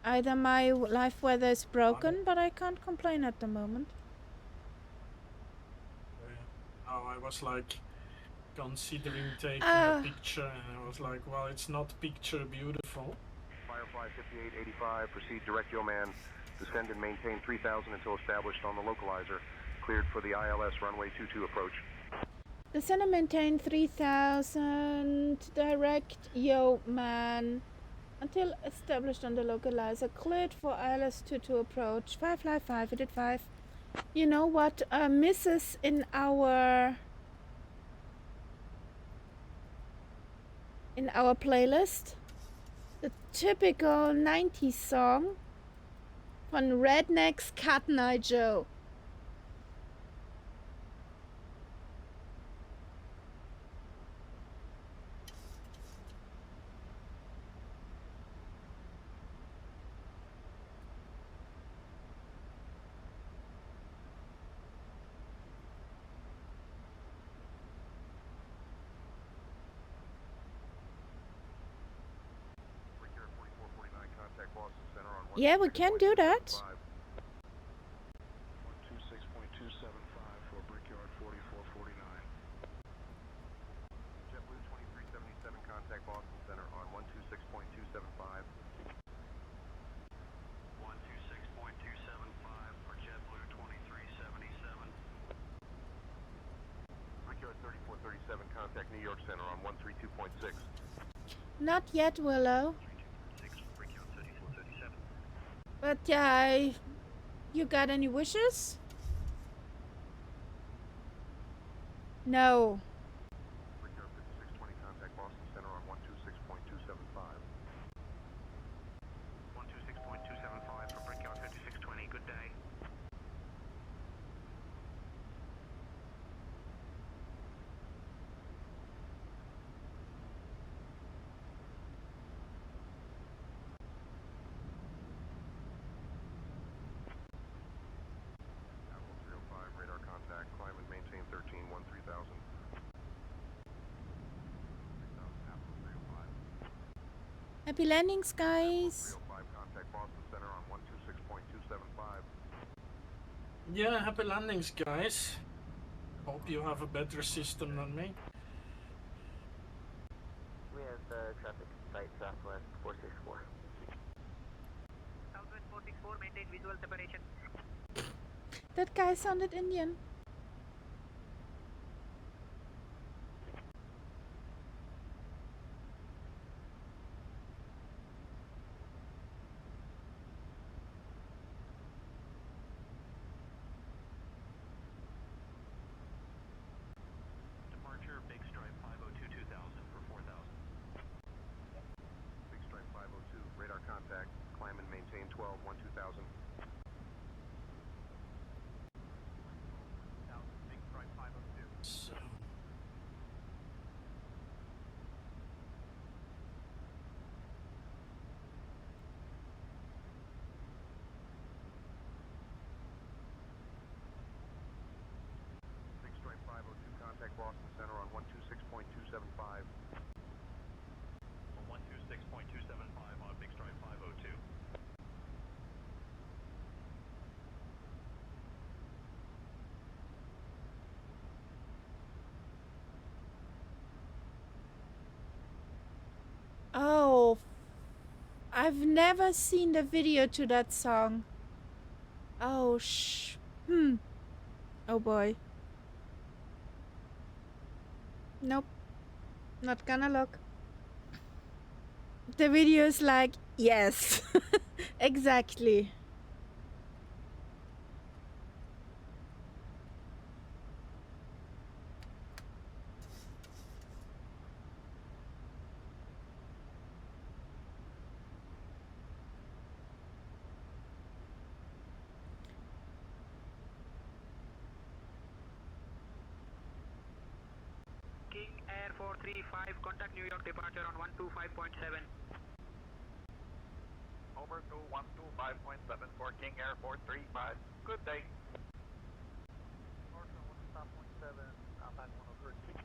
Either my life weather is broken, but I can't complain at the moment. Oh, I was like considering taking a picture, and I was like, well, it's not picture beautiful. Firefly 5885, proceed direct yo man. Descend and maintain 3000 until established on the localizer. Cleared for the ILS runway 22 approach. Descend and maintain 3000 direct yo man until established on the localizer. Cleared for ILS 22 approach. Firefly 585. You know what misses in our playlist? The typical 90s song from Redneck's Cotton Eye Joe. Yeah, we can do that. 126.275 for Brickyard 4449. JetBlue 23 Not yet, Willow. But yeah, you got any wishes? No. Brickyard 5620, contact Boston Center on 126.275. 126.275 for Brickyard 5620. Good day. Apple 305, radar contact, climb and maintain 13-3000. 3000, Apple 305. Happy landings, guys. 305, contact Boston Center on 126.275. Yeah, happy landings, guys. Hope you have a better system than me. We have traffic site southwest 464. Southwest 464, maintain visual separation. That guy sounded Indian. Departure, Big Stripe 502 2000 for 4000. Big Stripe 502, radar contact, climb and maintain 12-2000. Big Stripe 502. So. Big Stripe 502, contact Boston Center on 126.275. 126.275 on Big Stripe 502. Oh, I've never seen the video to that song. Oh, Oh boy. Nope. Not gonna look. The video is like, yes. Exactly. King Air 435, contact New York departure on 125.7. Over to 125.7 for King Air 435. Good day. Departure 125.7, contact 103.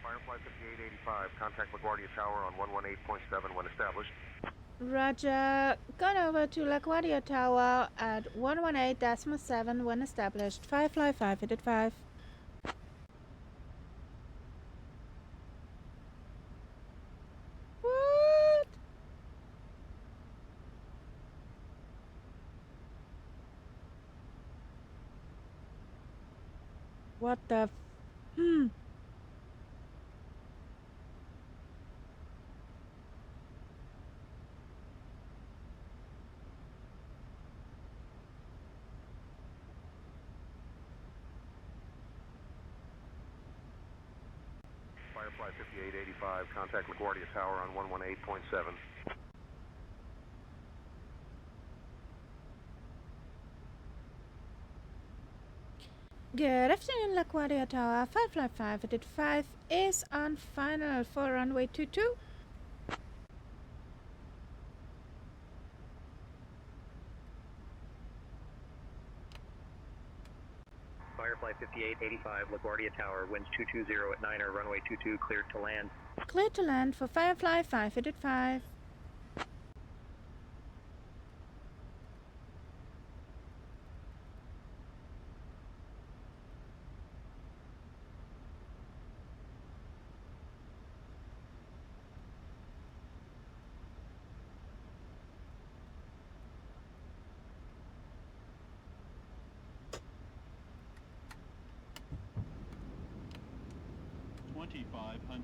Firefly 5885, contact LaGuardia Tower on 118.7 when established. Roger. Gone over to LaGuardia Tower at 118.7 when established. Firefly 585. What? What the Firefly 5885, contact LaGuardia Tower on 118.7. Good afternoon, LaGuardia Tower. Firefly 585 is on final for runway 22. 5885 LaGuardia Tower, winds 220 at 9er, runway 22, cleared to land. Clear to land for Firefly 585. $2,500.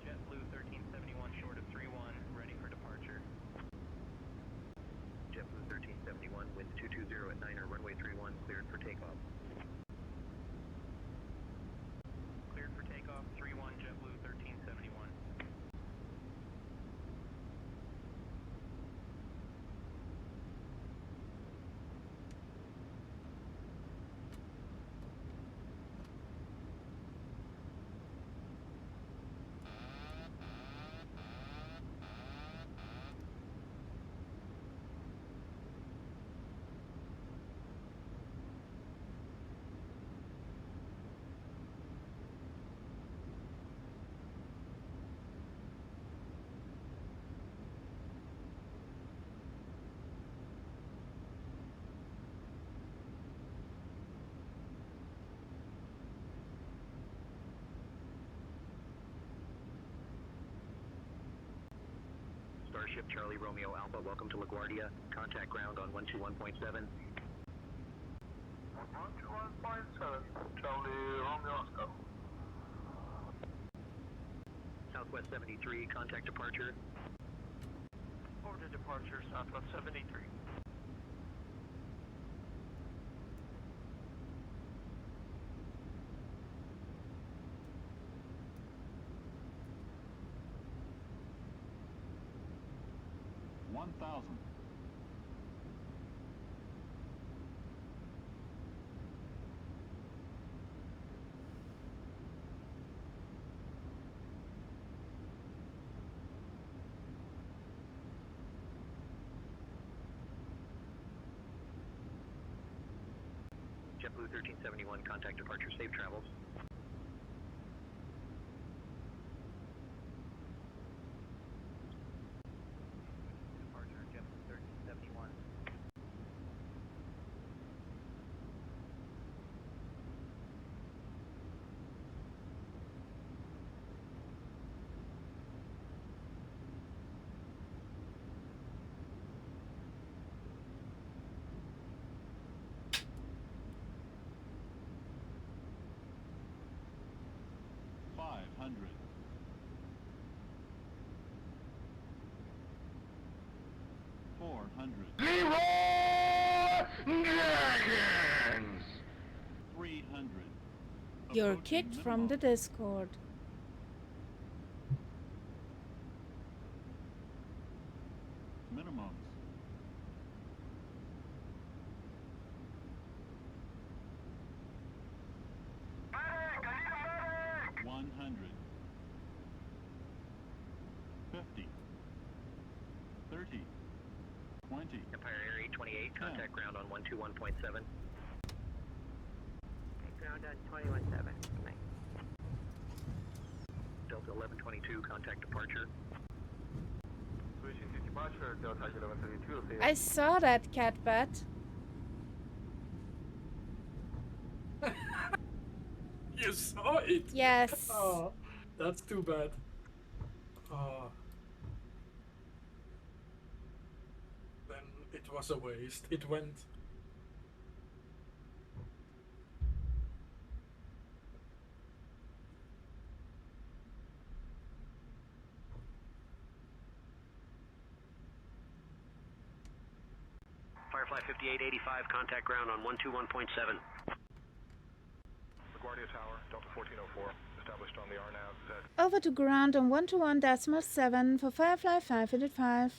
JetBlue 1371 short of 31, ready for departure. JetBlue 1371, winds 220 at 9er, runway 31, cleared for takeoff. Cleared for takeoff, 31 JetBlue 1371. Starship Charlie Romeo Alpha, welcome to LaGuardia. Contact ground on 121.7. 121.7, Charlie Romeo Oscar. Southwest 73, contact departure. Over to departure, Southwest 73. $1,000. JetBlue 1371, contact departure, safe travels. Departure, JetBlue 1371. $500. $400. $300. You're Approaching kicked from minimum. the Discord. Minimums. $100. 50. 30. 20. Empire Air 828, contact ground on 121.7. Ground on 21.7. Nice. Delta 1122, contact departure. Switching to departure, Delta 1132. I saw that, Catbat. You saw it? Yes. Oh, that's too bad. Oh. Then it was a waste. It went. Firefly 5885, contact ground on 121.7. LaGuardia Tower, Delta 1404, established on the RNAV Z. Over to ground on 121.7 for Firefly 585.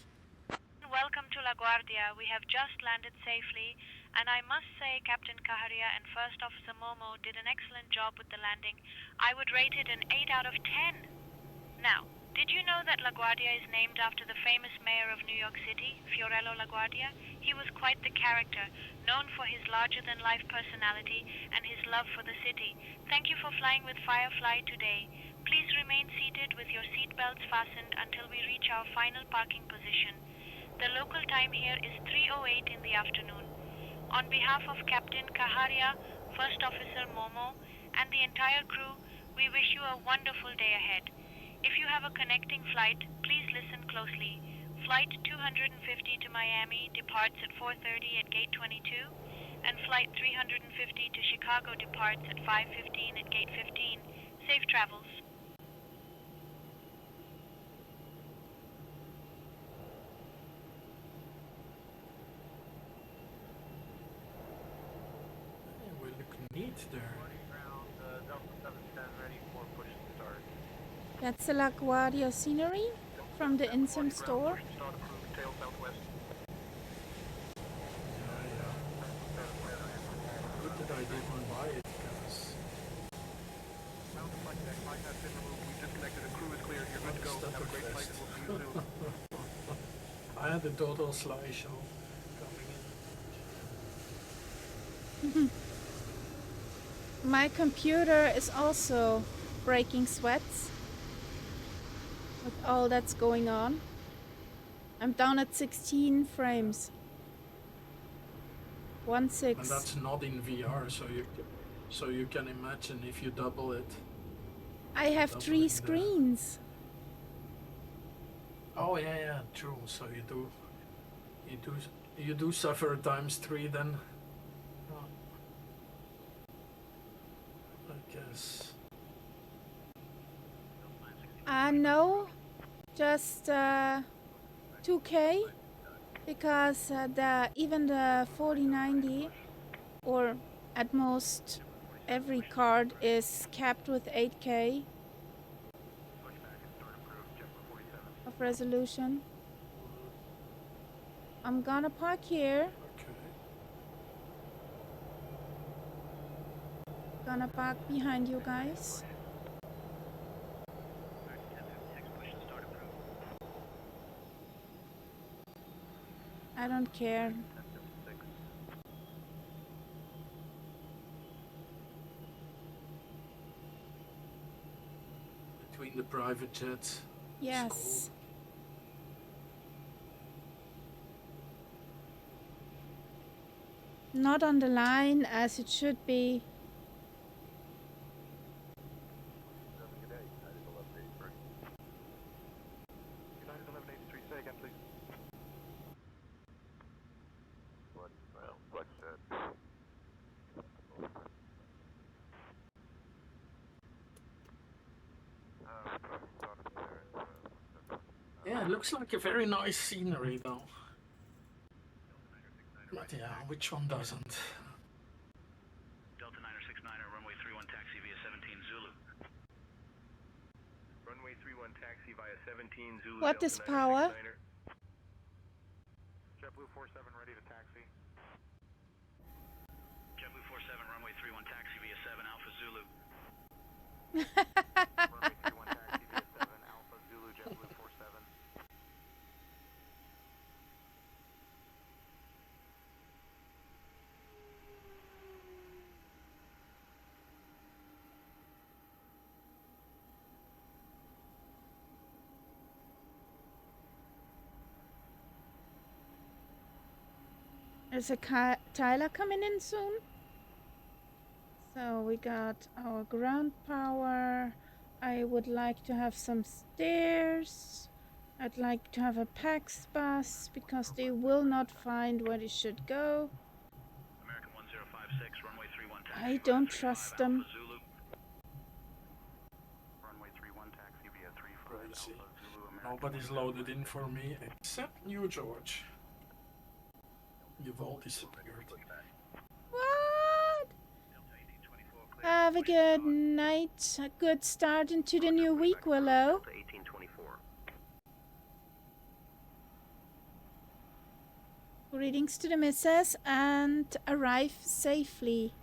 Welcome to LaGuardia. We have just landed safely, and I must say Captain Kaharia and First Officer Momo did an excellent job with the landing. I would rate it an 8 out of 10. Now, did you know that LaGuardia is named after the famous mayor of New York City, Fiorello LaGuardia? He was quite the character, known for his larger-than-life personality and his love for the city. Thank you for flying with Firefly today. Please remain seated with your seatbelts fastened until we reach our final parking position. The local time here is 3:08 in the afternoon. On behalf of Captain Kaharia, First Officer Momo, and the entire crew, we wish you a wonderful day ahead. If you have a connecting flight, please listen closely. Flight 250 to Miami departs at 4:30 at Gate 22, and Flight 350 to Chicago departs at 5:15 at Gate 15. Safe travels. We look neat there. That's the LaGuardia scenery from the Insum store. Good that I didn't buy it, because I had a total slideshow coming in. My computer is also breaking sweats with all that's going on. I'm down at 16 frames. 1.6. And that's not in VR, so you can imagine if you double it. I have 3 screens. Oh yeah, true. So you do suffer ×3 then. I guess. No, just 2K, because even the 4090, or at most every card, is capped with 8K of resolution. I'm gonna park here. Gonna park behind you guys. I don't care. Between the private jets. Yes. Not on the line as it should be. Yeah, it looks like a very nice scenery though. But yeah, which one doesn't? Delta 969er, runway 31 taxi via 17 Zulu. Runway 31 taxi via 17 Zulu. What is power? JetBlue 47 ready to taxi. JetBlue 47, runway 31 taxi via 7 Alpha Zulu. Runway 31 taxi via 7 Alpha Zulu, JetBlue 47. There's a Tyler coming in soon. So we got our ground power. I would like to have some stairs. I'd like to have a PAX bus because they will not find where they should go. American 1056, runway 31 taxi. I don't trust them. Zulu. Runway 31 taxi via 35 Alpha Zulu. Nobody's loaded in for me except New George. You've all disappeared. What? Have a good night, a good start into the new week, Willow. Delta 1824. Greetings to the missus and arrive safely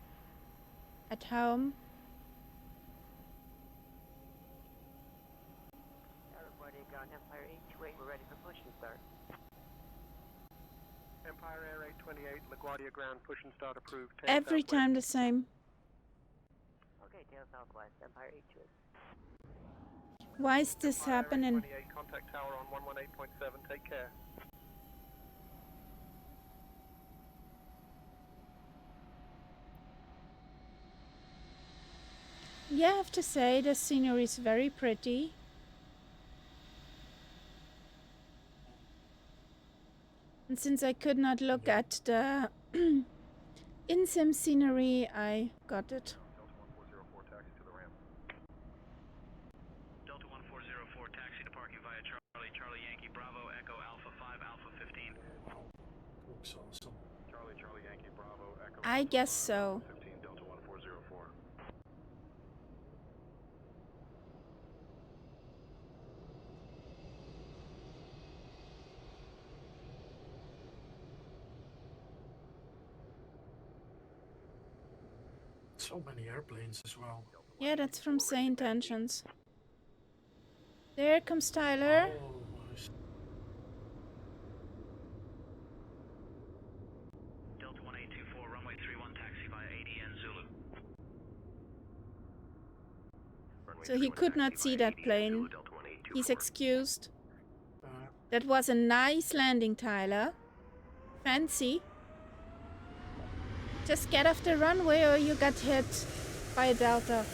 at home. LaGuardia Ground, Empire 828, we're ready for push and start. Empire Air 828, LaGuardia Ground, push and start approved. Every time the same. Okay, tail southwest, Empire 828. Why is this happening? 828, contact tower on 118.7, take care. Yeah, I have to say the scenery is very pretty. And since I could not look at the in-sim scenery, I got it. Delta 1404, taxi to parking via Charlie, Charlie Yankee, Bravo, Echo, Alpha 5, Alpha 15. Looks awesome. Charlie, Charlie Yankee, Bravo, Echo. I guess so. 15, Delta 1404. So many airplanes as well. Yeah, that's from Say Intentions. There comes Tyler. Oh, nice. Delta 1824, runway 31, taxi via ADN Zulu. So he could not see that plane. He's excused. That was a nice landing, Tyler. Fancy. Just get off the runway or you got hit by a Delta.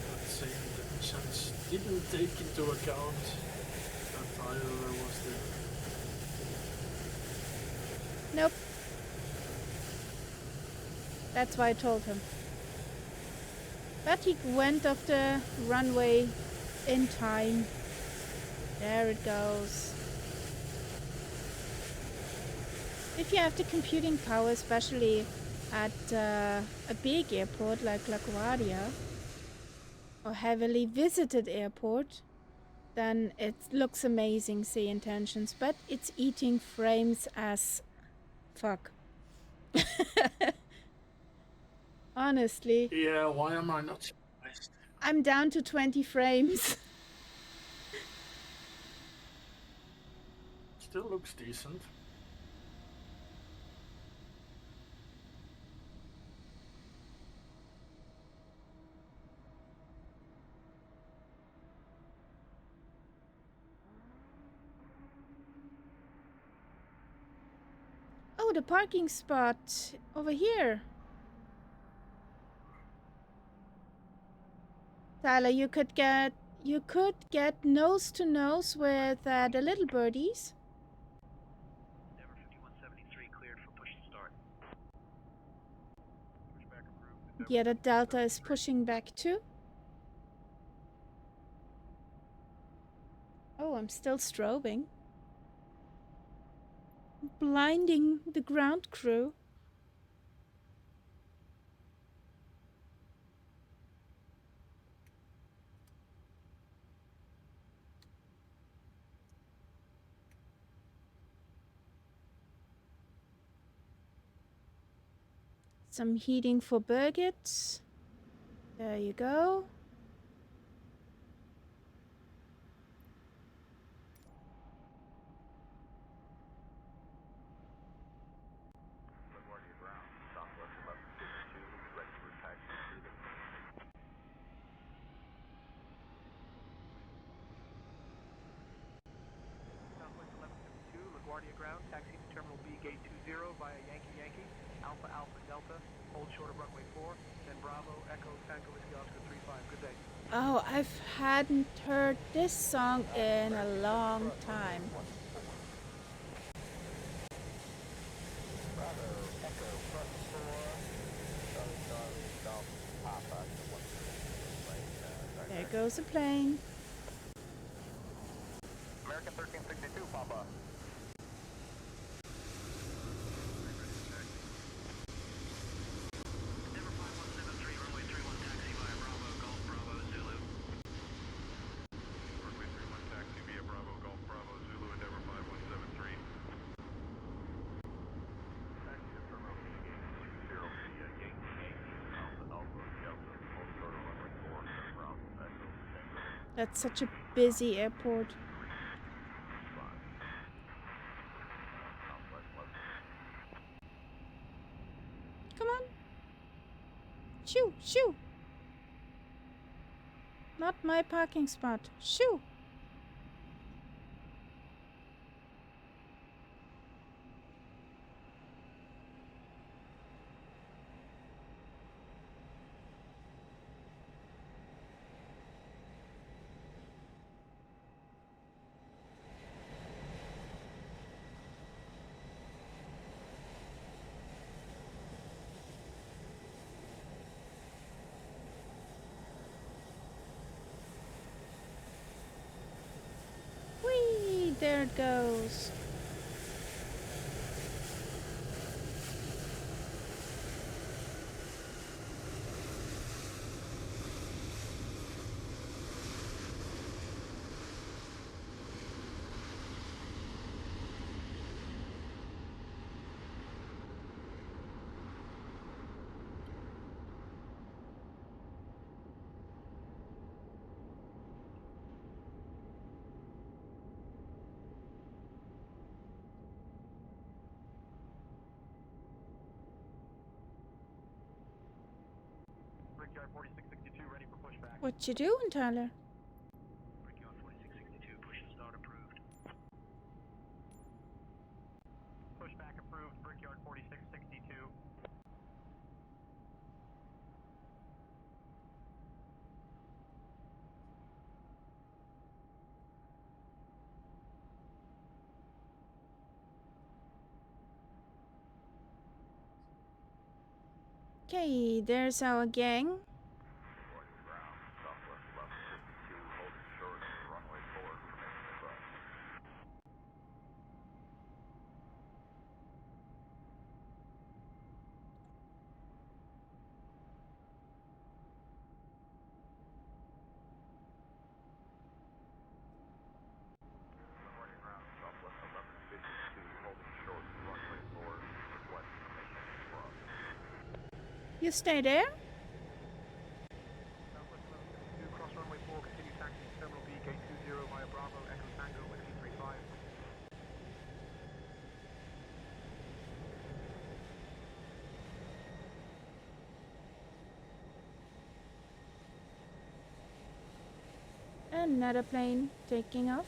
Let's say the missions didn't take into account that Tyler was there. Nope. That's why I told him. But he went off the runway in time. There it goes. If you have the computing power, especially at a big airport like LaGuardia, or heavily visited airport, then it looks amazing, Say Intentions, but it's eating frames as fuck. Honestly. Yeah, why am I not surprised? I'm down to 20 frames. Still looks decent. Oh, the parking spot over here. Tyler, you could get nose to nose with the little birdies. Endeavour 5173, cleared for push and start. Yeah, the Delta is pushing back too. Oh, I'm still strobing. Blinding the ground crew. Some heating for Birgit. There you go. LaGuardia Ground, Southwest 1152, ready for taxi to the Southwest 1152, LaGuardia Ground, taxi to Terminal B, Gate 20 via Yankee Yankee, Alpha Alpha Delta, hold short of runway 4, then Bravo, Echo, Tango Whiskey Oscar 35. Good day. Oh, I hadn't heard this song in a long time. Bravo, Echo, front 4, Charlie, Charlie, Golf, Papa, There goes a plane. American 13 2, Papa. Endeavour 5173, runway 31, taxi via Bravo, Golf Bravo, Zulu. Runway 31 taxi via Bravo, Golf Bravo, Zulu, Endeavour 5173. Taxi to terminal B gate 20 via Yankee Yankee, Alpha Alpha Delta, hold short of runway 4, ground, Echo, Tango. That's such a busy airport. Come on. Shoo, shoo. Not my parking spot. Shoo. Whee! There it goes. Brickyard 4662, ready for pushback. What you doing, Tyler? Brickyard 4662, push and start approved. Pushback approved, Brickyard 4662. Okay, there's our gang. You stay there? Southwest 1172, cross runway 4, continue taxi to terminal B gate 20 via Bravo, Echo Tango, Whiskey 35. Another plane taking off.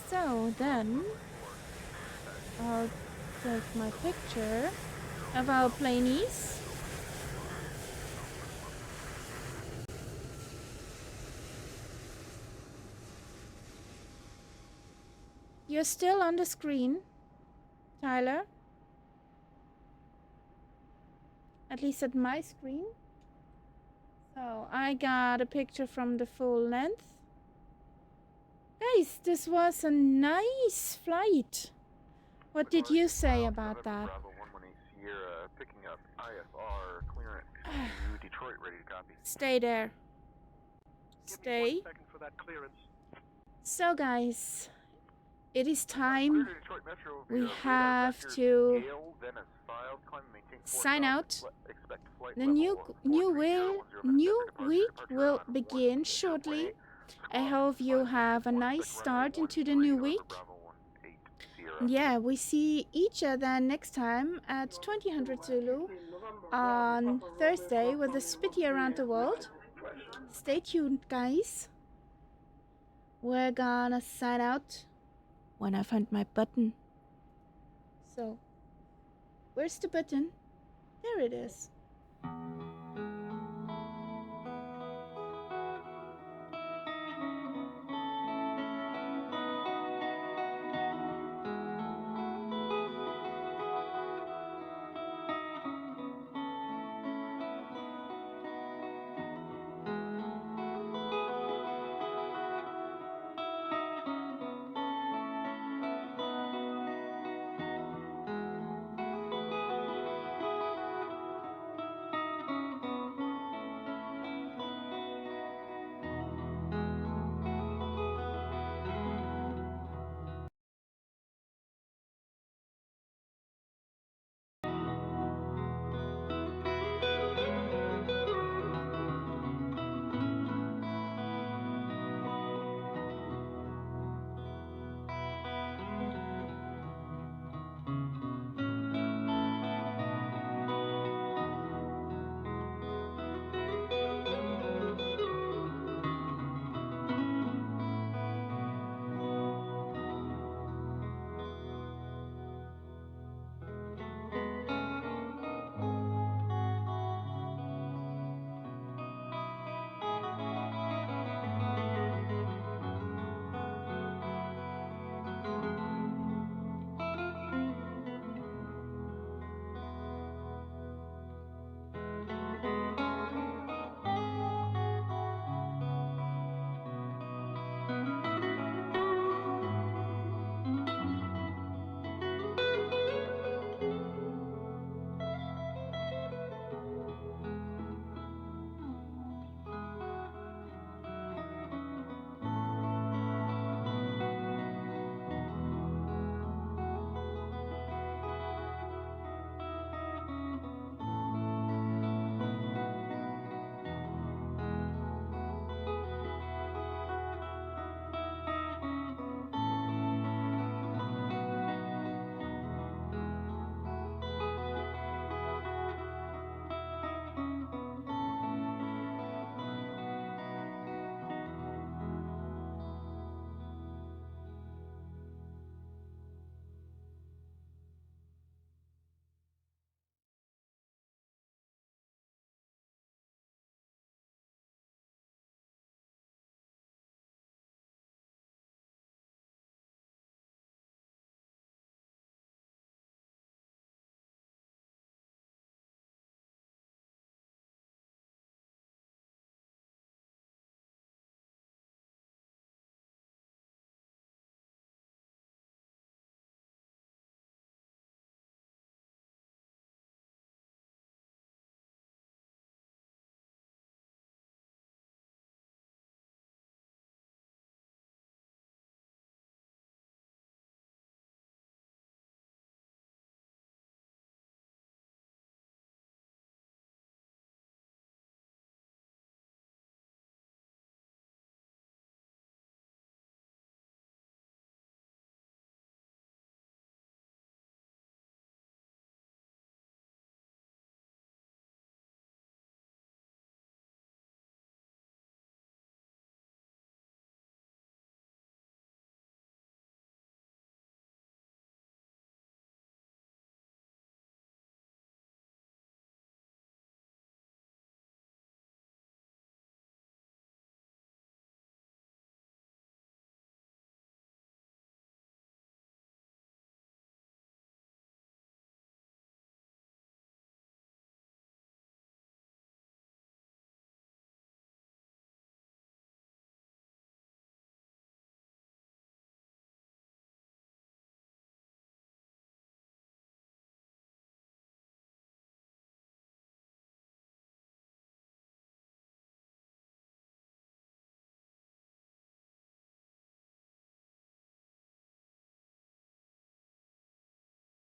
So then I'll take my picture of our planees. You're still on the screen, Tyler. At least at my screen. So I got a picture from the full length. Guys, this was a nice flight. What did you say about that? Bravo 118 Sierra, picking up IFR clearance to Detroit, ready to copy. Stay there. Stay. 1 second for that clearance. So guys, it is time. We have to sign out. The new week will begin shortly. I hope you have a nice start into the new week. Yeah, we see each other next time at 2000 Zulu on Thursday with a Spitty around the world. Stay tuned, guys. We're gonna sign out when I find my button. So, where's the button? There it is.